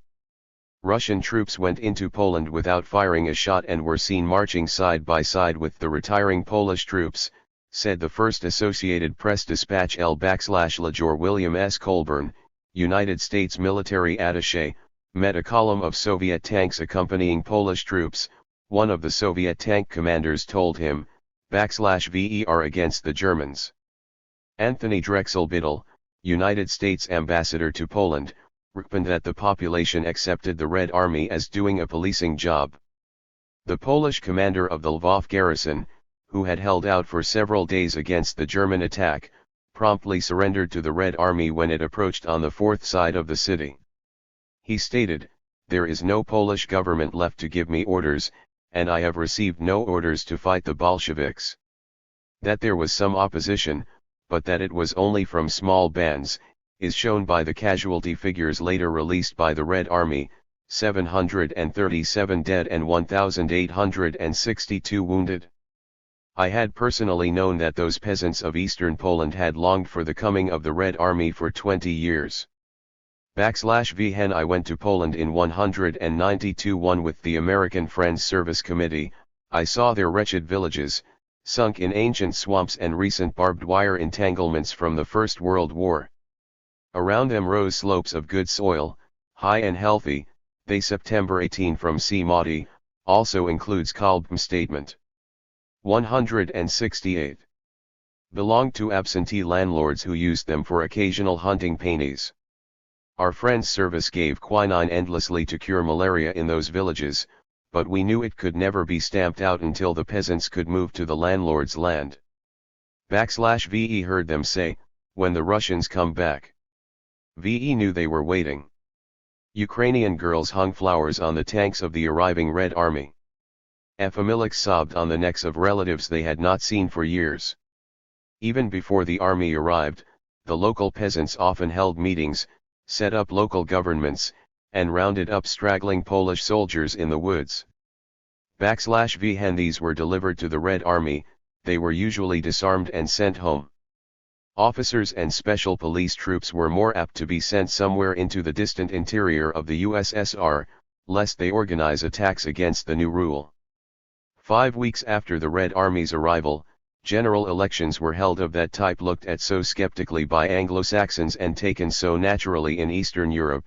Russian troops went into Poland without firing a shot and were seen marching side by side with the retiring Polish troops, said the first Associated Press dispatch L/Lajor William S. Colburn, United States military attaché, met a column of Soviet tanks accompanying Polish troops. One of the Soviet tank commanders told him, /ver against the Germans. Anthony Drexel Biddle, United States ambassador to Poland, reported that the population accepted the Red Army as doing a policing job. The Polish commander of the Lvov garrison, who had held out for several days against the German attack, promptly surrendered to the Red Army when it approached on the 4th side of the city. He stated, "There is no Polish government left to give me orders, and I have received no orders to fight the Bolsheviks." That there was some opposition, but that it was only from small bands, is shown by the casualty figures later released by the Red Army: 737 dead and 1,862 wounded. I had personally known that those peasants of eastern Poland had longed for the coming of the Red Army for 20 years. /vhen I went to Poland in 192 with the American Friends Service Committee. I saw their wretched villages, sunk in ancient swamps and recent barbed wire entanglements from the First World War. Around them rose slopes of good soil, high and healthy. They September 18 from C. Maudie, also includes Kolb's statement. 168. Belonged to absentee landlords who used them for occasional hunting pennies. Our Friends Service gave quinine endlessly to cure malaria in those villages, but we knew it could never be stamped out until the peasants could move to the landlord's land. /ve heard them say, "When the Russians come back." VE knew they were waiting. Ukrainian girls hung flowers on the tanks of the arriving Red Army. Families sobbed on the necks of relatives they had not seen for years. Even before the army arrived, the local peasants often held meetings, set up local governments, and rounded up straggling Polish soldiers in the woods. /vhen these were delivered to the Red Army, they were usually disarmed and sent home. Officers and special police troops were more apt to be sent somewhere into the distant interior of the USSR, lest they organize attacks against the new rule. 5 weeks after the Red Army's arrival, general elections were held of that type looked at so skeptically by Anglo-Saxons and taken so naturally in Eastern Europe,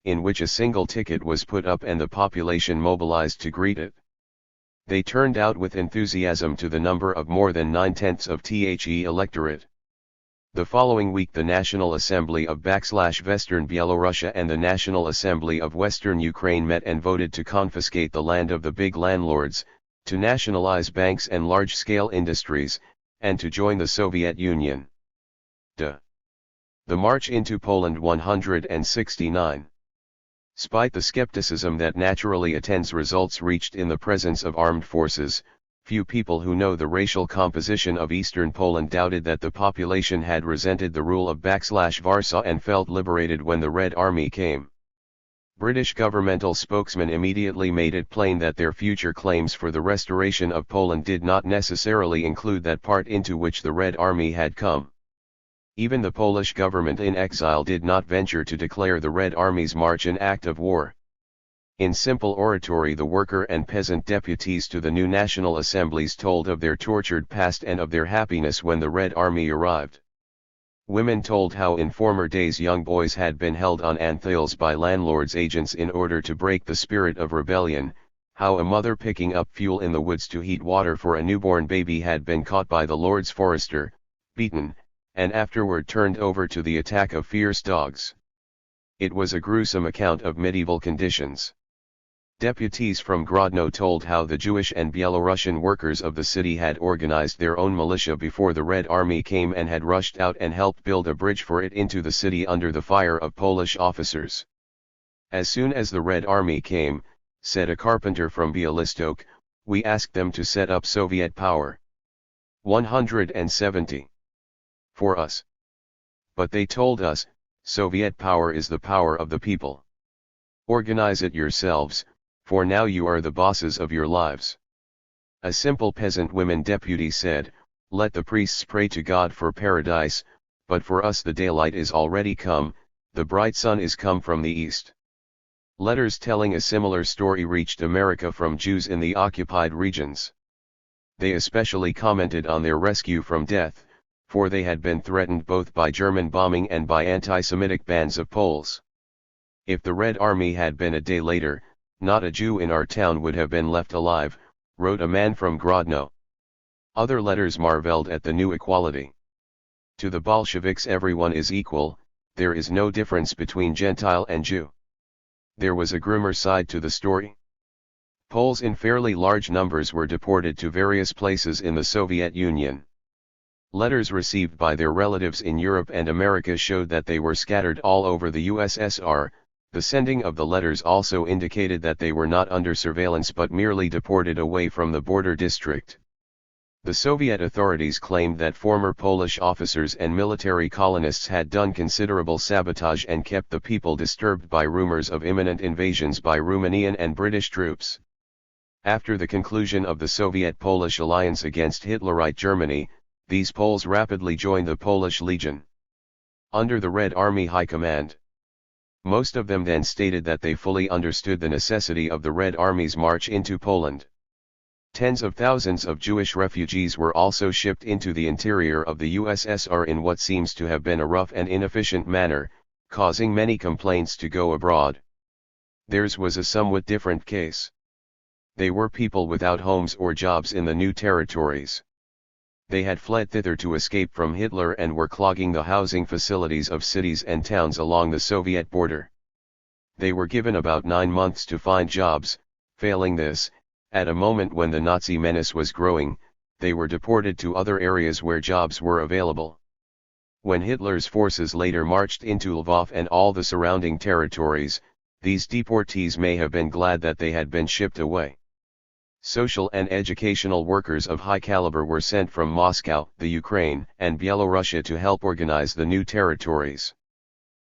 in which a single ticket was put up and the population mobilized to greet it. They turned out with enthusiasm to the number of more than 9/10 of the electorate. The following week the National Assembly of /Western Byelorussia and the National Assembly of Western Ukraine met and voted to confiscate the land of the big landlords, to nationalize banks and large-scale industries, and to join the Soviet Union. The March into Poland 169. Despite the skepticism that naturally attends results reached in the presence of armed forces, few people who know the racial composition of Eastern Poland doubted that the population had resented the rule of Warsaw and felt liberated when the Red Army came. British governmental spokesmen immediately made it plain that their future claims for the restoration of Poland did not necessarily include that part into which the Red Army had come. Even the Polish government in exile did not venture to declare the Red Army's march an act of war. In simple oratory, the worker and peasant deputies to the new national assemblies told of their tortured past and of their happiness when the Red Army arrived. Women told how in former days young boys had been held on anthills by landlords' agents in order to break the spirit of rebellion, how a mother picking up fuel in the woods to heat water for a newborn baby had been caught by the Lord's forester, beaten, and afterward turned over to the attack of fierce dogs. It was a gruesome account of medieval conditions. Deputies from Grodno told how the Jewish and Belarusian workers of the city had organized their own militia before the Red Army came and had rushed out and helped build a bridge for it into the city under the fire of Polish officers. As soon as the Red Army came, said a carpenter from Białystok, we asked them to set up Soviet power. 170. For us. But they told us, Soviet power is the power of the people. Organize it yourselves, for now you are the bosses of your lives. A simple peasant women deputy said, let the priests pray to God for paradise, but for us the daylight is already come, the bright sun is come from the east. Letters telling a similar story reached America from Jews in the occupied regions. They especially commented on their rescue from death, for they had been threatened both by German bombing and by anti-Semitic bands of Poles. If the Red Army had been a day later, not a Jew in our town would have been left alive, wrote a man from Grodno. Other letters marveled at the new equality. To the Bolsheviks everyone is equal, there is no difference between Gentile and Jew. There was a grimmer side to the story. Poles in fairly large numbers were deported to various places in the Soviet Union. Letters received by their relatives in Europe and America showed that they were scattered all over the USSR. The sending of the letters also indicated that they were not under surveillance but merely deported away from the border district. The Soviet authorities claimed that former Polish officers and military colonists had done considerable sabotage and kept the people disturbed by rumors of imminent invasions by Romanian and British troops. After the conclusion of the Soviet-Polish alliance against Hitlerite Germany, these Poles rapidly joined the Polish Legion. Under the Red Army High Command. Most of them then stated that they fully understood the necessity of the Red Army's march into Poland. Tens of thousands of Jewish refugees were also shipped into the interior of the USSR in what seems to have been a rough and inefficient manner, causing many complaints to go abroad. Theirs was a somewhat different case. They were people without homes or jobs in the new territories. They had fled thither to escape from Hitler and were clogging the housing facilities of cities and towns along the Soviet border. They were given about 9 months to find jobs. Failing this, at a moment when the Nazi menace was growing, they were deported to other areas where jobs were available. When Hitler's forces later marched into Lvov and all the surrounding territories, these deportees may have been glad that they had been shipped away. Social and educational workers of high caliber were sent from Moscow, the Ukraine, and Belarusia to help organize the new territories.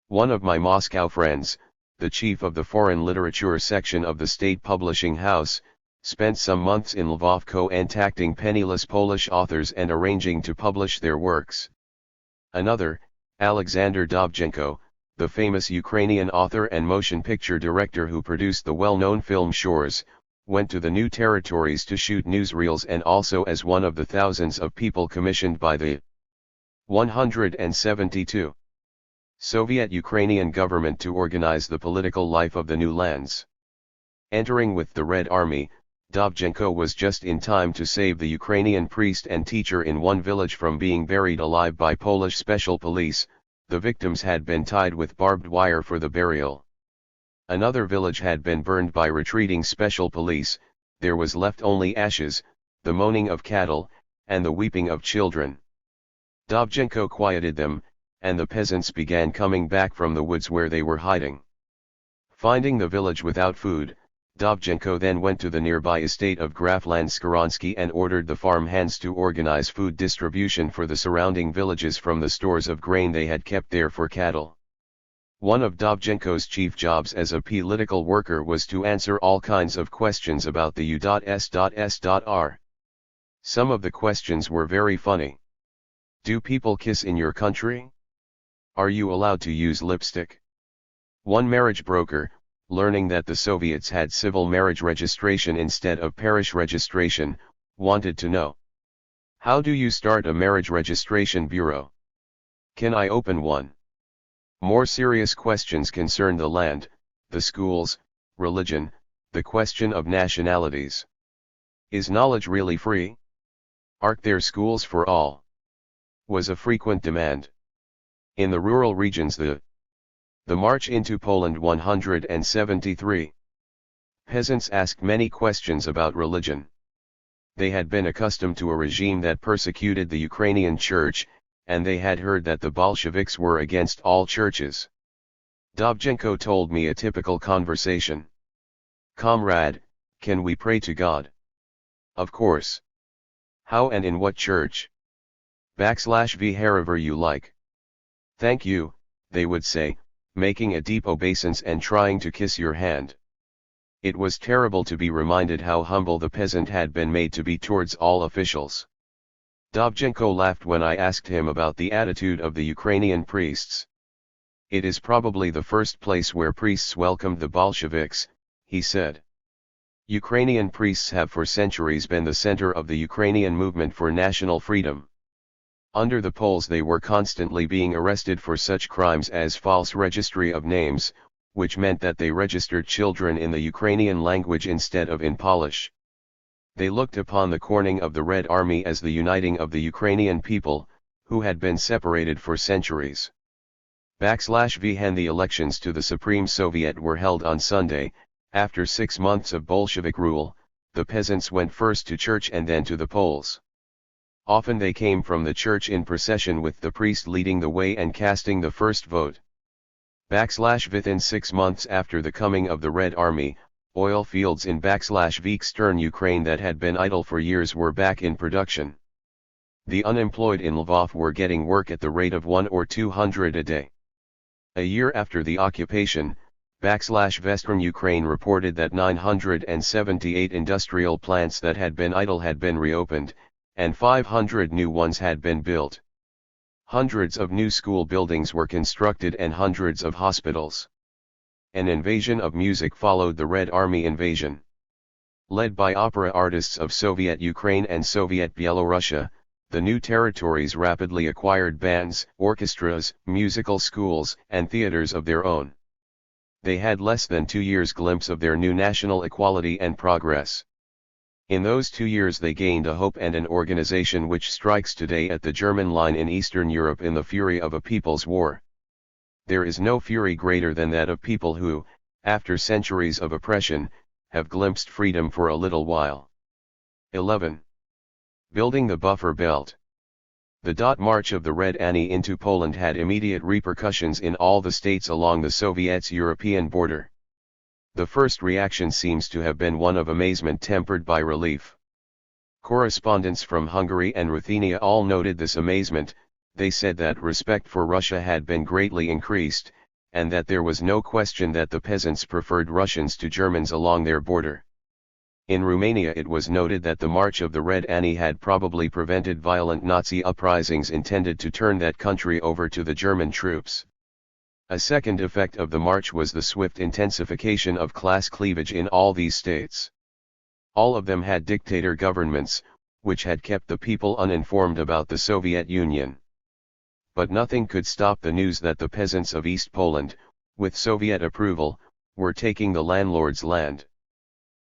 One of my Moscow friends, the chief of the foreign literature section of the state publishing house, spent some months in Lvov contacting penniless Polish authors and arranging to publish their works. Another, Alexander Dovzhenko, the famous Ukrainian author and motion picture director who produced the well-known film Shores, went to the new territories to shoot newsreels and also as one of the thousands of people commissioned by the 172 Soviet Ukrainian government to organize the political life of the new lands. Entering with the Red Army, Dovzhenko was just in time to save the Ukrainian priest and teacher in one village from being buried alive by Polish special police. The victims had been tied with barbed wire for the burial. Another village had been burned by retreating special police. There was left only ashes, the moaning of cattle, and the weeping of children. Dovzhenko quieted them, and the peasants began coming back from the woods where they were hiding. Finding the village without food, Dovzhenko then went to the nearby estate of Grafland Skoronsky and ordered the farm hands to organize food distribution for the surrounding villages from the stores of grain they had kept there for cattle. One of Dovzhenko's chief jobs as a political worker was to answer all kinds of questions about the U.S.S.R. Some of the questions were very funny. Do people kiss in your country? Are you allowed to use lipstick? One marriage broker, learning that the Soviets had civil marriage registration instead of parish registration, wanted to know. How do you start a marriage registration bureau? Can I open one? More serious questions concern the land, the schools, religion, the question of nationalities. Is knowledge really free? Aren't there schools for all? Was a frequent demand. In the rural regions the march into Poland 173. Peasants asked many questions about religion. They had been accustomed to a regime that persecuted the Ukrainian church, and they had heard that the Bolsheviks were against all churches. Dovzhenko told me a typical conversation. Comrade, can we pray to God? Of course. How and in what church? \v wherever you like. Thank you, they would say, making a deep obeisance and trying to kiss your hand. It was terrible to be reminded how humble the peasant had been made to be towards all officials. Dovzhenko laughed when I asked him about the attitude of the Ukrainian priests. It is probably the first place where priests welcomed the Bolsheviks, he said. Ukrainian priests have for centuries been the center of the Ukrainian movement for national freedom. Under the Poles they were constantly being arrested for such crimes as false registry of names, which meant that they registered children in the Ukrainian language instead of in Polish. They looked upon the corning of the Red Army as the uniting of the Ukrainian people, who had been separated for centuries. \v and the elections to the Supreme Soviet were held on Sunday. After 6 months of Bolshevik rule, the peasants went first to church and then to the polls. Often they came from the church in procession with the priest leading the way and casting the first vote. Within 6 months after the coming of the Red Army, oil fields in Eastern Ukraine that had been idle for years were back in production. The unemployed in Lvov were getting work at the rate of 100 or 200 a day. A year after the occupation, Western Ukraine reported that 978 industrial plants that had been idle had been reopened, and 500 new ones had been built. Hundreds of new school buildings were constructed and hundreds of hospitals. An invasion of music followed the Red Army invasion. Led by opera artists of Soviet Ukraine and Soviet Byelorussia, the new territories rapidly acquired bands, orchestras, musical schools, and theaters of their own. They had less than 2 years' glimpse of their new national equality and progress. In those 2 years they gained a hope and an organization which strikes today at the German line in Eastern Europe in the fury of a people's war. There is no fury greater than that of people who, after centuries of oppression, have glimpsed freedom for a little while. 11. Building the buffer belt. The march of the Red Army into Poland had immediate repercussions in all the states along the Soviets' European border. The first reaction seems to have been one of amazement tempered by relief. Correspondents from Hungary and Ruthenia all noted this amazement. They said that respect for Russia had been greatly increased, and that there was no question that the peasants preferred Russians to Germans along their border. In Romania it was noted that the march of the Red Army had probably prevented violent Nazi uprisings intended to turn that country over to the German troops. A second effect of the march was the swift intensification of class cleavage in all these states. All of them had dictator governments, which had kept the people uninformed about the Soviet Union. But nothing could stop the news that the peasants of East Poland, with Soviet approval, were taking the landlord's land.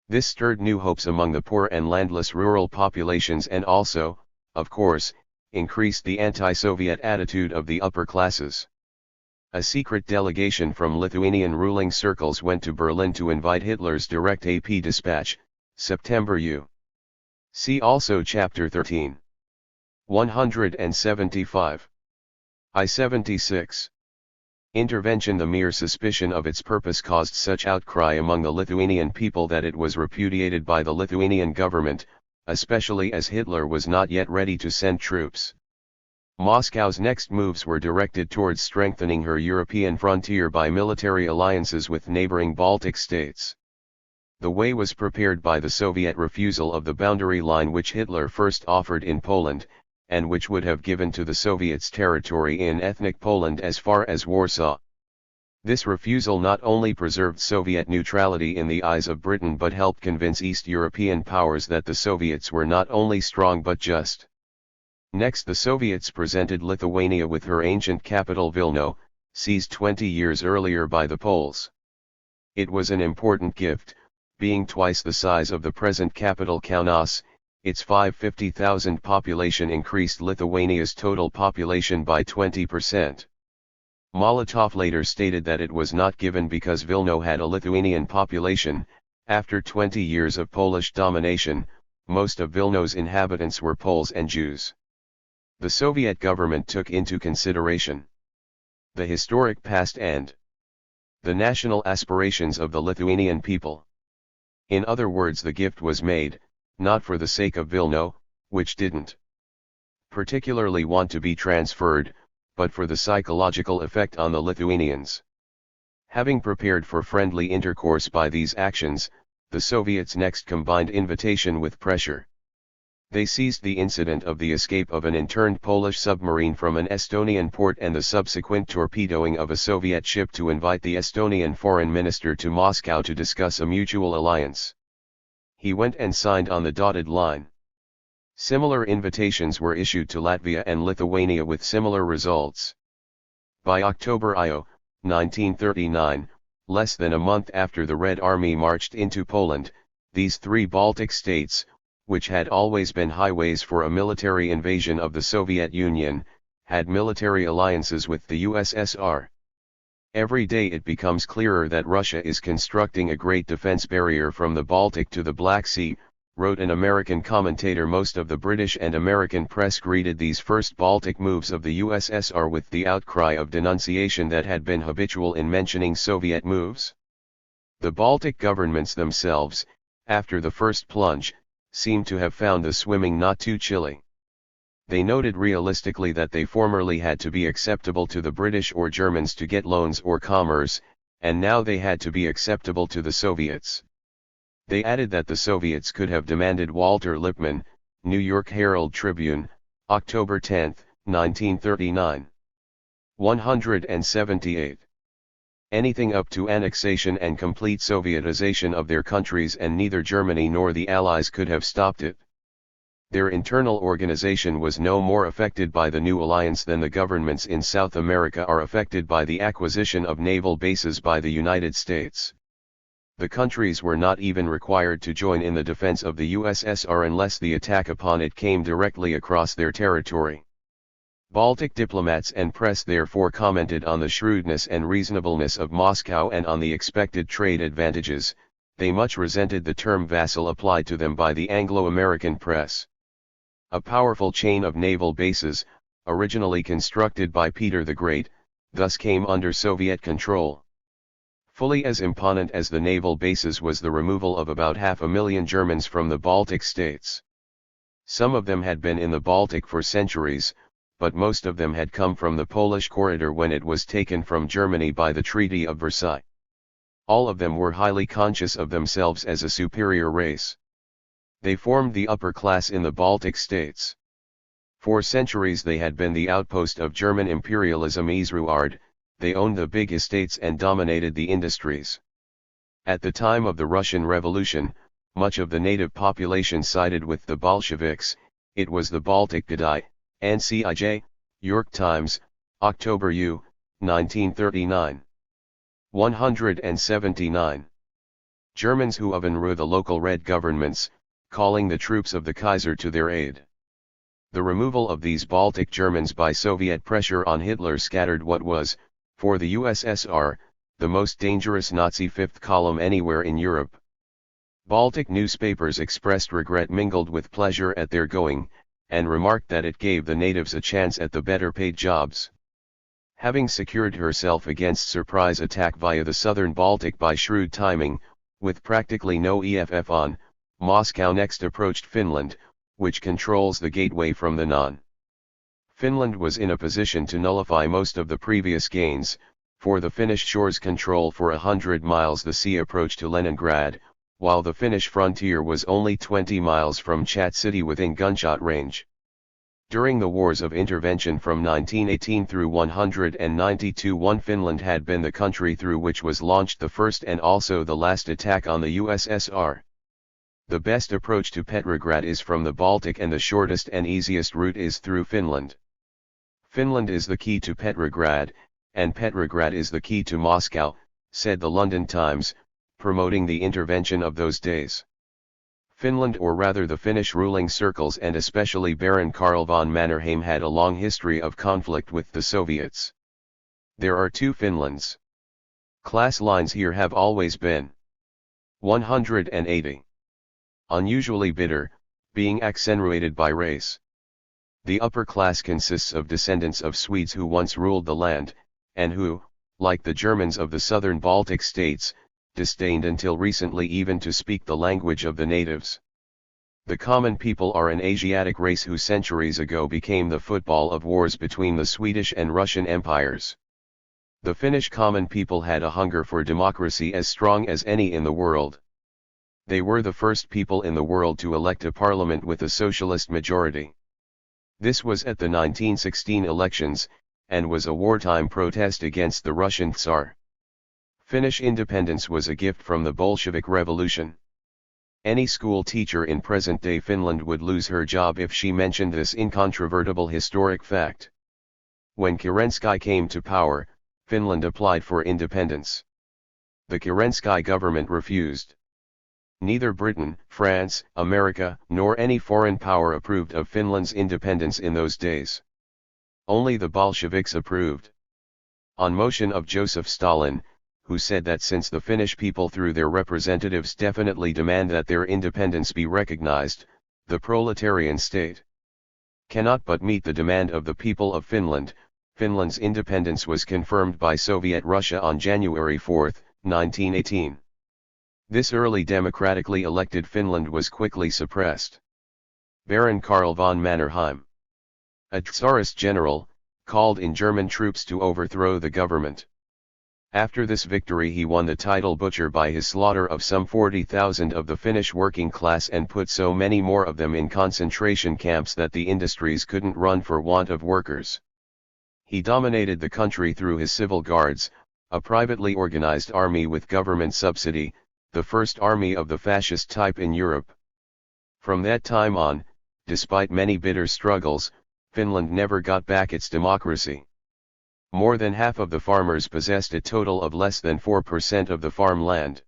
This stirred new hopes among the poor and landless rural populations and also, of course, increased the anti-Soviet attitude of the upper classes. A secret delegation from Lithuanian ruling circles went to Berlin to invite Hitler's direct AP dispatch, September U. See also Chapter 13. 175. I-76. intervention. The mere suspicion of its purpose caused such outcry among the Lithuanian people that it was repudiated by the Lithuanian government, especially as Hitler was not yet ready to send troops. Moscow's next moves were directed towards strengthening her European frontier by military alliances with neighboring Baltic states. The way was prepared by the Soviet refusal of the boundary line which Hitler first offered in Poland, and which would have given to the Soviets territory in ethnic Poland as far as Warsaw. This refusal not only preserved Soviet neutrality in the eyes of Britain but helped convince East European powers that the Soviets were not only strong but just. Next, the Soviets presented Lithuania with her ancient capital Vilna, seized 20 years earlier by the Poles. It was an important gift, being twice the size of the present capital Kaunas. Its 550,000 population increased Lithuania's total population by 20%. Molotov later stated that it was not given because Vilna had a Lithuanian population. After 20 years of Polish domination, most of Vilna's inhabitants were Poles and Jews. The Soviet government took into consideration the historic past and the national aspirations of the Lithuanian people. In other words, the gift was made, not for the sake of Vilna, which didn't particularly want to be transferred, but for the psychological effect on the Lithuanians. Having prepared for friendly intercourse by these actions, the Soviets next combined invitation with pressure. They seized the incident of the escape of an interned Polish submarine from an Estonian port and the subsequent torpedoing of a Soviet ship to invite the Estonian foreign minister to Moscow to discuss a mutual alliance. He went and signed on the dotted line. Similar invitations were issued to Latvia and Lithuania with similar results. By October 1939, less than a month after the Red Army marched into Poland, these three Baltic states, which had always been highways for a military invasion of the Soviet Union, had military alliances with the USSR. Every day it becomes clearer that Russia is constructing a great defense barrier from the Baltic to the Black Sea, wrote an American commentator. Most of the British and American press greeted these first Baltic moves of the USSR with the outcry of denunciation that had been habitual in mentioning Soviet moves. The Baltic governments themselves, after the first plunge, seemed to have found the swimming not too chilly. They noted realistically that they formerly had to be acceptable to the British or Germans to get loans or commerce, and now they had to be acceptable to the Soviets. They added that the Soviets could have demanded. Walter Lippmann, New York Herald Tribune, October 10, 1939. 178. Anything up to annexation and complete Sovietization of their countries, and neither Germany nor the Allies could have stopped it. Their internal organization was no more affected by the new alliance than the governments in South America are affected by the acquisition of naval bases by the United States. The countries were not even required to join in the defense of the USSR unless the attack upon it came directly across their territory. Baltic diplomats and press therefore commented on the shrewdness and reasonableness of Moscow and on the expected trade advantages. They much resented the term vassal applied to them by the Anglo-American press. A powerful chain of naval bases, originally constructed by Peter the Great, thus came under Soviet control. Fully as imponent as the naval bases was the removal of about 500,000 Germans from the Baltic states. Some of them had been in the Baltic for centuries, but most of them had come from the Polish corridor when it was taken from Germany by the Treaty of Versailles. All of them were highly conscious of themselves as a superior race. They formed the upper class in the Baltic states. For centuries they had been the outpost of German imperialism. They owned the big estates and dominated the industries. At the time of the Russian Revolution, much of the native population sided with the Bolsheviks. It was the Baltic Gdai, NCIJ, York Times, October 1939. 179. Germans who overthrew the local Red governments, calling the troops of the Kaiser to their aid. The removal of these Baltic Germans by Soviet pressure on Hitler scattered what was, for the USSR, the most dangerous Nazi fifth column anywhere in Europe. Baltic newspapers expressed regret mingled with pleasure at their going, and remarked that it gave the natives a chance at the better paid jobs. Having secured herself against surprise attack via the southern Baltic by shrewd timing, with practically no EFF on, Moscow next approached Finland, which controls the gateway from the Don. Finland was in a position to nullify most of the previous gains, for the Finnish shores control for 100 miles the sea approach to Leningrad, while the Finnish frontier was only 20 miles from Chat City within gunshot range. During the Wars of Intervention from 1918 through 192, Finland had been the country through which was launched the first and also the last attack on the USSR. The best approach to Petrograd is from the Baltic and the shortest and easiest route is through Finland. Finland is the key to Petrograd, and Petrograd is the key to Moscow, said the London Times, promoting the intervention of those days. Finland, or rather the Finnish ruling circles and especially Baron Karl von Mannerheim, had a long history of conflict with the Soviets. There are two Finlands. Class lines here have always been 180. Unusually bitter, being accentuated by race. The upper class consists of descendants of Swedes who once ruled the land, and who, like the Germans of the southern Baltic states, disdained until recently even to speak the language of the natives. The common people are an Asiatic race who centuries ago became the football of wars between the Swedish and Russian empires. The Finnish common people had a hunger for democracy as strong as any in the world. They were the first people in the world to elect a parliament with a socialist majority. This was at the 1916 elections, and was a wartime protest against the Russian Tsar. Finnish independence was a gift from the Bolshevik Revolution. Any school teacher in present-day Finland would lose her job if she mentioned this incontrovertible historic fact. When Kerensky came to power, Finland applied for independence. The Kerensky government refused. Neither Britain, France, America, nor any foreign power approved of Finland's independence in those days. Only the Bolsheviks approved. On motion of Joseph Stalin, who said that since the Finnish people through their representatives definitely demand that their independence be recognized, the proletarian state cannot but meet the demand of the people of Finland, Finland's independence was confirmed by Soviet Russia on January 4, 1918. This early democratically elected Finland was quickly suppressed. Baron Karl von Mannerheim, a Tsarist general, called in German troops to overthrow the government. After this victory he won the title butcher by his slaughter of some 40,000 of the Finnish working class and put so many more of them in concentration camps that the industries couldn't run for want of workers. He dominated the country through his civil guards, a privately organized army with government subsidy, the first army of the fascist type in Europe. From that time on, despite many bitter struggles, Finland never got back its democracy. More than half of the farmers possessed a total of less than 4% of the farmland.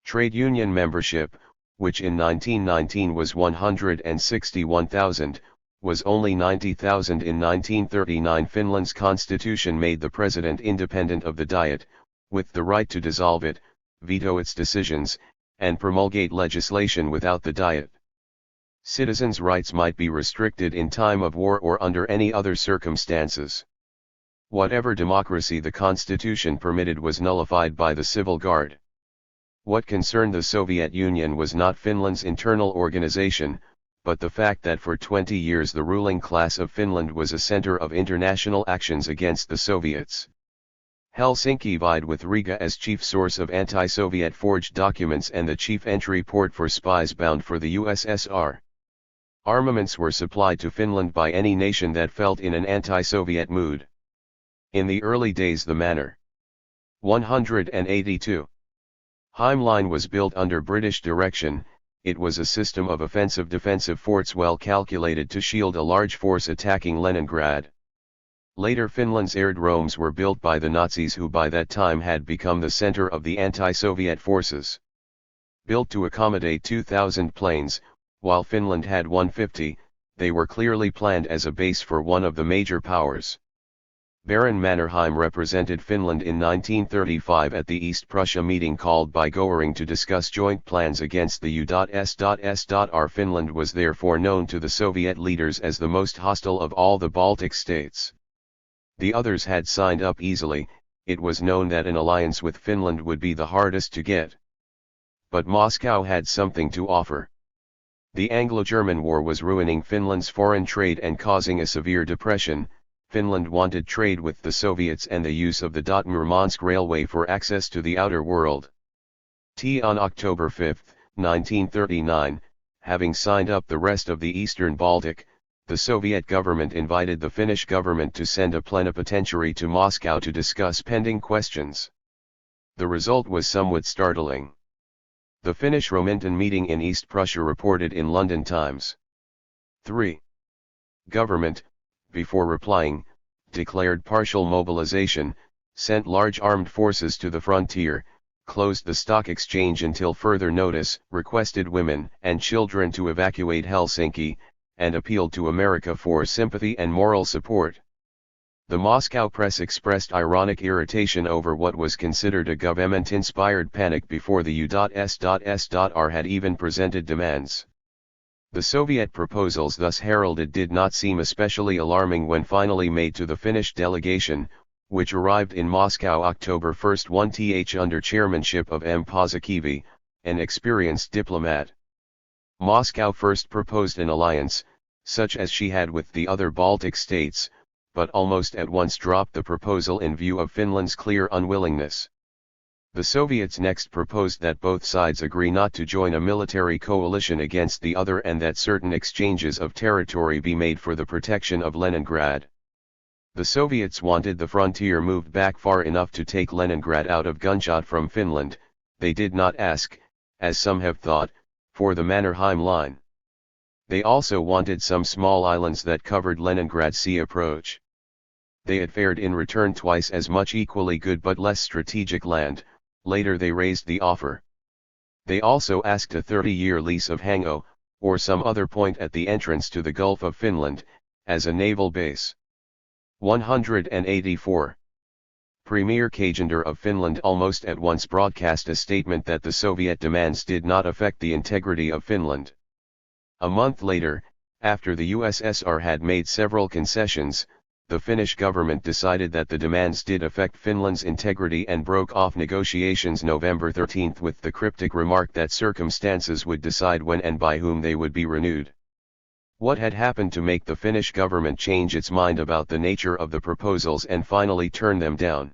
Trade union membership, which in 1919 was 161,000, was only 90,000 in 1939. Finland's constitution made the president independent of the Diet, with the right to dissolve it, veto its decisions, and promulgate legislation without the Diet. Citizens' rights might be restricted in time of war or under any other circumstances. Whatever democracy the constitution permitted was nullified by the civil guard. What concerned the Soviet Union was not Finland's internal organization, but the fact that for 20 years the ruling class of Finland was a center of international actions against the Soviets. Helsinki vied with Riga as chief source of anti-Soviet forged documents and the chief entry port for spies bound for the USSR. Armaments were supplied to Finland by any nation that felt in an anti-Soviet mood. In the early days the Manner 182 Heim Line was built under British direction. It was a system of offensive-defensive forts well calculated to shield a large force attacking Leningrad. Later Finland's aerodromes were built by the Nazis, who by that time had become the center of the anti-Soviet forces. Built to accommodate 2,000 planes, while Finland had 150, they were clearly planned as a base for one of the major powers. Baron Mannerheim represented Finland in 1935 at the East Prussia meeting called by Göring to discuss joint plans against the USSR. Finland was therefore known to the Soviet leaders as the most hostile of all the Baltic states. The others had signed up easily. It was known that an alliance with Finland would be the hardest to get. But Moscow had something to offer. The Anglo-German War was ruining Finland's foreign trade and causing a severe depression. Finland wanted trade with the Soviets and the use of the Murmansk Railway for access to the outer world. On October 5, 1939, having signed up the rest of the Eastern Baltic, the Soviet government invited the Finnish government to send a plenipotentiary to Moscow to discuss pending questions. The result was somewhat startling. The Finnish Rominton meeting in East Prussia reported in London Times. 3. Government, before replying, declared partial mobilization, sent large armed forces to the frontier, closed the stock exchange until further notice, requested women and children to evacuate Helsinki, and appealed to America for sympathy and moral support. The Moscow press expressed ironic irritation over what was considered a government-inspired panic before the U.S.S.R. had even presented demands. The Soviet proposals thus heralded did not seem especially alarming when finally made to the Finnish delegation, which arrived in Moscow October 1 under chairmanship of M. Paasikivi, an experienced diplomat. Moscow first proposed an alliance, such as she had with the other Baltic states, but almost at once dropped the proposal in view of Finland's clear unwillingness. The Soviets next proposed that both sides agree not to join a military coalition against the other and that certain exchanges of territory be made for the protection of Leningrad. The Soviets wanted the frontier moved back far enough to take Leningrad out of gunshot from Finland. They did not ask, as some have thought, for the Mannerheim Line. They also wanted some small islands that covered Leningrad Sea approach. They had fared in return twice as much equally good but less strategic land. Later they raised the offer. They also asked a 30-year lease of Hango, or some other point at the entrance to the Gulf of Finland, as a naval base. 184. Premier Kajender of Finland almost at once broadcast a statement that the Soviet demands did not affect the integrity of Finland. A month later, after the USSR had made several concessions, the Finnish government decided that the demands did affect Finland's integrity and broke off negotiations November 13 with the cryptic remark that circumstances would decide when and by whom they would be renewed. What had happened to make the Finnish government change its mind about the nature of the proposals and finally turn them down?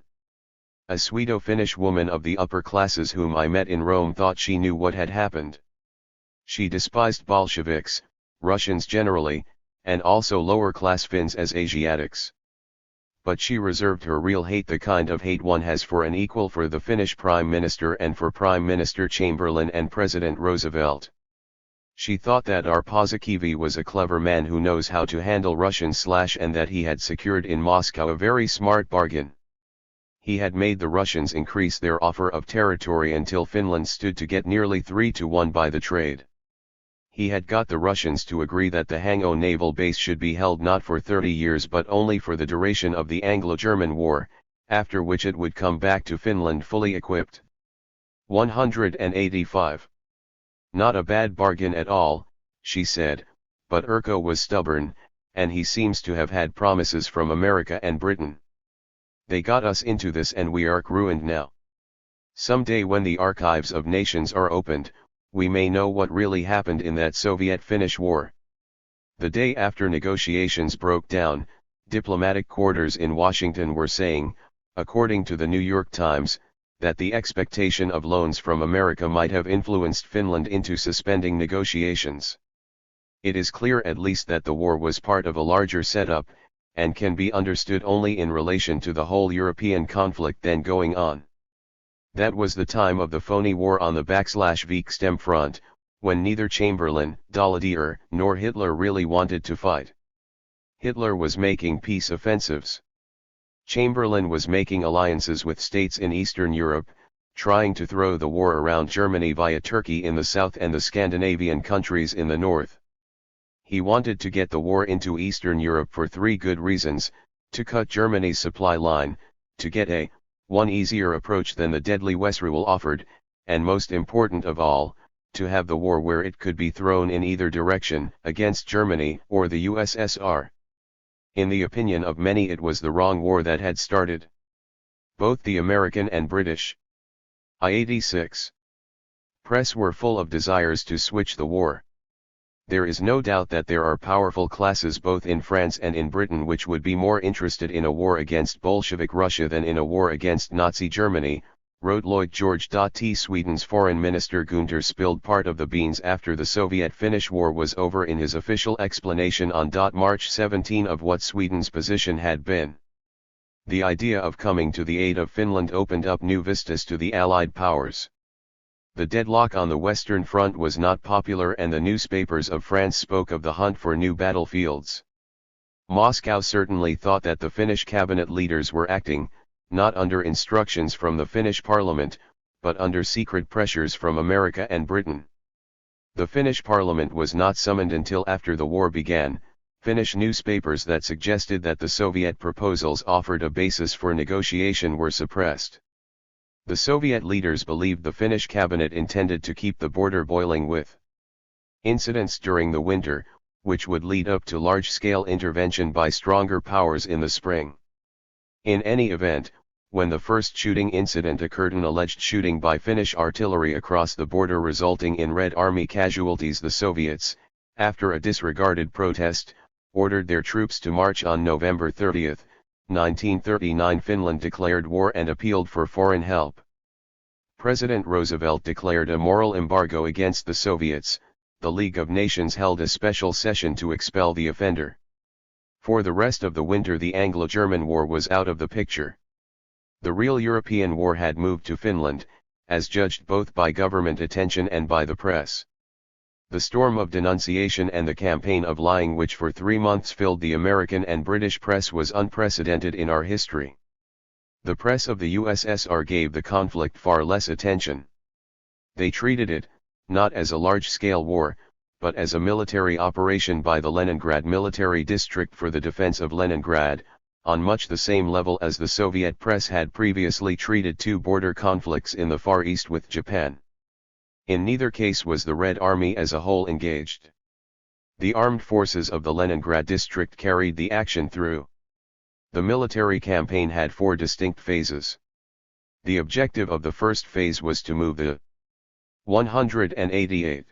A Swedo-Finnish woman of the upper classes whom I met in Rome thought she knew what had happened. She despised Bolsheviks, Russians generally, and also lower-class Finns as Asiatics. But she reserved her real hate, the kind of hate one has for an equal, for the Finnish Prime Minister and for Prime Minister Chamberlain and President Roosevelt. She thought that our Paasikivi was a clever man who knows how to handle Russians and that he had secured in Moscow a very smart bargain. He had made the Russians increase their offer of territory until Finland stood to get nearly 3-1 by the trade. He had got the Russians to agree that the Hango naval base should be held not for 30 years but only for the duration of the Anglo-German War, after which it would come back to Finland fully equipped. 185. Not a bad bargain at all, she said, but Urko was stubborn, and he seems to have had promises from America and Britain. They got us into this and we are ruined now. Some day when the archives of nations are opened, we may know what really happened in that Soviet-Finnish war. The day after negotiations broke down, diplomatic quarters in Washington were saying, according to the New York Times, that the expectation of loans from America might have influenced Finland into suspending negotiations. It is clear at least that the war was part of a larger setup, and can be understood only in relation to the whole European conflict then going on. That was the time of the phony war on the /Vekstem front, when neither Chamberlain, Daladier, nor Hitler really wanted to fight. Hitler was making peace offensives. Chamberlain was making alliances with states in Eastern Europe, trying to throw the war around Germany via Turkey in the south and the Scandinavian countries in the north. He wanted to get the war into Eastern Europe for 3 good reasons: to cut Germany's supply line, to get one easier approach than the deadly Westrule offered, and most important of all, to have the war where it could be thrown in either direction, against Germany or the USSR. In the opinion of many, it was the wrong war that had started. Both the American and British I-86 press were full of desires to switch the war. There is no doubt that there are powerful classes both in France and in Britain which would be more interested in a war against Bolshevik Russia than in a war against Nazi Germany, wrote Lloyd George. Sweden's foreign minister Gunther spilled part of the beans after the Soviet-Finnish war was over in his official explanation on March 17 of what Sweden's position had been. The idea of coming to the aid of Finland opened up new vistas to the Allied powers. The deadlock on the Western Front was not popular, and the newspapers of France spoke of the hunt for new battlefields. Moscow certainly thought that the Finnish cabinet leaders were acting, not under instructions from the Finnish parliament, but under secret pressures from America and Britain. The Finnish parliament was not summoned until after the war began. Finnish newspapers that suggested that the Soviet proposals offered a basis for negotiation were suppressed. The Soviet leaders believed the Finnish cabinet intended to keep the border boiling with incidents during the winter, which would lead up to large-scale intervention by stronger powers in the spring. In any event, when the first shooting incident occurred, an alleged shooting by Finnish artillery across the border resulting in Red Army casualties, the Soviets, after a disregarded protest, ordered their troops to march on November 30, 1939. Finland declared war and appealed for foreign help. President Roosevelt declared a moral embargo against the Soviets. The League of Nations held a special session to expel the offender. For the rest of the winter, the Anglo-German War was out of the picture. The real European war had moved to Finland, as judged both by government attention and by the press. The storm of denunciation and the campaign of lying which for 3 months filled the American and British press was unprecedented in our history. The press of the USSR gave the conflict far less attention. They treated it, not as a large-scale war, but as a military operation by the Leningrad Military District for the defense of Leningrad, on much the same level as the Soviet press had previously treated 2 border conflicts in the Far East with Japan. In neither case was the Red Army as a whole engaged. The armed forces of the Leningrad district carried the action through. The military campaign had 4 distinct phases. The objective of the first phase was to move the 188th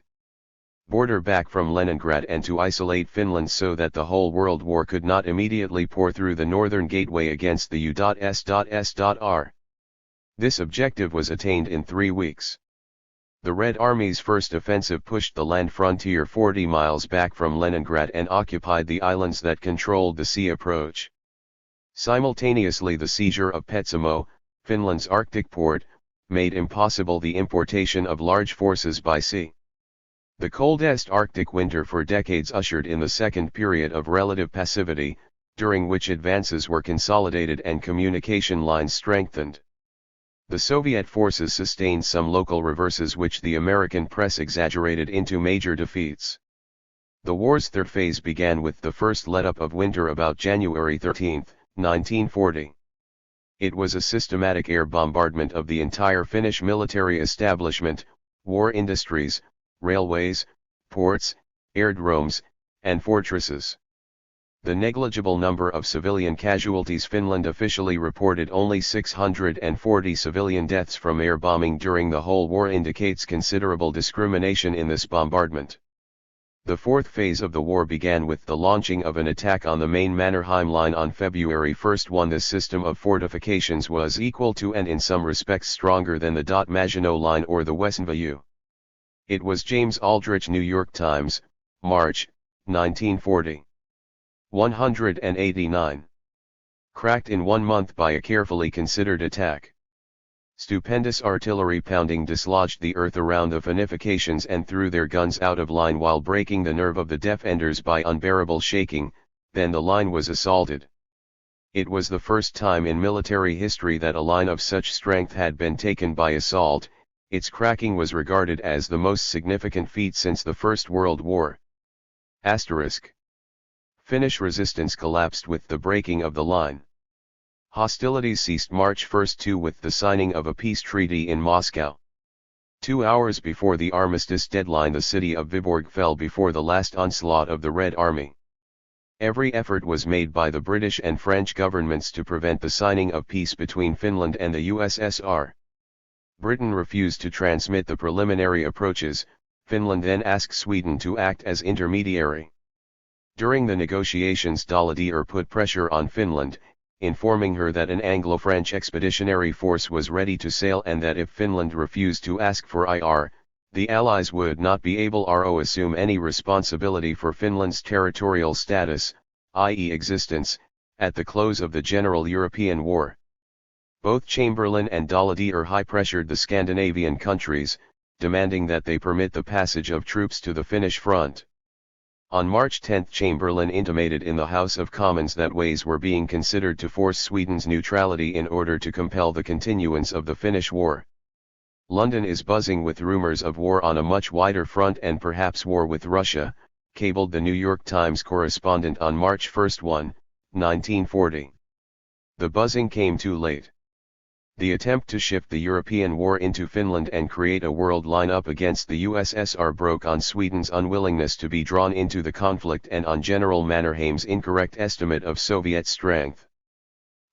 border back from Leningrad and to isolate Finland so that the whole World War could not immediately pour through the northern gateway against the U.S.S.R. This objective was attained in 3 weeks. The Red Army's first offensive pushed the land frontier 40 miles back from Leningrad and occupied the islands that controlled the sea approach. Simultaneously, the seizure of Petsamo, Finland's Arctic port, made impossible the importation of large forces by sea. The coldest Arctic winter for decades ushered in the second period of relative passivity, during which advances were consolidated and communication lines strengthened. The Soviet forces sustained some local reverses which the American press exaggerated into major defeats. The war's third phase began with the first let-up of winter about January 13, 1940. It was a systematic air bombardment of the entire Finnish military establishment, war industries, railways, ports, aerodromes, and fortresses. The negligible number of civilian casualties. Finland officially reported only 640 civilian deaths from air bombing during the whole war, indicates considerable discrimination in this bombardment. The fourth phase of the war began with the launching of an attack on the main Mannerheim line on February 1. This system of fortifications was equal to and in some respects stronger than the Maginot Line or the Wesenview. It was James Aldrich, New York Times, March, 1940. 189. Cracked in 1 month by a carefully considered attack. Stupendous artillery pounding dislodged the earth around the fortifications and threw their guns out of line while breaking the nerve of the defenders by unbearable shaking. Then the line was assaulted. It was the first time in military history that a line of such strength had been taken by assault. Its cracking was regarded as the most significant feat since the First World War. Asterisk. Finnish resistance collapsed with the breaking of the line. Hostilities ceased March 1 with the signing of a peace treaty in Moscow. 2 hours before the armistice deadline, the city of Viborg fell before the last onslaught of the Red Army. Every effort was made by the British and French governments to prevent the signing of peace between Finland and the USSR. Britain refused to transmit the preliminary approaches. Finland then asked Sweden to act as intermediary. During the negotiations, THIRD put pressure on Finland, informing her that an Anglo-French expeditionary force was ready to sail and that if Finland refused to ask for IR, the Allies would not be able to assume any responsibility for Finland's territorial status, i.e. existence, at the close of the general European war. Both Chamberlain and THIRD high-pressured the Scandinavian countries, demanding that they permit the passage of troops to the Finnish front. On March 10, Chamberlain intimated in the House of Commons that ways were being considered to force Sweden's neutrality in order to compel the continuance of the Finnish war. London is buzzing with rumors of war on a much wider front and perhaps war with Russia, cabled the New York Times correspondent on March 1, 1940. The buzzing came too late. The attempt to shift the European war into Finland and create a world line-up against the USSR broke on Sweden's unwillingness to be drawn into the conflict and on General Mannerheim's incorrect estimate of Soviet strength.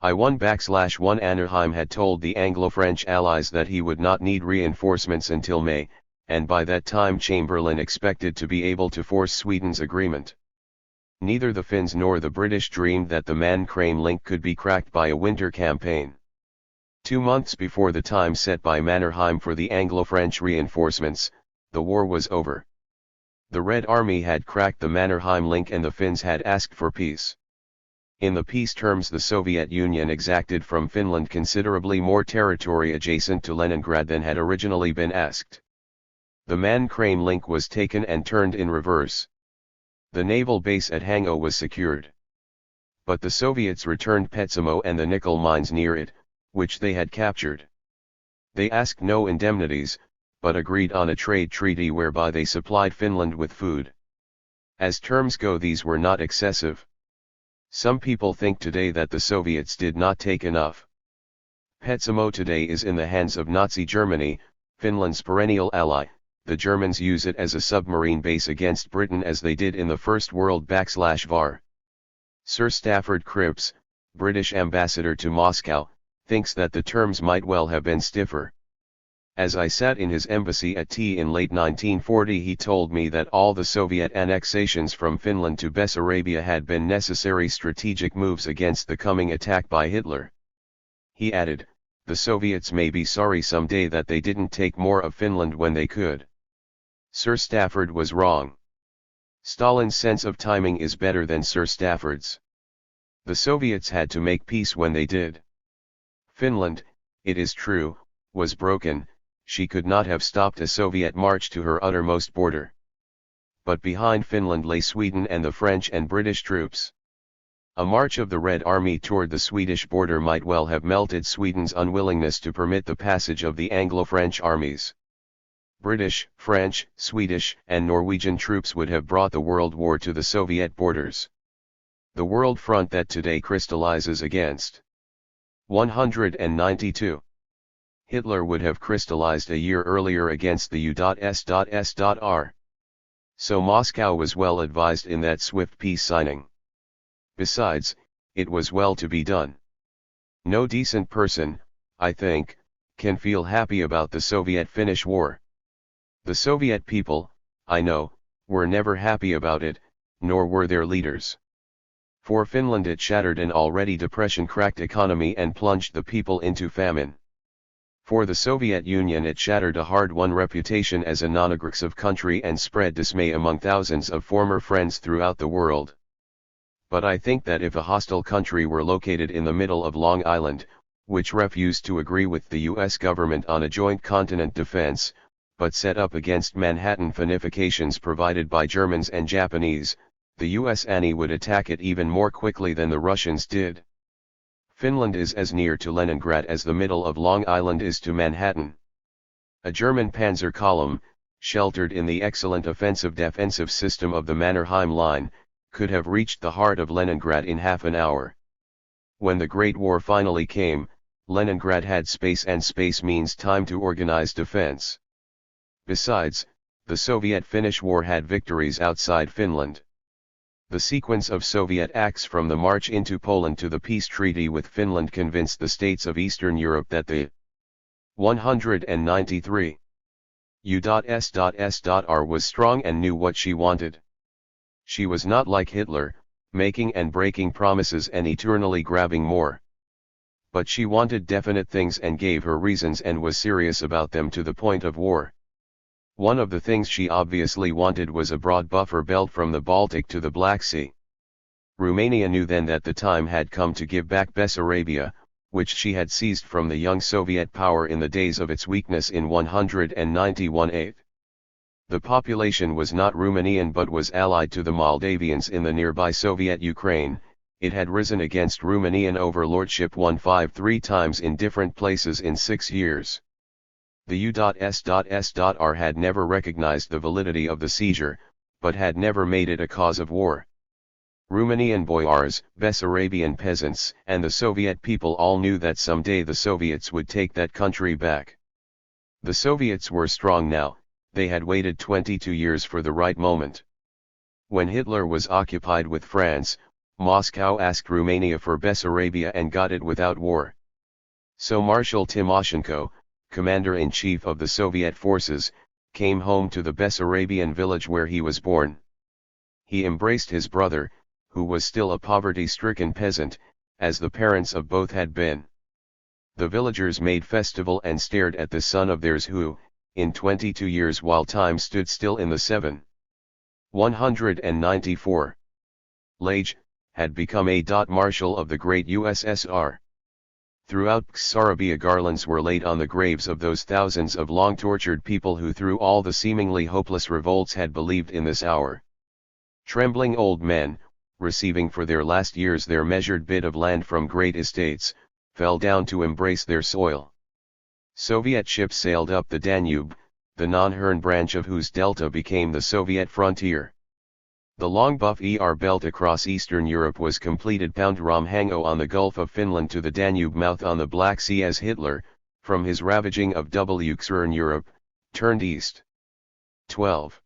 I1-1 Mannerheim had told the Anglo-French allies that he would not need reinforcements until May, and by that time Chamberlain expected to be able to force Sweden's agreement. Neither the Finns nor the British dreamed that the Man-Crane link could be cracked by a winter campaign. 2 months before the time set by Mannerheim for the Anglo-French reinforcements, the war was over. The Red Army had cracked the Mannerheim link and the Finns had asked for peace. In the peace terms, the Soviet Union exacted from Finland considerably more territory adjacent to Leningrad than had originally been asked. The Man-Crane link was taken and turned in reverse. The naval base at Hango was secured. But the Soviets returned Petsamo and the nickel mines near it, which they had captured. They asked no indemnities, but agreed on a trade treaty whereby they supplied Finland with food. As terms go, these were not excessive. Some people think today that the Soviets did not take enough. Petsamo today is in the hands of Nazi Germany, Finland's perennial ally. The Germans use it as a submarine base against Britain as they did in the First World War. Sir Stafford Cripps, British ambassador to Moscow, thinks that the terms might well have been stiffer. As I sat in his embassy at tea in late 1940, he told me that all the Soviet annexations from Finland to Bessarabia had been necessary strategic moves against the coming attack by Hitler. He added, "The Soviets may be sorry someday that they didn't take more of Finland when they could." Sir Stafford was wrong. Stalin's sense of timing is better than Sir Stafford's. The Soviets had to make peace when they did. Finland, it is true, was broken. She could not have stopped a Soviet march to her uttermost border. But behind Finland lay Sweden and the French and British troops. A march of the Red Army toward the Swedish border might well have melted Sweden's unwillingness to permit the passage of the Anglo-French armies. British, French, Swedish, and Norwegian troops would have brought the World War to the Soviet borders. The world front that today crystallizes against 192. Hitler would have crystallized a year earlier against the U.S.S.R. So Moscow was well advised in that swift peace signing. Besides, it was well to be done. No decent person, I think, can feel happy about the Soviet-Finnish war. The Soviet people, I know, were never happy about it, nor were their leaders. For Finland it shattered an already depression-cracked economy and plunged the people into famine. For the Soviet Union it shattered a hard-won reputation as a non-aggressive country and spread dismay among thousands of former friends throughout the world. But I think that if a hostile country were located in the middle of Long Island, which refused to agree with the U.S. government on a joint continent defense, but set up against Manhattan fortifications provided by Germans and Japanese, the U.S. would attack it even more quickly than the Russians did. Finland is as near to Leningrad as the middle of Long Island is to Manhattan. A German panzer column, sheltered in the excellent offensive-defensive system of the Mannerheim Line, could have reached the heart of Leningrad in half an hour. When the Great War finally came, Leningrad had space, and space means time to organize defense. Besides, the Soviet-Finnish War had victories outside Finland. The sequence of Soviet acts from the march into Poland to the peace treaty with Finland convinced the states of Eastern Europe that the 193 U.S.S.R. was strong and knew what she wanted. She was not like Hitler, making and breaking promises and eternally grabbing more. But she wanted definite things and gave her reasons and was serious about them to the point of war. One of the things she obviously wanted was a broad buffer belt from the Baltic to the Black Sea. Romania knew then that the time had come to give back Bessarabia, which she had seized from the young Soviet power in the days of its weakness in 191-8. The population was not Romanian but was allied to the Moldavians in the nearby Soviet Ukraine. It had risen against Romanian overlordship 153 times in different places in 6 years. The U.S.S.R. had never recognized the validity of the seizure, but had never made it a cause of war. Romanian boyars, Bessarabian peasants, and the Soviet people all knew that someday the Soviets would take that country back. The Soviets were strong now, they had waited 22 years for the right moment. When Hitler was occupied with France, Moscow asked Romania for Bessarabia and got it without war. So Marshal Timoshenko, commander-in-chief of the Soviet forces, came home to the Bessarabian village where he was born. He embraced his brother, who was still a poverty-stricken peasant, as the parents of both had been. The villagers made festival and stared at the son of theirs who, in 22 years while time stood still in the 194 Lage, had become a marshal of the great USSR. Throughout Bessarabia garlands were laid on the graves of those thousands of long-tortured people who through all the seemingly hopeless revolts had believed in this hour. Trembling old men, receiving for their last years their measured bit of land from great estates, fell down to embrace their soil. Soviet ships sailed up the Danube, the non-Herne branch of whose delta became the Soviet frontier. The long buffer belt across Eastern Europe was completed pound Romhango on the Gulf of Finland to the Danube mouth on the Black Sea as Hitler, from his ravaging of Western Europe, turned east. 12.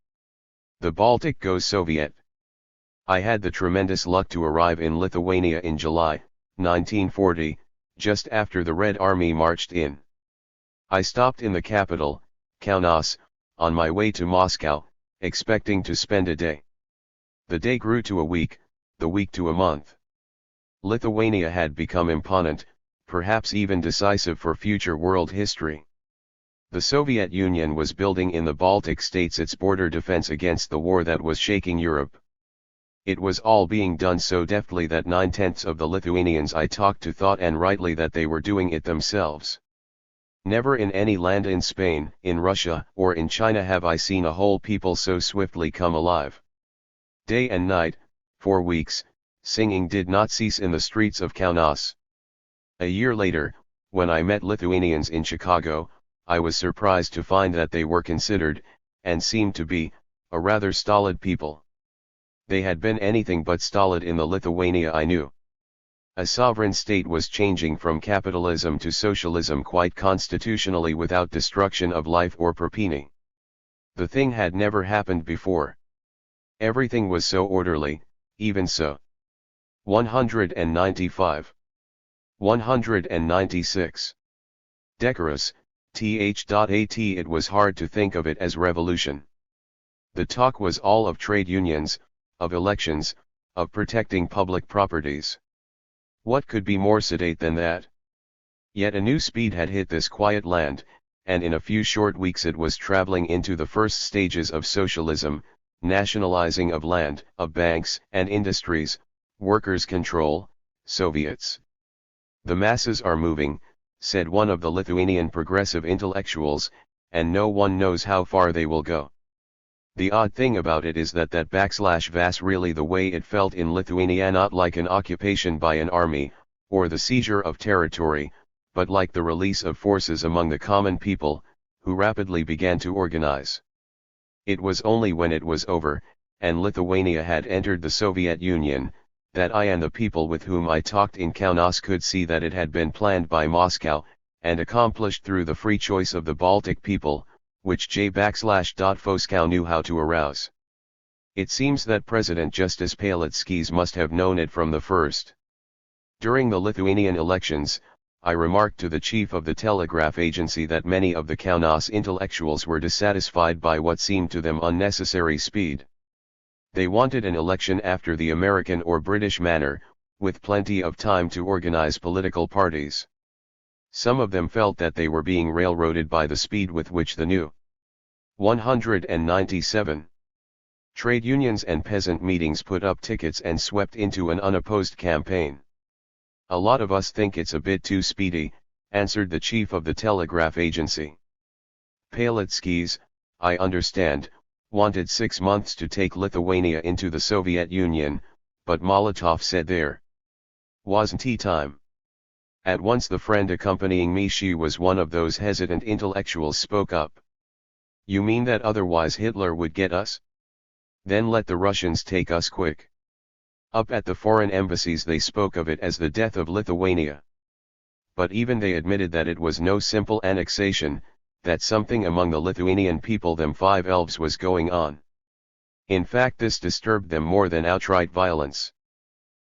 The Baltic goes Soviet. I had the tremendous luck to arrive in Lithuania in July, 1940, just after the Red Army marched in. I stopped in the capital, Kaunas, on my way to Moscow, expecting to spend a day. The day grew to a week, the week to a month. Lithuania had become imponent, perhaps even decisive for future world history. The Soviet Union was building in the Baltic states its border defense against the war that was shaking Europe. It was all being done so deftly that 9/10 of the Lithuanians I talked to thought, and rightly, that they were doing it themselves. Never in any land in Spain, in Russia, or in China have I seen a whole people so swiftly come alive. Day and night, for weeks, singing did not cease in the streets of Kaunas. A year later, when I met Lithuanians in Chicago, I was surprised to find that they were considered, and seemed to be, a rather stolid people. They had been anything but stolid in the Lithuania I knew. A sovereign state was changing from capitalism to socialism quite constitutionally without destruction of life or property. The thing had never happened before. Everything was so orderly, even so. 195. 196. Decorous, th.at. It was hard to think of it as revolution. The talk was all of trade unions, of elections, of protecting public properties. What could be more sedate than that? Yet a new speed had hit this quiet land, and in a few short weeks it was traveling into the first stages of socialism, nationalizing of land, of banks and industries, workers' control, Soviets. The masses are moving, said one of the Lithuanian progressive intellectuals, and no one knows how far they will go. The odd thing about it is that /vas really the way it felt in Lithuania, not like an occupation by an army, or the seizure of territory, but like the release of forces among the common people, who rapidly began to organize. It was only when it was over, and Lithuania had entered the Soviet Union, that I and the people with whom I talked in Kaunas could see that it had been planned by Moscow, and accomplished through the free choice of the Baltic people, which J_Foskow knew how to arouse. It seems that President Justas Palecki must have known it from the first. During the Lithuanian elections, I remarked to the chief of the telegraph agency that many of the Kaunas intellectuals were dissatisfied by what seemed to them unnecessary speed. They wanted an election after the American or British manner, with plenty of time to organize political parties. Some of them felt that they were being railroaded by the speed with which the new 197 trade unions and peasant meetings put up tickets and swept into an unopposed campaign. "A lot of us think it's a bit too speedy," answered the chief of the telegraph agency. Palecki, I understand, wanted 6 months to take Lithuania into the Soviet Union, but Molotov said there wasn't time. At once the friend accompanying me, she was one of those hesitant intellectuals, spoke up. "You mean that otherwise Hitler would get us? Then let the Russians take us quick." Up at the foreign embassies they spoke of it as the death of Lithuania. But even they admitted that it was no simple annexation, that something among the Lithuanian people, them five elves, was going on. In fact, this disturbed them more than outright violence.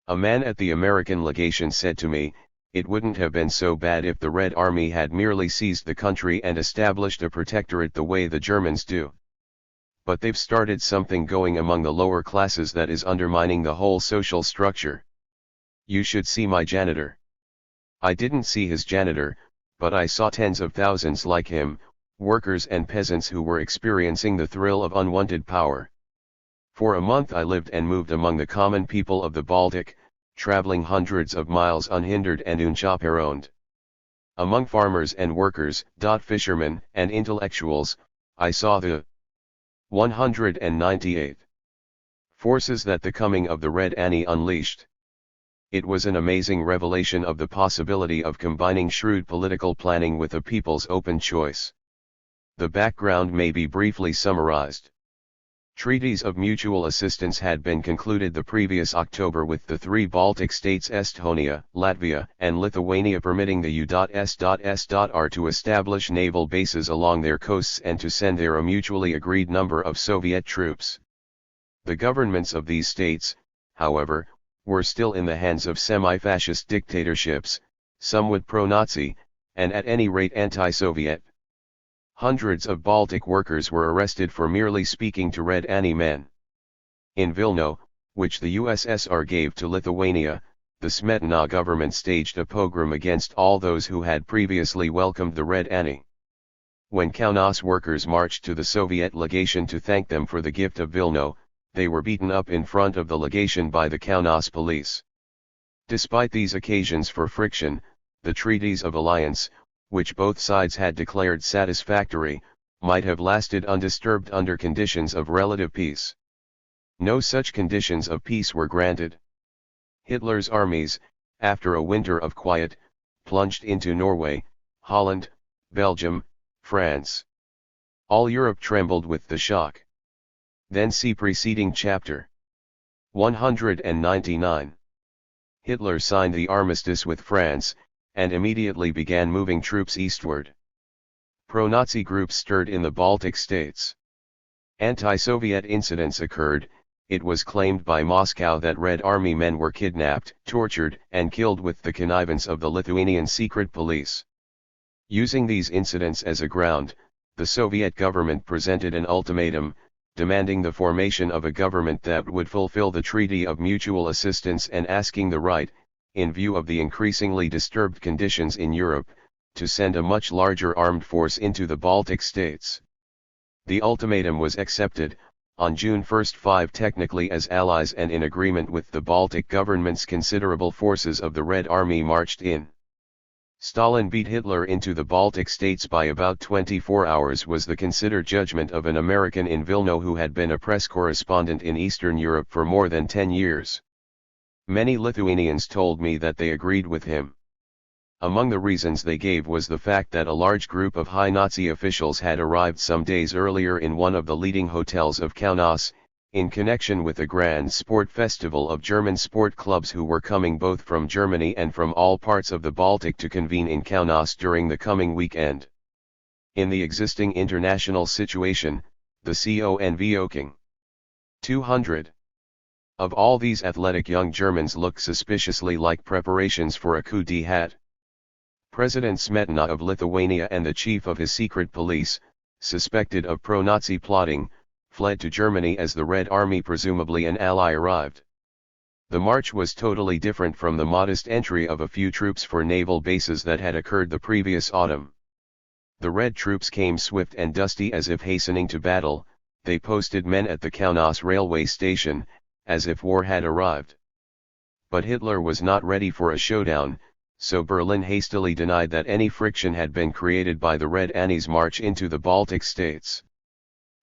A man at the American legation said to me, "It wouldn't have been so bad if the Red Army had merely seized the country and established a protectorate the way the Germans do. But they've started something going among the lower classes that is undermining the whole social structure. You should see my janitor." I didn't see his janitor, but I saw tens of thousands like him, workers and peasants who were experiencing the thrill of unwanted power. For a month I lived and moved among the common people of the Baltic, traveling hundreds of miles unhindered and unchaperoned. Among farmers and workers, fishermen and intellectuals, I saw the 198 forces that the coming of the Red Army unleashed. It was an amazing revelation of the possibility of combining shrewd political planning with a people's open choice. The background may be briefly summarized. Treaties of mutual assistance had been concluded the previous October with the three Baltic states Estonia, Latvia, and Lithuania, permitting the U.S.S.R. to establish naval bases along their coasts and to send there a mutually agreed number of Soviet troops. The governments of these states, however, were still in the hands of semi-fascist dictatorships, somewhat pro-Nazi, and at any rate anti-Soviet. Hundreds of Baltic workers were arrested for merely speaking to Red Army men. In Vilno, which the USSR gave to Lithuania, the Smetana government staged a pogrom against all those who had previously welcomed the Red Army. When Kaunas workers marched to the Soviet legation to thank them for the gift of Vilno, they were beaten up in front of the legation by the Kaunas police. Despite these occasions for friction, the treaties of alliance, which both sides had declared satisfactory, might have lasted undisturbed under conditions of relative peace. No such conditions of peace were granted. Hitler's armies, after a winter of quiet, plunged into Norway, Holland, Belgium, France. All Europe trembled with the shock. Then see preceding chapter. 199. Hitler signed the armistice with France, and immediately began moving troops eastward. Pro-Nazi groups stirred in the Baltic states. Anti-Soviet incidents occurred. It was claimed by Moscow that Red Army men were kidnapped, tortured, and killed with the connivance of the Lithuanian secret police. Using these incidents as a ground, the Soviet government presented an ultimatum, demanding the formation of a government that would fulfill the Treaty of Mutual Assistance and asking the right, in view of the increasingly disturbed conditions in Europe, to send a much larger armed force into the Baltic states. The ultimatum was accepted. On June 1, 5 technically as allies and in agreement with the Baltic governments, considerable forces of the Red Army marched in. Stalin beat Hitler into the Baltic states by about 24 hours was the considered judgment of an American in Vilno who had been a press correspondent in Eastern Europe for more than 10 years. Many Lithuanians told me that they agreed with him. Among the reasons they gave was the fact that a large group of high Nazi officials had arrived some days earlier in one of the leading hotels of Kaunas, in connection with a grand sport festival of German sport clubs who were coming both from Germany and from all parts of the Baltic to convene in Kaunas during the coming weekend. In the existing international situation, the CONVOCing 200. Of all these athletic young Germans looked suspiciously like preparations for a coup d'état. President Smetona of Lithuania and the chief of his secret police, suspected of pro-Nazi plotting, fled to Germany as the Red Army, presumably an ally, arrived. The march was totally different from the modest entry of a few troops for naval bases that had occurred the previous autumn. The Red troops came swift and dusty as if hastening to battle. They posted men at the Kaunas railway station, as if war had arrived. But Hitler was not ready for a showdown, so Berlin hastily denied that any friction had been created by the Red Army's march into the Baltic states.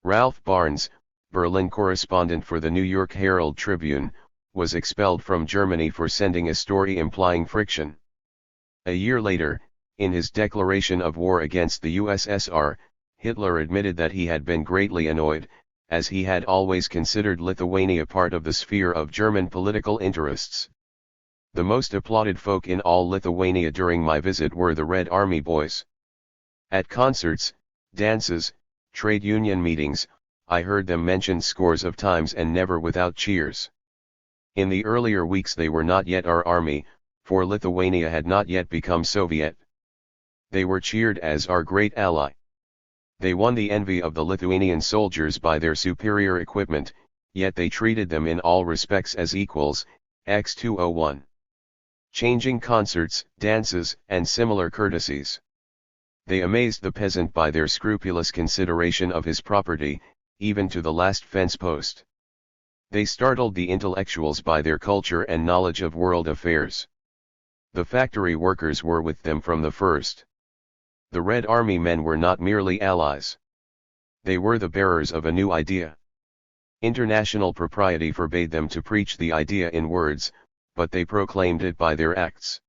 Ralph Barnes, Berlin correspondent for the New York Herald Tribune, was expelled from Germany for sending a story implying friction. A year later, in his declaration of war against the USSR, Hitler admitted that he had been greatly annoyed, as he had always considered Lithuania part of the sphere of German political interests. The most applauded folk in all Lithuania during my visit were the Red Army boys. At concerts, dances, trade union meetings, I heard them mentioned scores of times and never without cheers. In the earlier weeks they were not yet our army, for Lithuania had not yet become Soviet. They were cheered as our great ally. They won the envy of the Lithuanian soldiers by their superior equipment, yet they treated them in all respects as equals. X201. Changing concerts, dances, and similar courtesies. They amazed the peasant by their scrupulous consideration of his property, even to the last fence post. They startled the intellectuals by their culture and knowledge of world affairs. The factory workers were with them from the first. The Red Army men were not merely allies. They were the bearers of a new idea. International propriety forbade them to preach the idea in words, but they proclaimed it by their acts.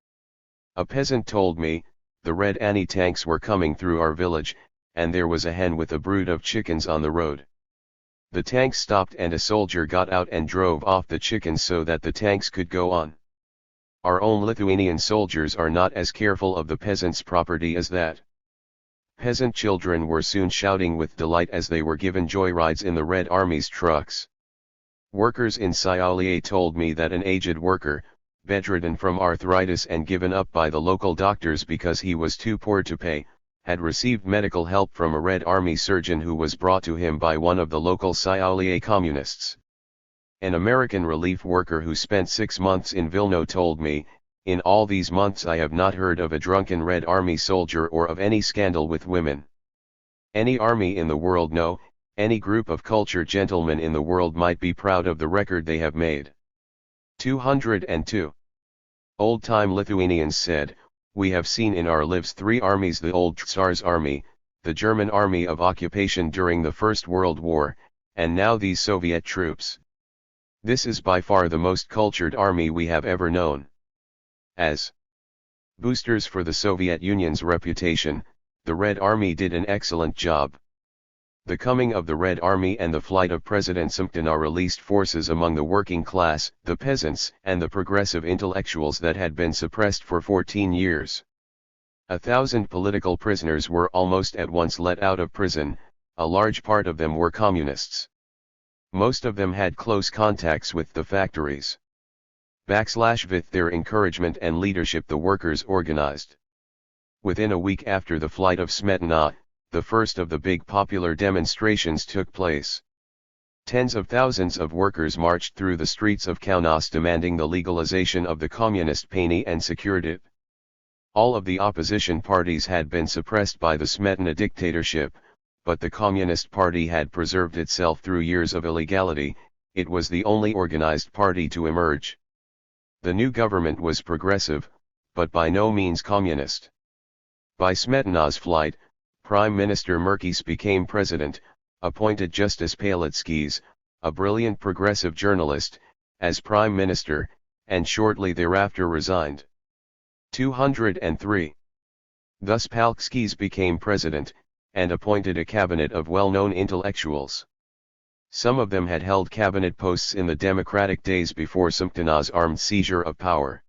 A peasant told me, the Red Army tanks were coming through our village, and there was a hen with a brood of chickens on the road. The tanks stopped and a soldier got out and drove off the chickens so that the tanks could go on. Our own Lithuanian soldiers are not as careful of the peasants' property as that. Peasant children were soon shouting with delight as they were given joyrides in the Red Army's trucks. Workers in Siauliai told me that an aged worker, bedridden from arthritis and given up by the local doctors because he was too poor to pay, had received medical help from a Red Army surgeon who was brought to him by one of the local Siauliai communists. An American relief worker who spent 6 months in Vilno told me, in all these months I have not heard of a drunken Red Army soldier or of any scandal with women. Any army in the world, no, any group of cultured gentlemen in the world might be proud of the record they have made. 202. Old-time Lithuanians said, we have seen in our lives 3 armies: the old Tsar's army, the German army of occupation during the First World War, and now these Soviet troops. This is by far the most cultured army we have ever known. As boosters for the Soviet Union's reputation, the Red Army did an excellent job. The coming of the Red Army and the flight of President Smetona released forces among the working class, the peasants, and the progressive intellectuals that had been suppressed for 14 years. 1,000 political prisoners were almost at once let out of prison. A large part of them were communists. Most of them had close contacts with the factories. With their encouragement and leadership, the workers organized. Within a week after the flight of Smetona, the first of the big popular demonstrations took place. Tens of thousands of workers marched through the streets of Kaunas demanding the legalization of the communist penny and secured it. All of the opposition parties had been suppressed by the Smetona dictatorship, but the Communist Party had preserved itself through years of illegality. It was the only organized party to emerge. The new government was progressive, but by no means communist. By Smetona's flight, Prime Minister Merkys became president, appointed Justice Paletskis, a brilliant progressive journalist, as prime minister, and shortly thereafter resigned. 203. Thus Paletskis became president, and appointed a cabinet of well-known intellectuals. Some of them had held cabinet posts in the democratic days before Smetona's armed seizure of power.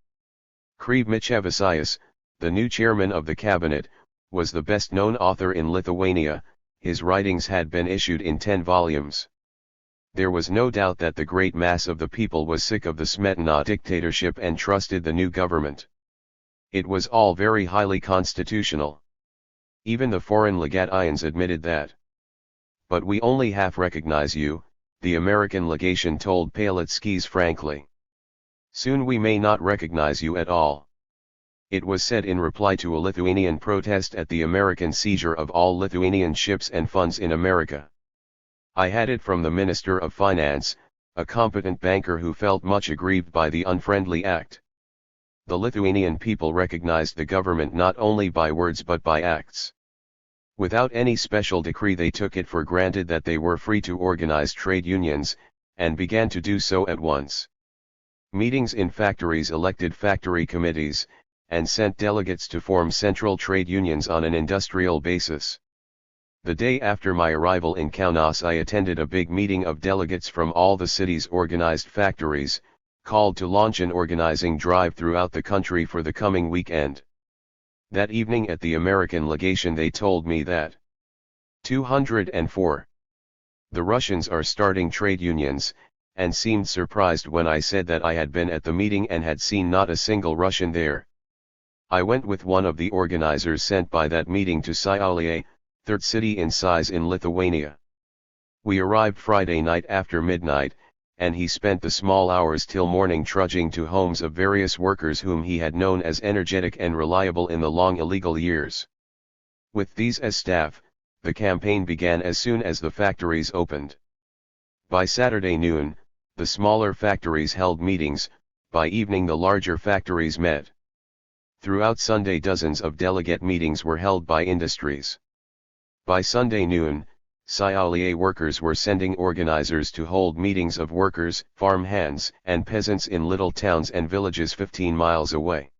Krzyw Michevicius, the new chairman of the cabinet, was the best-known author in Lithuania. His writings had been issued in 10 volumes. There was no doubt that the great mass of the people was sick of the Smetana dictatorship and trusted the new government. It was all very highly constitutional. Even the foreign legations admitted that. But we only half recognize you, the American legation told Paletskis frankly. Soon we may not recognize you at all. It was said in reply to a Lithuanian protest at the American seizure of all Lithuanian ships and funds in America. I had it from the Minister of Finance, a competent banker who felt much aggrieved by the unfriendly act. The Lithuanian people recognized the government not only by words but by acts. Without any special decree they took it for granted that they were free to organize trade unions, and began to do so at once. Meetings in factories elected factory committees, and sent delegates to form central trade unions on an industrial basis. The day after my arrival in Kaunas I attended a big meeting of delegates from all the city's organized factories, called to launch an organizing drive throughout the country for the coming weekend. That evening at the American legation they told me that 204. The Russians are starting trade unions, and seemed surprised when I said that I had been at the meeting and had seen not a single Russian there. I went with one of the organizers sent by that meeting to Šiauliai, third city in size in Lithuania. We arrived Friday night after midnight, and he spent the small hours till morning trudging to homes of various workers whom he had known as energetic and reliable in the long illegal years. With these as staff, the campaign began as soon as the factories opened. By Saturday noon, the smaller factories held meetings, by evening the larger factories met. Throughout Sunday dozens of delegate meetings were held by industries. By Sunday noon, Šiauliai workers were sending organizers to hold meetings of workers, farm hands, and peasants in little towns and villages 15 miles away.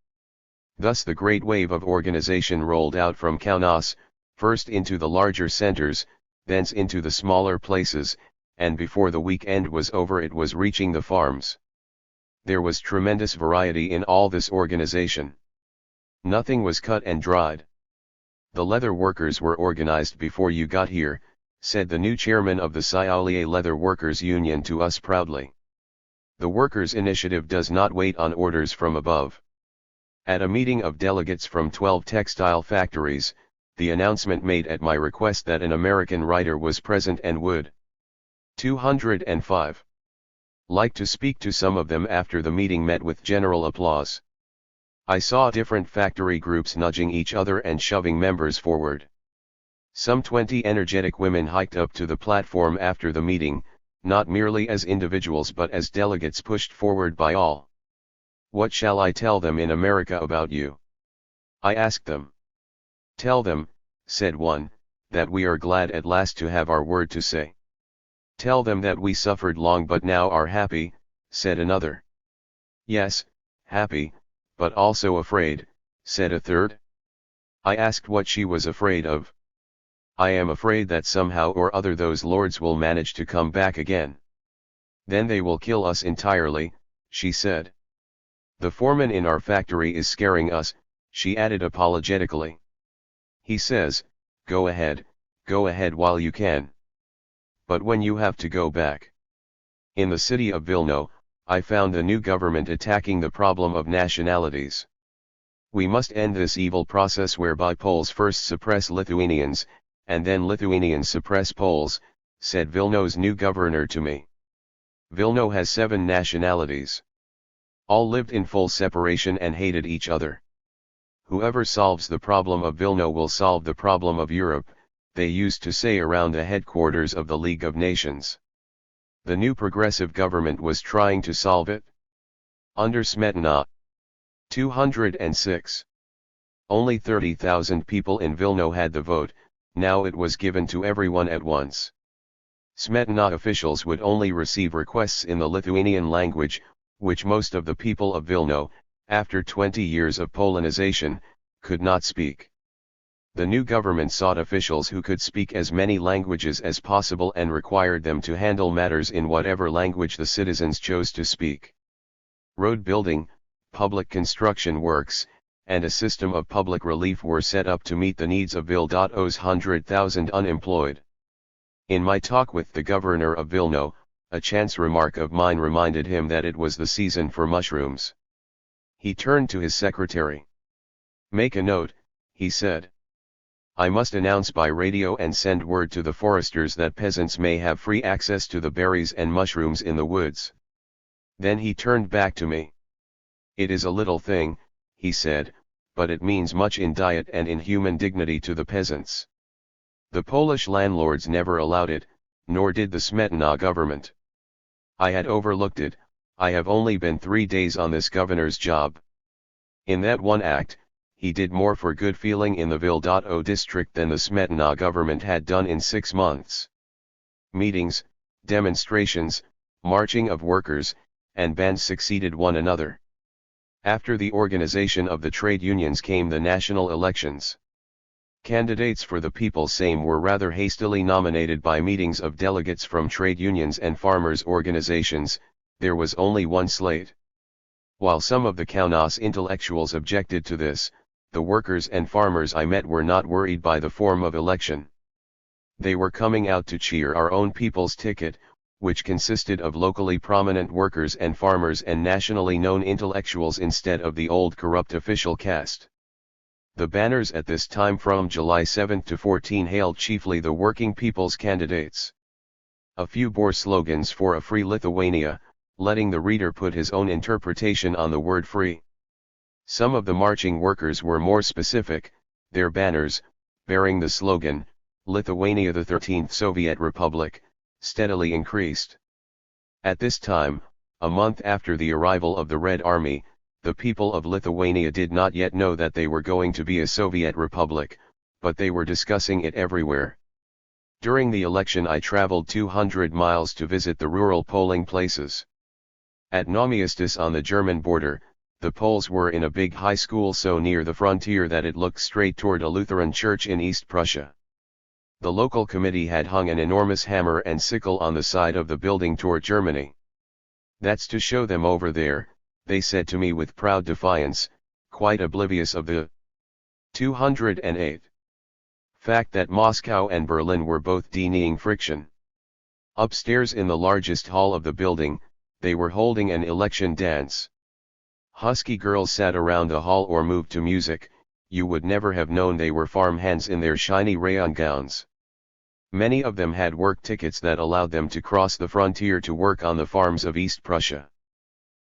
Thus the great wave of organization rolled out from Kaunas, first into the larger centers, thence into the smaller places, and before the weekend was over it was reaching the farms. There was tremendous variety in all this organization. Nothing was cut and dried. The leather workers were organized before you got here, said the new chairman of the Šiauliai Leather Workers Union to us proudly. The workers' initiative does not wait on orders from above. At a meeting of delegates from 12 textile factories, the announcement made at my request that an American writer was present and would 205. Like to speak to some of them after the meeting met with general applause. I saw different factory groups nudging each other and shoving members forward. Some 20 energetic women hiked up to the platform after the meeting, not merely as individuals but as delegates pushed forward by all. What shall I tell them in America about you? I asked them. Tell them, said one, that we are glad at last to have our word to say. Tell them that we suffered long but now are happy, said another. Yes, happy, but also afraid, said a third. I asked what she was afraid of. I am afraid that somehow or other those lords will manage to come back again. Then they will kill us entirely, she said. The foreman in our factory is scaring us, she added apologetically. He says, go ahead while you can. But when you have to go back. In the city of Vilno, I found the new government attacking the problem of nationalities. We must end this evil process whereby Poles first suppress Lithuanians, and then Lithuanians suppress Poles, said Vilno's new governor to me. Vilno has 7 nationalities. All lived in full separation and hated each other. Whoever solves the problem of Vilno will solve the problem of Europe, they used to say around the headquarters of the League of Nations. The new progressive government was trying to solve it. Under Smetana. 206. Only 30,000 people in Vilno had the vote, now it was given to everyone at once. Smetana officials would only receive requests in the Lithuanian language, which most of the people of Vilno, after 20 years of Polonization, could not speak. The new government sought officials who could speak as many languages as possible and required them to handle matters in whatever language the citizens chose to speak. Road building, public construction works, and a system of public relief were set up to meet the needs of Vilno's 100,000 unemployed. In my talk with the governor of Vilno, A chance remark of mine reminded him that it was the season for mushrooms. He turned to his secretary. "Make a note," he said. "I must announce by radio and send word to the foresters that peasants may have free access to the berries and mushrooms in the woods." Then he turned back to me. "It is a little thing," he said, "but it means much in diet and in human dignity to the peasants. The Polish landlords never allowed it, nor did the Smetana government. I had overlooked it. I have only been 3 days on this governor's job. In that one act, he did more for good feeling in the Ville-O district than the Smetana government had done in 6 months. Meetings, demonstrations, marching of workers, and bands succeeded one another. After the organization of the trade unions came the national elections. Candidates for the People's Sejm were rather hastily nominated by meetings of delegates from trade unions and farmers' organizations. There was only one slate. While some of the Kaunas intellectuals objected to this, the workers and farmers I met were not worried by the form of election. They were coming out to cheer our own people's ticket, which consisted of locally prominent workers and farmers and nationally known intellectuals instead of the old corrupt official caste. The banners at this time from July 7 to 14 hailed chiefly the working people's candidates. A few bore slogans for a free Lithuania, letting the reader put his own interpretation on the word free. Some of the marching workers were more specific. Their banners, bearing the slogan, "Lithuania the 13th Soviet Republic," steadily increased. At this time, a month after the arrival of the Red Army, the people of Lithuania did not yet know that they were going to be a Soviet republic, but they were discussing it everywhere. During the election I traveled 200 miles to visit the rural polling places. At Naumiestis on the German border, the polls were in a big high school so near the frontier that it looked straight toward a Lutheran church in East Prussia. The local committee had hung an enormous hammer and sickle on the side of the building toward Germany. "That's to show them over there," they said to me with proud defiance, quite oblivious of the 208 fact that Moscow and Berlin were both denying friction. Upstairs in the largest hall of the building, they were holding an election dance. Husky girls sat around the hall or moved to music. You would never have known they were farm hands in their shiny rayon gowns. Many of them had work tickets that allowed them to cross the frontier to work on the farms of East Prussia.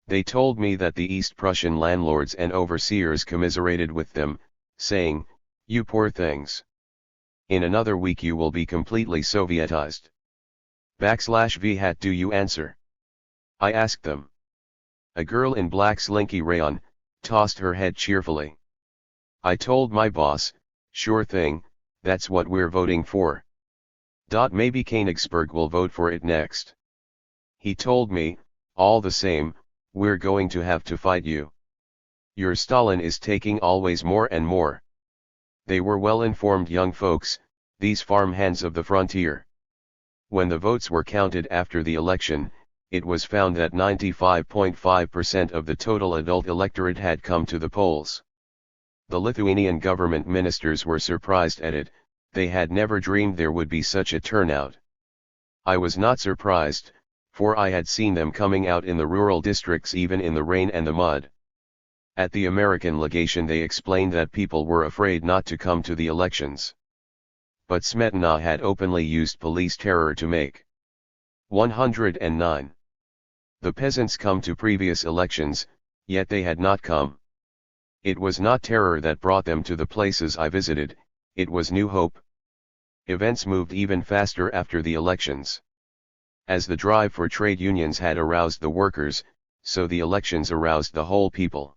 They told me that the East Prussian landlords and overseers commiserated with them, saying, "You poor things. In another week you will be completely Sovietized." /V hat do you answer? I asked them. A girl in black slinky rayon tossed her head cheerfully. I told my boss, "Sure thing, that's what we're voting for. Maybe Königsberg will vote for it next." He told me, "All the same, we're going to have to fight you. Your Stalin is taking always more and more." They were well-informed young folks, these farm hands of the frontier. When the votes were counted after the election, it was found that 95.5% of the total adult electorate had come to the polls. The Lithuanian government ministers were surprised at it. They had never dreamed there would be such a turnout. I was not surprised, for I had seen them coming out in the rural districts even in the rain and the mud. At the American legation they explained that people were afraid not to come to the elections. But Smetana had openly used police terror to make 109. The peasants come to previous elections, yet they had not come. It was not terror that brought them to the places I visited, it was new hope. Events moved even faster after the elections. As the drive for trade unions had aroused the workers, so the elections aroused the whole people.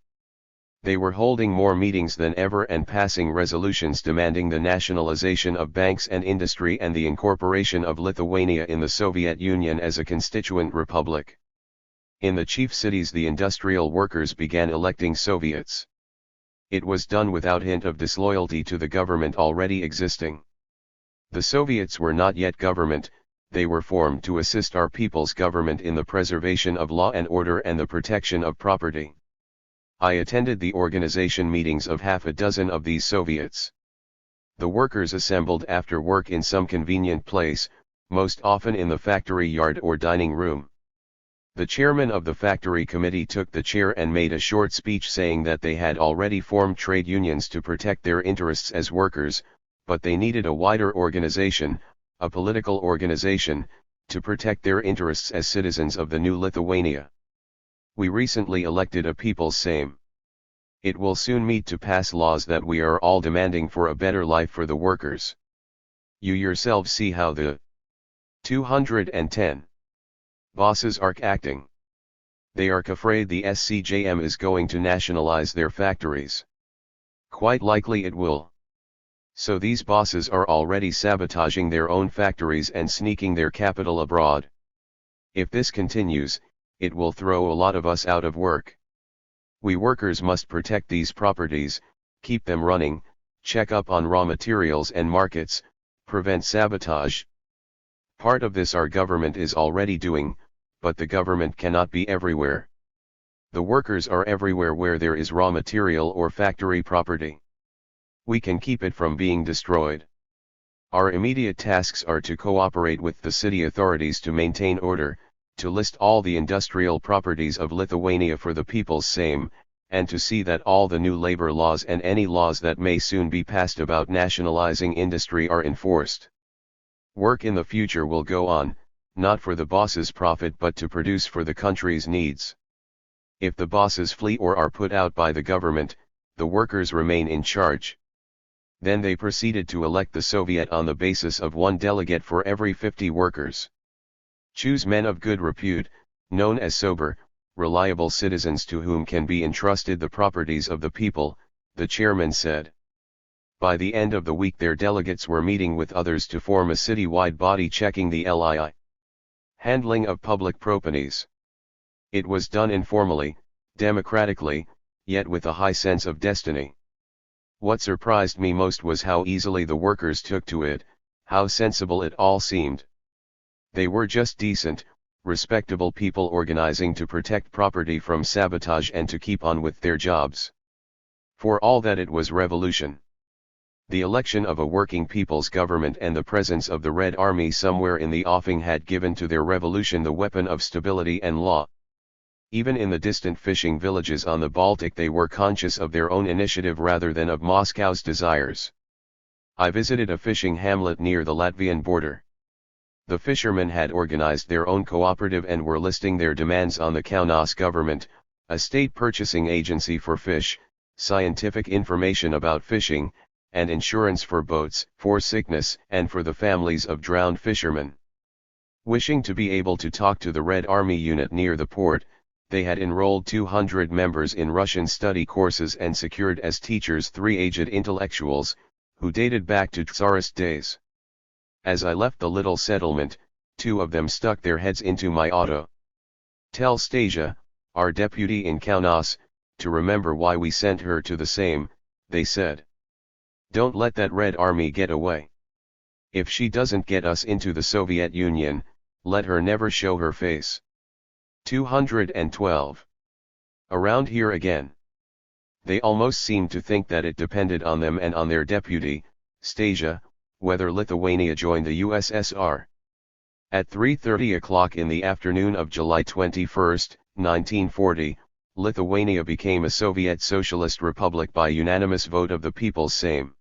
They were holding more meetings than ever and passing resolutions demanding the nationalization of banks and industry and the incorporation of Lithuania in the Soviet Union as a constituent republic. In the chief cities the industrial workers began electing Soviets. It was done without hint of disloyalty to the government already existing. The Soviets were not yet government, they were formed to assist our people's government in the preservation of law and order and the protection of property. I attended the organization meetings of half a dozen of these Soviets. The workers assembled after work in some convenient place, most often in the factory yard or dining room. The chairman of the factory committee took the chair and made a short speech saying that they had already formed trade unions to protect their interests as workers, but they needed a wider organization, a political organization, to protect their interests as citizens of the new Lithuania. We recently elected a People's Sejm. It will soon meet to pass laws that we are all demanding for a better life for the workers. You yourselves see how the 210 bosses are acting. They are afraid the SCJM is going to nationalize their factories. Quite likely it will. So these bosses are already sabotaging their own factories and sneaking their capital abroad. If this continues, it will throw a lot of us out of work. We workers must protect these properties, keep them running, check up on raw materials and markets, prevent sabotage. Part of this our government is already doing, but the government cannot be everywhere. The workers are everywhere where there is raw material or factory property. We can keep it from being destroyed. Our immediate tasks are to cooperate with the city authorities to maintain order, to list all the industrial properties of Lithuania for the People's Sejm, and to see that all the new labor laws and any laws that may soon be passed about nationalizing industry are enforced. Work in the future will go on, not for the boss's profit but to produce for the country's needs. If the bosses flee or are put out by the government, the workers remain in charge. Then they proceeded to elect the Soviet on the basis of one delegate for every 50 workers. Choose men of good repute, known as sober, reliable citizens to whom can be entrusted the properties of the people, the chairman said. By the end of the week their delegates were meeting with others to form a city-wide body checking the handling of public properties. It was done informally, democratically, yet with a high sense of destiny. What surprised me most was how easily the workers took to it, how sensible it all seemed. They were just decent, respectable people organizing to protect property from sabotage and to keep on with their jobs. For all that it was revolution. The election of a working people's government and the presence of the Red Army somewhere in the offing had given to their revolution the weapon of stability and law. Even in the distant fishing villages on the Baltic they were conscious of their own initiative rather than of Moscow's desires. I visited a fishing hamlet near the Latvian border. The fishermen had organized their own cooperative and were listing their demands on the Kaunas government, a state purchasing agency for fish, scientific information about fishing, and insurance for boats, for sickness, and for the families of drowned fishermen. Wishing to be able to talk to the Red Army unit near the port, they had enrolled 200 members in Russian study courses and secured as teachers 3 aged intellectuals, who dated back to Tsarist days. As I left the little settlement, 2 of them stuck their heads into my auto. Tell Stasia, our deputy in Kaunas, to remember why we sent her to the Sejm, they said. Don't let that Red Army get away. If she doesn't get us into the Soviet Union, let her never show her face. 212. Around here again. They almost seemed to think that it depended on them and on their deputy, Stasia, whether Lithuania joined the USSR. At 3:30 o'clock in the afternoon of July 21, 1940, Lithuania became a Soviet Socialist Republic by unanimous vote of the People's Sejm.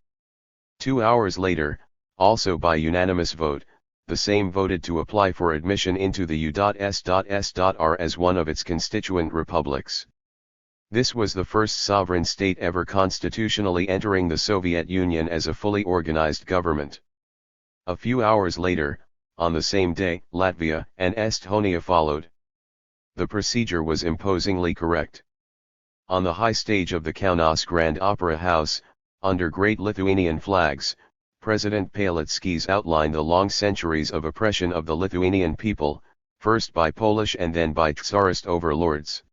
2 hours later, also by unanimous vote, the Sejm voted to apply for admission into the U.S.S.R. as one of its constituent republics. This was the first sovereign state ever constitutionally entering the Soviet Union as a fully organized government. A few hours later, on the same day, Latvia and Estonia followed. The procedure was imposingly correct. On the high stage of the Kaunas Grand Opera House, under great Lithuanian flags, President Palecki's outlined the long centuries of oppression of the Lithuanian people, first by Polish and then by Tsarist overlords.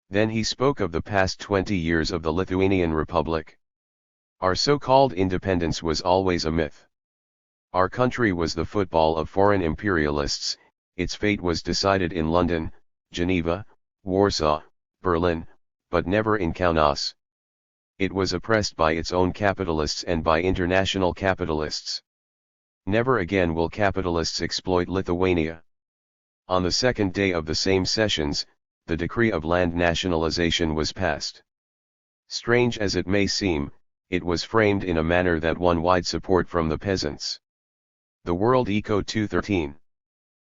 Then he spoke of the past 20 years of the Lithuanian Republic. Our so-called independence was always a myth. Our country was the football of foreign imperialists, its fate was decided in London, Geneva, Warsaw, Berlin, but never in Kaunas. It was oppressed by its own capitalists and by international capitalists. Never again will capitalists exploit Lithuania. On the second day of the same sessions, the decree of land nationalization was passed. Strange as it may seem, it was framed in a manner that won wide support from the peasants. The World Eco 213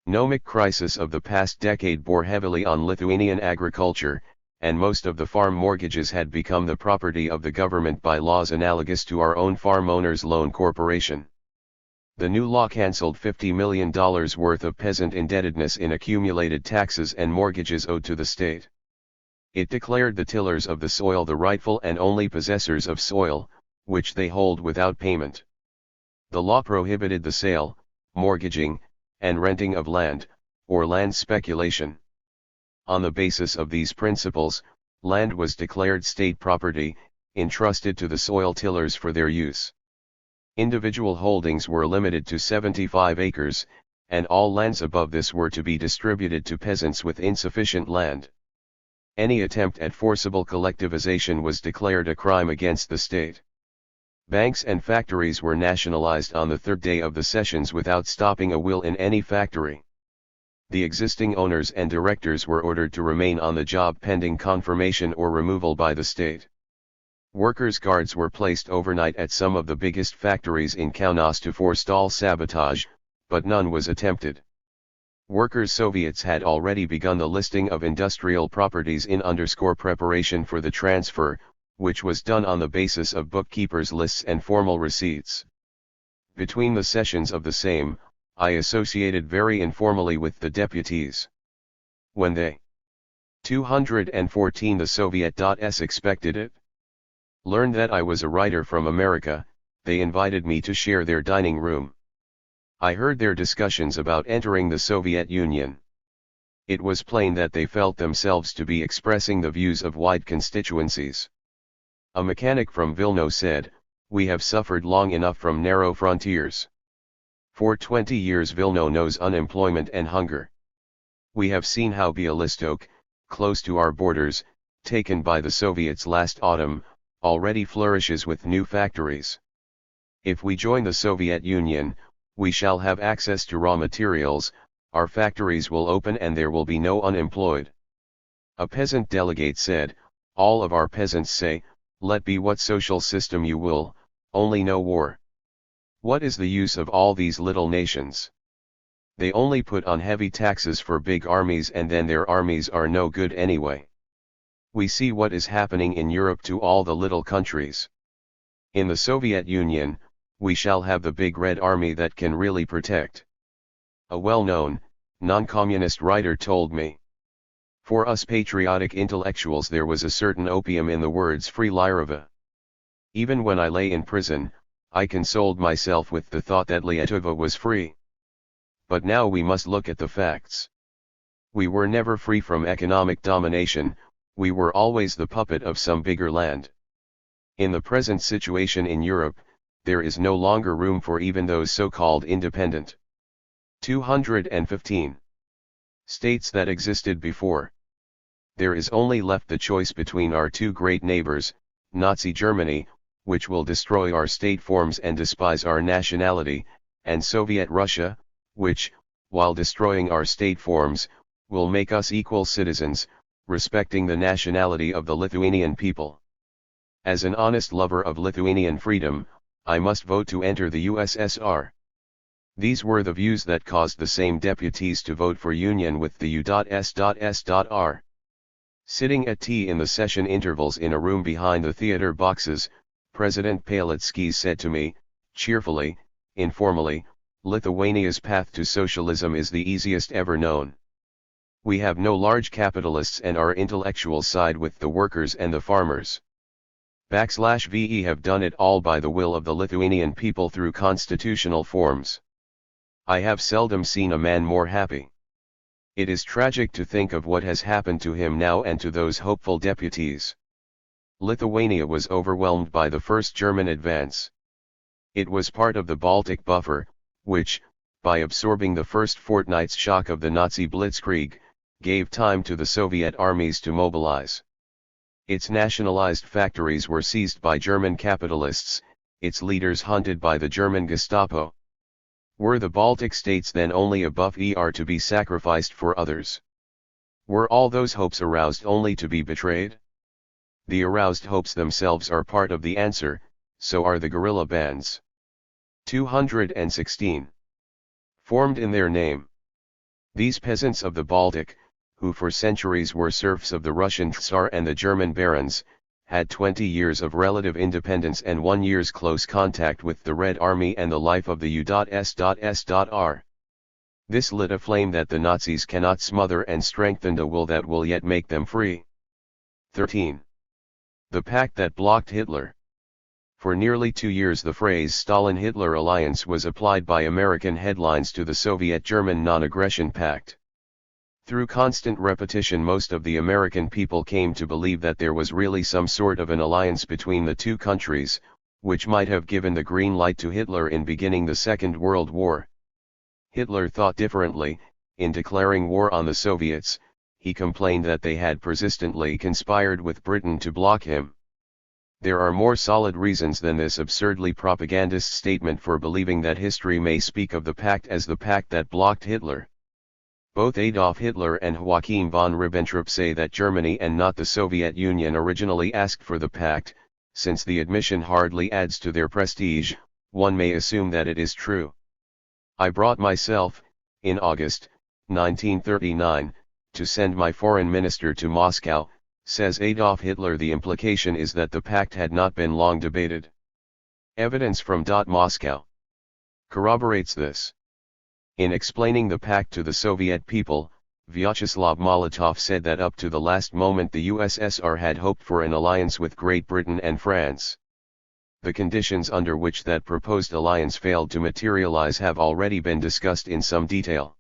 economic crisis of the past decade bore heavily on Lithuanian agriculture, and most of the farm mortgages had become the property of the government by laws analogous to our own Farm Owners Loan Corporation. The new law cancelled $50 million worth of peasant indebtedness in accumulated taxes and mortgages owed to the state. It declared the tillers of the soil the rightful and only possessors of soil, which they hold without payment. The law prohibited the sale, mortgaging, and renting of land, or land speculation. On the basis of these principles, land was declared state property, entrusted to the soil tillers for their use. Individual holdings were limited to 75 acres, and all lands above this were to be distributed to peasants with insufficient land. Any attempt at forcible collectivization was declared a crime against the state. Banks and factories were nationalized on the third day of the sessions without stopping a will in any factory. The existing owners and directors were ordered to remain on the job pending confirmation or removal by the state. Workers' guards were placed overnight at some of the biggest factories in Kaunas to forestall sabotage, but none was attempted. Workers' Soviets had already begun the listing of industrial properties in preparation for the transfer, which was done on the basis of bookkeepers' lists and formal receipts. Between the sessions of the same, I associated very informally with the deputies. When they 214 the Soviet.s expected it, learned that I was a writer from America, they invited me to share their dining room. I heard their discussions about entering the Soviet Union. It was plain that they felt themselves to be expressing the views of wide constituencies. A mechanic from Vilno said, "We have suffered long enough from narrow frontiers. For 20 years Vilno knows unemployment and hunger. We have seen how Bialystok, close to our borders, taken by the Soviets last autumn, already flourishes with new factories. If we join the Soviet Union, we shall have access to raw materials, our factories will open and there will be no unemployed." A peasant delegate said, "All of our peasants say, let be what social system you will, only no war. What is the use of all these little nations? They only put on heavy taxes for big armies and then their armies are no good anyway. We see what is happening in Europe to all the little countries. In the Soviet Union, we shall have the big red army that can really protect." A well-known, non-communist writer told me. For us patriotic intellectuals there was a certain opium in the words Free Lyrova. Even when I lay in prison, I consoled myself with the thought that Lietuva was free. But now we must look at the facts. We were never free from economic domination, we were always the puppet of some bigger land. In the present situation in Europe, there is no longer room for even those so-called independent 215 states that existed before. There is only left the choice between our two great neighbors, Nazi Germany, which will destroy our state forms and despise our nationality, and Soviet Russia, which, while destroying our state forms, will make us equal citizens, respecting the nationality of the Lithuanian people. As an honest lover of Lithuanian freedom, I must vote to enter the USSR. These were the views that caused the same deputies to vote for union with the U.S.S.R. Sitting at tea in the session intervals in a room behind the theater boxes, President Palecki said to me, cheerfully, informally, "Lithuania's path to socialism is the easiest ever known. We have no large capitalists and our intellectuals side with the workers and the farmers. /VE have done it all by the will of the Lithuanian people through constitutional forms. I have seldom seen a man more happy. It is tragic to think of what has happened to him now and to those hopeful deputies. Lithuania was overwhelmed by the first German advance. It was part of the Baltic buffer, which, by absorbing the first fortnight's shock of the Nazi blitzkrieg, gave time to the Soviet armies to mobilize. Its nationalized factories were seized by German capitalists, its leaders hunted by the German Gestapo. Were the Baltic states then only a buffet to be sacrificed for others? Were all those hopes aroused only to be betrayed? The aroused hopes themselves are part of the answer, so are the guerrilla bands. 216. Formed in their name. These peasants of the Baltic, who for centuries were serfs of the Russian Tsar and the German barons, had 20 years of relative independence and 1 year's close contact with the Red Army and the life of the U.S.S.R. This lit a flame that the Nazis cannot smother and strengthened a will that will yet make them free. 13. The pact that blocked Hitler. For nearly 2 years the phrase Stalin-Hitler alliance was applied by American headlines to the Soviet-German non-aggression pact. Through constant repetition most of the American people came to believe that there was really some sort of an alliance between the two countries, which might have given the green light to Hitler in beginning the Second World War. Hitler thought differently. In declaring war on the Soviets, he complained that they had persistently conspired with Britain to block him. There are more solid reasons than this absurdly propagandist statement for believing that history may speak of the pact as the pact that blocked Hitler. Both Adolf Hitler and Joachim von Ribbentrop say that Germany and not the Soviet Union originally asked for the pact. Since the admission hardly adds to their prestige, one may assume that it is true. I brought myself, in August, 1939, to send my foreign minister to Moscow, says Adolf Hitler. The implication is that the pact had not been long debated. Evidence from Moscow corroborates this. In explaining the pact to the Soviet people, Vyacheslav Molotov said that up to the last moment the USSR had hoped for an alliance with Great Britain and France. The conditions under which that proposed alliance failed to materialize have already been discussed in some detail.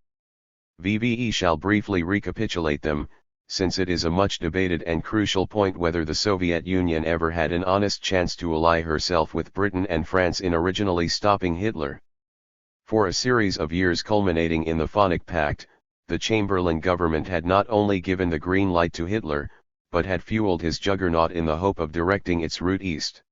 VVE shall briefly recapitulate them, since it is a much debated and crucial point whether the Soviet Union ever had an honest chance to ally herself with Britain and France in originally stopping Hitler. For a series of years culminating in the Phonic Pact, the Chamberlain government had not only given the green light to Hitler, but had fueled his juggernaut in the hope of directing its route east.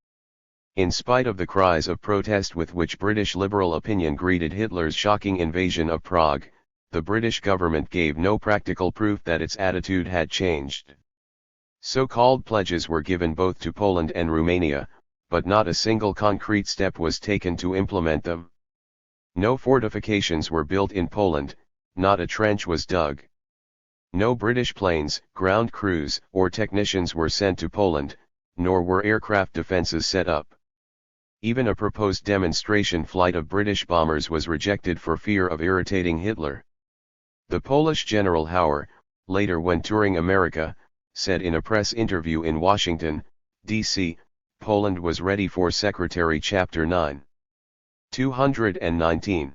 In spite of the cries of protest with which British liberal opinion greeted Hitler's shocking invasion of Prague, the British government gave no practical proof that its attitude had changed. So-called pledges were given both to Poland and Romania, but not a single concrete step was taken to implement them. No fortifications were built in Poland, not a trench was dug. No British planes, ground crews, or technicians were sent to Poland, nor were aircraft defenses set up. Even a proposed demonstration flight of British bombers was rejected for fear of irritating Hitler. The Polish General Hauer, later when touring America, said in a press interview in Washington, D.C., Poland was ready for Secretary Chapter 9. 219.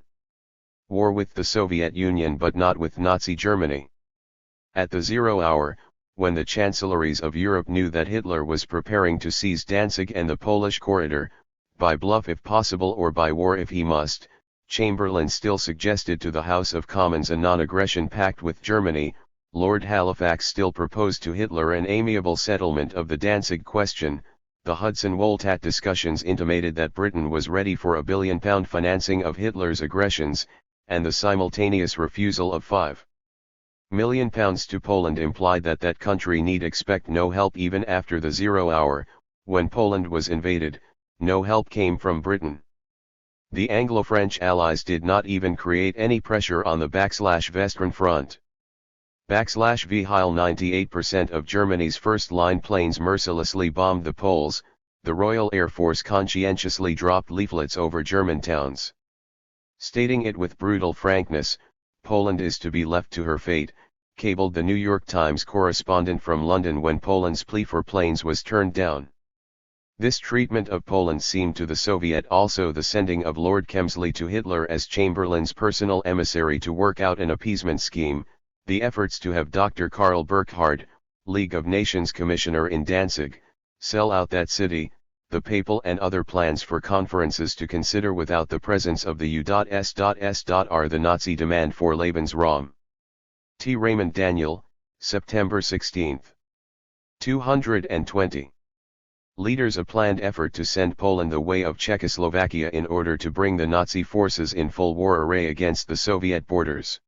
War with the Soviet Union but not with Nazi Germany. At the 0 hour, when the chancelleries of Europe knew that Hitler was preparing to seize Danzig and the Polish corridor, by bluff if possible or by war if he must, Chamberlain still suggested to the House of Commons a non-aggression pact with Germany. Lord Halifax still proposed to Hitler an amiable settlement of the Danzig question. The Hudson-Wolltat discussions intimated that Britain was ready for £1 billion financing of Hitler's aggressions, and the simultaneous refusal of £5 million to Poland implied that that country need expect no help even after the 0 hour. When Poland was invaded, no help came from Britain. The Anglo-French allies did not even create any pressure on the Western Front. While 98% of Germany's first-line planes mercilessly bombed the Poles, the Royal Air Force conscientiously dropped leaflets over German towns. Stating it with brutal frankness, Poland is to be left to her fate, cabled the New York Times correspondent from London when Poland's plea for planes was turned down. This treatment of Poland seemed to the Soviet also the sending of Lord Kemsley to Hitler as Chamberlain's personal emissary to work out an appeasement scheme. The efforts to have Dr. Karl Burkhardt, League of Nations Commissioner in Danzig, sell out that city, the papal and other plans for conferences to consider without the presence of the U.S.S.R. the Nazi demand for Lebensraum. T. Raymond Daniel, September 16. 220. leaders a planned effort to send Poland the way of Czechoslovakia in order to bring the Nazi forces in full war array against the Soviet borders.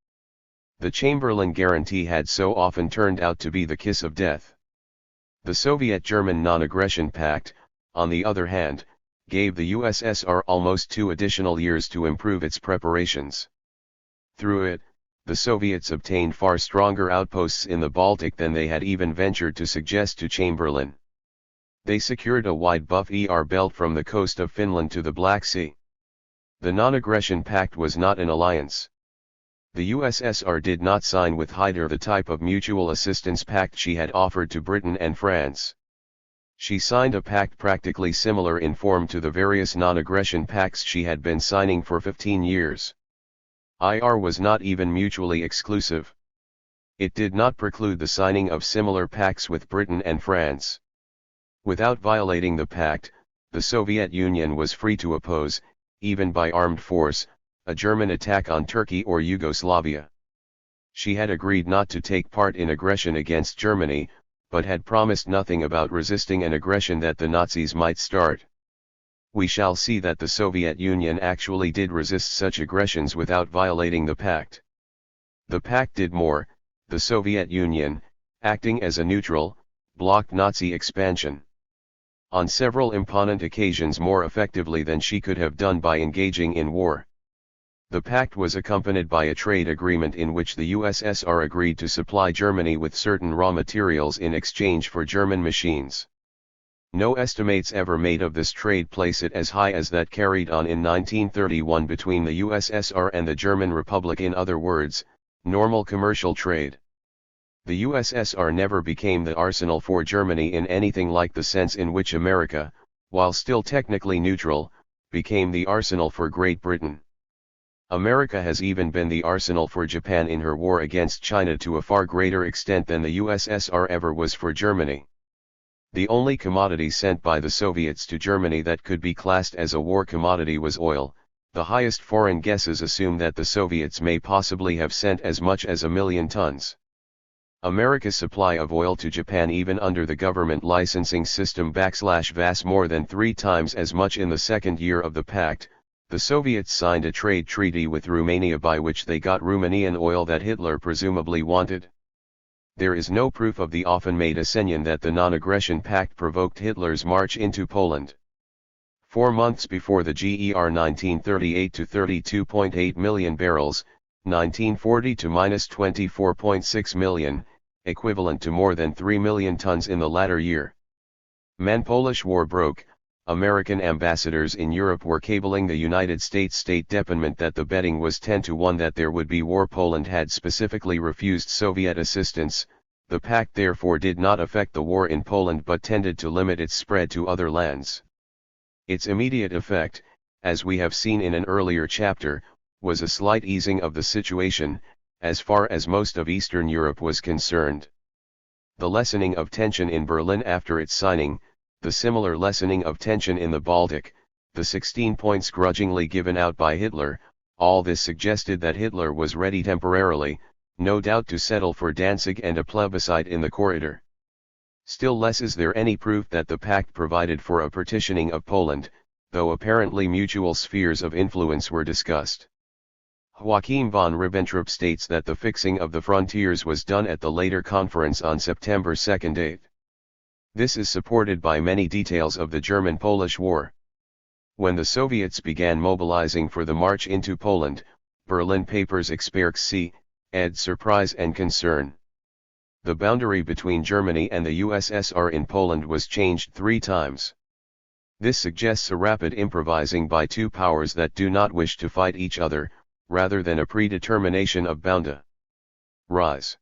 The Chamberlain Guarantee had so often turned out to be the kiss of death. The Soviet-German Non-Aggression Pact, on the other hand, gave the USSR almost 2 additional years to improve its preparations. Through it, the Soviets obtained far stronger outposts in the Baltic than they had even ventured to suggest to Chamberlain. They secured a wide buffer belt from the coast of Finland to the Black Sea. The Non-Aggression Pact was not an alliance. The USSR did not sign with Hitler the type of mutual assistance pact she had offered to Britain and France. She signed a pact practically similar in form to the various non-aggression pacts she had been signing for 15 years. IR was not even mutually exclusive. It did not preclude the signing of similar pacts with Britain and France. Without violating the pact, the Soviet Union was free to oppose, even by armed force, a German attack on Turkey or Yugoslavia. She had agreed not to take part in aggression against Germany, but had promised nothing about resisting an aggression that the Nazis might start. We shall see that the Soviet Union actually did resist such aggressions without violating the pact. The pact did more. The Soviet Union, acting as a neutral, blocked Nazi expansion. On several important occasions more effectively than she could have done by engaging in war. The pact was accompanied by a trade agreement in which the USSR agreed to supply Germany with certain raw materials in exchange for German machines. No estimates ever made of this trade place it as high as that carried on in 1931 between the USSR and the German Republic, in other words, normal commercial trade. The USSR never became the arsenal for Germany in anything like the sense in which America, while still technically neutral, became the arsenal for Great Britain. America has even been the arsenal for Japan in her war against China to a far greater extent than the USSR ever was for Germany. The only commodity sent by the Soviets to Germany that could be classed as a war commodity was oil. The highest foreign guesses assume that the Soviets may possibly have sent as much as 1 million tons. America's supply of oil to Japan, even under the government licensing system, /VAS more than 3 times as much in the second year of the pact. The Soviets signed a trade treaty with Romania by which they got Romanian oil that Hitler presumably wanted. There is no proof of the often made assertion that the Non-Aggression Pact provoked Hitler's march into Poland. 4 months before the GER 1938 to 32.8 million barrels, 1940 to -24.6 million, equivalent to more than 3 million tons in the latter year. Man-Polish War broke. American ambassadors in Europe were cabling the United States State Department that the betting was 10-1 that there would be war. Poland had specifically refused Soviet assistance. The pact therefore did not affect the war in Poland but tended to limit its spread to other lands. Its immediate effect, as we have seen in an earlier chapter, was a slight easing of the situation, as far as most of Eastern Europe was concerned. The lessening of tension in Berlin after its signing, the similar lessening of tension in the Baltic, the 16 points grudgingly given out by Hitler, all this suggested that Hitler was ready temporarily, no doubt to settle for Danzig and a plebiscite in the corridor. Still less is there any proof that the pact provided for a partitioning of Poland, though apparently mutual spheres of influence were discussed. Joachim von Ribbentrop states that the fixing of the frontiers was done at the later conference on September 2. This is supported by many details of the German-Polish War. When the Soviets began mobilizing for the march into Poland, Berlin papers expressed c. ed. surprise and concern. The boundary between Germany and the USSR in Poland was changed 3 times. This suggests a rapid improvising by 2 powers that do not wish to fight each other, rather than a predetermination of boundary. Rise.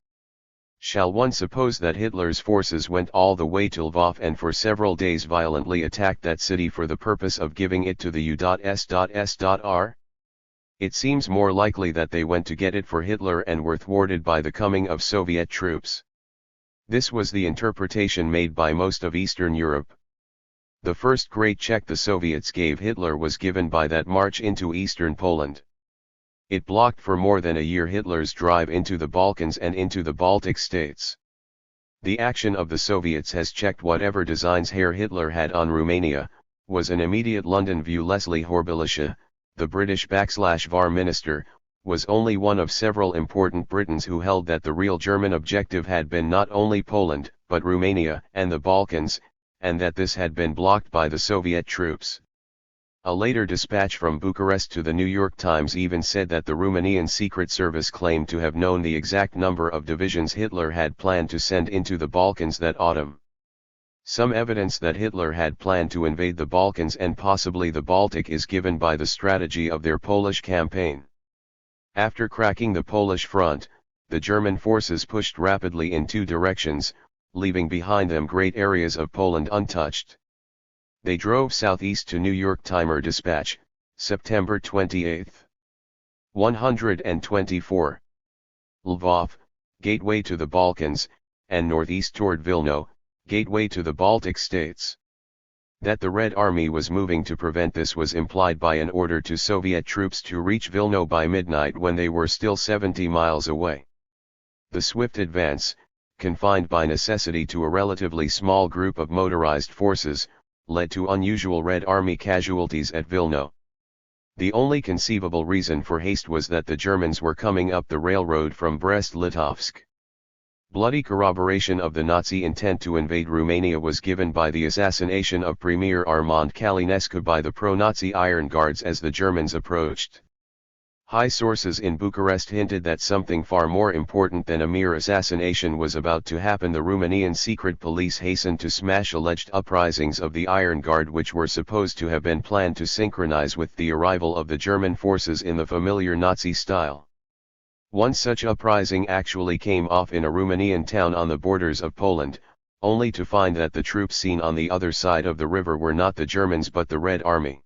Shall one suppose that Hitler's forces went all the way to Lvov and for several days violently attacked that city for the purpose of giving it to the U.S.S.R? It seems more likely that they went to get it for Hitler and were thwarted by the coming of Soviet troops. This was the interpretation made by most of Eastern Europe. The first great check the Soviets gave Hitler was given by that march into eastern Poland. It blocked for more than a year Hitler's drive into the Balkans and into the Baltic states. The action of the Soviets has checked whatever designs Herr Hitler had on Romania, was an immediate London view. Leslie Horbilisha, the British /VAR minister, was only one of several important Britons who held that the real German objective had been not only Poland, but Romania and the Balkans, and that this had been blocked by the Soviet troops. A later dispatch from Bucharest to the New York Times even said that the Romanian Secret Service claimed to have known the exact number of divisions Hitler had planned to send into the Balkans that autumn. Some evidence that Hitler had planned to invade the Balkans and possibly the Baltic is given by the strategy of their Polish campaign. After cracking the Polish front, the German forces pushed rapidly in two directions, leaving behind them great areas of Poland untouched. They drove southeast to New York Times dispatch, September 28. 124. Lvov, gateway to the Balkans, and northeast toward Vilno, gateway to the Baltic states. That the Red Army was moving to prevent this was implied by an order to Soviet troops to reach Vilno by midnight when they were still 70 miles away. The swift advance, confined by necessity to a relatively small group of motorized forces, led to unusual Red Army casualties at Vilno. The only conceivable reason for haste was that the Germans were coming up the railroad from Brest-Litovsk. Bloody corroboration of the Nazi intent to invade Romania was given by the assassination of Premier Armand Calinescu by the pro-Nazi Iron Guards as the Germans approached. High sources in Bucharest hinted that something far more important than a mere assassination was about to happen. The Romanian secret police hastened to smash alleged uprisings of the Iron Guard, which were supposed to have been planned to synchronize with the arrival of the German forces in the familiar Nazi style. One such uprising actually came off in a Romanian town on the borders of Poland, only to find that the troops seen on the other side of the river were not the Germans but the Red Army.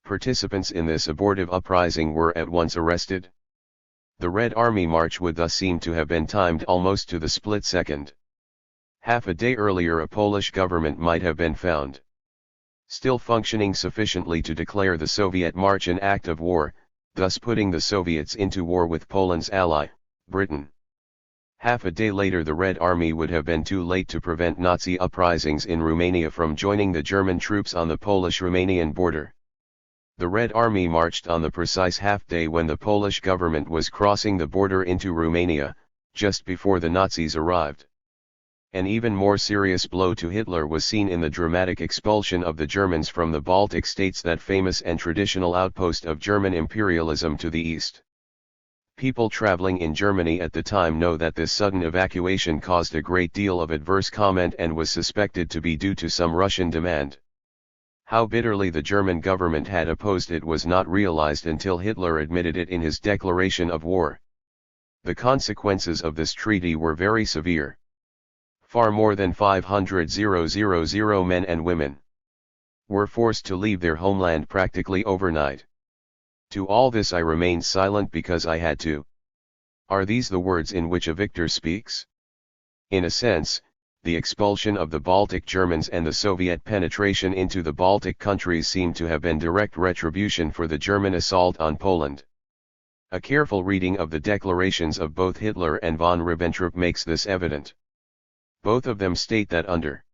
Participants in this abortive uprising were at once arrested. The Red Army march would thus seem to have been timed almost to the split second. Half a day earlier a Polish government might have been found still functioning sufficiently to declare the Soviet march an act of war, thus putting the Soviets into war with Poland's ally, Britain. Half a day later the Red Army would have been too late to prevent Nazi uprisings in Romania from joining the German troops on the Polish-Romanian border. The Red Army marched on the precise half-day when the Polish government was crossing the border into Romania, just before the Nazis arrived. An even more serious blow to Hitler was seen in the dramatic expulsion of the Germans from the Baltic states, that famous and traditional outpost of German imperialism to the east. People traveling in Germany at the time know that this sudden evacuation caused a great deal of adverse comment and was suspected to be due to some Russian demand. How bitterly the German government had opposed it was not realized until Hitler admitted it in his declaration of war. The consequences of this treaty were very severe. Far more than 500,000 men and women were forced to leave their homeland practically overnight. To all this I remained silent because I had to. Are these the words in which a victor speaks? In a sense, the expulsion of the Baltic Germans and the Soviet penetration into the Baltic countries seem to have been direct retribution for the German assault on Poland. A careful reading of the declarations of both Hitler and von Ribbentrop makes this evident. Both of them state that under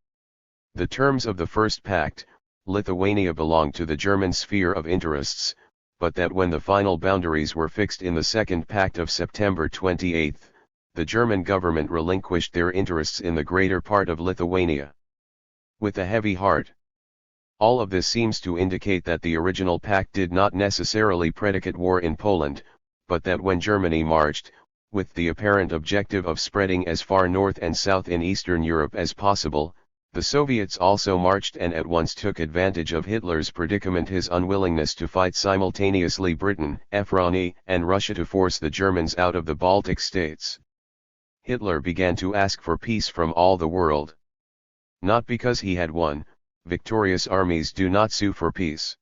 the terms of the first pact, Lithuania belonged to the German sphere of interests, but that when the final boundaries were fixed in the Second Pact of September 28, the German government relinquished their interests in the greater part of Lithuania. With a heavy heart. All of this seems to indicate that the original pact did not necessarily predicate war in Poland, but that when Germany marched, with the apparent objective of spreading as far north and south in Eastern Europe as possible, the Soviets also marched and at once took advantage of Hitler's predicament, his unwillingness to fight simultaneously Britain, Ephraim, and Russia, to force the Germans out of the Baltic states. Hitler began to ask for peace from all the world. Not because he had won, victorious armies do not sue for peace.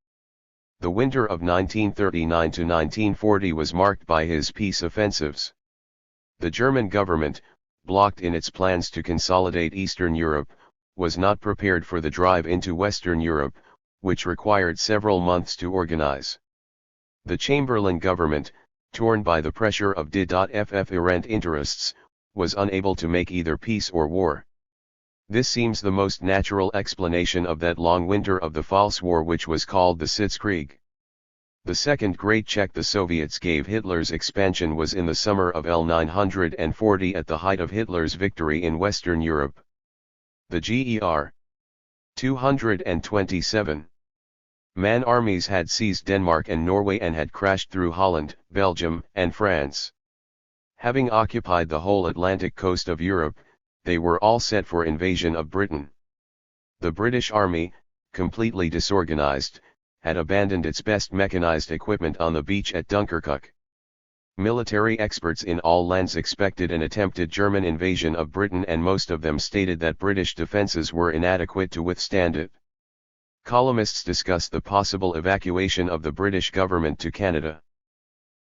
The winter of 1939 to 1940 was marked by his peace offensives. The German government, blocked in its plans to consolidate Eastern Europe, was not prepared for the drive into Western Europe, which required several months to organize. The Chamberlain government, torn by the pressure of did.ff errant interests, was unable to make either peace or war. This seems the most natural explanation of that long winter of the false war which was called the Sitzkrieg. The second great check the Soviets gave Hitler's expansion was in the summer of 1940 at the height of Hitler's victory in Western Europe. The GER 227 man armies had seized Denmark and Norway and had crashed through Holland, Belgium, and France. Having occupied the whole Atlantic coast of Europe, they were all set for invasion of Britain. The British Army, completely disorganized, had abandoned its best mechanized equipment on the beach at Dunkirk. Military experts in all lands expected an attempted German invasion of Britain, and most of them stated that British defenses were inadequate to withstand it. Columnists discussed the possible evacuation of the British government to Canada.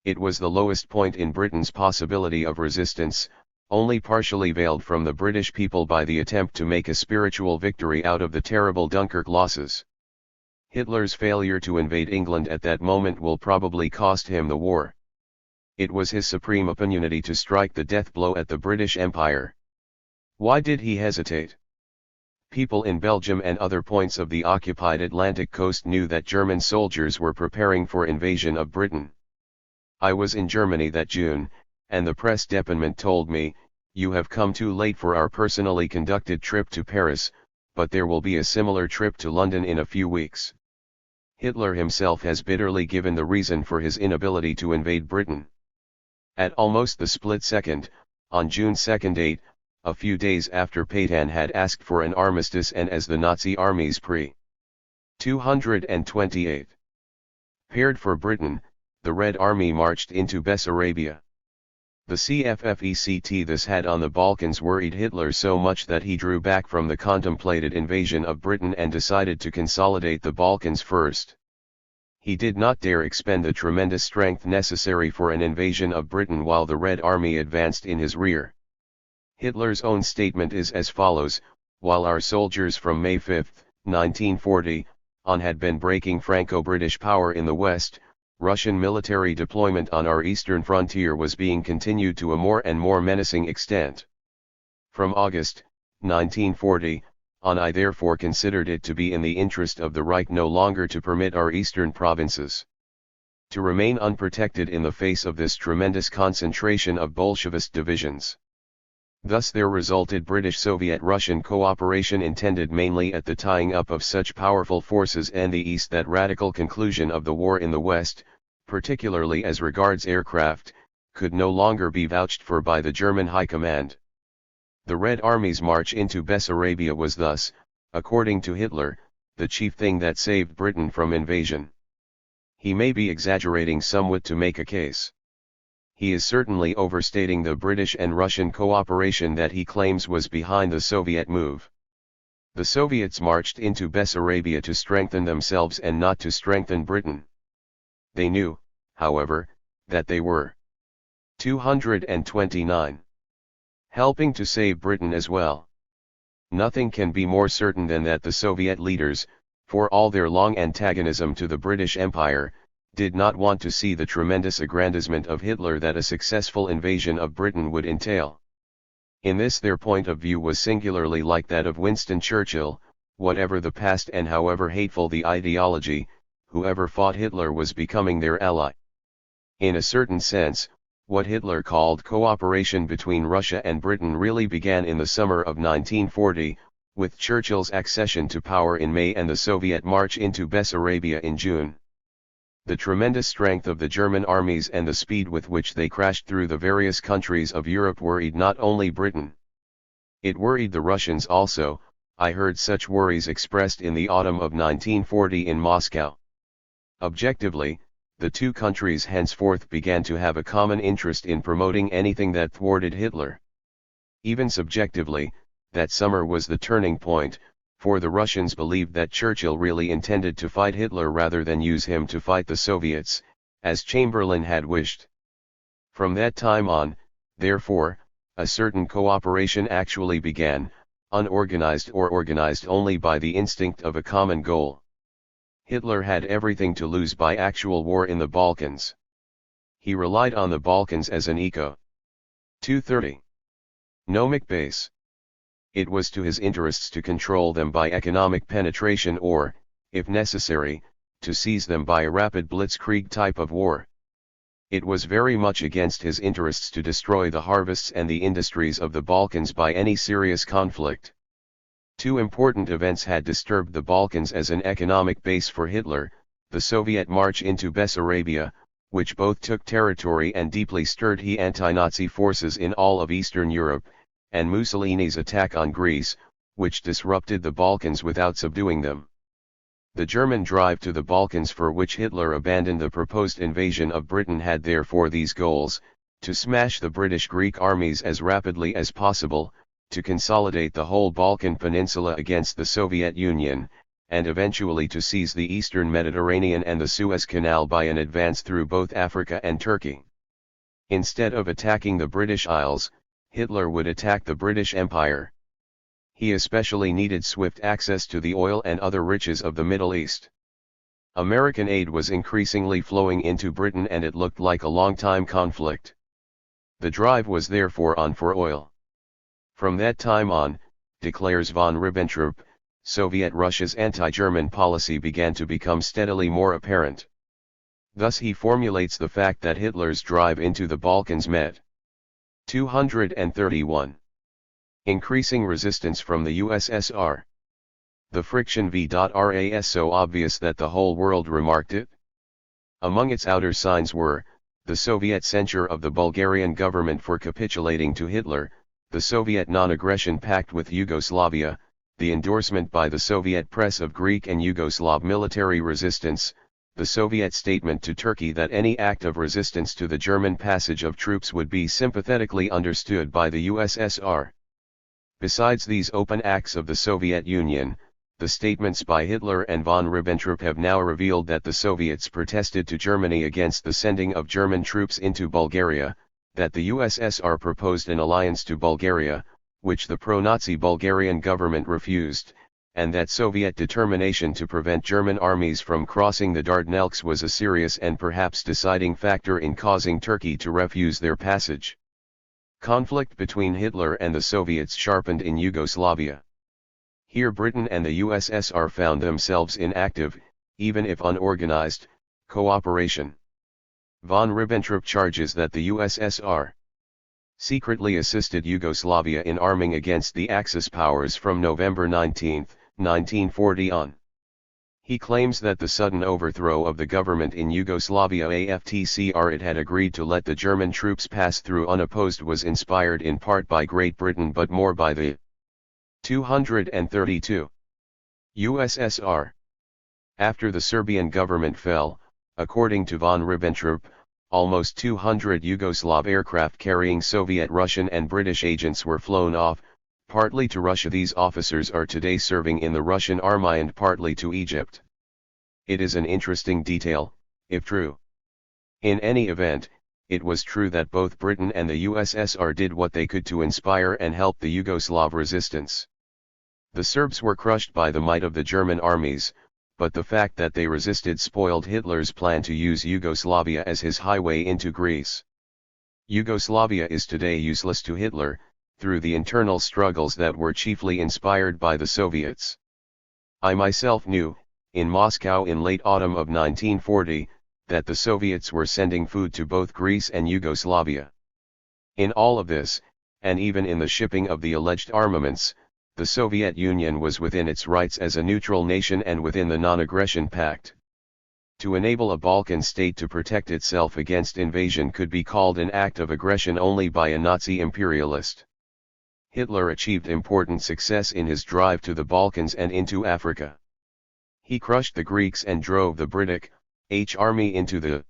It was the lowest point in Britain's possibility of resistance, only partially veiled from the British people by the attempt to make a spiritual victory out of the terrible Dunkirk losses. Hitler's failure to invade England at that moment will probably cost him the war. It was his supreme opportunity to strike the death blow at the British Empire. Why did he hesitate? People in Belgium and other points of the occupied Atlantic coast knew that German soldiers were preparing for invasion of Britain. I was in Germany that June, and the press department told me, "You have come too late for our personally conducted trip to Paris, but there will be a similar trip to London in a few weeks." Hitler himself has bitterly given the reason for his inability to invade Britain. At almost the split second, on June 2, a few days after Pétain had asked for an armistice and as the Nazi armies pre-228 prepared for Britain, the Red Army marched into Bessarabia. The CFFECT this had on the Balkans worried Hitler so much that he drew back from the contemplated invasion of Britain and decided to consolidate the Balkans first. He did not dare expend the tremendous strength necessary for an invasion of Britain while the Red Army advanced in his rear. Hitler's own statement is as follows: "While our soldiers from May 5, 1940, on had been breaking Franco-British power in the West, Russian military deployment on our eastern frontier was being continued to a more and more menacing extent. From August 1940, on I therefore considered it to be in the interest of the Reich no longer to permit our eastern provinces to remain unprotected in the face of this tremendous concentration of Bolshevist divisions. Thus there resulted British-Soviet-Russian cooperation intended mainly at the tying up of such powerful forces in the East that radical conclusion of the war in the West, particularly as regards aircraft, could no longer be vouched for by the German High Command. The Red Army's march into Bessarabia was thus, according to Hitler, the chief thing that saved Britain from invasion. He may be exaggerating somewhat to make a case. He is certainly overstating the British and Russian cooperation that he claims was behind the Soviet move. The Soviets marched into Bessarabia to strengthen themselves and not to strengthen Britain. They knew, however, that they were 229. Helping to save Britain as well. Nothing can be more certain than that the Soviet leaders, for all their long antagonism to the British Empire, did not want to see the tremendous aggrandizement of Hitler that a successful invasion of Britain would entail. In this their point of view was singularly like that of Winston Churchill: whatever the past and however hateful the ideology, whoever fought Hitler was becoming their ally. In a certain sense, what Hitler called cooperation between Russia and Britain really began in the summer of 1940, with Churchill's accession to power in May and the Soviet march into Bessarabia in June. The tremendous strength of the German armies and the speed with which they crashed through the various countries of Europe worried not only Britain. It worried the Russians also. I heard such worries expressed in the autumn of 1940 in Moscow. Objectively, the two countries henceforth began to have a common interest in promoting anything that thwarted Hitler. Even subjectively, that summer was the turning point, for the Russians believed that Churchill really intended to fight Hitler rather than use him to fight the Soviets, as Chamberlain had wished. From that time on, therefore, a certain cooperation actually began, unorganized or organized only by the instinct of a common goal. Hitler had everything to lose by actual war in the Balkans. He relied on the Balkans as an echo. 230. Economic base. It was to his interests to control them by economic penetration or, if necessary, to seize them by a rapid blitzkrieg type of war. It was very much against his interests to destroy the harvests and the industries of the Balkans by any serious conflict. Two important events had disturbed the Balkans as an economic base for Hitler: the Soviet march into Bessarabia, which both took territory and deeply stirred the anti-Nazi forces in all of Eastern Europe, and Mussolini's attack on Greece, which disrupted the Balkans without subduing them. The German drive to the Balkans, for which Hitler abandoned the proposed invasion of Britain, had therefore these goals: to smash the British-Greek armies as rapidly as possible, to consolidate the whole Balkan Peninsula against the Soviet Union, and eventually to seize the eastern Mediterranean and the Suez Canal by an advance through both Africa and Turkey. Instead of attacking the British Isles, Hitler would attack the British Empire. He especially needed swift access to the oil and other riches of the Middle East. American aid was increasingly flowing into Britain, and it looked like a long-time conflict. The drive was therefore on for oil. From that time on, declares von Ribbentrop, Soviet Russia's anti-German policy began to become steadily more apparent. Thus he formulates the fact that Hitler's drive into the Balkans met 231. Increasing resistance from the USSR. The friction was so obvious that the whole world remarked it. Among its outer signs were, the Soviet censure of the Bulgarian government for capitulating to Hitler, the Soviet non-aggression pact with Yugoslavia, the endorsement by the Soviet press of Greek and Yugoslav military resistance, the Soviet statement to Turkey that any act of resistance to the German passage of troops would be sympathetically understood by the USSR. Besides these open acts of the Soviet Union, the statements by Hitler and von Ribbentrop have now revealed that the Soviets protested to Germany against the sending of German troops into Bulgaria, that the USSR proposed an alliance to Bulgaria, which the pro-Nazi Bulgarian government refused, and that Soviet determination to prevent German armies from crossing the Dardanelles was a serious and perhaps deciding factor in causing Turkey to refuse their passage. Conflict between Hitler and the Soviets sharpened in Yugoslavia. Here Britain and the USSR found themselves in active, even if unorganized, cooperation. Von Ribbentrop charges that the USSR secretly assisted Yugoslavia in arming against the Axis powers from November 19, 1940 on. He claims that the sudden overthrow of the government in Yugoslavia after it had agreed to let the German troops pass through unopposed was inspired in part by Great Britain but more by the 232 USSR. After the Serbian government fell, according to von Ribbentrop, almost 200 Yugoslav aircraft carrying Soviet, Russian and British agents were flown off, partly to Russia. These officers are today serving in the Russian Army and partly to Egypt. It is an interesting detail, if true. In any event, it was true that both Britain and the USSR did what they could to inspire and help the Yugoslav resistance. The Serbs were crushed by the might of the German armies, but the fact that they resisted spoiled Hitler's plan to use Yugoslavia as his highway into Greece. Yugoslavia is today useless to Hitler, through the internal struggles that were chiefly inspired by the Soviets. I myself knew, in Moscow in late autumn of 1940, that the Soviets were sending food to both Greece and Yugoslavia. In all of this, and even in the shipping of the alleged armaments, the Soviet Union was within its rights as a neutral nation and within the non-aggression pact. To enable a Balkan state to protect itself against invasion could be called an act of aggression only by a Nazi imperialist. Hitler achieved important success in his drive to the Balkans and into Africa. He crushed the Greeks and drove the British army into the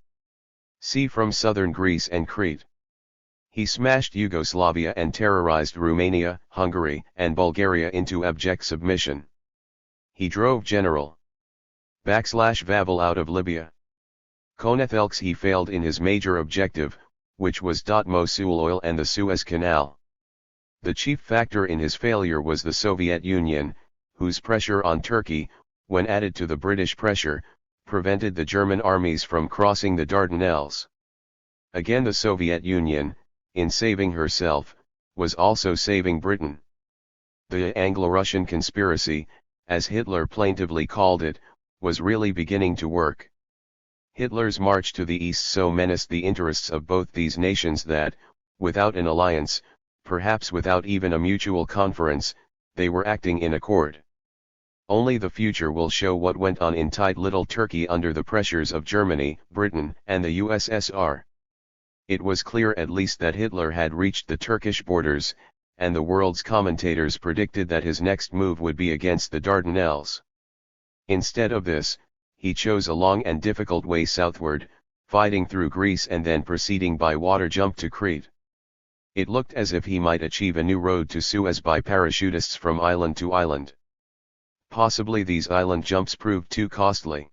sea from southern Greece and Crete. He smashed Yugoslavia and terrorized Romania, Hungary, and Bulgaria into abject submission. He drove General Vavel out of Libya. Konethelks he failed in his major objective, which was Mosul oil and the Suez Canal. The chief factor in his failure was the Soviet Union, whose pressure on Turkey, when added to the British pressure, prevented the German armies from crossing the Dardanelles. Again the Soviet Union, in saving herself, was also saving Britain. The Anglo-Russian conspiracy, as Hitler plaintively called it, was really beginning to work. Hitler's march to the east so menaced the interests of both these nations that, without an alliance, perhaps without even a mutual conference, they were acting in accord. Only the future will show what went on in tight little Turkey under the pressures of Germany, Britain, and the USSR. It was clear at least that Hitler had reached the Turkish borders, and the world's commentators predicted that his next move would be against the Dardanelles. Instead of this, he chose a long and difficult way southward, fighting through Greece and then proceeding by water jump to Crete. It looked as if he might achieve a new road to Suez by parachutists from island to island. Possibly these island jumps proved too costly.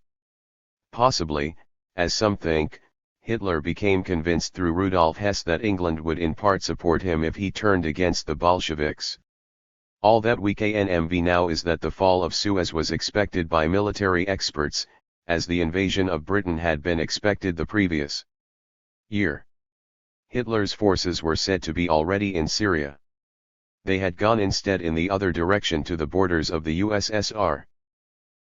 Possibly, as some think, Hitler became convinced through Rudolf Hess that England would in part support him if he turned against the Bolsheviks. All that we can now is that the fall of Suez was expected by military experts, as the invasion of Britain had been expected the previous year. Hitler's forces were said to be already in Syria. They had gone instead in the other direction to the borders of the USSR.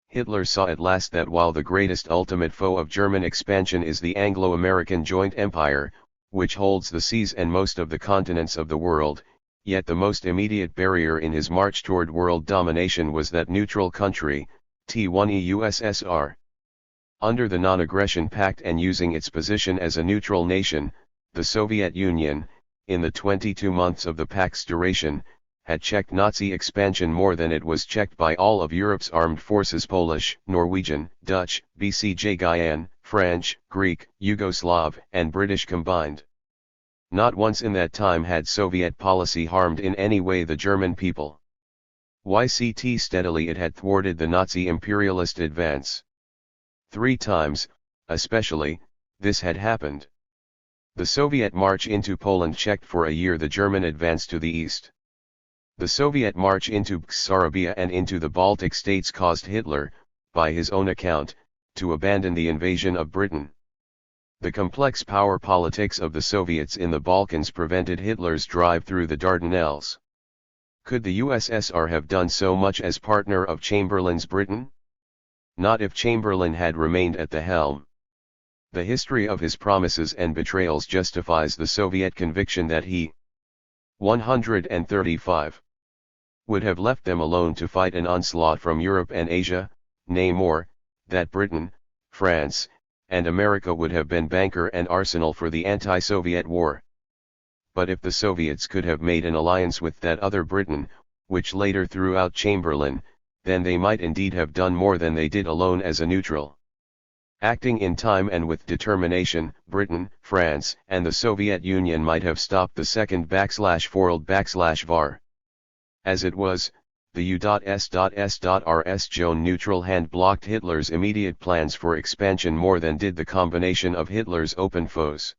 Hitler saw at last that while the greatest ultimate foe of German expansion is the Anglo-American joint empire, which holds the seas and most of the continents of the world, yet the most immediate barrier in his march toward world domination was that neutral country, T1 USSR. Under the Non-Aggression Pact and using its position as a neutral nation, the Soviet Union, in the 22 months of the pact's duration, had checked Nazi expansion more than it was checked by all of Europe's armed forces: Polish, Norwegian, Dutch, BCJ Guyane, French, Greek, Yugoslav, and British combined. Not once in that time had Soviet policy harmed in any way the German people. YCT steadily it had thwarted the Nazi imperialist advance. 3 times, especially, this had happened. The Soviet march into Poland checked for a year the German advance to the east. The Soviet march into Bessarabia and into the Baltic states caused Hitler, by his own account, to abandon the invasion of Britain. The complex power politics of the Soviets in the Balkans prevented Hitler's drive through the Dardanelles. Could the USSR have done so much as partner of Chamberlain's Britain? Not if Chamberlain had remained at the helm. The history of his promises and betrayals justifies the Soviet conviction that he, 135, would have left them alone to fight an onslaught from Europe and Asia, nay more, that Britain, France, and America would have been banker and arsenal for the anti-Soviet war. But if the Soviets could have made an alliance with that other Britain, which later threw out Chamberlain, then they might indeed have done more than they did alone as a neutral. Acting in time and with determination, Britain, France, and the Soviet Union might have stopped the second/world/var. As it was, the U.S.S.R.S. Joan neutral hand blocked Hitler's immediate plans for expansion more than did the combination of Hitler's open foes.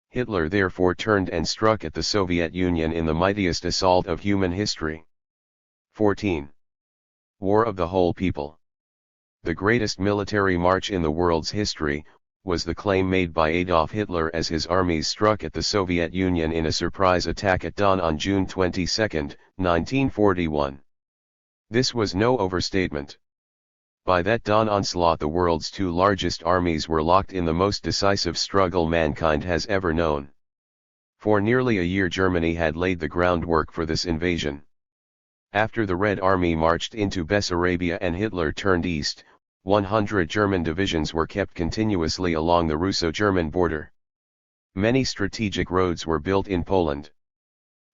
Hitler therefore turned and struck at the Soviet Union in the mightiest assault of human history. 14. War of the Whole People. The greatest military march in the world's history, was the claim made by Adolf Hitler as his armies struck at the Soviet Union in a surprise attack at dawn on June 22, 1941. This was no overstatement. By that dawn onslaught the world's 2 largest armies were locked in the most decisive struggle mankind has ever known. For nearly a year Germany had laid the groundwork for this invasion. After the Red Army marched into Bessarabia and Hitler turned east, 100 German divisions were kept continuously along the Russo-German border. Many strategic roads were built in Poland.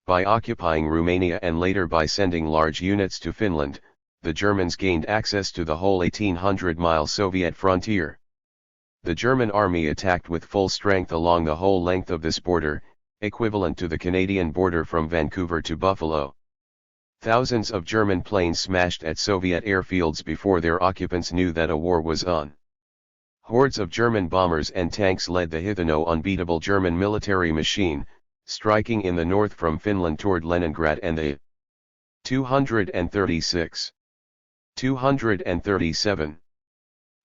By occupying Romania and later by sending large units to Finland, the Germans gained access to the whole 1,800-mile Soviet frontier. The German army attacked with full strength along the whole length of this border, equivalent to the Canadian border from Vancouver to Buffalo. Thousands of German planes smashed at Soviet airfields before their occupants knew that a war was on. Hordes of German bombers and tanks led the hitherto unbeatable German military machine, striking in the north from Finland toward Leningrad and the 236, 237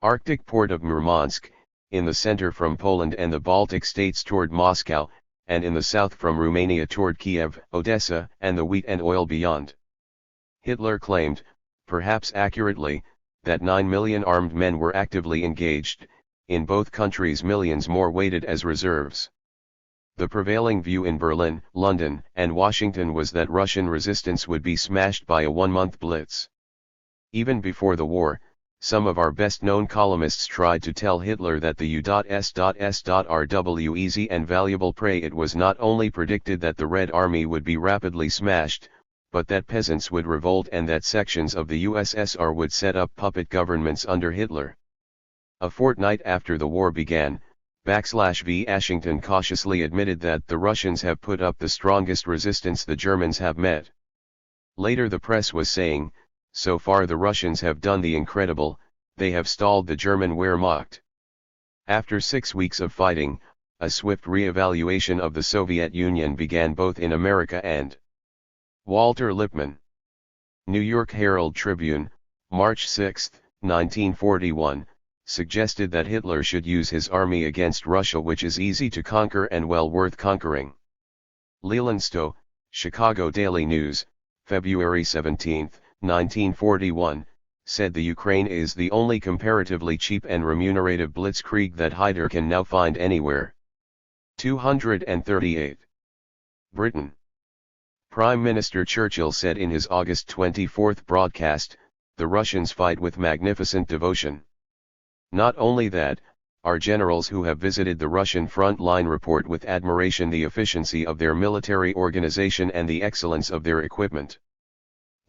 Arctic port of Murmansk, in the center from Poland and the Baltic states toward Moscow, and in the south from Romania toward Kiev, Odessa, and the wheat and oil beyond. Hitler claimed, perhaps accurately, that 9 million armed men were actively engaged, in both countries millions more waited as reserves. The prevailing view in Berlin, London, and Washington was that Russian resistance would be smashed by a one-month blitz. Even before the war, some of our best-known columnists tried to tell Hitler that the U.S.S.R.W. easy and valuable prey. It was not only predicted that the Red Army would be rapidly smashed, but that peasants would revolt and that sections of the USSR would set up puppet governments under Hitler. A fortnight after the war began, V. Ashington cautiously admitted that the Russians have put up the strongest resistance the Germans have met. Later the press was saying, so far the Russians have done the incredible, they have stalled the German Wehrmacht. After 6 weeks of fighting, a swift re-evaluation of the Soviet Union began both in America and Walter Lippmann. New York Herald Tribune, March 6, 1941, suggested that Hitler should use his army against Russia, which is easy to conquer and well worth conquering. Leland Stowe, Chicago Daily News, February 17, 1941, said the Ukraine is the only comparatively cheap and remunerative blitzkrieg that Hitler can now find anywhere. 238. Britain. Prime Minister Churchill said in his August 24 broadcast, "The Russians fight with magnificent devotion. Not only that, our generals who have visited the Russian front line report with admiration the efficiency of their military organization and the excellence of their equipment."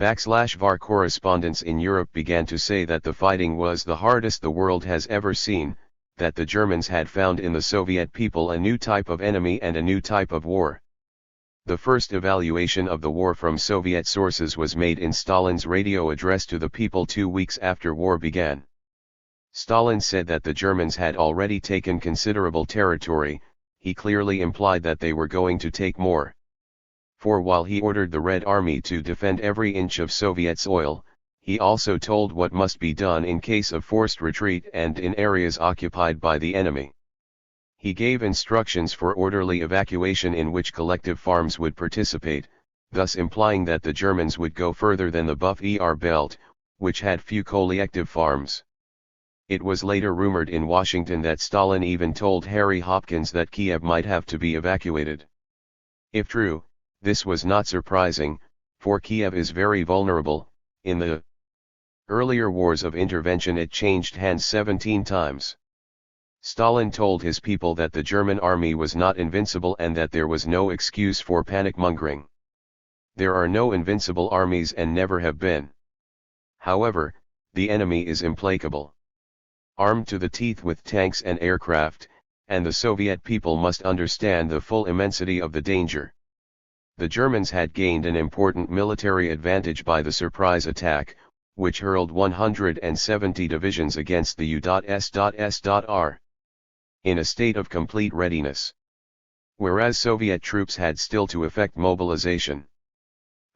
/var correspondents in Europe began to say that the fighting was the hardest the world has ever seen, that the Germans had found in the Soviet people a new type of enemy and a new type of war. The first evaluation of the war from Soviet sources was made in Stalin's radio address to the people 2 weeks after war began. Stalin said that the Germans had already taken considerable territory. He clearly implied that they were going to take more. For while he ordered the Red Army to defend every inch of Soviet soil, he also told what must be done in case of forced retreat and in areas occupied by the enemy. He gave instructions for orderly evacuation in which collective farms would participate, thus implying that the Germans would go further than the Buffer belt, which had few collective farms. It was later rumored in Washington that Stalin even told Harry Hopkins that Kiev might have to be evacuated. If true, this was not surprising, for Kiev is very vulnerable. In the earlier wars of intervention it changed hands 17 times. Stalin told his people that the German army was not invincible and that there was no excuse for panic-mongering. There are no invincible armies and never have been. However, the enemy is implacable. Armed to the teeth with tanks and aircraft, and the Soviet people must understand the full immensity of the danger. The Germans had gained an important military advantage by the surprise attack, which hurled 170 divisions against the U.S.S.R. in a state of complete readiness. Whereas Soviet troops had still to effect mobilization.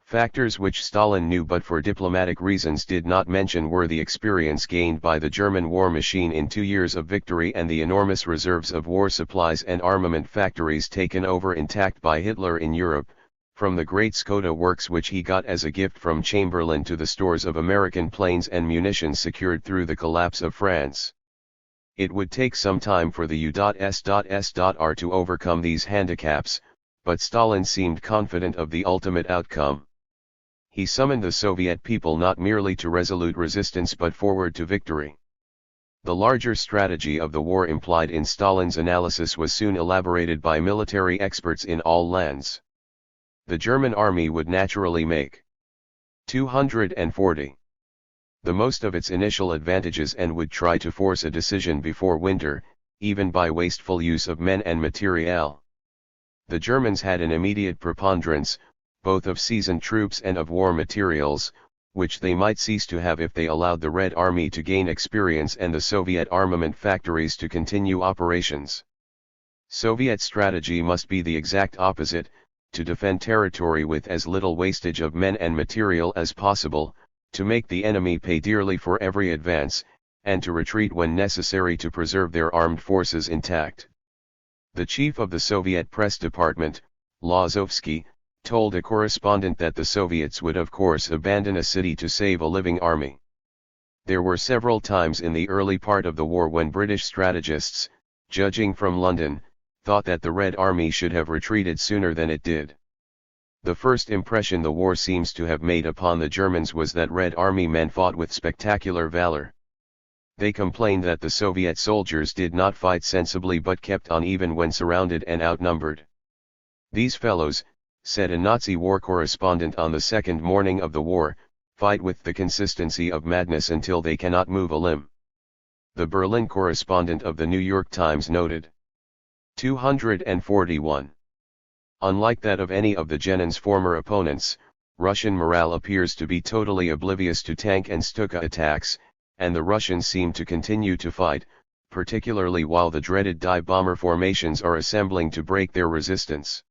Factors which Stalin knew but for diplomatic reasons did not mention were the experience gained by the German war machine in 2 years of victory and the enormous reserves of war supplies and armament factories taken over intact by Hitler in Europe, from the great Skoda works which he got as a gift from Chamberlain to the stores of American planes and munitions secured through the collapse of France. It would take some time for the U.S.S.R. to overcome these handicaps, but Stalin seemed confident of the ultimate outcome. He summoned the Soviet people not merely to resolute resistance but forward to victory. The larger strategy of the war implied in Stalin's analysis was soon elaborated by military experts in all lands. The German army would naturally make 240 the most of its initial advantages and would try to force a decision before winter, even by wasteful use of men and materiel. The Germans had an immediate preponderance, both of seasoned troops and of war materials, which they might cease to have if they allowed the Red Army to gain experience and the Soviet armament factories to continue operations. Soviet strategy must be the exact opposite, to defend territory with as little wastage of men and material as possible, to make the enemy pay dearly for every advance, and to retreat when necessary to preserve their armed forces intact. The chief of the Soviet press department, Lazovsky, told a correspondent that the Soviets would of course abandon a city to save a living army. There were several times in the early part of the war when British strategists, judging from London, thought that the Red Army should have retreated sooner than it did. The first impression the war seems to have made upon the Germans was that Red Army men fought with spectacular valor. They complained that the Soviet soldiers did not fight sensibly but kept on even when surrounded and outnumbered. "These fellows," said a Nazi war correspondent on the second morning of the war, "fight with the consistency of madness until they cannot move a limb." The Berlin correspondent of the New York Times noted. 241. Unlike that of any of the Genin's former opponents, Russian morale appears to be totally oblivious to tank and Stuka attacks, and the Russians seem to continue to fight, particularly while the dreaded dive bomber formations are assembling to break their resistance.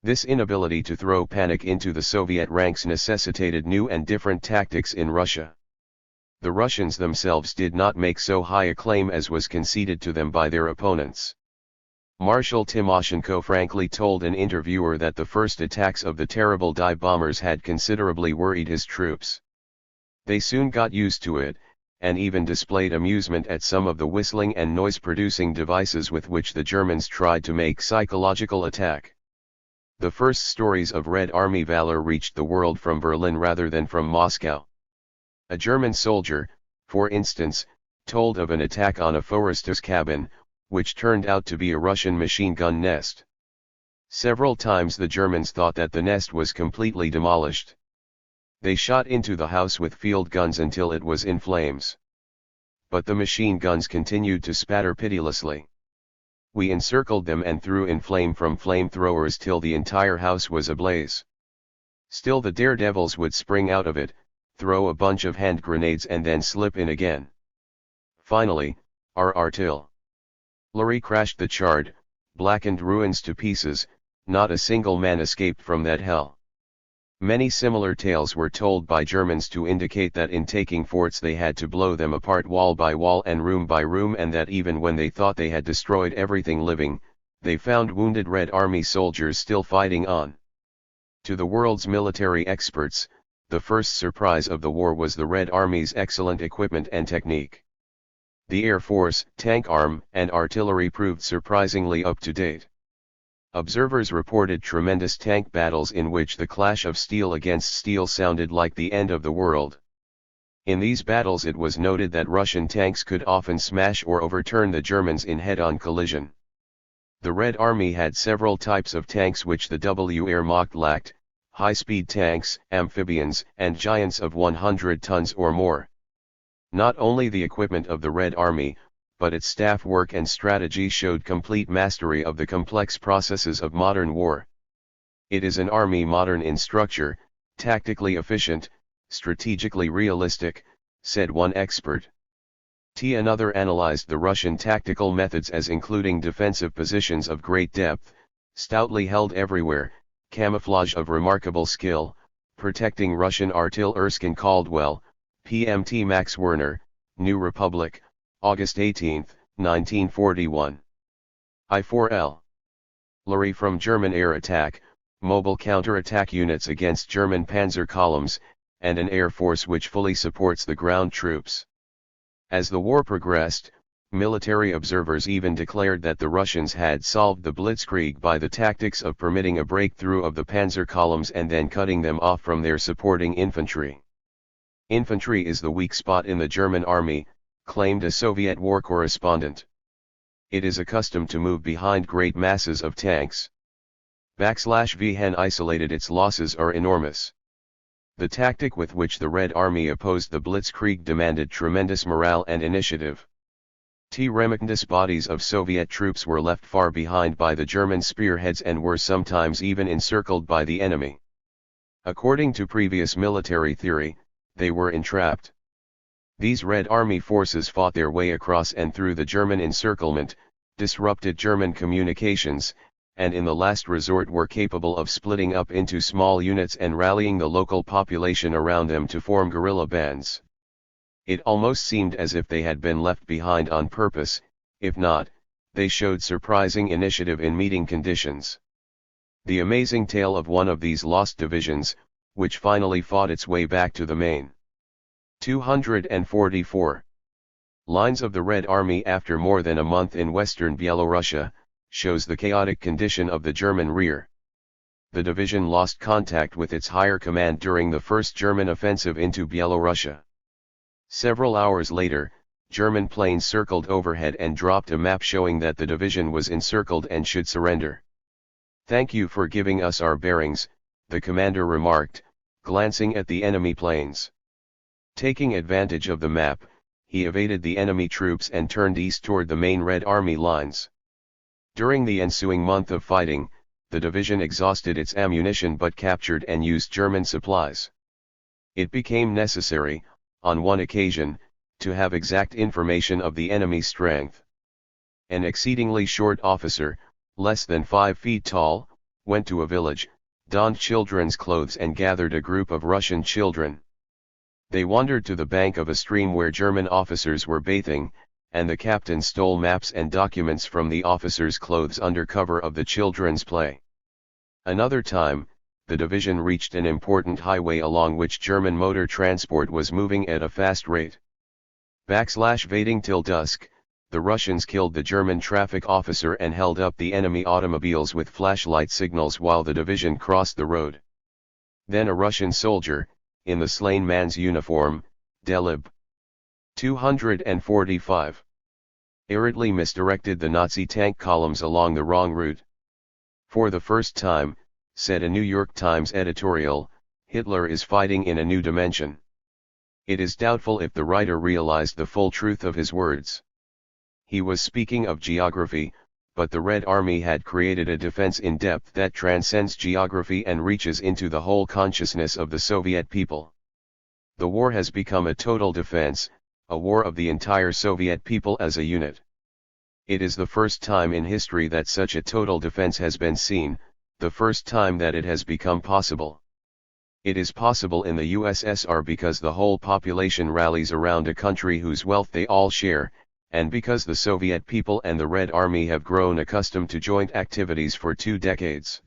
This inability to throw panic into the Soviet ranks necessitated new and different tactics in Russia. The Russians themselves did not make so high a claim as was conceded to them by their opponents. Marshal Timoshenko frankly told an interviewer that the first attacks of the terrible dive bombers had considerably worried his troops. They soon got used to it, and even displayed amusement at some of the whistling and noise-producing devices with which the Germans tried to make psychological attack. The first stories of Red Army valor reached the world from Berlin rather than from Moscow. A German soldier, for instance, told of an attack on a forester's cabin, which turned out to be a Russian machine gun nest. Several times the Germans thought that the nest was completely demolished. They shot into the house with field guns until it was in flames. But the machine guns continued to spatter pitilessly. "We encircled them and threw in flame from flamethrowers till the entire house was ablaze. Still the daredevils would spring out of it, throw a bunch of hand grenades and then slip in again. Finally, our artillery crashed the charred, blackened ruins to pieces. Not a single man escaped from that hell." Many similar tales were told by Germans to indicate that in taking forts they had to blow them apart wall by wall and room by room, and that even when they thought they had destroyed everything living, they found wounded Red Army soldiers still fighting on. To the world's military experts, the first surprise of the war was the Red Army's excellent equipment and technique. The Air Force, tank arm, and artillery proved surprisingly up to date. Observers reported tremendous tank battles in which the clash of steel against steel sounded like the end of the world. In these battles it was noted that Russian tanks could often smash or overturn the Germans in head-on collision. The Red Army had several types of tanks which the Wehrmacht lacked: high-speed tanks, amphibians, and giants of 100 tons or more. Not only the equipment of the Red Army, but its staff work and strategy showed complete mastery of the complex processes of modern war. "It is an army modern in structure, tactically efficient, strategically realistic," said one expert. Another analyzed the Russian tactical methods as including defensive positions of great depth, stoutly held everywhere, camouflage of remarkable skill, protecting Russian artillery. Erskine Caldwell, PMT Max Werner, New Republic, August 18, 1941. I4L. Artillery from German air attack, mobile counter-attack units against German panzer columns, and an air force which fully supports the ground troops. As the war progressed, military observers even declared that the Russians had solved the blitzkrieg by the tactics of permitting a breakthrough of the panzer columns and then cutting them off from their supporting infantry. "Infantry is the weak spot in the German army," claimed a Soviet war correspondent. "It is accustomed to move behind great masses of tanks. /Vhen isolated, its losses are enormous." The tactic with which the Red Army opposed the blitzkrieg demanded tremendous morale and initiative. Tremendous bodies of Soviet troops were left far behind by the German spearheads and were sometimes even encircled by the enemy. According to previous military theory, they were entrapped. These Red Army forces fought their way across and through the German encirclement, disrupted German communications, and in the last resort were capable of splitting up into small units and rallying the local population around them to form guerrilla bands. It almost seemed as if they had been left behind on purpose, if not, They showed surprising initiative in meeting conditions. The amazing tale of one of these lost divisions, which finally fought its way back to the main. 244. Lines of the Red Army after more than a month in western Byelorussia, shows the chaotic condition of the German rear. The division lost contact with its higher command during the first German offensive into Byelorussia. Several hours later, German planes circled overhead and dropped a map showing that the division was encircled and should surrender. "Thank you for giving us our bearings," the commander remarked, glancing at the enemy planes. Taking advantage of the map, he evaded the enemy troops and turned east toward the main Red Army lines. During the ensuing month of fighting, the division exhausted its ammunition but captured and used German supplies. It became necessary, on one occasion, to have exact information of the enemy's strength. An exceedingly short officer, less than 5 feet tall, went to a village, donned children's clothes and gathered a group of Russian children. They wandered to the bank of a stream where German officers were bathing, and the captain stole maps and documents from the officers' clothes under cover of the children's play. Another time, the division reached an important highway along which German motor transport was moving at a fast rate. Waiting till dusk, the Russians killed the German traffic officer and held up the enemy automobiles with flashlight signals while the division crossed the road. Then a Russian soldier, in the slain man's uniform, Delib. 245. Hurriedly misdirected the Nazi tank columns along the wrong route. For the first time, said a New York Times editorial, Hitler is fighting in a new dimension. It is doubtful if the writer realized the full truth of his words. He was speaking of geography, but the Red Army had created a defense in depth that transcends geography and reaches into the whole consciousness of the Soviet people. The war has become a total defense, a war of the entire Soviet people as a unit. It is the first time in history that such a total defense has been seen, the first time that it has become possible. It is possible in the USSR because the whole population rallies around a country whose wealth they all share, and because the Soviet people and the Red Army have grown accustomed to joint activities for 2 decades.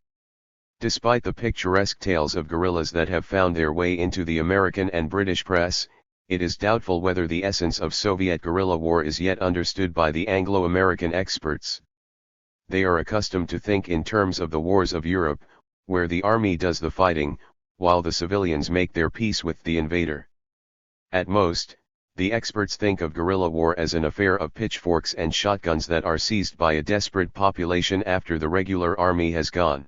Despite the picturesque tales of guerrillas that have found their way into the American and British press, it is doubtful whether the essence of Soviet guerrilla war is yet understood by the Anglo-American experts. They are accustomed to think in terms of the wars of Europe, where the army does the fighting, while the civilians make their peace with the invader. At most, the experts think of guerrilla war as an affair of pitchforks and shotguns that are seized by a desperate population after the regular army has gone.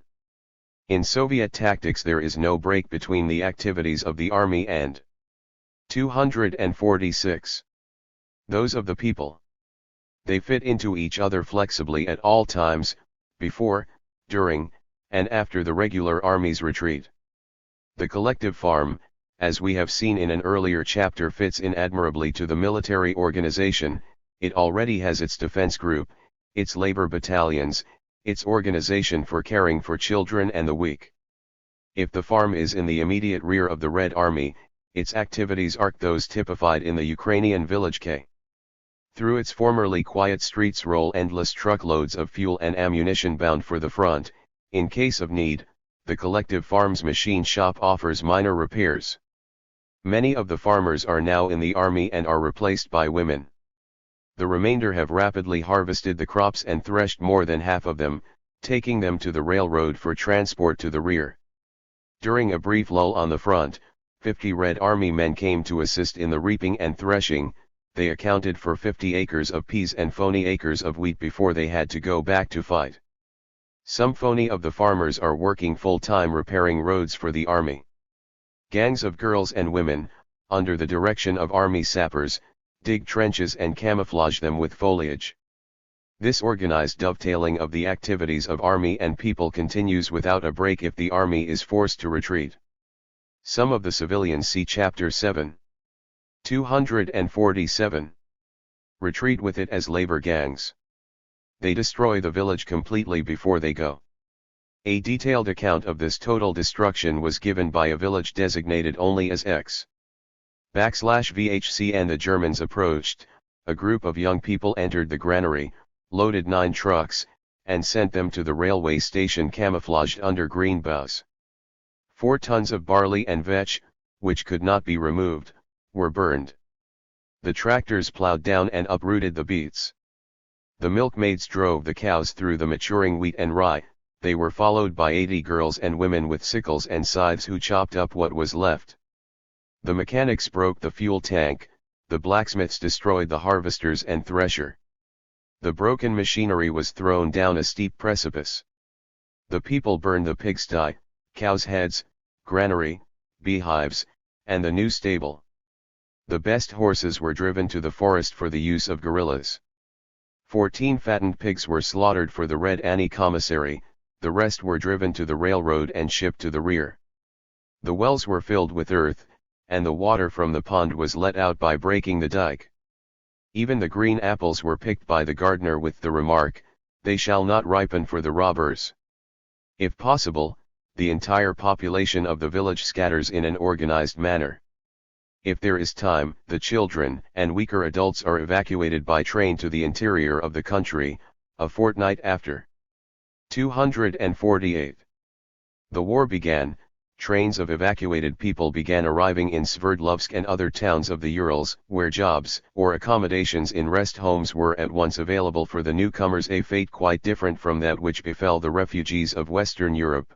In Soviet tactics there is no break between the activities of the army and 246. Those of the people. They fit into each other flexibly at all times, before, during, and after the regular army's retreat. The collective farm, as we have seen in an earlier chapter, fits in admirably to the military organization. It already has its defense group, its labor battalions, its organization for caring for children and the weak. If the farm is in the immediate rear of the Red Army, its activities are those typified in the Ukrainian village K. Through its formerly quiet streets roll endless truckloads of fuel and ammunition bound for the front. In case of need, the collective farm's machine shop offers minor repairs. Many of the farmers are now in the army and are replaced by women. The remainder have rapidly harvested the crops and threshed more than half of them, taking them to the railroad for transport to the rear. During a brief lull on the front, 50 Red Army men came to assist in the reaping and threshing. They accounted for 50 acres of peas and 40 acres of wheat before they had to go back to fight. Some 40 of the farmers are working full-time repairing roads for the army. Gangs of girls and women, under the direction of army sappers, dig trenches and camouflage them with foliage. This organized dovetailing of the activities of army and people continues without a break if the army is forced to retreat. Some of the civilians see Chapter 7. 247. Retreat with it as labor gangs. They destroy the village completely before they go. A detailed account of this total destruction was given by a village designated only as X/VHC, and the Germans approached. A group of young people entered the granary, loaded 9 trucks, and sent them to the railway station camouflaged under green boughs. 4 tons of barley and vetch, which could not be removed, were burned. The tractors plowed down and uprooted the beets. The milkmaids drove the cows through the maturing wheat and rye. They were followed by 80 girls and women with sickles and scythes who chopped up what was left. The mechanics broke the fuel tank, the blacksmiths destroyed the harvesters and thresher. The broken machinery was thrown down a steep precipice. The people burned the pigsty, cows' heads, granary, beehives, and the new stable. The best horses were driven to the forest for the use of guerrillas. 14 fattened pigs were slaughtered for the Red Annie commissary, the rest were driven to the railroad and shipped to the rear. The wells were filled with earth, and the water from the pond was let out by breaking the dike. Even the green apples were picked by the gardener with the remark, "They shall not ripen for the robbers." If possible, the entire population of the village scatters in an organized manner. If there is time, the children and weaker adults are evacuated by train to the interior of the country, a fortnight after. 248. The war began. Trains of evacuated people began arriving in Sverdlovsk and other towns of the Urals, where jobs or accommodations in rest homes were at once available for the newcomers, a fate quite different from that which befell the refugees of Western Europe.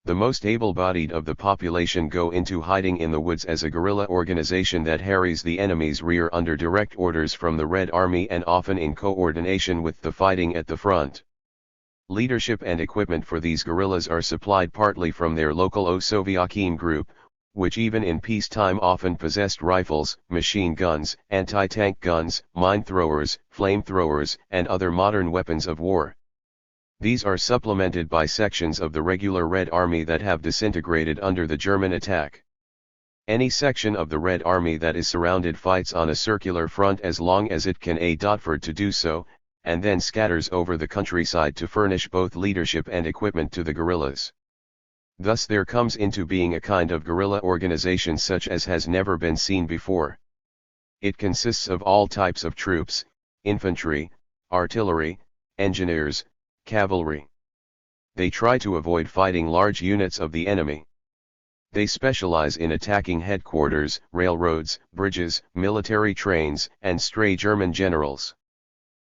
The most able-bodied of the population go into hiding in the woods as a guerrilla organization that harries the enemy's rear under direct orders from the Red Army and often in coordination with the fighting at the front. Leadership and equipment for these guerrillas are supplied partly from their local Osovyakim group, which even in peacetime often possessed rifles, machine guns, anti-tank guns, mine-throwers, flamethrowers, and other modern weapons of war. These are supplemented by sections of the regular Red Army that have disintegrated under the German attack. Any section of the Red Army that is surrounded fights on a circular front as long as it can afford to do so, and then scatters over the countryside to furnish both leadership and equipment to the guerrillas. Thus there comes into being a kind of guerrilla organization such as has never been seen before. It consists of all types of troops: infantry, artillery, engineers, cavalry. They try to avoid fighting large units of the enemy. They specialize in attacking headquarters, railroads, bridges, military trains, and stray German generals.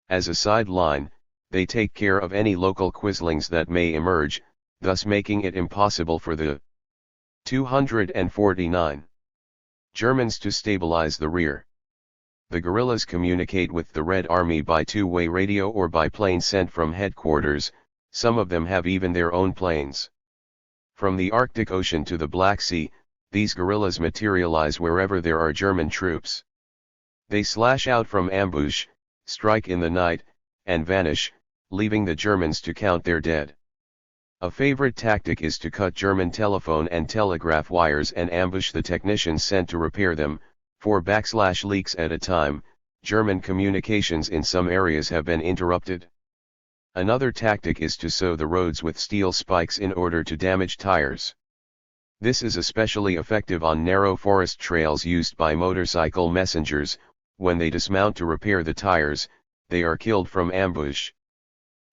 As a sideline, they take care of any local quislings that may emerge, thus making it impossible for the 249 Germans to stabilize the rear. The guerrillas communicate with the Red Army by two-way radio or by plane sent from headquarters. Some of them have even their own planes. From the Arctic Ocean to the Black Sea, these guerrillas materialize wherever there are German troops. They slash out from ambush, strike in the night, and vanish, leaving the Germans to count their dead. A favorite tactic is to cut German telephone and telegraph wires and ambush the technicians sent to repair them. 4 leaks at a time. German communications in some areas have been interrupted. Another tactic is to sow the roads with steel spikes in order to damage tires. This is especially effective on narrow forest trails used by motorcycle messengers. When they dismount to repair the tires, they are killed from ambush.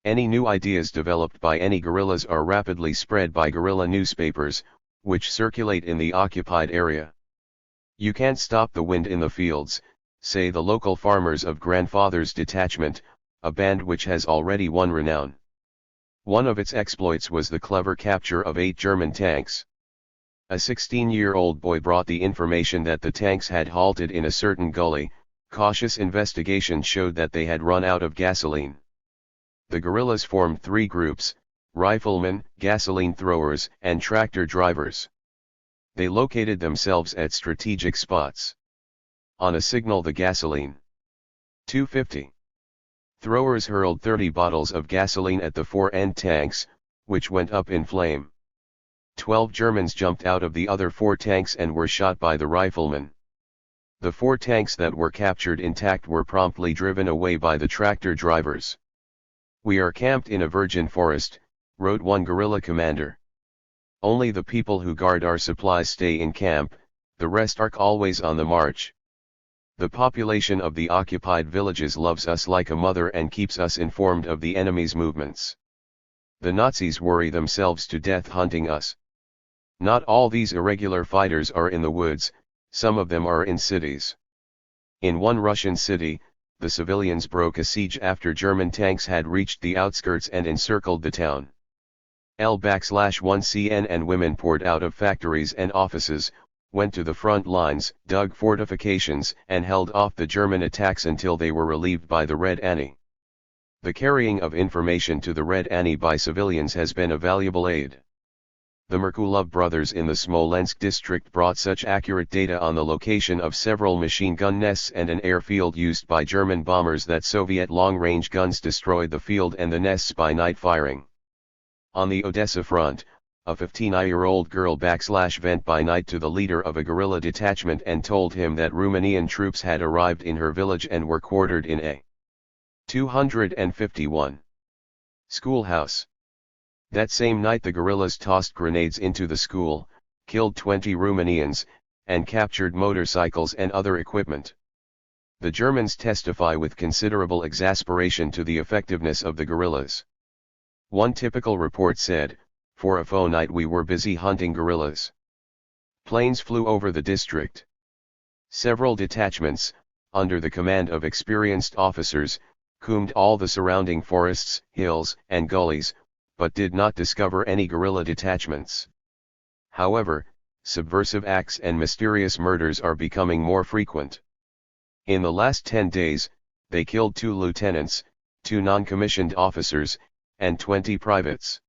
Any new ideas developed by any guerrillas are rapidly spread by guerrilla newspapers, which circulate in the occupied area. "You can't stop the wind in the fields," say the local farmers of Grandfather's Detachment, a band which has already won renown. One of its exploits was the clever capture of 8 German tanks. A 16-year-old boy brought the information that the tanks had halted in a certain gully. Cautious investigation showed that they had run out of gasoline. The guerrillas formed 3 groups: riflemen, gasoline throwers, and tractor drivers. They located themselves at strategic spots. On a signal, the gasoline 250 throwers hurled 30 bottles of gasoline at the 4 end tanks, which went up in flame. 12 Germans jumped out of the other 4 tanks and were shot by the riflemen. The 4 tanks that were captured intact were promptly driven away by the tractor drivers. "We are camped in a virgin forest," wrote one guerrilla commander. "Only the people who guard our supplies stay in camp, the rest are always on the march." The population of the occupied villages loves us like a mother and keeps us informed of the enemy's movements. The Nazis worry themselves to death hunting us. Not all these irregular fighters are in the woods, some of them are in cities. In one Russian city, the civilians broke a siege after German tanks had reached the outskirts and encircled the town. L/1 and women poured out of factories and offices, went to the front lines, dug fortifications, and held off the German attacks until they were relieved by the Red Army. The carrying of information to the Red Army by civilians has been a valuable aid. The Merkulov brothers in the Smolensk district brought such accurate data on the location of several machine gun nests and an airfield used by German bombers that Soviet long-range guns destroyed the field and the nests by night firing. On the Odessa front, a 15-year-old girl went by night to the leader of a guerrilla detachment and told him that Romanian troops had arrived in her village and were quartered in a 251 schoolhouse. That same night the guerrillas tossed grenades into the school, killed 20 Romanians, and captured motorcycles and other equipment. The Germans testify with considerable exasperation to the effectiveness of the guerrillas. One typical report said, "For a faux night we were busy hunting guerrillas." Planes flew over the district. Several detachments, under the command of experienced officers, combed all the surrounding forests, hills, and gullies, but did not discover any guerrilla detachments. However, subversive acts and mysterious murders are becoming more frequent. In the last 10 days, they killed 2 lieutenants, 2 non-commissioned officers, and 20 privates.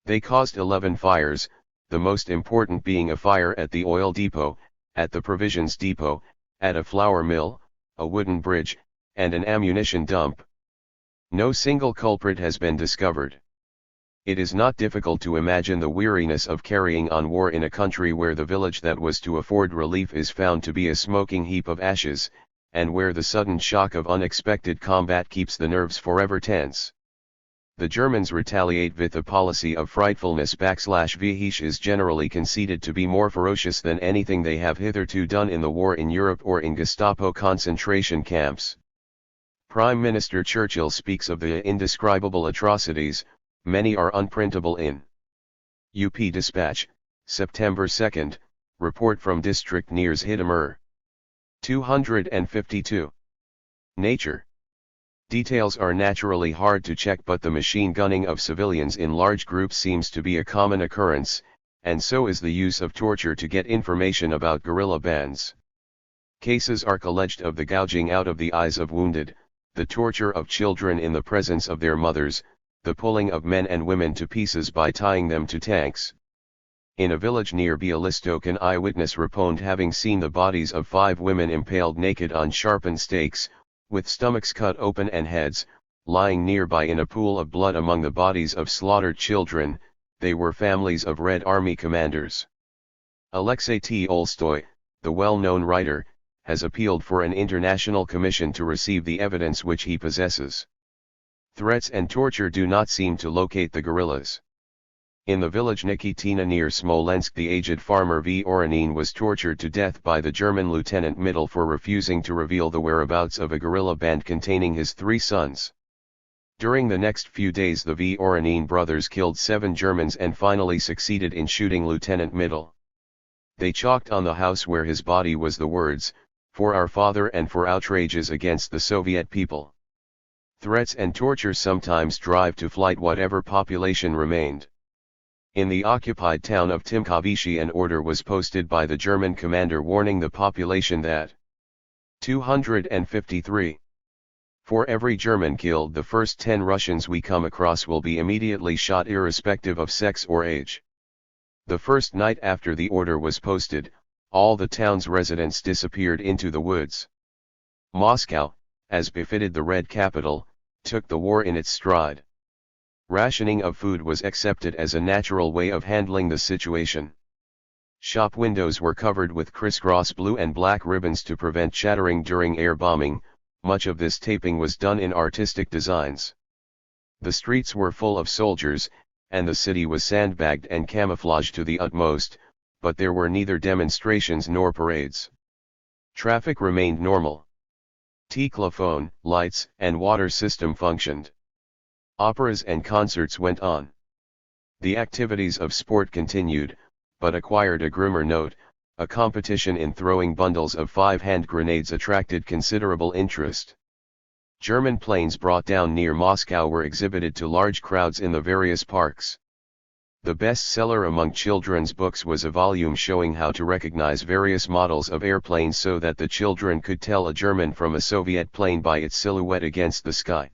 They caused 11 fires, the most important being a fire at the oil depot, at the provisions depot, at a flour mill, a wooden bridge, and an ammunition dump. No single culprit has been discovered. It is not difficult to imagine the weariness of carrying on war in a country where the village that was to afford relief is found to be a smoking heap of ashes, and where the sudden shock of unexpected combat keeps the nerves forever tense. The Germans retaliate with a policy of frightfulness. Vih is generally conceded to be more ferocious than anything they have hitherto done in the war in Europe or in Gestapo concentration camps. Prime Minister Churchill speaks of the indescribable atrocities, many are unprintable in UP Dispatch, September 2, report from district near Zhytomyr. 252. Nature. Details are naturally hard to check, but the machine gunning of civilians in large groups seems to be a common occurrence, and so is the use of torture to get information about guerrilla bands. Cases are alleged of the gouging out of the eyes of wounded, the torture of children in the presence of their mothers, the pulling of men and women to pieces by tying them to tanks. In a village near Bialystok, an eyewitness reported having seen the bodies of 5 women impaled naked on sharpened stakes, with stomachs cut open and heads, lying nearby in a pool of blood among the bodies of slaughtered children. They were families of Red Army commanders. Alexei Tolstoy, the well-known writer, has appealed for an international commission to receive the evidence which he possesses. Threats and torture do not seem to locate the guerrillas. In the village Nikitina near Smolensk, the aged farmer Voronin was tortured to death by the German Lieutenant Middle for refusing to reveal the whereabouts of a guerrilla band containing his 3 sons. During the next few days the Voronin brothers killed 7 Germans and finally succeeded in shooting Lieutenant Middle. They chalked on the house where his body was the words, "For our father and for outrages against the Soviet people." Threats and torture sometimes drive to flight whatever population remained. In the occupied town of Timkovishi an order was posted by the German commander warning the population that 253. For every German killed, the first 10 Russians we come across will be immediately shot irrespective of sex or age. The first night after the order was posted, all the town's residents disappeared into the woods. Moscow, as befitted the Red Capital, took the war in its stride. Rationing of food was accepted as a natural way of handling the situation. Shop windows were covered with crisscross blue and black ribbons to prevent shattering during air bombing. Much of this taping was done in artistic designs. The streets were full of soldiers, and the city was sandbagged and camouflaged to the utmost, but there were neither demonstrations nor parades. Traffic remained normal. Telephone, lights, and water system functioned. Operas and concerts went on. The activities of sport continued, but acquired a grimmer note. A competition in throwing bundles of 5-hand grenades attracted considerable interest. German planes brought down near Moscow were exhibited to large crowds in the various parks. The bestseller among children's books was a volume showing how to recognize various models of airplanes so that the children could tell a German from a Soviet plane by its silhouette against the sky.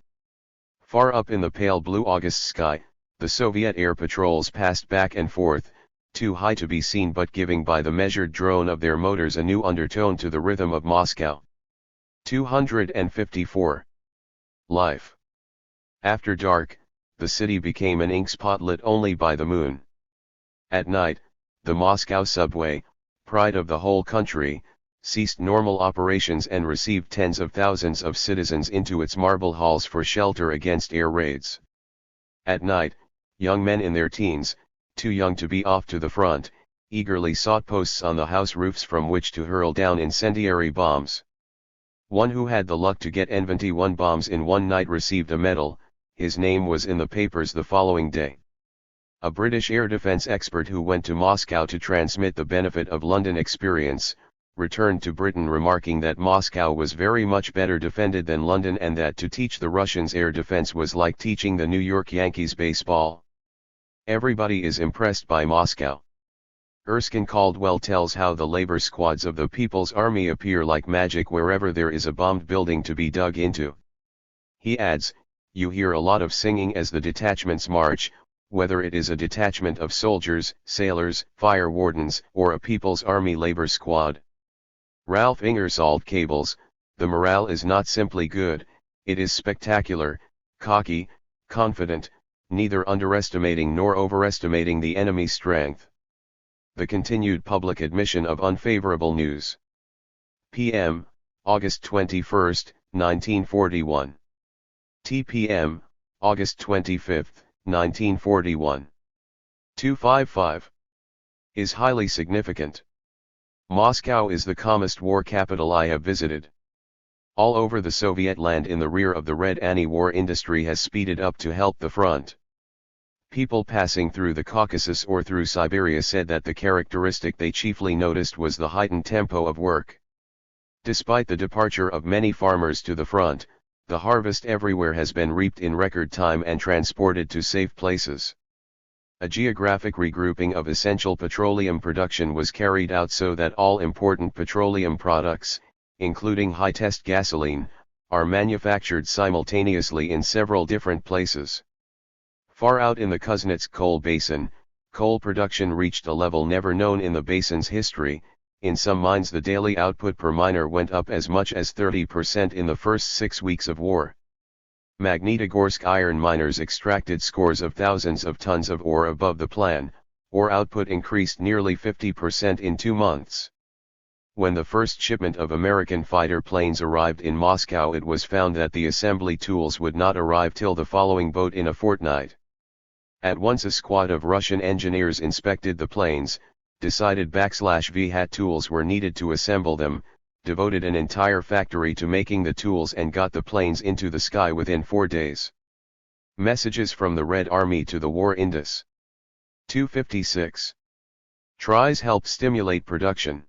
Far up in the pale blue August sky, the Soviet air patrols passed back and forth, too high to be seen but giving by the measured drone of their motors a new undertone to the rhythm of Moscow. 254. Life. After dark, the city became an ink spot lit only by the moon. At night, the Moscow subway, pride of the whole country, ceased normal operations and received tens of thousands of citizens into its marble halls for shelter against air raids. At night, young men in their teens, too young to be off to the front, eagerly sought posts on the house roofs from which to hurl down incendiary bombs. One who had the luck to get 21 bombs in one night received a medal. His name was in the papers the following day. A British air defense expert who went to Moscow to transmit the benefit of London experience, returned to Britain remarking that Moscow was very much better defended than London and that to teach the Russians air defense was like teaching the New York Yankees baseball. Everybody is impressed by Moscow. Erskine Caldwell tells how the labor squads of the People's Army appear like magic wherever there is a bombed building to be dug into. He adds, you hear a lot of singing as the detachments march, whether it is a detachment of soldiers, sailors, fire wardens, or a People's Army labor squad. Ralph Ingersoll cables, the morale is not simply good, it is spectacular, cocky, confident, neither underestimating nor overestimating the enemy's strength. The continued public admission of unfavorable news. P.M., August 21, 1941. T.P.M., August 25, 1941. 255. Is highly significant. Moscow is the calmest war capital I have visited. All over the Soviet land in the rear of the Red anti-war industry has speeded up to help the front. People passing through the Caucasus or through Siberia said that the characteristic they chiefly noticed was the heightened tempo of work. Despite the departure of many farmers to the front, the harvest everywhere has been reaped in record time and transported to safe places. A geographic regrouping of essential petroleum production was carried out so that all important petroleum products, including high-test gasoline, are manufactured simultaneously in several different places. Far out in the Kuznets coal basin, coal production reached a level never known in the basin's history. In some mines the daily output per miner went up as much as 30% in the first 6 weeks of war. Magnitogorsk iron miners extracted scores of thousands of tons of ore above the plan. Ore output increased nearly 50% in 2 months. When the first shipment of American fighter planes arrived in Moscow, it was found that the assembly tools would not arrive till the following boat in a fortnight. At once a squad of Russian engineers inspected the planes, decided /V hat tools were needed to assemble them, devoted an entire factory to making the tools and got the planes into the sky within 4 days. Messages from the Red Army to the War Indus. 256. Tries help stimulate production.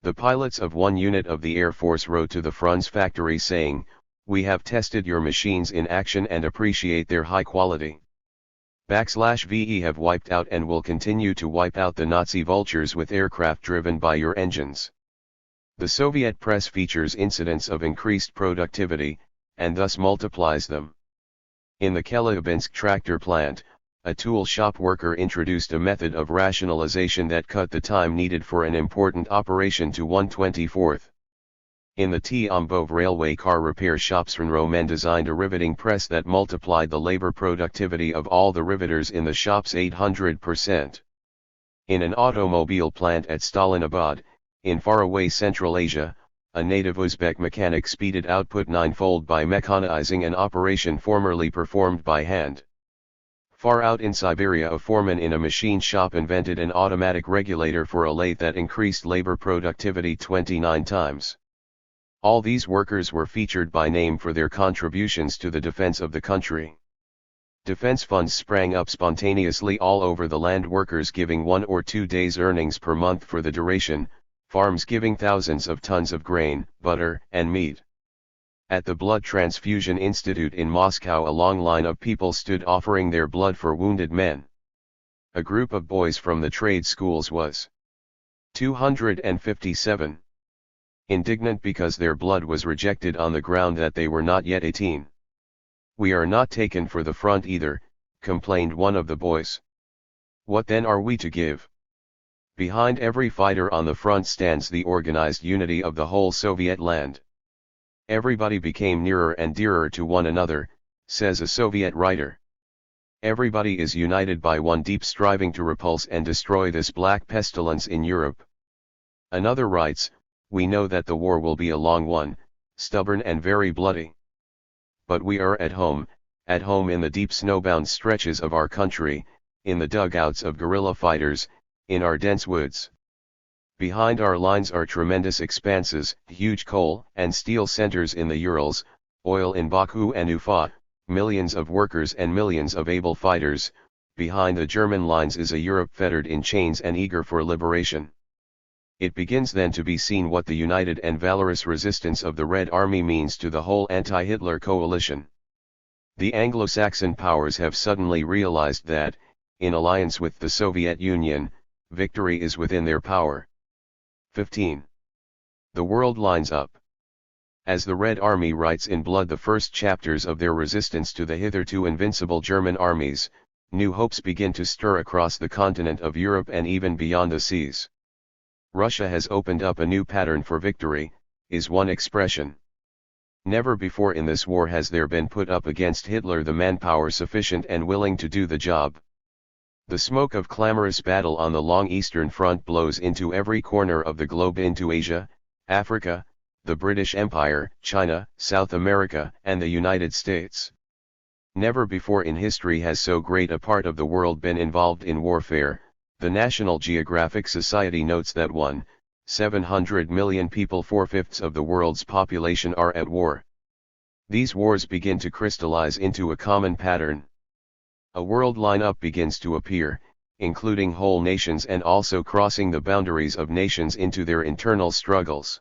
The pilots of one unit of the Air Force wrote to the Frunze factory saying, "We have tested your machines in action and appreciate their high quality. /VE have wiped out and will continue to wipe out the Nazi vultures with aircraft driven by your engines." The Soviet press features incidents of increased productivity, and thus multiplies them. In the Chelyabinsk tractor plant, a tool shop worker introduced a method of rationalization that cut the time needed for an important operation to 1/24. In the Tambov railway car repair shop Srnromen designed a riveting press that multiplied the labor productivity of all the riveters in the shops 800%. In an automobile plant at Stalinabad, in faraway Central Asia, a native Uzbek mechanic speeded output 9-fold by mechanizing an operation formerly performed by hand. Far out in Siberia, a foreman in a machine shop invented an automatic regulator for a lathe that increased labor productivity 29 times. All these workers were featured by name for their contributions to the defense of the country. Defense funds sprang up spontaneously all over the land, workers giving 1 or 2 days' earnings per month for the duration, farms giving thousands of tons of grain, butter, and meat. At the Blood Transfusion Institute in Moscow, a long line of people stood offering their blood for wounded men. A group of boys from the trade schools was 257. Indignant because their blood was rejected on the ground that they were not yet 18. "We are not taken for the front either," complained one of the boys. "What then are we to give?" Behind every fighter on the front stands the organized unity of the whole Soviet land. Everybody became nearer and dearer to one another, says a Soviet writer. Everybody is united by one deep striving to repulse and destroy this black pestilence in Europe. Another writes, "We know that the war will be a long one, stubborn and very bloody. But we are at home in the deep snowbound stretches of our country, in the dugouts of guerrilla fighters, in our dense woods. Behind our lines are tremendous expanses, huge coal and steel centers in the Urals, oil in Baku and Ufa, millions of workers and millions of able fighters. Behind the German lines is a Europe fettered in chains and eager for liberation." It begins then to be seen what the united and valorous resistance of the Red Army means to the whole anti-Hitler coalition. The Anglo-Saxon powers have suddenly realized that, in alliance with the Soviet Union, victory is within their power. 15. The world lines up. As the Red Army writes in blood the first chapters of their resistance to the hitherto invincible German armies, new hopes begin to stir across the continent of Europe and even beyond the seas. Russia has opened up a new pattern for victory, is one expression. Never before in this war has there been put up against Hitler the manpower sufficient and willing to do the job. The smoke of clamorous battle on the long Eastern Front blows into every corner of the globe, into Asia, Africa, the British Empire, China, South America, and the United States. Never before in history has so great a part of the world been involved in warfare. The National Geographic Society notes that 1,700 million people, 4/5 of the world's population, are at war. These wars begin to crystallize into a common pattern. A world lineup begins to appear, including whole nations and also crossing the boundaries of nations into their internal struggles.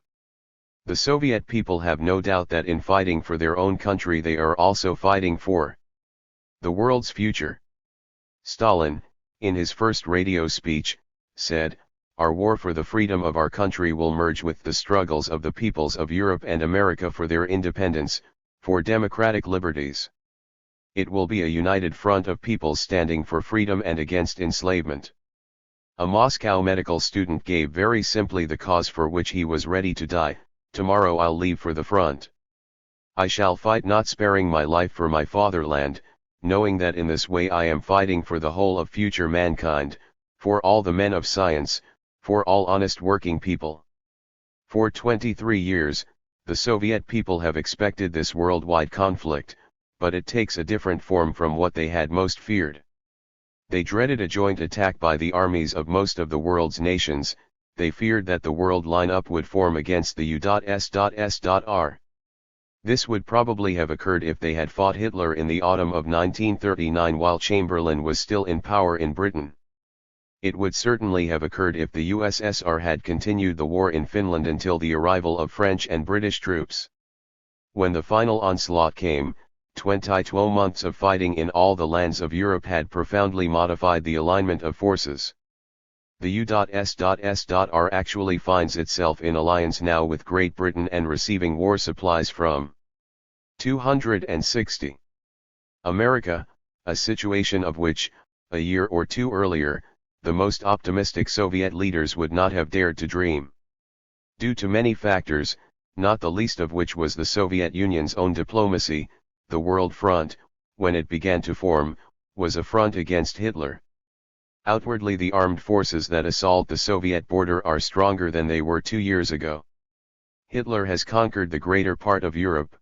The Soviet people have no doubt that in fighting for their own country they are also fighting for the world's future. Stalin, in his first radio speech, said, "Our war for the freedom of our country will merge with the struggles of the peoples of Europe and America for their independence, for democratic liberties. It will be a united front of peoples standing for freedom and against enslavement." A Moscow medical student gave very simply the cause for which he was ready to die: "Tomorrow I'll leave for the front. I shall fight, not sparing my life, for my fatherland, knowing that in this way I am fighting for the whole of future mankind, for all the men of science, for all honest working people." For 23 years, the Soviet people have expected this worldwide conflict, but it takes a different form from what they had most feared. They dreaded a joint attack by the armies of most of the world's nations. They feared that the world lineup would form against the U.S.S.R. This would probably have occurred if they had fought Hitler in the autumn of 1939 while Chamberlain was still in power in Britain. It would certainly have occurred if the USSR had continued the war in Finland until the arrival of French and British troops. When the final onslaught came, 22 months of fighting in all the lands of Europe had profoundly modified the alignment of forces. The U.S.S.R. actually finds itself in alliance now with Great Britain and receiving war supplies from 260. America, a situation of which, a year or two earlier, the most optimistic Soviet leaders would not have dared to dream. Due to many factors, not the least of which was the Soviet Union's own diplomacy, the World Front, when it began to form, was a front against Hitler. Outwardly, the armed forces that assault the Soviet border are stronger than they were 2 years ago. Hitler has conquered the greater part of Europe.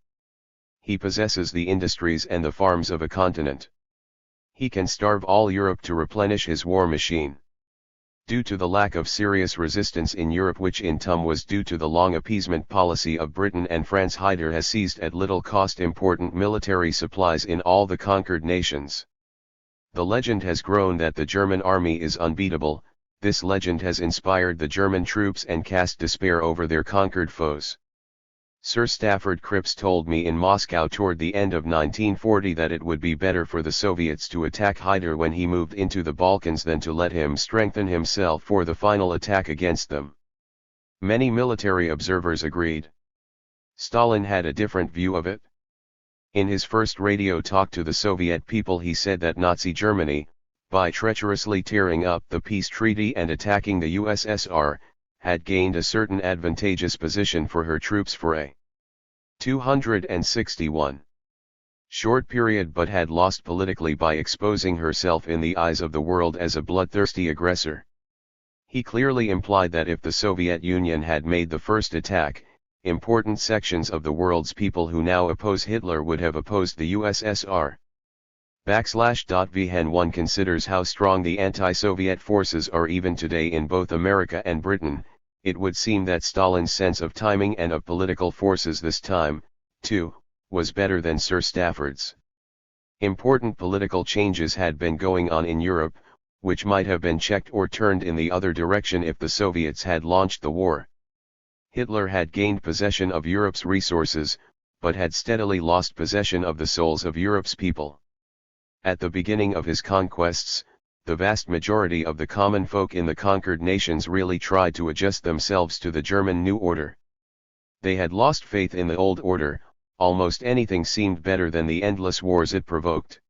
He possesses the industries and the farms of a continent. He can starve all Europe to replenish his war machine. Due to the lack of serious resistance in Europe, which in turn was due to the long appeasement policy of Britain and France, Hitler has seized at little cost important military supplies in all the conquered nations. The legend has grown that the German army is unbeatable. This legend has inspired the German troops and cast despair over their conquered foes. Sir Stafford Cripps told me in Moscow toward the end of 1940 that it would be better for the Soviets to attack Hitler when he moved into the Balkans than to let him strengthen himself for the final attack against them. Many military observers agreed. Stalin had a different view of it. In his first radio talk to the Soviet people, he said that Nazi Germany, by treacherously tearing up the peace treaty and attacking the USSR, had gained a certain advantageous position for her troops for a 261 short period, but had lost politically by exposing herself in the eyes of the world as a bloodthirsty aggressor. He clearly implied that if the Soviet Union had made the first attack, important sections of the world's people who now oppose Hitler would have opposed the USSR. /V. One considers how strong the anti-Soviet forces are even today in both America and Britain. It would seem that Stalin's sense of timing and of political forces this time, too, was better than Sir Stafford's. Important political changes had been going on in Europe, which might have been checked or turned in the other direction if the Soviets had launched the war. Hitler had gained possession of Europe's resources, but had steadily lost possession of the souls of Europe's people. At the beginning of his conquests, the vast majority of the common folk in the conquered nations really tried to adjust themselves to the German new order. They had lost faith in the old order. Almost anything seemed better than the endless wars it provoked.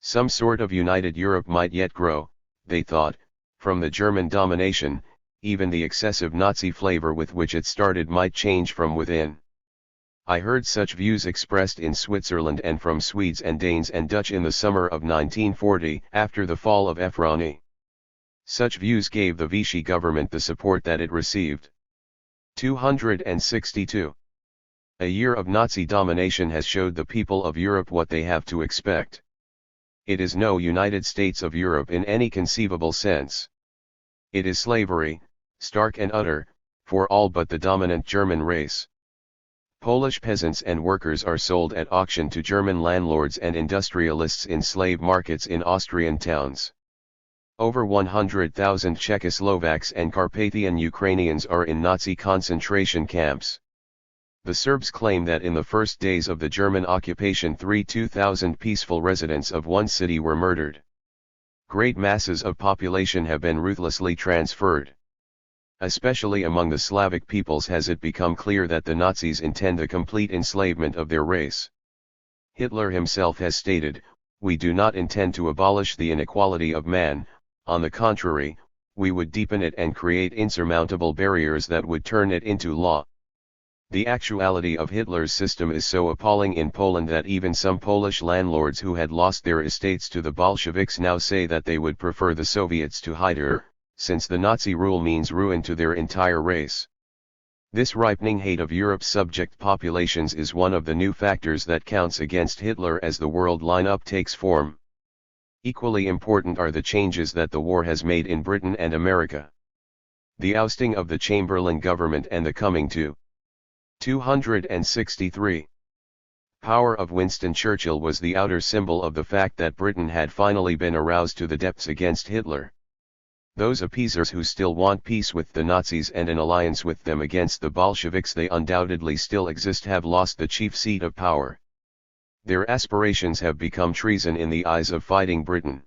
Some sort of united Europe might yet grow, they thought, from the German domination. Even the excessive Nazi flavor with which it started might change from within. I heard such views expressed in Switzerland and from Swedes and Danes and Dutch in the summer of 1940, after the fall of Efroni. Such views gave the Vichy government the support that it received. 262. A year of Nazi domination has showed the people of Europe what they have to expect. It is no United States of Europe in any conceivable sense. It is slavery, stark and utter, for all but the dominant German race. Polish peasants and workers are sold at auction to German landlords and industrialists in slave markets in Austrian towns. Over 100,000 Czechoslovaks and Carpathian Ukrainians are in Nazi concentration camps. The Serbs claim that in the first days of the German occupation 2,000 peaceful residents of one city were murdered. Great masses of population have been ruthlessly transferred. Especially among the Slavic peoples has it become clear that the Nazis intend the complete enslavement of their race. Hitler himself has stated, "We do not intend to abolish the inequality of man, on the contrary, we would deepen it and create insurmountable barriers that would turn it into law." The actuality of Hitler's system is so appalling in Poland that even some Polish landlords who had lost their estates to the Bolsheviks now say that they would prefer the Soviets to Hitler, since the Nazi rule means ruin to their entire race. This ripening hate of Europe's subject populations is one of the new factors that counts against Hitler as the world lineup takes form. Equally important are the changes that the war has made in Britain and America. The ousting of the Chamberlain government and the coming to 263. Power of Winston Churchill was the outer symbol of the fact that Britain had finally been aroused to the depths against Hitler. Those appeasers who still want peace with the Nazis and an alliance with them against the Bolsheviks, they undoubtedly still exist, have lost the chief seat of power. Their aspirations have become treason in the eyes of fighting Britain.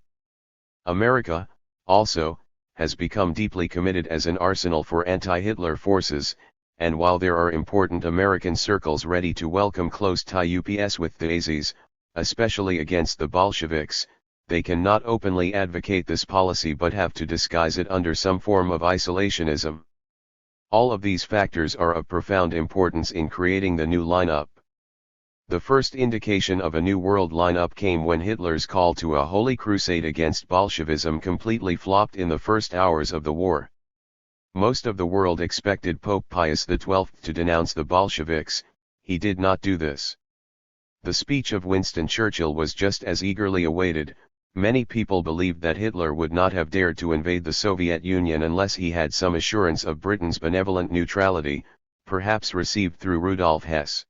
America, also, has become deeply committed as an arsenal for anti-Hitler forces, and while there are important American circles ready to welcome close ties with the Nazis, especially against the Bolsheviks, they cannot openly advocate this policy but have to disguise it under some form of isolationism. All of these factors are of profound importance in creating the new lineup. The first indication of a new world lineup came when Hitler's call to a holy crusade against Bolshevism completely flopped in the first hours of the war. Most of the world expected Pope Pius XII to denounce the Bolsheviks. He did not do this. The speech of Winston Churchill was just as eagerly awaited, Many people believed that Hitler would not have dared to invade the Soviet Union unless he had some assurance of Britain's benevolent neutrality, perhaps received through Rudolf Hess.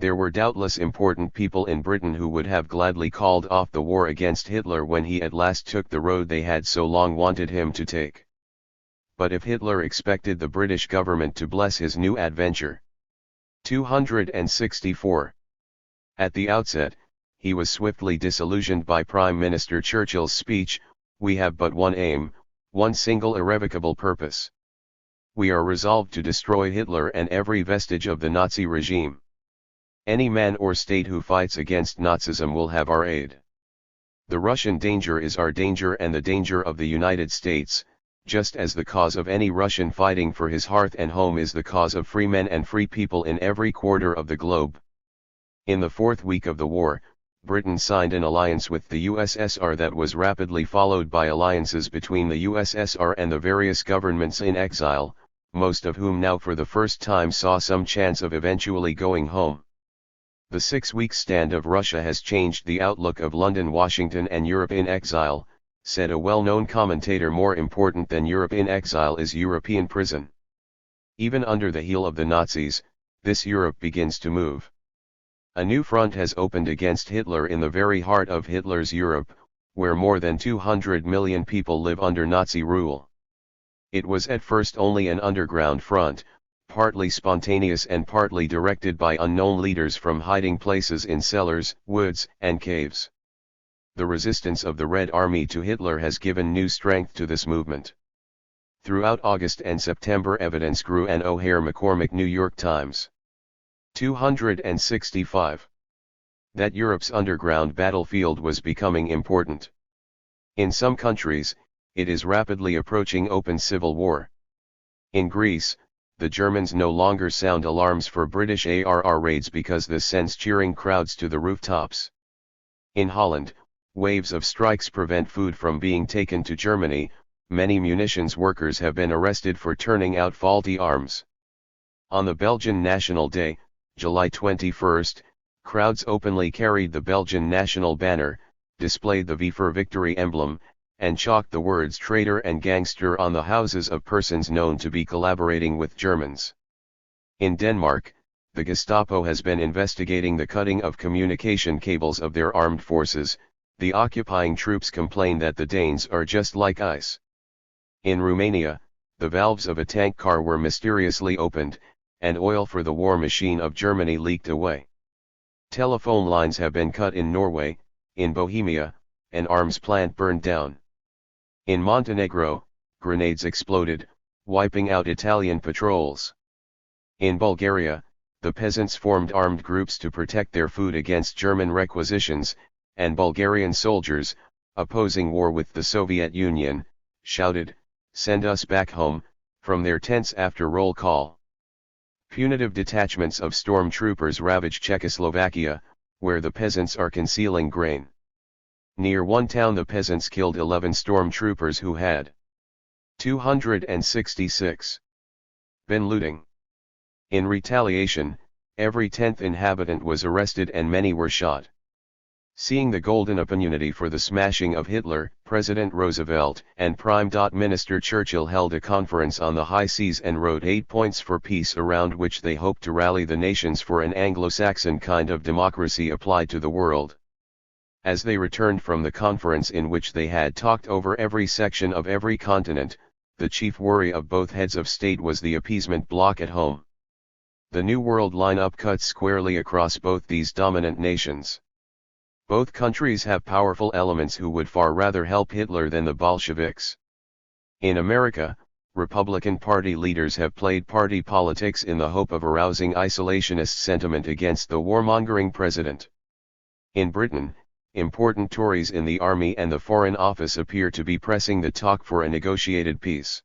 There were doubtless important people in Britain who would have gladly called off the war against Hitler when he at last took the road they had so long wanted him to take. But if Hitler expected the British government to bless his new adventure. 264. At the outset, he was swiftly disillusioned by Prime Minister Churchill's speech, "We have but one aim, one single irrevocable purpose. We are resolved to destroy Hitler and every vestige of the Nazi regime. Any man or state who fights against Nazism will have our aid. The Russian danger is our danger and the danger of the United States, just as the cause of any Russian fighting for his hearth and home is the cause of free men and free people in every quarter of the globe." In the fourth week of the war, Britain signed an alliance with the USSR that was rapidly followed by alliances between the USSR and the various governments in exile, most of whom now for the first time saw some chance of eventually going home. The 6-week stand of Russia has changed the outlook of London, Washington and Europe in exile, said a well-known commentator. More important than Europe in exile is European prison. Even under the heel of the Nazis, this Europe begins to move. A new front has opened against Hitler in the very heart of Hitler's Europe, where more than 200 million people live under Nazi rule. It was at first only an underground front, partly spontaneous and partly directed by unknown leaders from hiding places in cellars, woods, and caves. The resistance of the Red Army to Hitler has given new strength to this movement. Throughout August and September evidence grew. An O'Hare McCormick, New York Times. 265. That Europe's underground battlefield was becoming important. In some countries, it is rapidly approaching open civil war. In Greece, the Germans no longer sound alarms for British ARR raids because this sends cheering crowds to the rooftops. In Holland, waves of strikes prevent food from being taken to Germany. Many munitions workers have been arrested for turning out faulty arms. On the Belgian National Day, July 21, crowds openly carried the Belgian national banner, displayed the V for Victory emblem, and chalked the words traitor and gangster on the houses of persons known to be collaborating with Germans. In Denmark, the Gestapo has been investigating the cutting of communication cables of their armed forces. The occupying troops complain that the Danes are just like ice. In Romania, the valves of a tank car were mysteriously opened, and oil for the war machine of Germany leaked away. Telephone lines have been cut in Norway. In Bohemia, an arms plant burned down. In Montenegro, grenades exploded, wiping out Italian patrols. In Bulgaria, the peasants formed armed groups to protect their food against German requisitions, and Bulgarian soldiers, opposing war with the Soviet Union, shouted, "Send us back home," from their tents after roll call. Punitive detachments of stormtroopers ravage Czechoslovakia, where the peasants are concealing grain. Near one town the peasants killed 11 stormtroopers who had 266 been looting. In retaliation, every 10th inhabitant was arrested and many were shot. Seeing the golden opportunity for the smashing of Hitler, President Roosevelt and Prime Minister Churchill held a conference on the high seas and wrote 8 points for peace around which they hoped to rally the nations for an Anglo-Saxon kind of democracy applied to the world. As they returned from the conference in which they had talked over every section of every continent, the chief worry of both heads of state was the appeasement bloc at home. The New World lineup cuts squarely across both these dominant nations. Both countries have powerful elements who would far rather help Hitler than the Bolsheviks. In America, Republican Party leaders have played party politics in the hope of arousing isolationist sentiment against the warmongering president. In Britain, important Tories in the Army and the Foreign Office appear to be pressing the talk for a negotiated peace.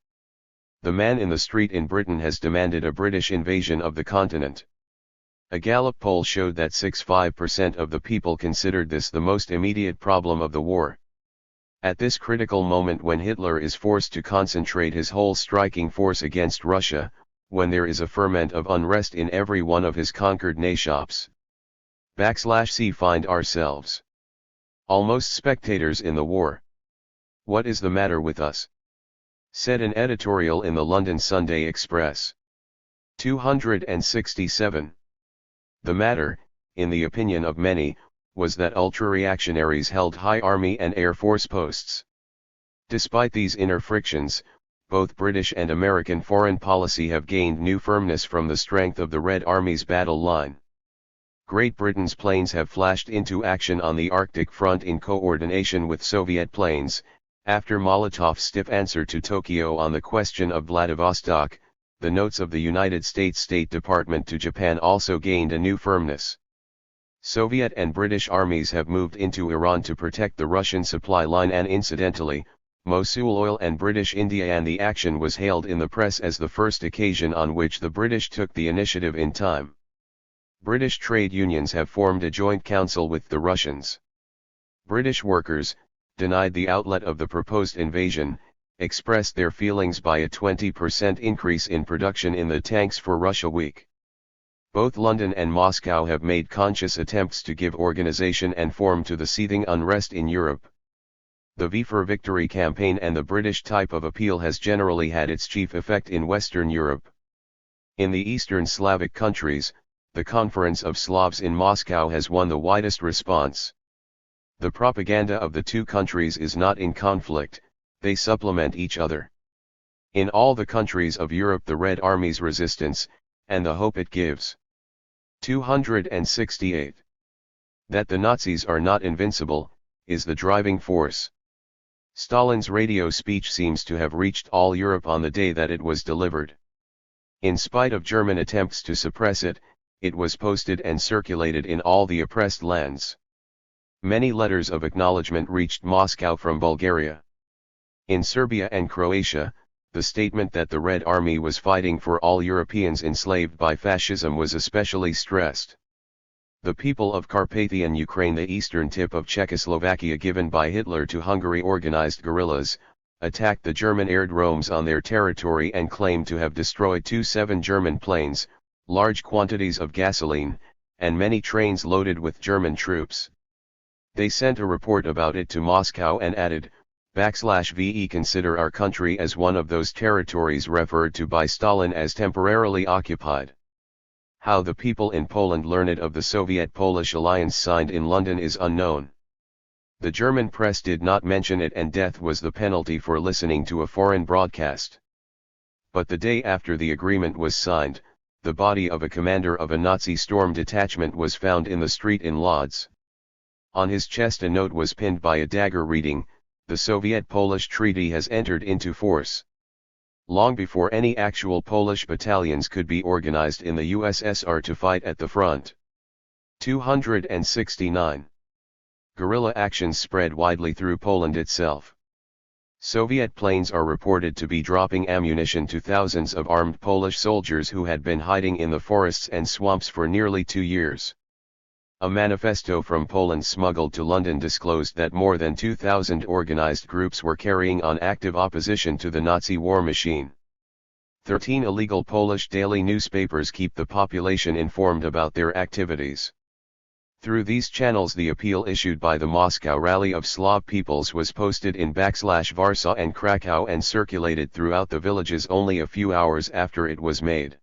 The man in the street in Britain has demanded a British invasion of the continent. A Gallup poll showed that 65% of the people considered this the most immediate problem of the war. At this critical moment when Hitler is forced to concentrate his whole striking force against Russia, when there is a ferment of unrest in every one of his conquered nations. /C find ourselves. Almost spectators in the war. What is the matter with us? Said an editorial in the London Sunday Express. 267. The matter, in the opinion of many, was that ultra-reactionaries held high army and air force posts. Despite these inner frictions, both British and American foreign policy have gained new firmness from the strength of the Red Army's battle line. Great Britain's planes have flashed into action on the Arctic front in coordination with Soviet planes, after Molotov's stiff answer to Tokyo on the question of Vladivostok. The notes of the United States State Department to Japan also gained a new firmness. Soviet and British armies have moved into Iran to protect the Russian supply line, and incidentally, Mosul Oil and British India, and the action was hailed in the press as the first occasion on which the British took the initiative in time. British trade unions have formed a joint council with the Russians. British workers, denied the outlet of the proposed invasion, expressed their feelings by a 20% increase in production in the Tanks for Russia week. Both London and Moscow have made conscious attempts to give organization and form to the seething unrest in Europe. The V for Victory campaign and the British type of appeal has generally had its chief effect in Western Europe. In the Eastern Slavic countries, the Conference of Slavs in Moscow has won the widest response. The propaganda of the two countries is not in conflict, they supplement each other. In all the countries of Europe, the Red Army's resistance, and the hope it gives. 268. That the Nazis are not invincible, is the driving force. Stalin's radio speech seems to have reached all Europe on the day that it was delivered. In spite of German attempts to suppress it, it was posted and circulated in all the oppressed lands. Many letters of acknowledgement reached Moscow from Bulgaria. In Serbia and Croatia, the statement that the Red Army was fighting for all Europeans enslaved by fascism was especially stressed. The people of Carpathian Ukraine, the eastern tip of Czechoslovakia given by Hitler to Hungary, organized guerrillas, attacked the German aerodromes on their territory and claimed to have destroyed 27 German planes, large quantities of gasoline, and many trains loaded with German troops. They sent a report about it to Moscow and added, /VE consider our country as one of those territories referred to by Stalin as temporarily occupied. How the people in Poland learned of the Soviet-Polish alliance signed in London is unknown. The German press did not mention it, and death was the penalty for listening to a foreign broadcast. But the day after the agreement was signed, the body of a commander of a Nazi storm detachment was found in the street in Lodz. On his chest a note was pinned by a dagger reading, "The Soviet-Polish Treaty has entered into force." Long before any actual Polish battalions could be organized in the USSR to fight at the front. 269. Guerrilla actions spread widely through Poland itself. Soviet planes are reported to be dropping ammunition to thousands of armed Polish soldiers who had been hiding in the forests and swamps for nearly 2 years. A manifesto from Poland smuggled to London disclosed that more than 2,000 organized groups were carrying on active opposition to the Nazi war machine. 13 illegal Polish daily newspapers keep the population informed about their activities. Through these channels, the appeal issued by the Moscow Rally of Slav Peoples was posted in /Warsaw and Krakow and circulated throughout the villages only a few hours after it was made.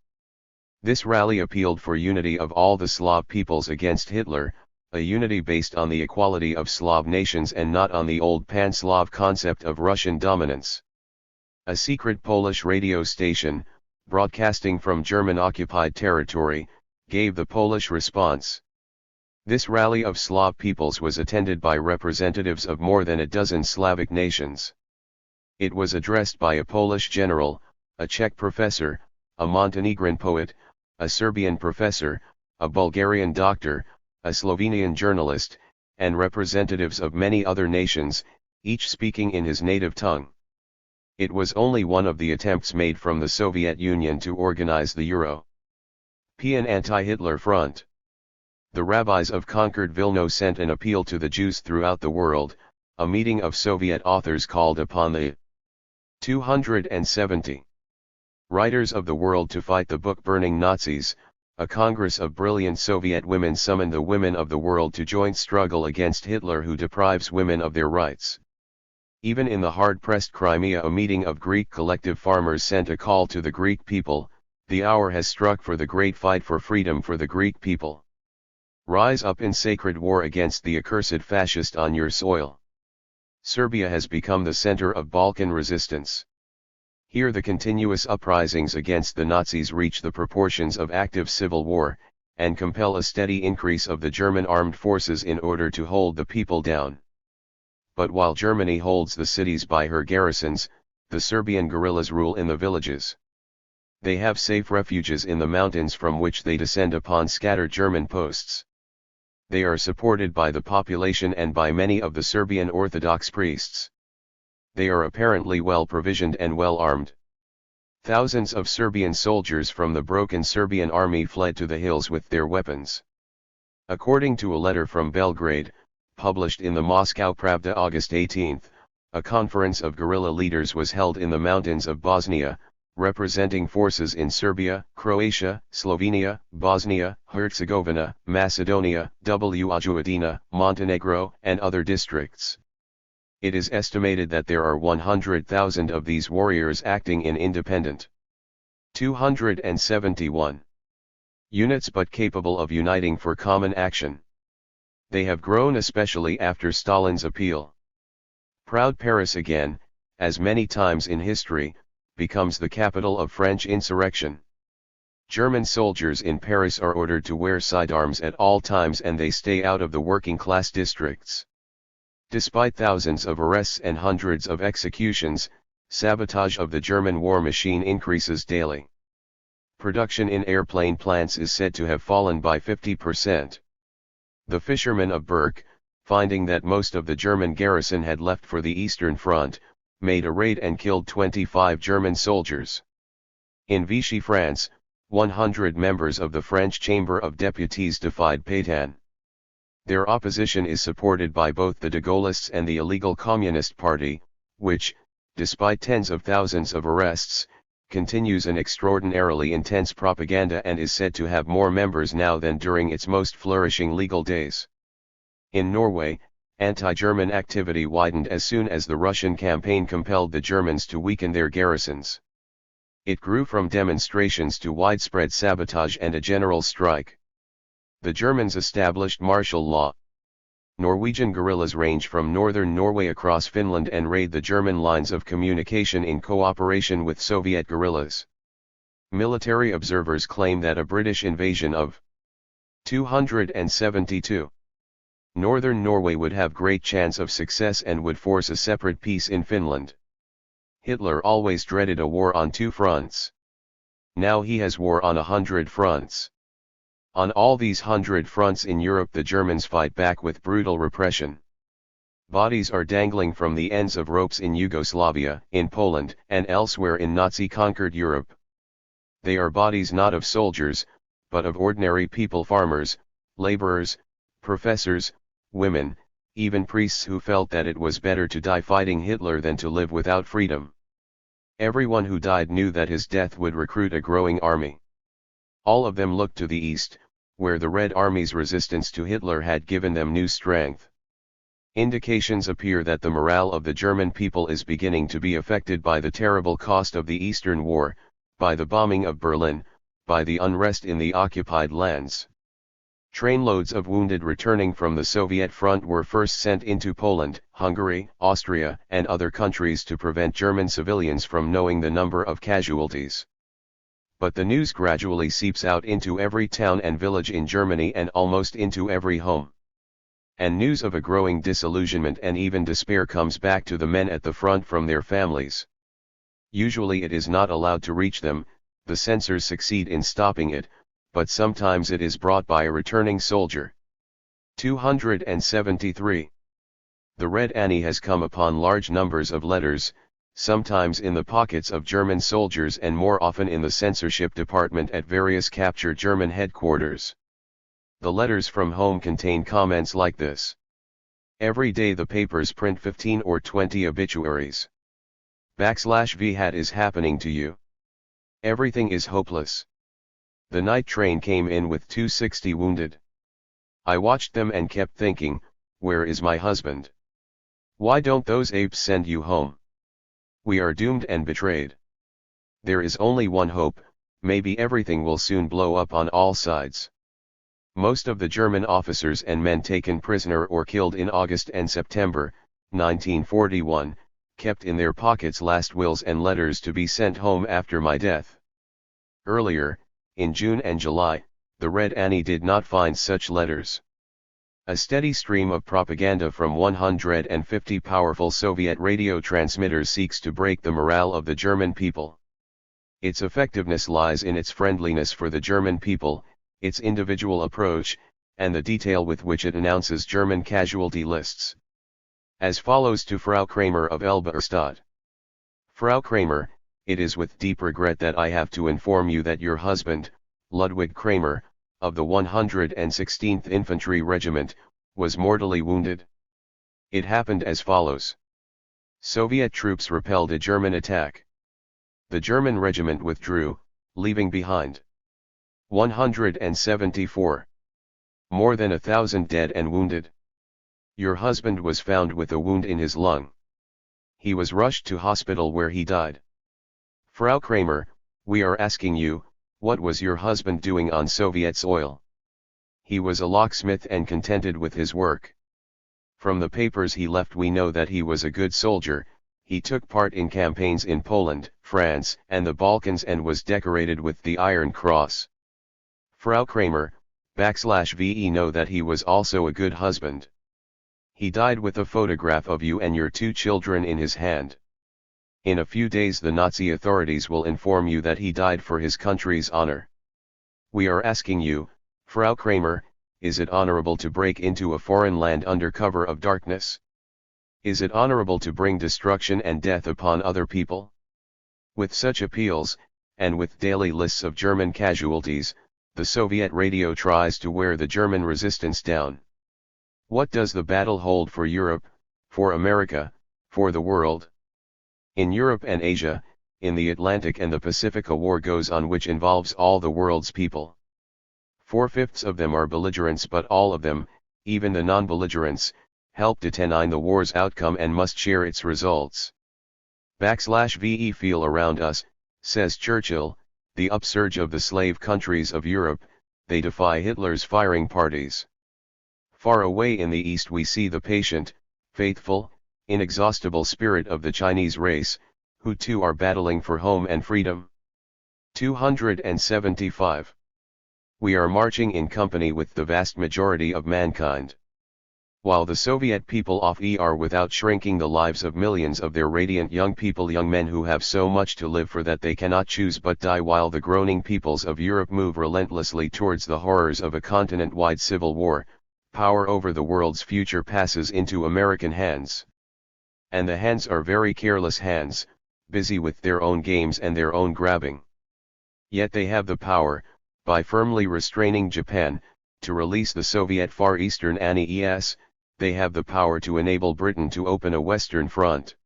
This rally appealed for unity of all the Slav peoples against Hitler, a unity based on the equality of Slav nations and not on the old pan-Slav concept of Russian dominance. A secret Polish radio station, broadcasting from German-occupied territory, gave the Polish response. This rally of Slav peoples was attended by representatives of more than a dozen Slavic nations. It was addressed by a Polish general, a Czech professor, a Montenegrin poet, a Serbian professor, a Bulgarian doctor, a Slovenian journalist, and representatives of many other nations, each speaking in his native tongue. It was only one of the attempts made from the Soviet Union to organize the European anti-Hitler front. The rabbis of conquered Vilno sent an appeal to the Jews throughout the world. A meeting of Soviet authors called upon the 270 writers of the world to fight the book-burning Nazis, A congress of brilliant Soviet women summoned the women of the world to joint struggle against Hitler, who deprives women of their rights. Even in the hard-pressed Crimea, a meeting of Greek collective farmers sent a call to the Greek people: the hour has struck for the great fight for freedom for the Greek people. Rise up in sacred war against the accursed fascist on your soil. Serbia has become the center of Balkan resistance. Here the continuous uprisings against the Nazis reach the proportions of active civil war, and compel a steady increase of the German armed forces in order to hold the people down. But while Germany holds the cities by her garrisons, the Serbian guerrillas rule in the villages. They have safe refuges in the mountains from which they descend upon scattered German posts. They are supported by the population and by many of the Serbian Orthodox priests. They are apparently well provisioned and well armed. Thousands of Serbian soldiers from the broken Serbian army fled to the hills with their weapons. According to a letter from Belgrade, published in the Moscow Pravda August 18, a conference of guerrilla leaders was held in the mountains of Bosnia, representing forces in Serbia, Croatia, Slovenia, Bosnia, Herzegovina, Macedonia, Vojvodina, Montenegro, and other districts. It is estimated that there are 100,000 of these warriors acting in independent 271 units, but capable of uniting for common action. They have grown especially after Stalin's appeal. Proud Paris again, as many times in history, becomes the capital of French insurrection. German soldiers in Paris are ordered to wear sidearms at all times, and they stay out of the working class districts. Despite thousands of arrests and hundreds of executions, sabotage of the German war machine increases daily. Production in airplane plants is said to have fallen by 50%. The fishermen of Berck, finding that most of the German garrison had left for the Eastern Front, made a raid and killed 25 German soldiers. In Vichy, France, 100 members of the French Chamber of Deputies defied Pétain. Their opposition is supported by both the de Gaullists and the illegal Communist Party, which, despite tens of thousands of arrests, continues an extraordinarily intense propaganda and is said to have more members now than during its most flourishing legal days. In Norway, anti-German activity widened as soon as the Russian campaign compelled the Germans to weaken their garrisons. It grew from demonstrations to widespread sabotage and a general strike. The Germans established martial law. Norwegian guerrillas range from northern Norway across Finland and raid the German lines of communication in cooperation with Soviet guerrillas. Military observers claim that a British invasion of 272 northern Norway would have great chance of success and would force a separate peace in Finland. Hitler always dreaded a war on 2 fronts. Now he has war on 100 fronts. On all these 100 fronts in Europe, the Germans fight back with brutal repression. Bodies are dangling from the ends of ropes in Yugoslavia, in Poland, and elsewhere in Nazi-conquered Europe. They are bodies not of soldiers, but of ordinary people, farmers, laborers, professors, women, even priests who felt that it was better to die fighting Hitler than to live without freedom. Everyone who died knew that his death would recruit a growing army. All of them looked to the east, where the Red Army's resistance to Hitler had given them new strength. Indications appear that the morale of the German people is beginning to be affected by the terrible cost of the Eastern War, by the bombing of Berlin, by the unrest in the occupied lands. Trainloads of wounded returning from the Soviet front were first sent into Poland, Hungary, Austria, and other countries to prevent German civilians from knowing the number of casualties. But the news gradually seeps out into every town and village in Germany and almost into every home. And news of a growing disillusionment and even despair comes back to the men at the front from their families. Usually it is not allowed to reach them, the censors succeed in stopping it, but sometimes it is brought by a returning soldier. 273. The Red Annie has come upon large numbers of letters, sometimes in the pockets of German soldiers and more often in the censorship department at various captured German headquarters. The letters from home contain comments like this: every day the papers print 15 or 20 obituaries. \V hat is happening to you. Everything is hopeless. The night train came in with 260 wounded. I watched them and kept thinking, where is my husband? Why don't those apes send you home? We are doomed and betrayed. There is only one hope, maybe everything will soon blow up on all sides. Most of the German officers and men taken prisoner or killed in August and September, 1941, kept in their pockets last wills and letters to be sent home after my death. Earlier, in June and July, the Red Annie did not find such letters. A steady stream of propaganda from 150 powerful Soviet radio transmitters seeks to break the morale of the German people. Its effectiveness lies in its friendliness for the German people, its individual approach, and the detail with which it announces German casualty lists. As follows to Frau Kramer of Elberstadt. Frau Kramer, it is with deep regret that I have to inform you that your husband, Ludwig Kramer, of the 116th Infantry Regiment, was mortally wounded. It happened as follows. Soviet troops repelled a German attack. The German regiment withdrew, leaving behind 174. More than 1,000 dead and wounded. Your husband was found with a wound in his lung. He was rushed to hospital where he died. Frau Kramer, we are asking you, what was your husband doing on Soviet soil? He was a locksmith and contented with his work. From the papers he left we know that he was a good soldier, he took part in campaigns in Poland, France, and the Balkans and was decorated with the Iron Cross. Frau Kramer, /VE know that he was also a good husband. He died with a photograph of you and your 2 children in his hand. In a few days the Nazi authorities will inform you that he died for his country's honor. We are asking you, Frau Kramer, is it honorable to break into a foreign land under cover of darkness? Is it honorable to bring destruction and death upon other people? With such appeals, and with daily lists of German casualties, the Soviet radio tries to wear the German resistance down. What does the battle hold for Europe, for America, for the world? In Europe and Asia, in the Atlantic and the Pacific a war goes on which involves all the world's people. 4/5 of them are belligerents, but all of them, even the non-belligerents, help determine the war's outcome and must share its results. /VE feel around us, says Churchill, the upsurge of the slave countries of Europe, they defy Hitler's firing parties. Far away in the east we see the patient, faithful, inexhaustible spirit of the Chinese race, who too are battling for home and freedom. 275. We are marching in company with the vast majority of mankind. While the Soviet people are without shrinking the lives of millions of their radiant young people, young men who have so much to live for that they cannot choose but die, while the groaning peoples of Europe move relentlessly towards the horrors of a continent-wide civil war, power over the world's future passes into American hands. And the hands are very careless hands, busy with their own games and their own grabbing. Yet they have the power, by firmly restraining Japan, to release the Soviet Far Eastern ANES, they have the power to enable Britain to open a Western front.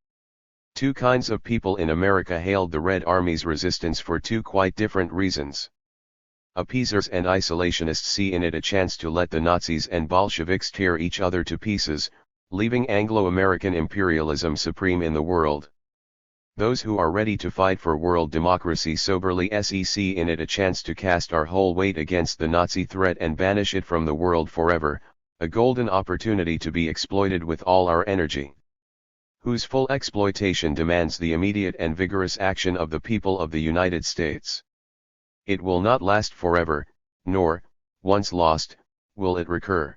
2 kinds of people in America hailed the Red Army's resistance for 2 quite different reasons. Appeasers and isolationists see in it a chance to let the Nazis and Bolsheviks tear each other to pieces, leaving Anglo-American imperialism supreme in the world. Those who are ready to fight for world democracy soberly see in it a chance to cast our whole weight against the Nazi threat and banish it from the world forever, a golden opportunity to be exploited with all our energy. Whose full exploitation demands the immediate and vigorous action of the people of the United States. It will not last forever, nor, once lost, will it recur.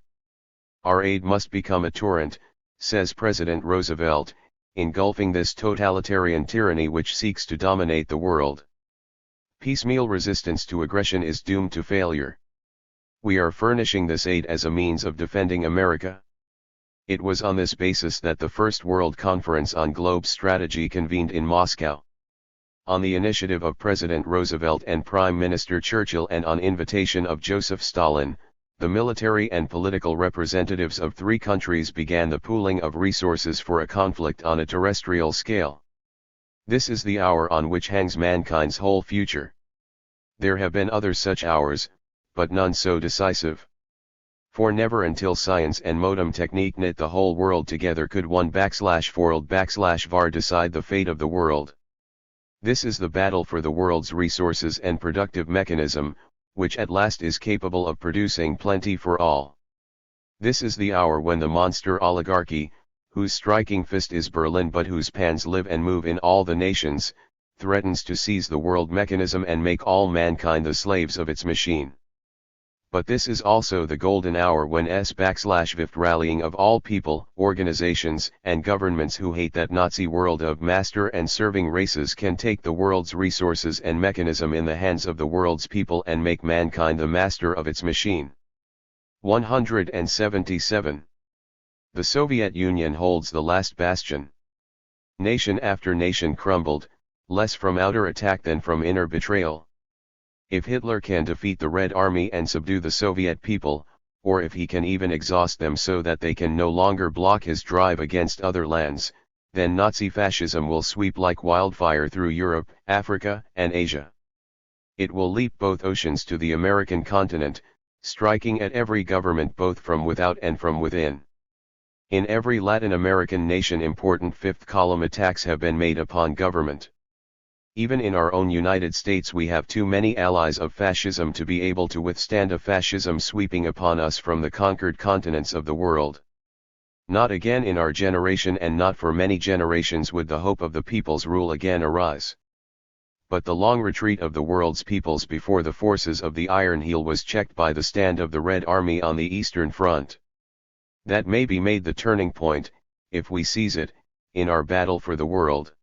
Our aid must become a torrent, says President Roosevelt, engulfing this totalitarian tyranny which seeks to dominate the world. Piecemeal resistance to aggression is doomed to failure. We are furnishing this aid as a means of defending America. It was on this basis that the First World Conference on Globe Strategy convened in Moscow. On the initiative of President Roosevelt and Prime Minister Churchill and on invitation of Joseph Stalin, the military and political representatives of 3 countries began the pooling of resources for a conflict on a terrestrial scale. This is the hour on which hangs mankind's whole future. There have been other such hours, but none so decisive. For never until science and modem technique knit the whole world together could one/world/var decide the fate of the world. This is the battle for the world's resources and productive mechanism, which at last is capable of producing plenty for all. This is the hour when the monster oligarchy, whose striking fist is Berlin but whose pans live and move in all the nations, threatens to seize the world mechanism and make all mankind the slaves of its machine. But this is also the golden hour when s/vift rallying of all people, organizations, and governments who hate that Nazi world of master and serving races can take the world's resources and mechanism in the hands of the world's people and make mankind the master of its machine. 177. The Soviet Union holds the last bastion. Nation after nation crumbled, less from outer attack than from inner betrayal. If Hitler can defeat the Red Army and subdue the Soviet people, or if he can even exhaust them so that they can no longer block his drive against other lands, then Nazi fascism will sweep like wildfire through Europe, Africa, and Asia. It will leap both oceans to the American continent, striking at every government both from without and from within. In every Latin American nation important fifth-column attacks have been made upon government. Even in our own United States we have too many allies of fascism to be able to withstand a fascism sweeping upon us from the conquered continents of the world. Not again in our generation and not for many generations would the hope of the people's rule again arise. But the long retreat of the world's peoples before the forces of the Iron Heel was checked by the stand of the Red Army on the Eastern Front. That may be made the turning point, if we seize it, in our battle for the world.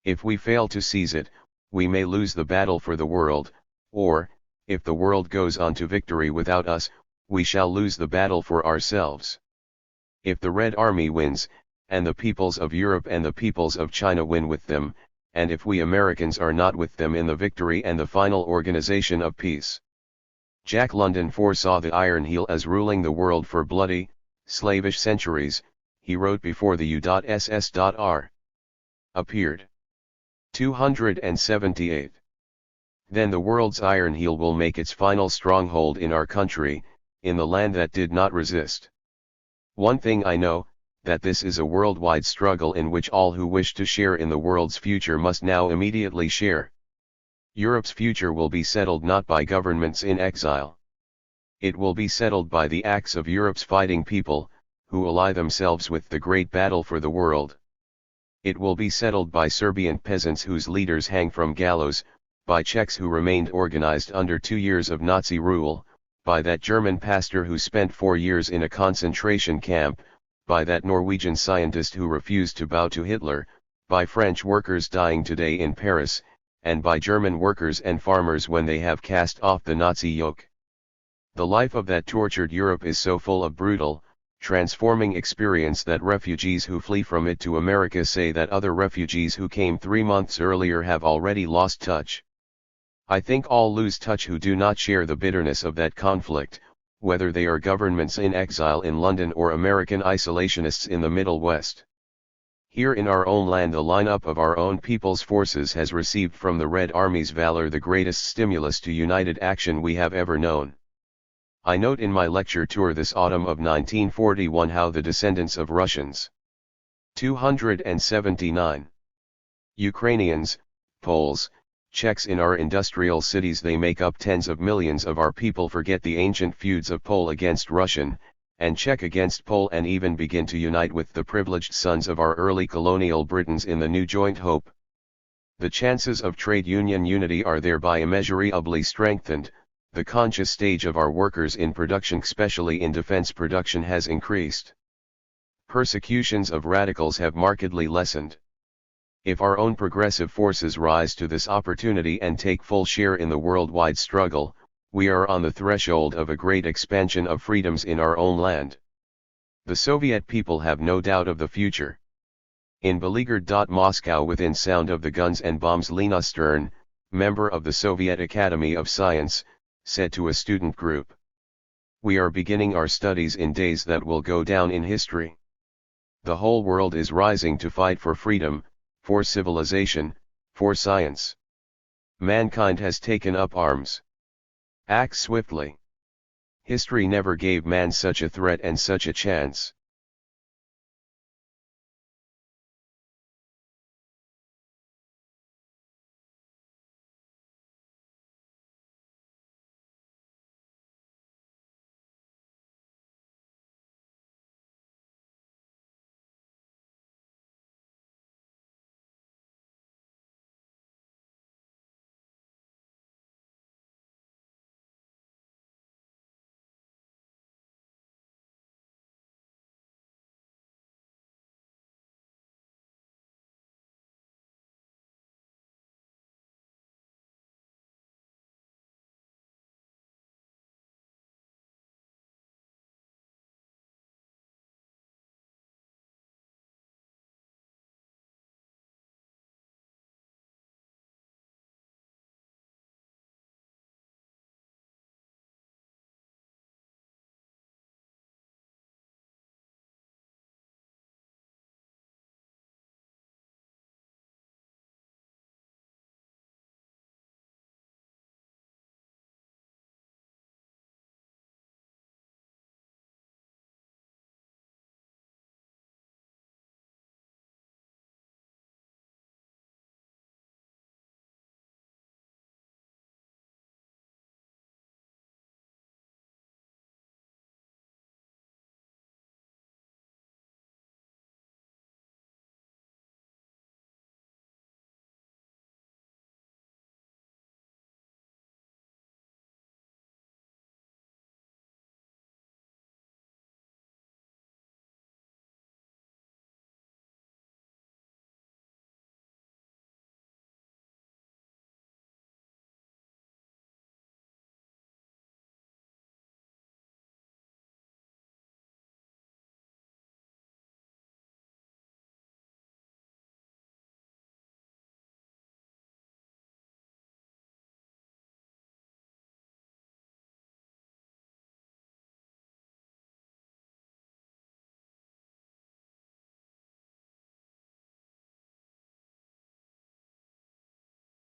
If we fail to seize it, we may lose the battle for the world, or, if the world goes on to victory without us, we shall lose the battle for ourselves. If the Red Army wins, and the peoples of Europe and the peoples of China win with them, and if we Americans are not with them in the victory and the final organization of peace. Jack London foresaw the Iron Heel as ruling the world for bloody, slavish centuries, he wrote before the U.SS.R. appeared. 278. Then the world's Iron Heel will make its final stronghold in our country, in the land that did not resist. One thing I know, that this is a worldwide struggle in which all who wish to share in the world's future must now immediately share. Europe's future will be settled not by governments in exile. It will be settled by the acts of Europe's fighting people, who ally themselves with the great battle for the world. It will be settled by Serbian peasants whose leaders hang from gallows, by Czechs who remained organized under 2 years of Nazi rule, by that German pastor who spent 4 years in a concentration camp, by that Norwegian scientist who refused to bow to Hitler, by French workers dying today in Paris, and by German workers and farmers when they have cast off the Nazi yoke. The life of that tortured Europe is so full of brutal, transforming experience that refugees who flee from it to America say that other refugees who came 3 months earlier have already lost touch. I think all lose touch who do not share the bitterness of that conflict, whether they are governments in exile in London or American isolationists in the Middle West. Here in our own land the lineup of our own people's forces has received from the Red Army's valor the greatest stimulus to united action we have ever known. I note in my lecture tour this autumn of 1941 how the descendants of Russians. 279. Ukrainians, Poles, Czechs in our industrial cities they make up tens of millions of our people forget the ancient feuds of Pole against Russian, and Czech against Pole and even begin to unite with the privileged sons of our early colonial Britons in the new joint hope. The chances of trade union unity are thereby immeasurably strengthened. The conscious stage of our workers in production, especially in defense production, has increased. Persecutions of radicals have markedly lessened. If our own progressive forces rise to this opportunity and take full share in the worldwide struggle, we are on the threshold of a great expansion of freedoms in our own land. The Soviet people have no doubt of the future. In beleaguered Moscow within sound of the guns and bombs, Lena Stern, member of the Soviet Academy of Science, said to a student group, "We are beginning our studies in days that will go down in history. The whole world is rising to fight for freedom, for civilization, for science. mankind has taken up arms. Act swiftly. History never gave man such a threat and such a chance.